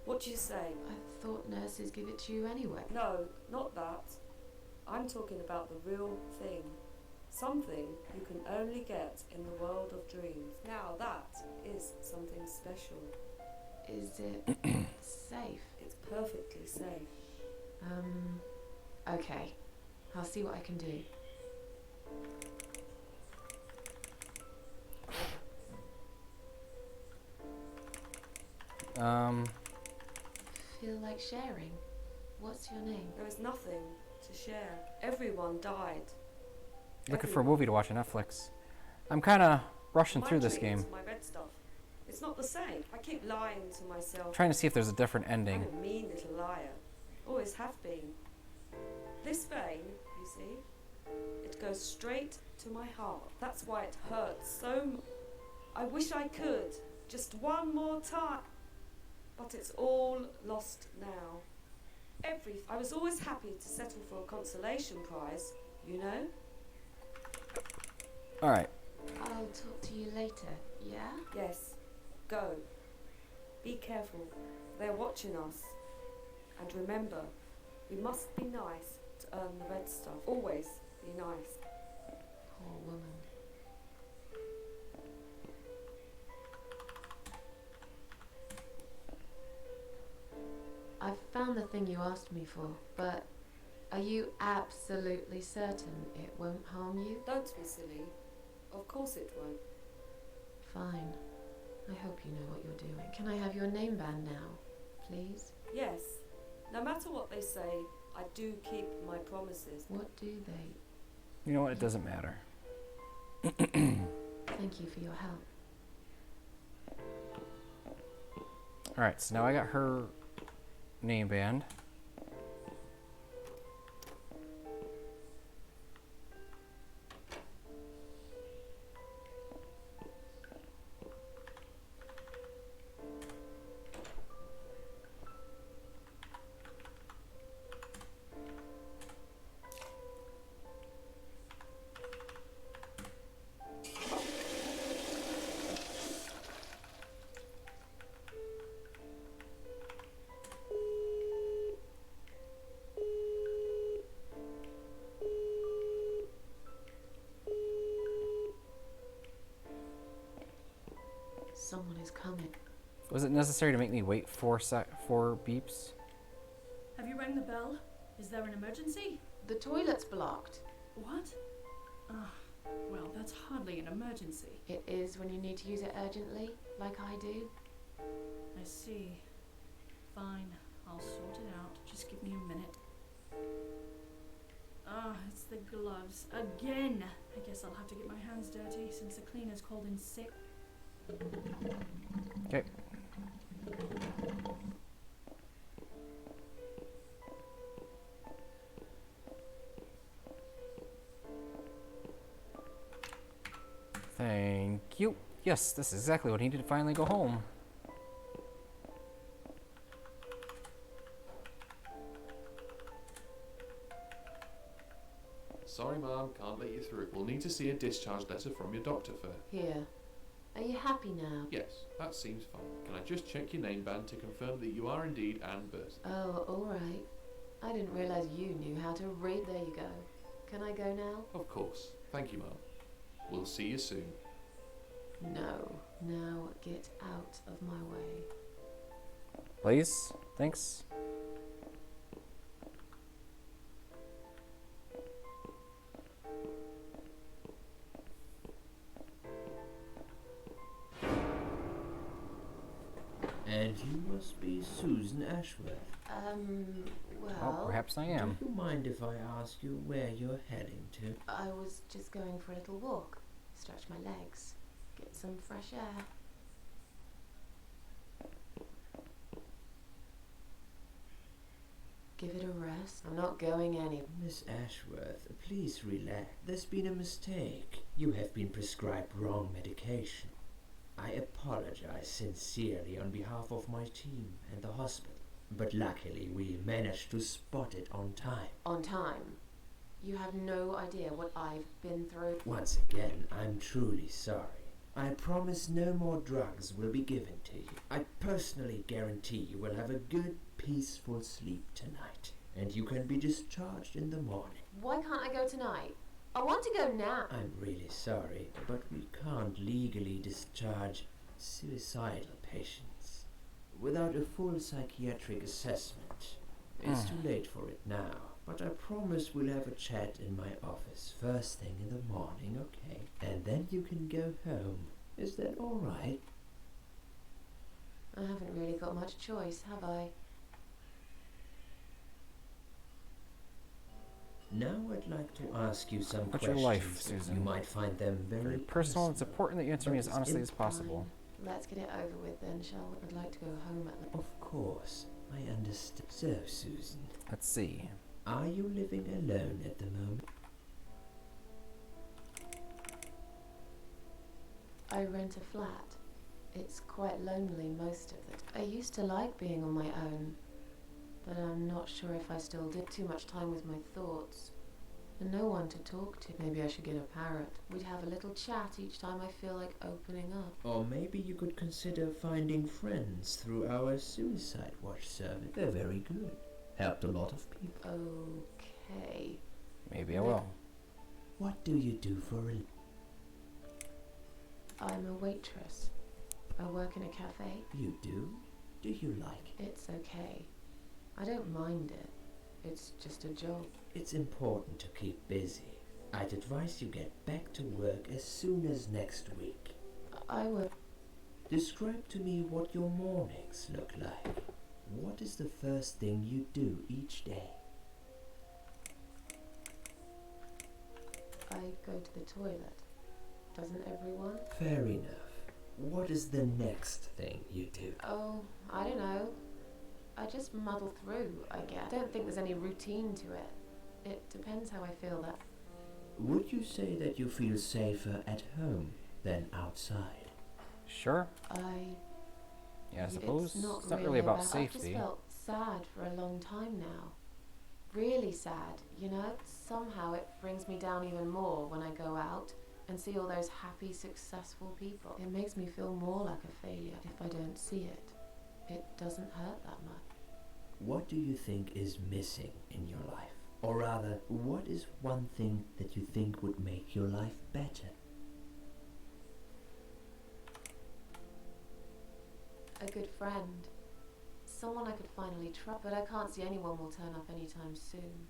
What do you say? I thought nurses give it to you anyway. No, not that. I'm talking about the real thing. Something you can only get in the world of dreams. Now that is something special. Is it safe? It's perfectly safe. Okay. I'll see what I can do. Feel like sharing? What's your name? There is nothing to share. Everyone died. Looking for a movie to watch on Netflix. I'm kind of rushing My through this dreams, game. My red stuff. It's not the same. I keep lying to myself. Trying to see if there's a different ending. I'm a mean little liar. Always have been. This vein, you see, it goes straight to my heart. That's why it hurts so much. I wish I could. Just one more time. But it's all lost now. I was always happy to settle for a consolation prize, you know? Alright. I'll talk to you later, yeah? Yes. Go. Be careful. They're watching us. And remember, we must be nice to earn the red stuff. Always be nice. Poor woman. I've found the thing you asked me for, but are you absolutely certain it won't harm you? Don't be silly. Of course it won't. Fine. I hope you know what you're doing. Can I have your name band now, please? Yes. No matter what they say, I do keep my promises. What do they? You know what? It doesn't matter. Thank you for your help. Alright, so now I got her name band. Someone is coming. Was it necessary to make me wait 4 beeps? Have you rang the bell? Is there an emergency? The toilet's blocked. What? Well, that's hardly an emergency. It is when you need to use it urgently, like I do. I see. Fine, I'll sort it out. Just give me a minute. It's the gloves. Again! I guess I'll have to get my hands dirty since the cleaner's called in sick. Okay. Thank you. Yes, this is exactly what he needed to finally go home. Sorry, Mum, can't let you through. We'll need to see a discharge letter from your doctor first. Here. Are you happy now? Yes, that seems fine. Can I just check your name band to confirm that you are indeed Anne Burton? Oh, alright. I didn't realise you knew how to read. There you go. Can I go now? Of course. Thank you, Mum. We'll see you soon. No. Now get out of my way. Please? Thanks. And you must be Susan Ashworth. Well... Oh, perhaps I am. Do you mind if I ask you where you're heading to? I was just going for a little walk. Stretch my legs. Get some fresh air. Give it a rest. I'm not going anywhere. Miss Ashworth, please relax. There's been a mistake. You have been prescribed wrong medication. I apologize sincerely on behalf of my team and the hospital, but luckily we managed to spot it on time. On time? You have no idea what I've been through. Once again, I'm truly sorry. I promise no more drugs will be given to you. I personally guarantee you will have a good, peaceful sleep tonight, and you can be discharged in the morning. Why can't I go tonight? I want to go now. I'm really sorry, but we can't legally discharge suicidal patients without a full psychiatric assessment. It's too late for it now, but I promise we'll have a chat in my office first thing in the morning, okay? And then you can go home. Is that all right? I haven't really got much choice, have I? Now I'd like to ask you some What's questions. your life, Susan? You might find them very personal. It's important that you answer me as honestly as possible. Let's get it over with then, shall we? I'd like to go home at the... Of course, I understand. So, Susan. Let's see. Are you living alone at the moment? I rent a flat. It's quite lonely most of the time. I used to like being on my own, but I'm not sure if I still did. Too much time with my thoughts. And no one to talk to. Maybe I should get a parrot. We'd have a little chat each time I feel like opening up. Or maybe you could consider finding friends through our suicide watch service. They're very good. Helped a lot of people. Okay. Maybe I will. What do you do for a... I'm a waitress. I work in a cafe. You do? Do you like it? It's okay. I don't mind it. It's just a job. It's important to keep busy. I'd advise you get back to work as soon as next week. I will. Describe to me what your mornings look like. What is the first thing you do each day? I go to the toilet. Doesn't everyone? Fair enough. What is the next thing you do? Oh, I don't know. I just muddle through, I guess. I don't think there's any routine to it. It depends how I feel that. Would you say that you feel safer at home than outside? Sure. Yeah, I suppose. It's not really about safety. I've just felt sad for a long time now. Really sad, you know? Somehow it brings me down even more when I go out and see all those happy, successful people. It makes me feel more like a failure if I don't see it. It doesn't hurt that much. What do you think is missing in your life? Or rather, what is one thing that you think would make your life better? A good friend. Someone I could finally trust, but I can't see anyone will turn up anytime soon.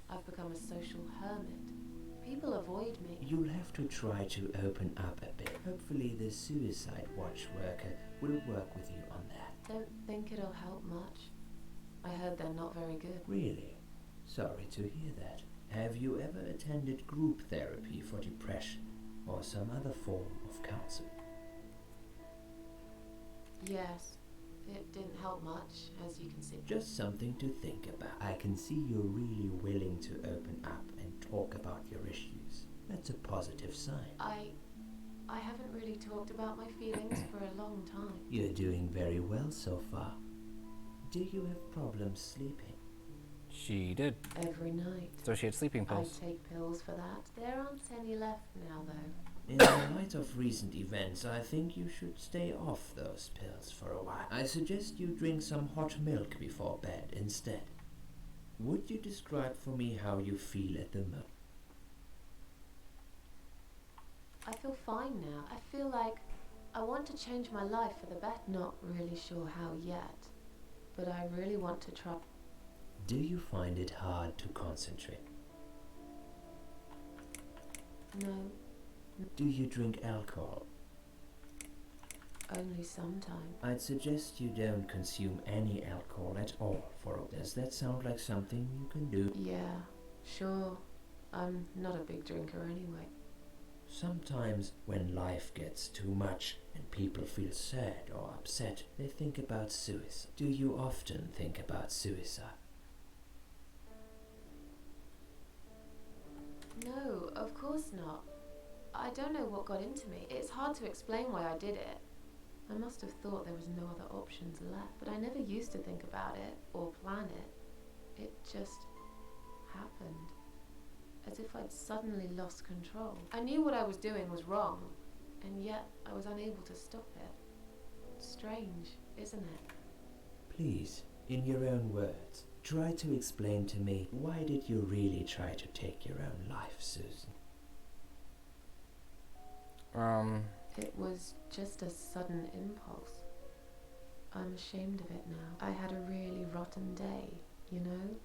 I've become a social hermit. People avoid me. You'll have to try to open up a bit. Hopefully the suicide watch worker will work with you on that. Don't think it'll help much. I heard they're not very good. Really? Sorry to hear that. Have you ever attended group therapy for depression or some other form of counseling? Yes. It didn't help much, as you can see. Just something to think about. I can see you're really willing to open up and talk about your issues. That's a positive sign. I haven't really talked about my feelings for a long time. You're doing very well so far. Do you have problems sleeping? She did. Every night. So she had sleeping pills. I take pills for that. There aren't any left now, though. In the light of recent events, I think you should stay off those pills for a while. I suggest you drink some hot milk before bed instead. Would you describe for me how you feel at the moment? I feel fine now. I feel like I want to change my life for the better. Not really sure how yet, but I really want to try. Do you find it hard to concentrate? No. Do you drink alcohol? Only sometimes. I'd suggest you don't consume any alcohol at all for a while. Does that sound like something you can do? Yeah, sure. I'm not a big drinker anyway. Sometimes when life gets too much and people feel sad or upset, they think about suicide. Do you often think about suicide? No, of course not. I don't know what got into me. It's hard to explain why I did it. I must have thought there was no other options left, but I never used to think about it or plan it. It just happened. As if I'd suddenly lost control. I knew what I was doing was wrong, and yet I was unable to stop it. Strange, isn't it? Please, in your own words, try to explain to me, why did you really try to take your own life, Susan? It was just a sudden impulse. I'm ashamed of it now. I had a really rotten day, you know?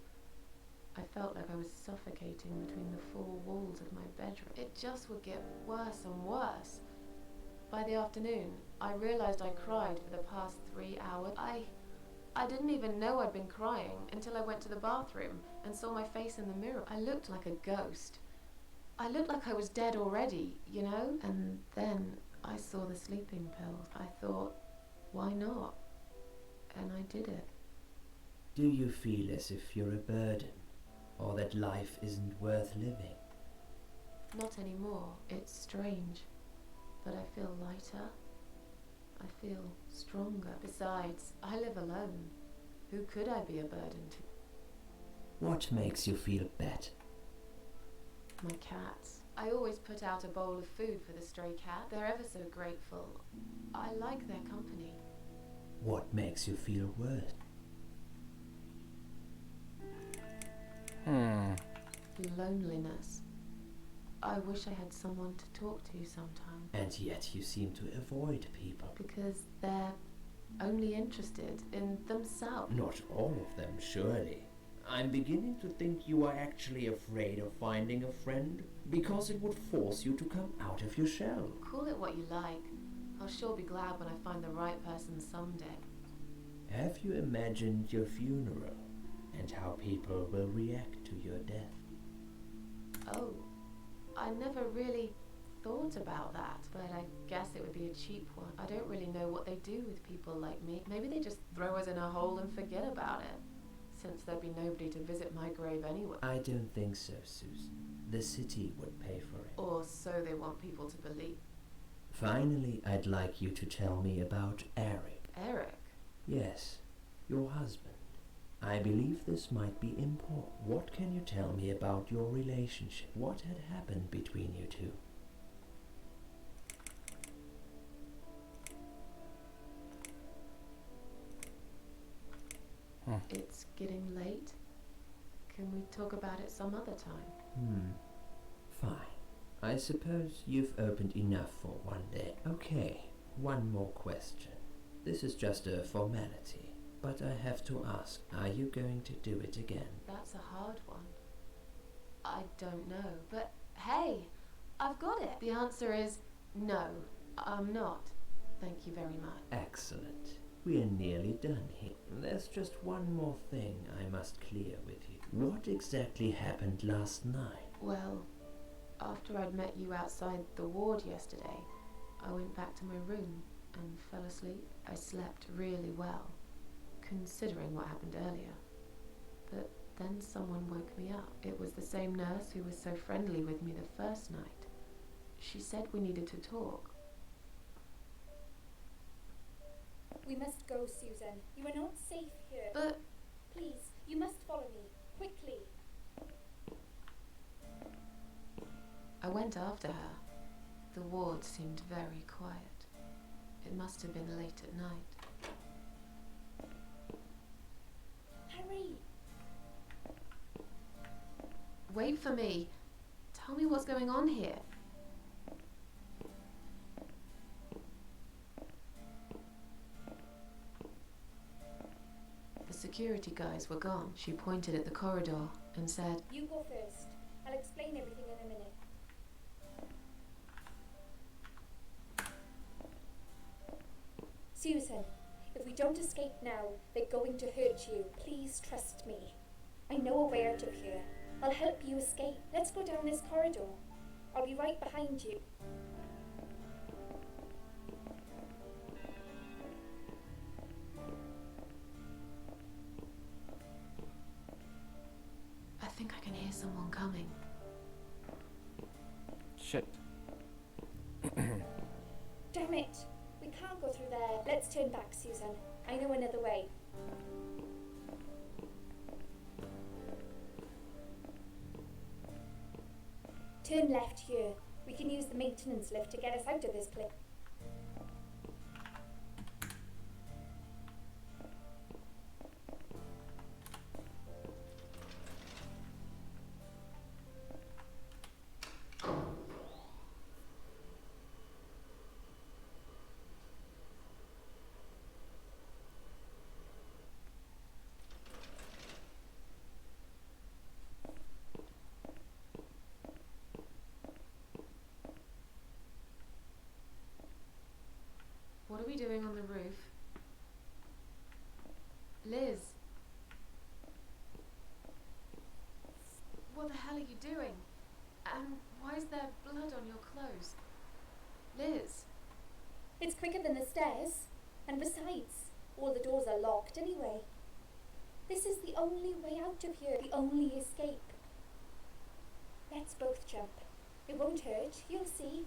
I felt like I was suffocating between the four walls of my bedroom. It just would get worse and worse. By the afternoon, I realized I cried for the past 3 hours. I didn't even know I'd been crying until I went to the bathroom and saw my face in the mirror. I looked like a ghost. I looked like I was dead already, you know? And then I saw the sleeping pills. I thought, why not? And I did it. Do you feel as if you're a burden, or that life isn't worth living? Not anymore. It's strange. But I feel lighter. I feel stronger. Besides, I live alone. Who could I be a burden to? What makes you feel better? My cats. I always put out a bowl of food for the stray cat. They're ever so grateful. I like their company. What makes you feel worse? Loneliness. I wish I had someone to talk to sometimes. And yet you seem to avoid people. Because they're only interested in themselves. Not all of them, surely. I'm beginning to think you are actually afraid of finding a friend, because it would force you to come out of your shell. Call it what you like. I'll sure be glad when I find the right person someday. Have you imagined your funeral and how people will react to your death? Oh, I never really thought about that, but I guess it would be a cheap one. I don't really know what they do with people like me. Maybe they just throw us in a hole and forget about it, since there'd be nobody to visit my grave anyway. I don't think so, Susan. The city would pay for it. Or so they want people to believe. Finally, I'd like you to tell me about Eric. Eric? Yes, your husband. I believe this might be important. What can you tell me about your relationship? What had happened between you two? It's getting late. Can we talk about it some other time? Fine. I suppose you've opened enough for one day. Okay, one more question. This is just a formality, but I have to ask, are you going to do it again? That's a hard one. I don't know, but hey, I've got it. The answer is no, I'm not. Thank you very much. Excellent. We are nearly done here. There's just one more thing I must clear with you. What exactly happened last night? Well, after I'd met you outside the ward yesterday, I went back to my room and fell asleep. I slept really well, considering what happened earlier. But then someone woke me up. It was the same nurse who was so friendly with me the first night. She said we needed to talk. We must go, Susan. You are not safe here. But... Please, you must follow me. Quickly. I went after her. The ward seemed very quiet. It must have been late at night. Hurry! Wait for me. Tell me what's going on here. The security guys were gone. She pointed at the corridor and said, You go first. I'll explain everything in a minute. Susan, if we don't escape now, they're going to hurt you. Please trust me. I know a way out of here. I'll help you escape. Let's go down this corridor. I'll be right behind you. I think I can hear someone coming. Shit. Damn it! We can't go through there. Let's turn back, Susan. I know another way. Turn left here. We can use the maintenance lift to get us out of this place. What are we doing on the roof? Liz! What the hell are you doing? And why is there blood on your clothes? Liz! It's quicker than the stairs. And besides, all the doors are locked anyway. This is the only way out of here, the only escape. Let's both jump. It won't hurt, you'll see.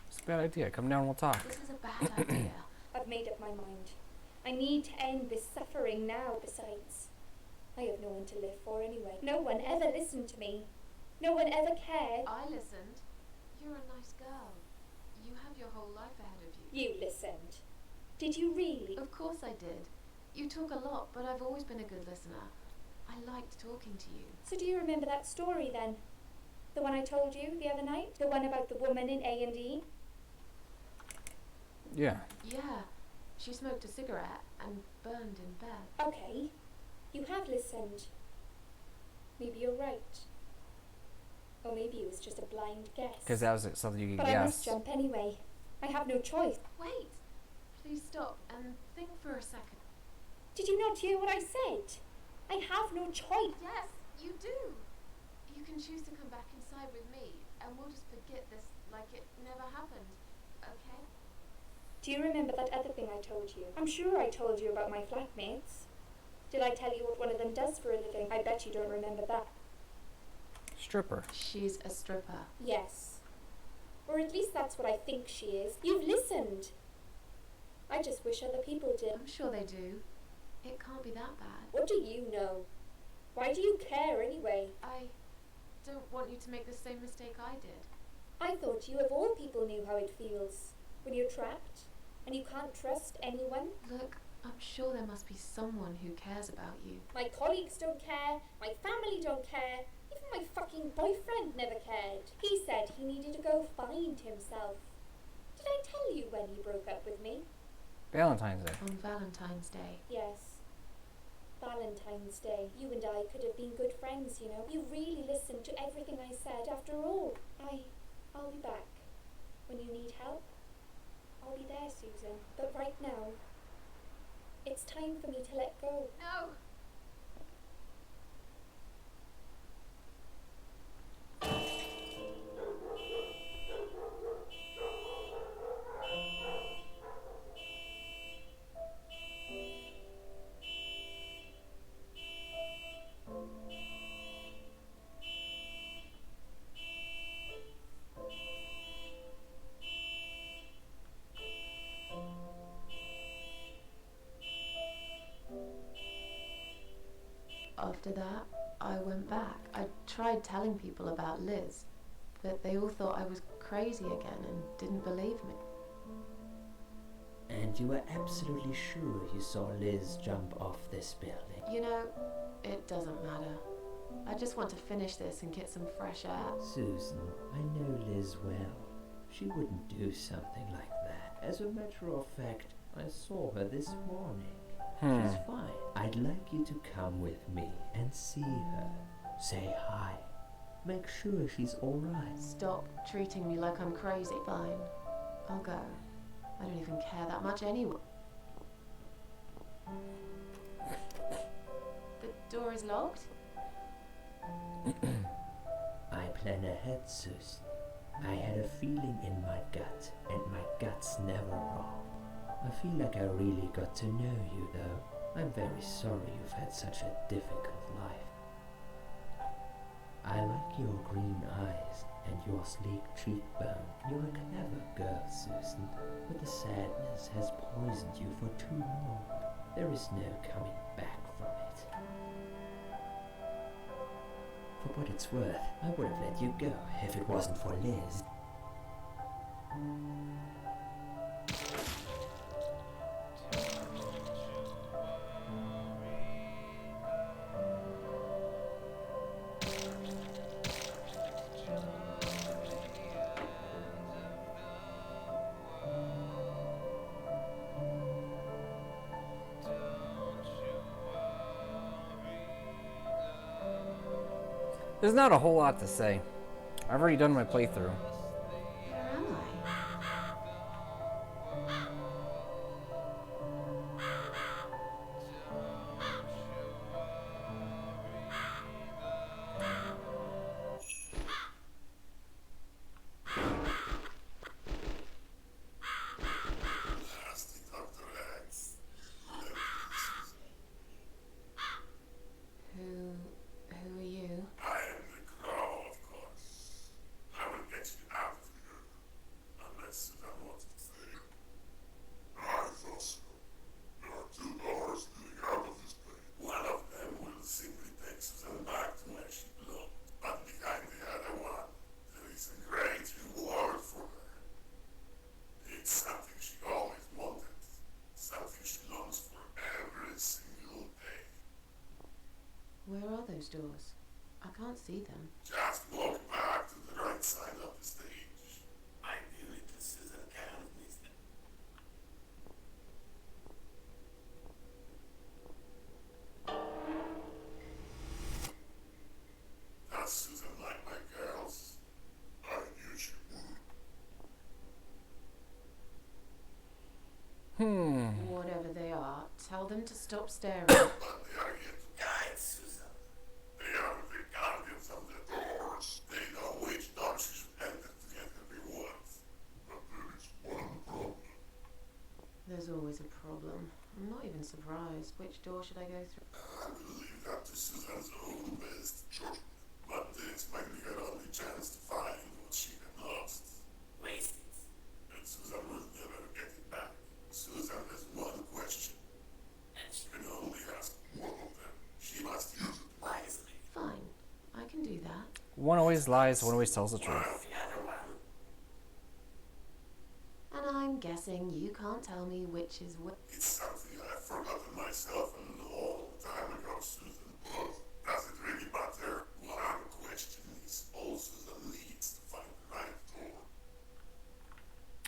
Just Bad idea. Come down and we'll talk. This is a bad idea. I've made up my mind. I need to end this suffering now, besides. I have no one to live for anyway. No one ever listened to me. No one ever cared. I listened. You're a nice girl. You have your whole life ahead of you. You listened. Did you really? Of course I did. You talk a lot, but I've always been a good listener. I liked talking to you. So do you remember that story then? The one I told you the other night? The one about the woman in A&E? Yeah. Yeah. She smoked a cigarette and burned in bed. Okay. You have listened. Maybe you're right. Or maybe it was just a blind guess. Because that was something you could But guess. I must jump anyway. I have no choice. Wait. Please stop and think for a second. Did you not hear what I said? I have no choice. Yes, you do. You can choose to come back inside with me, and we'll just forget this like it never happened, okay? Do you remember that other thing I told you? I'm sure I told you about my flatmates. Did I tell you what one of them does for a living? I bet you don't remember that. Stripper. She's a stripper. Yes. Or at least that's what I think she is. You've listened. I just wish other people did. I'm sure they do. It can't be that bad. What do you know? Why do you care anyway? I don't want you to make the same mistake I did. I thought you of all people knew how it feels when you're trapped and you can't trust anyone. Look, I'm sure there must be someone who cares about you. My colleagues don't care, my family don't care, even my fucking boyfriend never cared. He said he needed to go find himself. Did I tell you when he broke up with me? Valentine's Day. On Valentine's Day. Yes. Valentine's Day. You and I could have been good friends, you know. You really listened to everything I said after all. I'll be back. When you need help, I'll be there, Susan. But right now, it's time for me to let go. No! After that, I went back. I tried telling people about Liz, but they all thought I was crazy again and didn't believe me. And you were absolutely sure you saw Liz jump off this building? You know, it doesn't matter. I just want to finish this and get some fresh air. Susan, I know Liz well. She wouldn't do something like that. As a matter of fact, I saw her this morning. She's fine. I'd like you to come with me and see her. Say hi. Make sure she's alright. Stop treating me like I'm crazy. Fine. I'll go. I don't even care that much anyway. The door is locked? I plan ahead, Susan. I had a feeling in my gut, and my gut's never wrong. I feel like I really got to know you, though. I'm very sorry you've had such a difficult life. I like your green eyes and your sleek cheekbone. You're a clever girl, Susan, but the sadness has poisoned you for too long. There is no coming back from it. For what it's worth, I would have let you go if it wasn't for Liz. There's not a whole lot to say. I've already done my playthrough. Where am I? Who are you? I am the Crow, of course. I will get you I can't see them. Just walk back to the right side of the stage. Ideally, this is an academy. That's Susan like my girls. I knew she would. Whatever they are, tell them to stop staring. But they are here to guide Susan. They are the guardians of the doors. They know which doors you should enter to get the rewards. But there is one problem. There's always a problem. I'm not even surprised. Which door should I go through? I will leave that to Susan's own best judgment. But this might be her only chance to find what she had lost. Waste it. And Susan will never get it back. Susan has one question. And she can only ask one of them. She must use it wisely. Fine. I can do that. One always lies, one always tells the truth. The other one. And I'm guessing you can't tell me which is which. It's something I've forgotten myself a long time ago, Susan. But does it really matter? One question is all Susan needs to find the right door.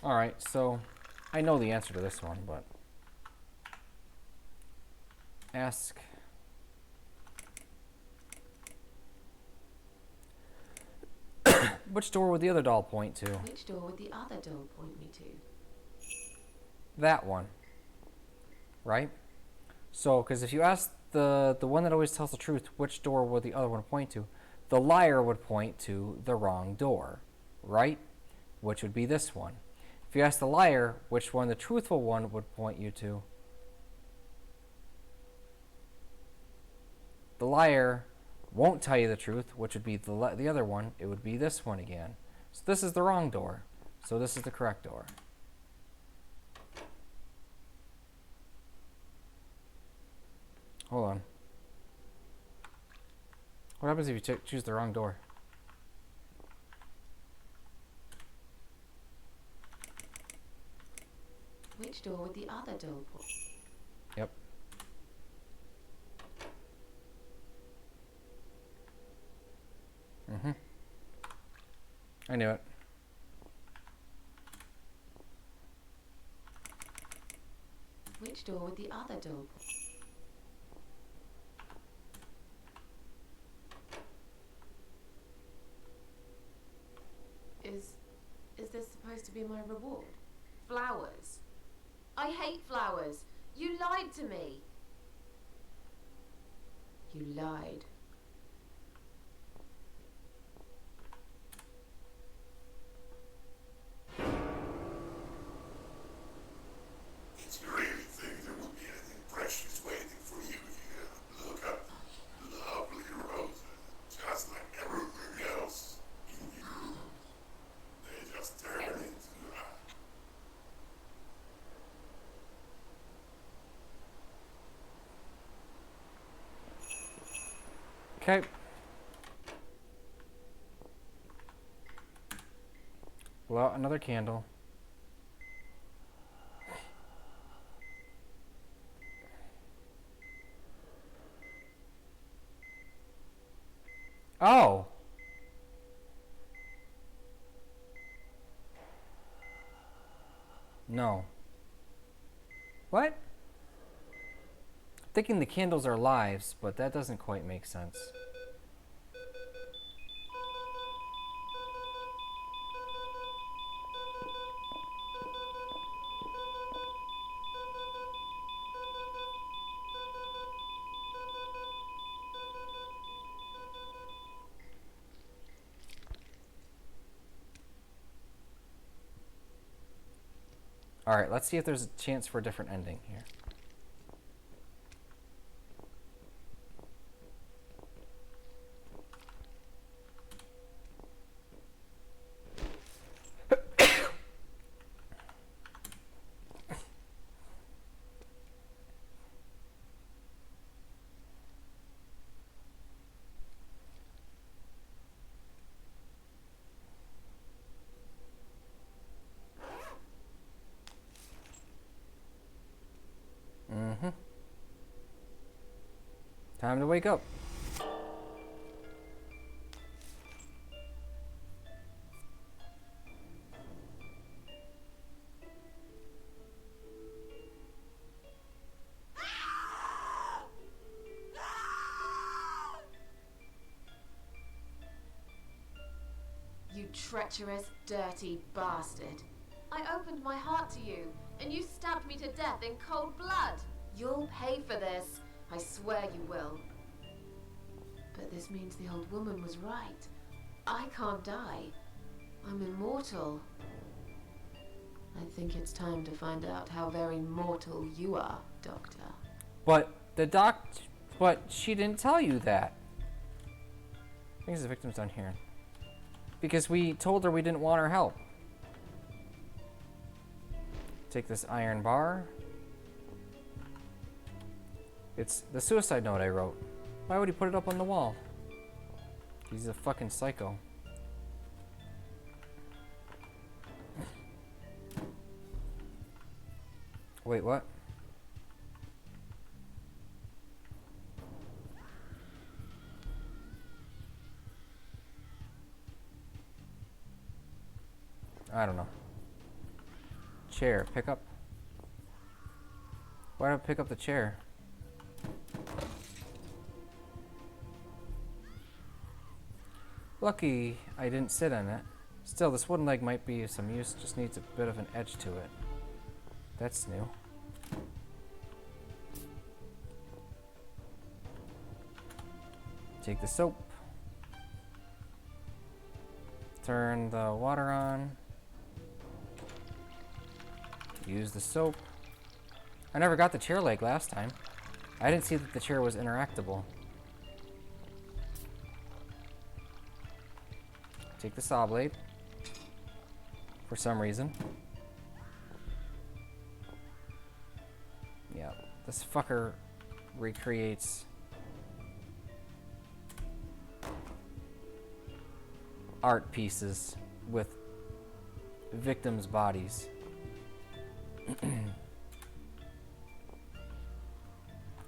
Alright, so I know the answer to this one, but ask which door would the other doll point to? Which door would the other doll point me to? That one. Right? So, because if you ask the one that always tells the truth, which door would the other one point to? The liar would point to the wrong door, right? Which would be this one. If you ask the liar which one the truthful one would point you to, the liar won't tell you the truth, which would be the other one. It would be this one again. So this is the wrong door. So this is the correct door. Hold on. What happens if you choose the wrong door? Which door would the other doll point? Yep. Mm-hmm. I knew it. Which door would the other doll point? Is this supposed to be my reward? Flowers. I hate flowers. You lied to me. You lied. Did you really think there would be anything precious waiting for you here? Look at the lovely roses, just like everything else in the room. They just turn into Okay. Blow out another candle. Oh! No. What? I'm thinking the candles are lives, but that doesn't quite make sense. Alright, let's see if there's a chance for a different ending here. Time to wake up. treacherous, dirty bastard. I opened my heart to you, and you stabbed me to death in cold blood. You'll pay for this. I swear you will. But this means the old woman was right. I can't die. I'm immortal. I think it's time to find out how very mortal you are, Doctor. But she didn't tell you that. I think the victim's down here. Because we told her we didn't want her help. Take this iron bar. It's the suicide note I wrote. Why would he put it up on the wall? He's a fucking psycho. Wait, what? I don't know. Chair, pick up. Why did I pick up the chair? Lucky I didn't sit on it. Still, this wooden leg might be of some use, just needs a bit of an edge to it. That's new. Take the soap. Turn the water on. Use the soap. I never got the chair leg last time. I didn't see that the chair was interactable. Take the saw blade. For some reason. Yeah, this fucker recreates art pieces with victims' bodies.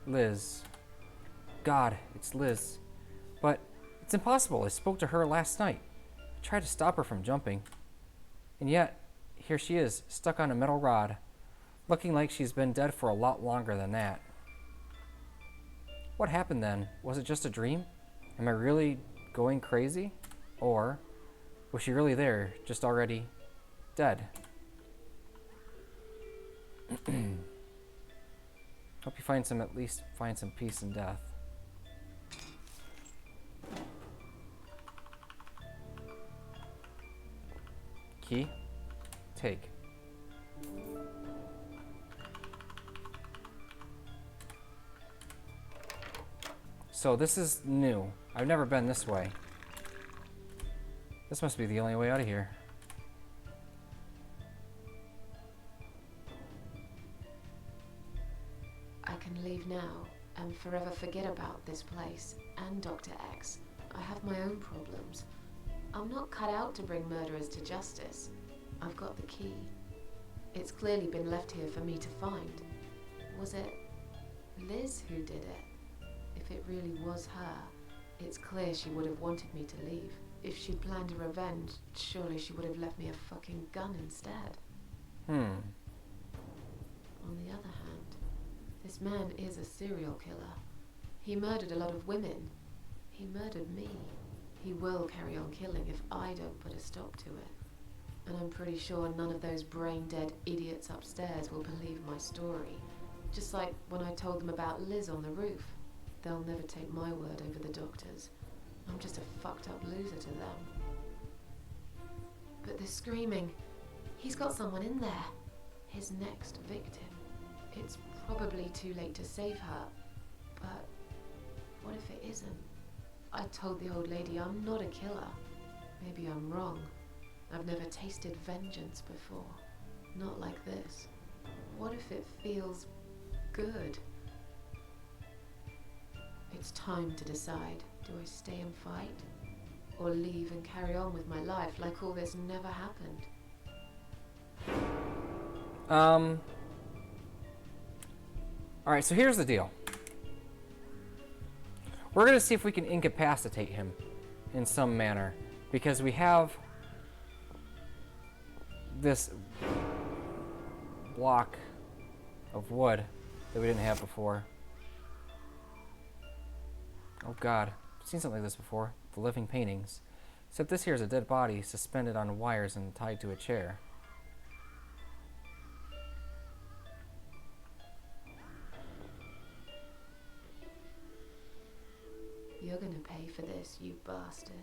Liz. God, it's Liz. But it's impossible. I spoke to her last night. I tried to stop her from jumping. And yet, here she is, stuck on a metal rod, looking like she's been dead for a lot longer than that. What happened then? Was it just a dream? Am I really going crazy? Or was she really there, just already dead? Hope you at least find some peace in death. Key? Take. So this is new. I've never been this way. This must be the only way out of here. I can leave now and forever forget about this place and Dr. X. I have my own problems. I'm not cut out to bring murderers to justice. I've got the key. It's clearly been left here for me to find. Was it Liz who did it? If it really was her, it's clear she would have wanted me to leave. If she'd planned a revenge, surely she would have left me a fucking gun instead. On the other hand, this man is a serial killer. He murdered a lot of women. He murdered me. He will carry on killing if I don't put a stop to it. And I'm pretty sure none of those brain-dead idiots upstairs will believe my story. Just like when I told them about Liz on the roof. They'll never take my word over the doctor's. I'm just a fucked up loser to them. But the screaming, he's got someone in there. His next victim. It's probably too late to save her, but what if it isn't? I told the old lady I'm not a killer. Maybe I'm wrong. I've never tasted vengeance before. Not like this. What if it feels good? It's time to decide. Do I stay and fight? Or leave and carry on with my life like all this never happened? Alright, so here's the deal. We're going to see if we can incapacitate him in some manner. Because we have this block of wood that we didn't have before. Oh god, I've seen something like this before. The living paintings. Except this here is a dead body suspended on wires and tied to a chair. You're gonna pay for this, you bastard.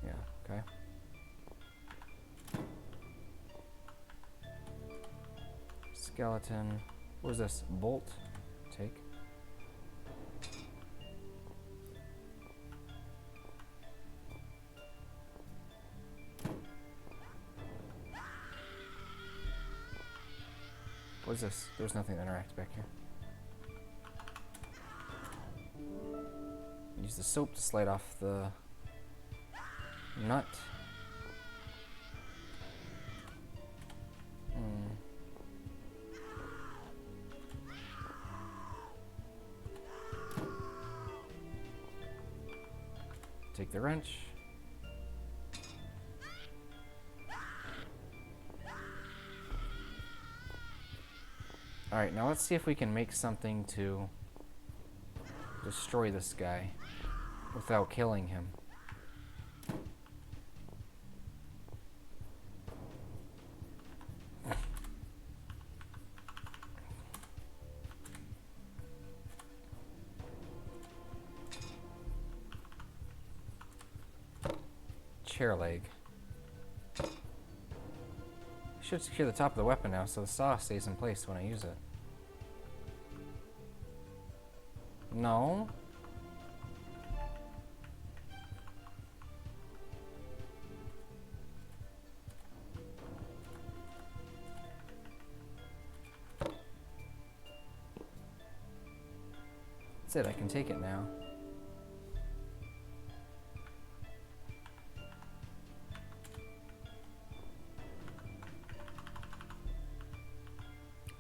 Yeah, okay. Skeleton. What was this? Bolt? Take. What is this? There's nothing that interacts back here. Use the soap to slide off the nut. Take the wrench. Alright, now let's see if we can make something to destroy this guy without killing him. Chair leg. Should secure the top of the weapon now so the saw stays in place when I use it. No. That's it, I can take it now.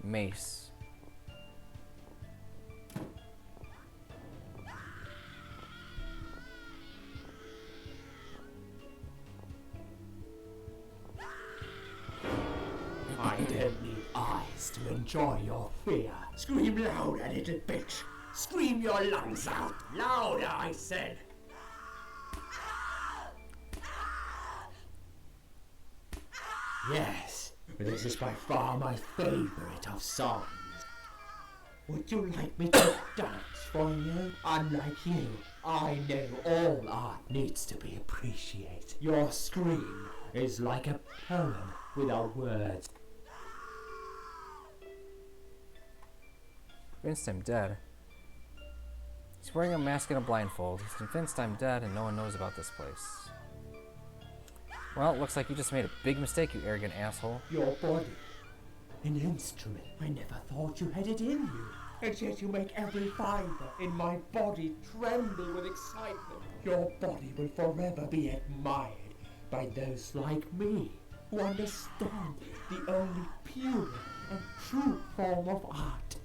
Mace. I don't need eyes to enjoy your fear. Scream louder, little bitch. Scream your lungs out. Louder, I said. Yes, this is by far my favorite of songs. Would you like me to dance for you? Unlike you, I know all art needs to be appreciated. Your scream is like a poem without words. Convinced I'm dead. He's wearing a mask and a blindfold. He's convinced I'm dead and no one knows about this place. Well, it looks like you just made a big mistake, you arrogant asshole. Your body, an instrument. I never thought you had it in you. And yet you make every fiber in my body tremble with excitement. Your body will forever be admired by those like me, who understand the only pure and true form of art.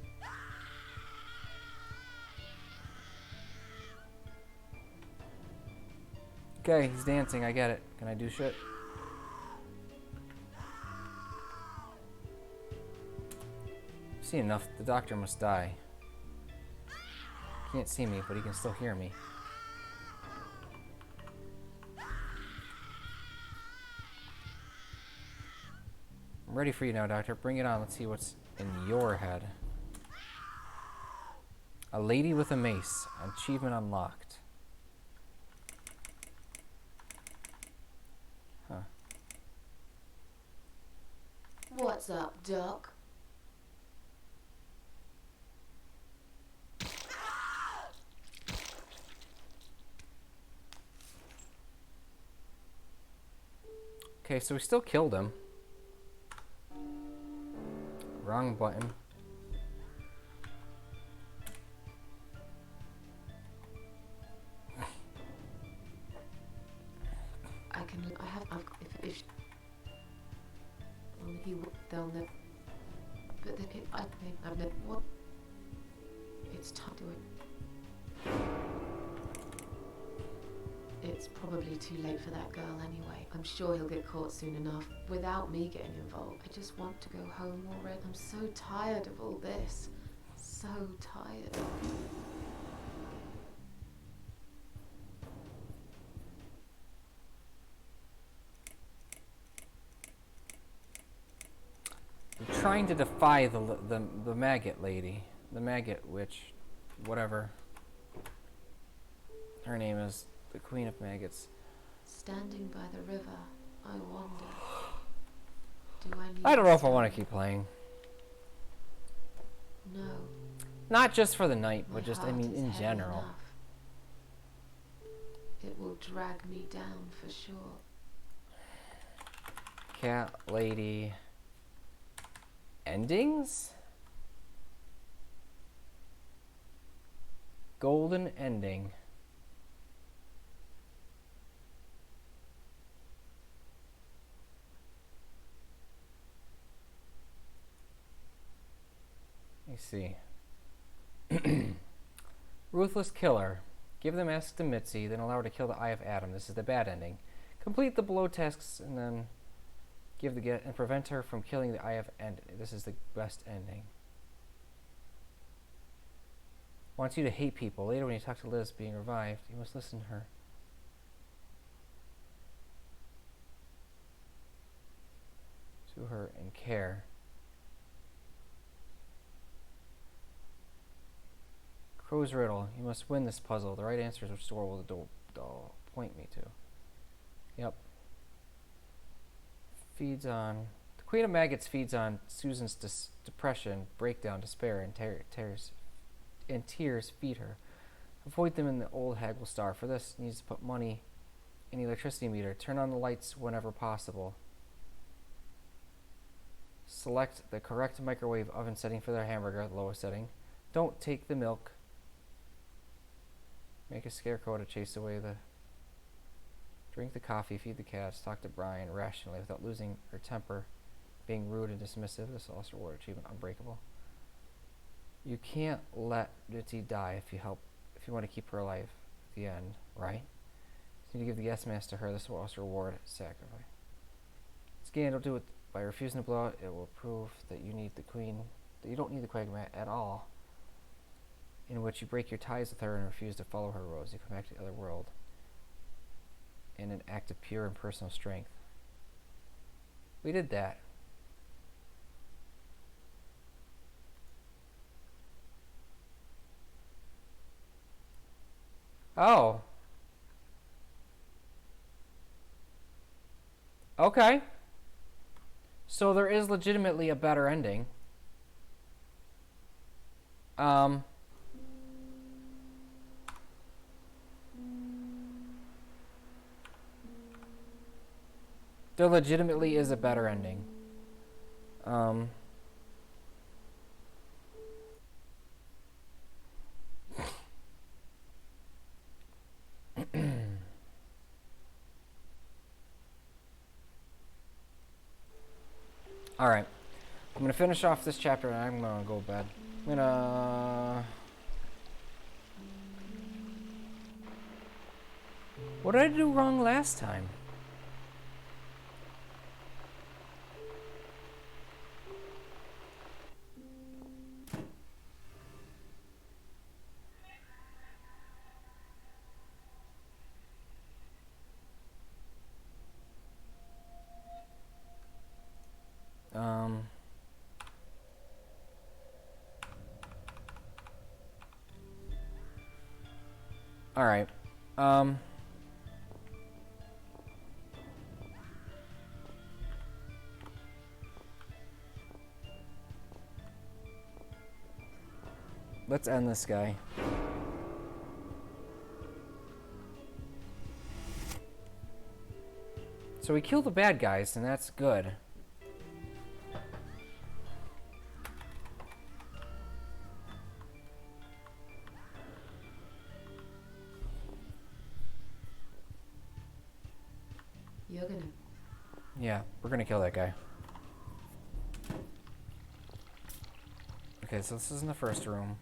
Okay, he's dancing, I get it. Can I do shit? See enough, the doctor must die. He can't see me, but he can still hear me. I'm ready for you now, doctor. Bring it on. Let's see what's in your head. A lady with a mace. Achievement unlocked. Huh. What's up, Doc? Okay, so we still killed him. Wrong button. If well, they'll never. But I've never. What? It's time to it. It's probably too late for that girl anyway. I'm sure he'll get caught soon enough without me getting involved. I just want to go home already. I'm so tired of all this. so tired. You're trying to defy the maggot lady. The maggot witch. Whatever. Her name is the Queen of Maggots. Standing by the river, I wonder. Do I need I don't know if I to want to keep playing. No. Not just for the night, My but just, I heart mean, is in heavy general. enough. It will drag me down for sure. Cat lady. Endings? Golden ending. Let me see. Ruthless killer. Give the mask to Mitzi, then allow her to kill the Eye of Adam. This is the bad ending. Complete the below tasks and then give the and prevent her from killing the Eye of End. This is the best ending. Wants you to hate people. Later when you talk to Liz being revived, you must listen to her. To her and care. Crow's riddle. You must win this puzzle. The right answer is which door will the doll point me to. Yep. Feeds on... The Queen of Maggots feeds on Susan's depression, breakdown, despair, and tears feed her. Avoid them in the old Haggle Star. For this, needs to put money in the electricity meter. Turn on the lights whenever possible. Select the correct microwave oven setting for their hamburger, the lowest setting. Don't take the milk. Make a scarecrow to chase away the... Drink the coffee, feed the cats, talk to Brian rationally without losing her temper, being rude and dismissive. This also reward achievement unbreakable. You can't let Mitzi die if you want to keep her alive at the end, right? You need to give the yes mask to her. This will also reward sacrifice. Scan, don't do it by refusing to blow out. It will prove that you need the queen, that you don't need the Quagmire at all. In which you break your ties with her and refuse to follow her rules. You come back to the other world in an act of pure and personal strength. We did that. Oh. Okay. So there is legitimately a better ending. There legitimately is a better ending. Alright. I'm gonna finish off this chapter and I'm gonna go to bed. I'm gonna... What did I do wrong last time? Alright. Let's end this guy. So we kill the bad guys, and that's good. You're gonna... Yeah, we're gonna kill that guy. Okay, so this is in the first room.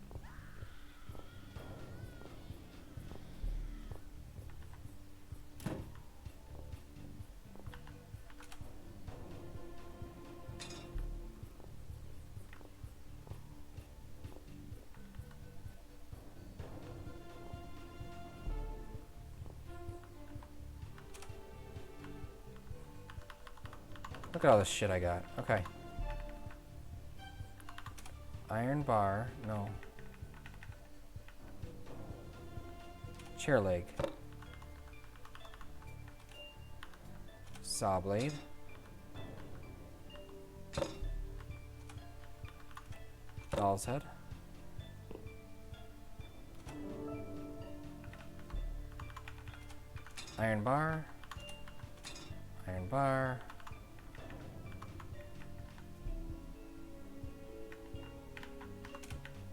Look at all this shit I got. Okay. Iron bar. No. Chair leg. Saw blade. Doll's head. Iron bar. Iron bar.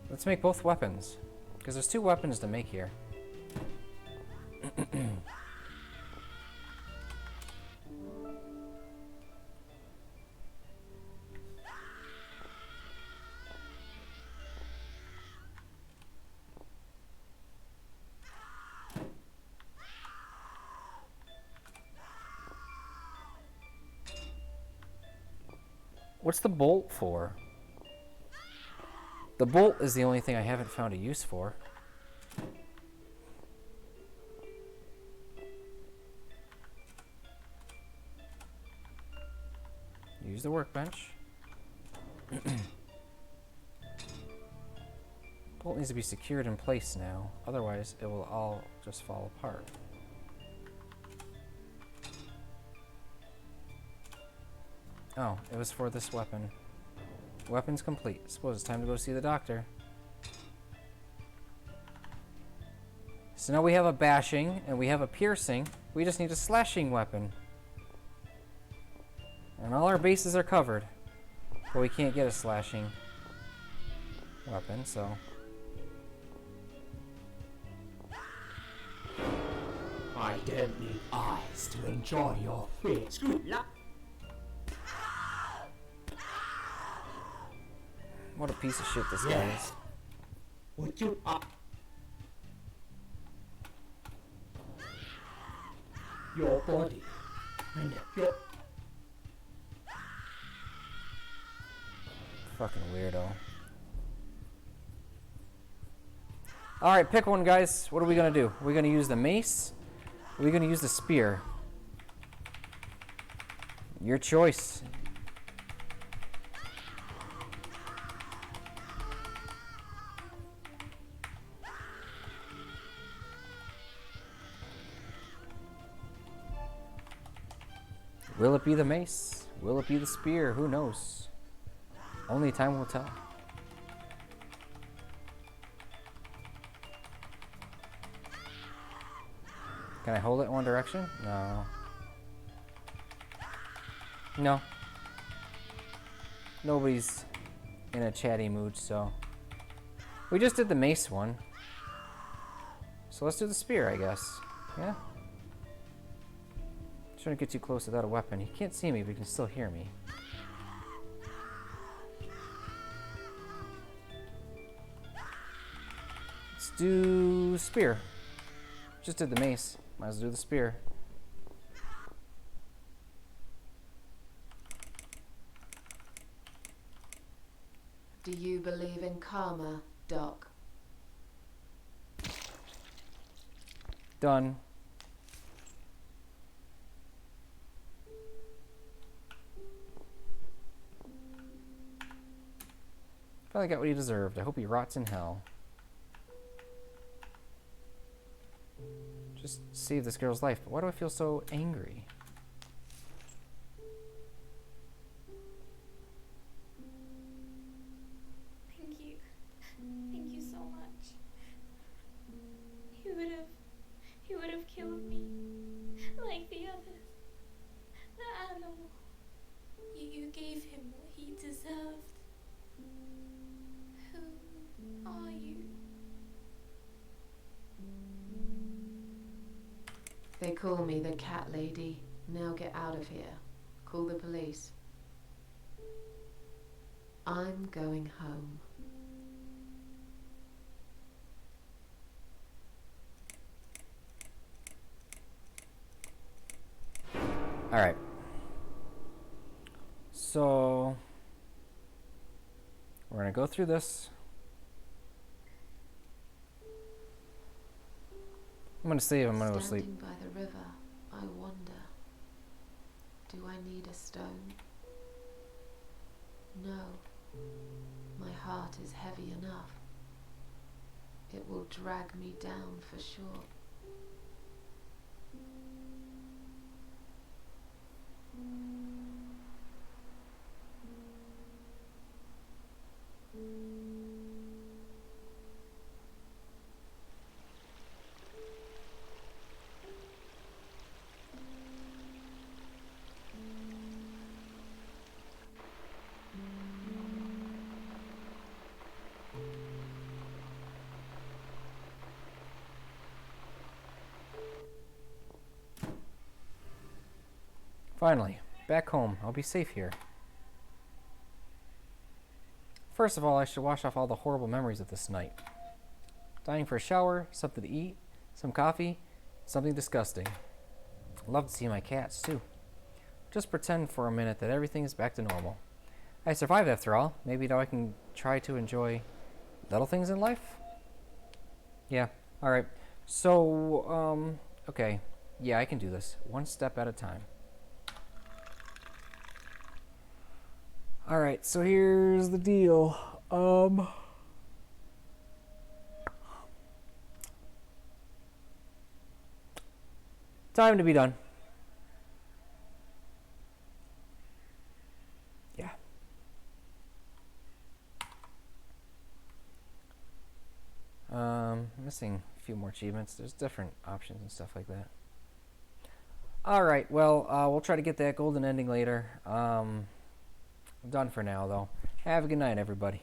Let's make both weapons, because there's 2 weapons to make here. What's the bolt for? The bolt is the only thing I haven't found a use for. Use the workbench. Bolt needs to be secured in place now, otherwise it will all just fall apart. Oh, it was for this weapon. Weapon's complete. Suppose it's time to go see the doctor. So now we have a bashing and we have a piercing. We just need a slashing weapon. And all our bases are covered. But we can't get a slashing weapon, so... I don't need eyes to enjoy your feats. Good luck. What a piece of shit this guy is. Would you your body and your Fucking weirdo. Alright, pick one, guys. What are we gonna do? Are we gonna use the mace? Are we gonna use the spear? Your choice. Will it be the mace? Will it be the spear? Who knows? Only time will tell. Can I hold it in one direction? No. No. Nobody's in a chatty mood, so... We just did the mace one. So let's do the spear, I guess. Yeah? Shouldn't get too close without a weapon. He can't see me, but he can still hear me. Let's do spear. Just did the mace. Might as well do the spear. Do you believe in karma, Doc? Done. Finally got what he deserved. I hope he rots in hell. Just save this girl's life. But why do I feel so angry? Thank you. Thank you so much. He would have killed me. Like the others. The animal. You gave him what he deserved. Who are you? They call me the cat lady. Now get out of here. Call the police. I'm going home. Alright. So... we're gonna go through this. I'm gonna save him. I'm gonna go sleep. Standing by the river, I wonder, Do I need a stone? No. My heart is heavy enough. It will drag me down for sure. Finally, back home. I'll be safe here. First of all, I should wash off all the horrible memories of this night. Dying for a shower, something to eat, some coffee, something disgusting. I'd love to see my cats, too. Just pretend for a minute that everything is back to normal. I survived after all. Maybe now I can try to enjoy little things in life? Yeah, alright. So, okay. Yeah, I can do this. One step at a time. Alright, so here's the deal. Time to be done. Yeah. Missing a few more achievements. There's different options and stuff like that. Alright, well, we'll try to get that golden ending later. I'm done for now, though. Have a good night, everybody.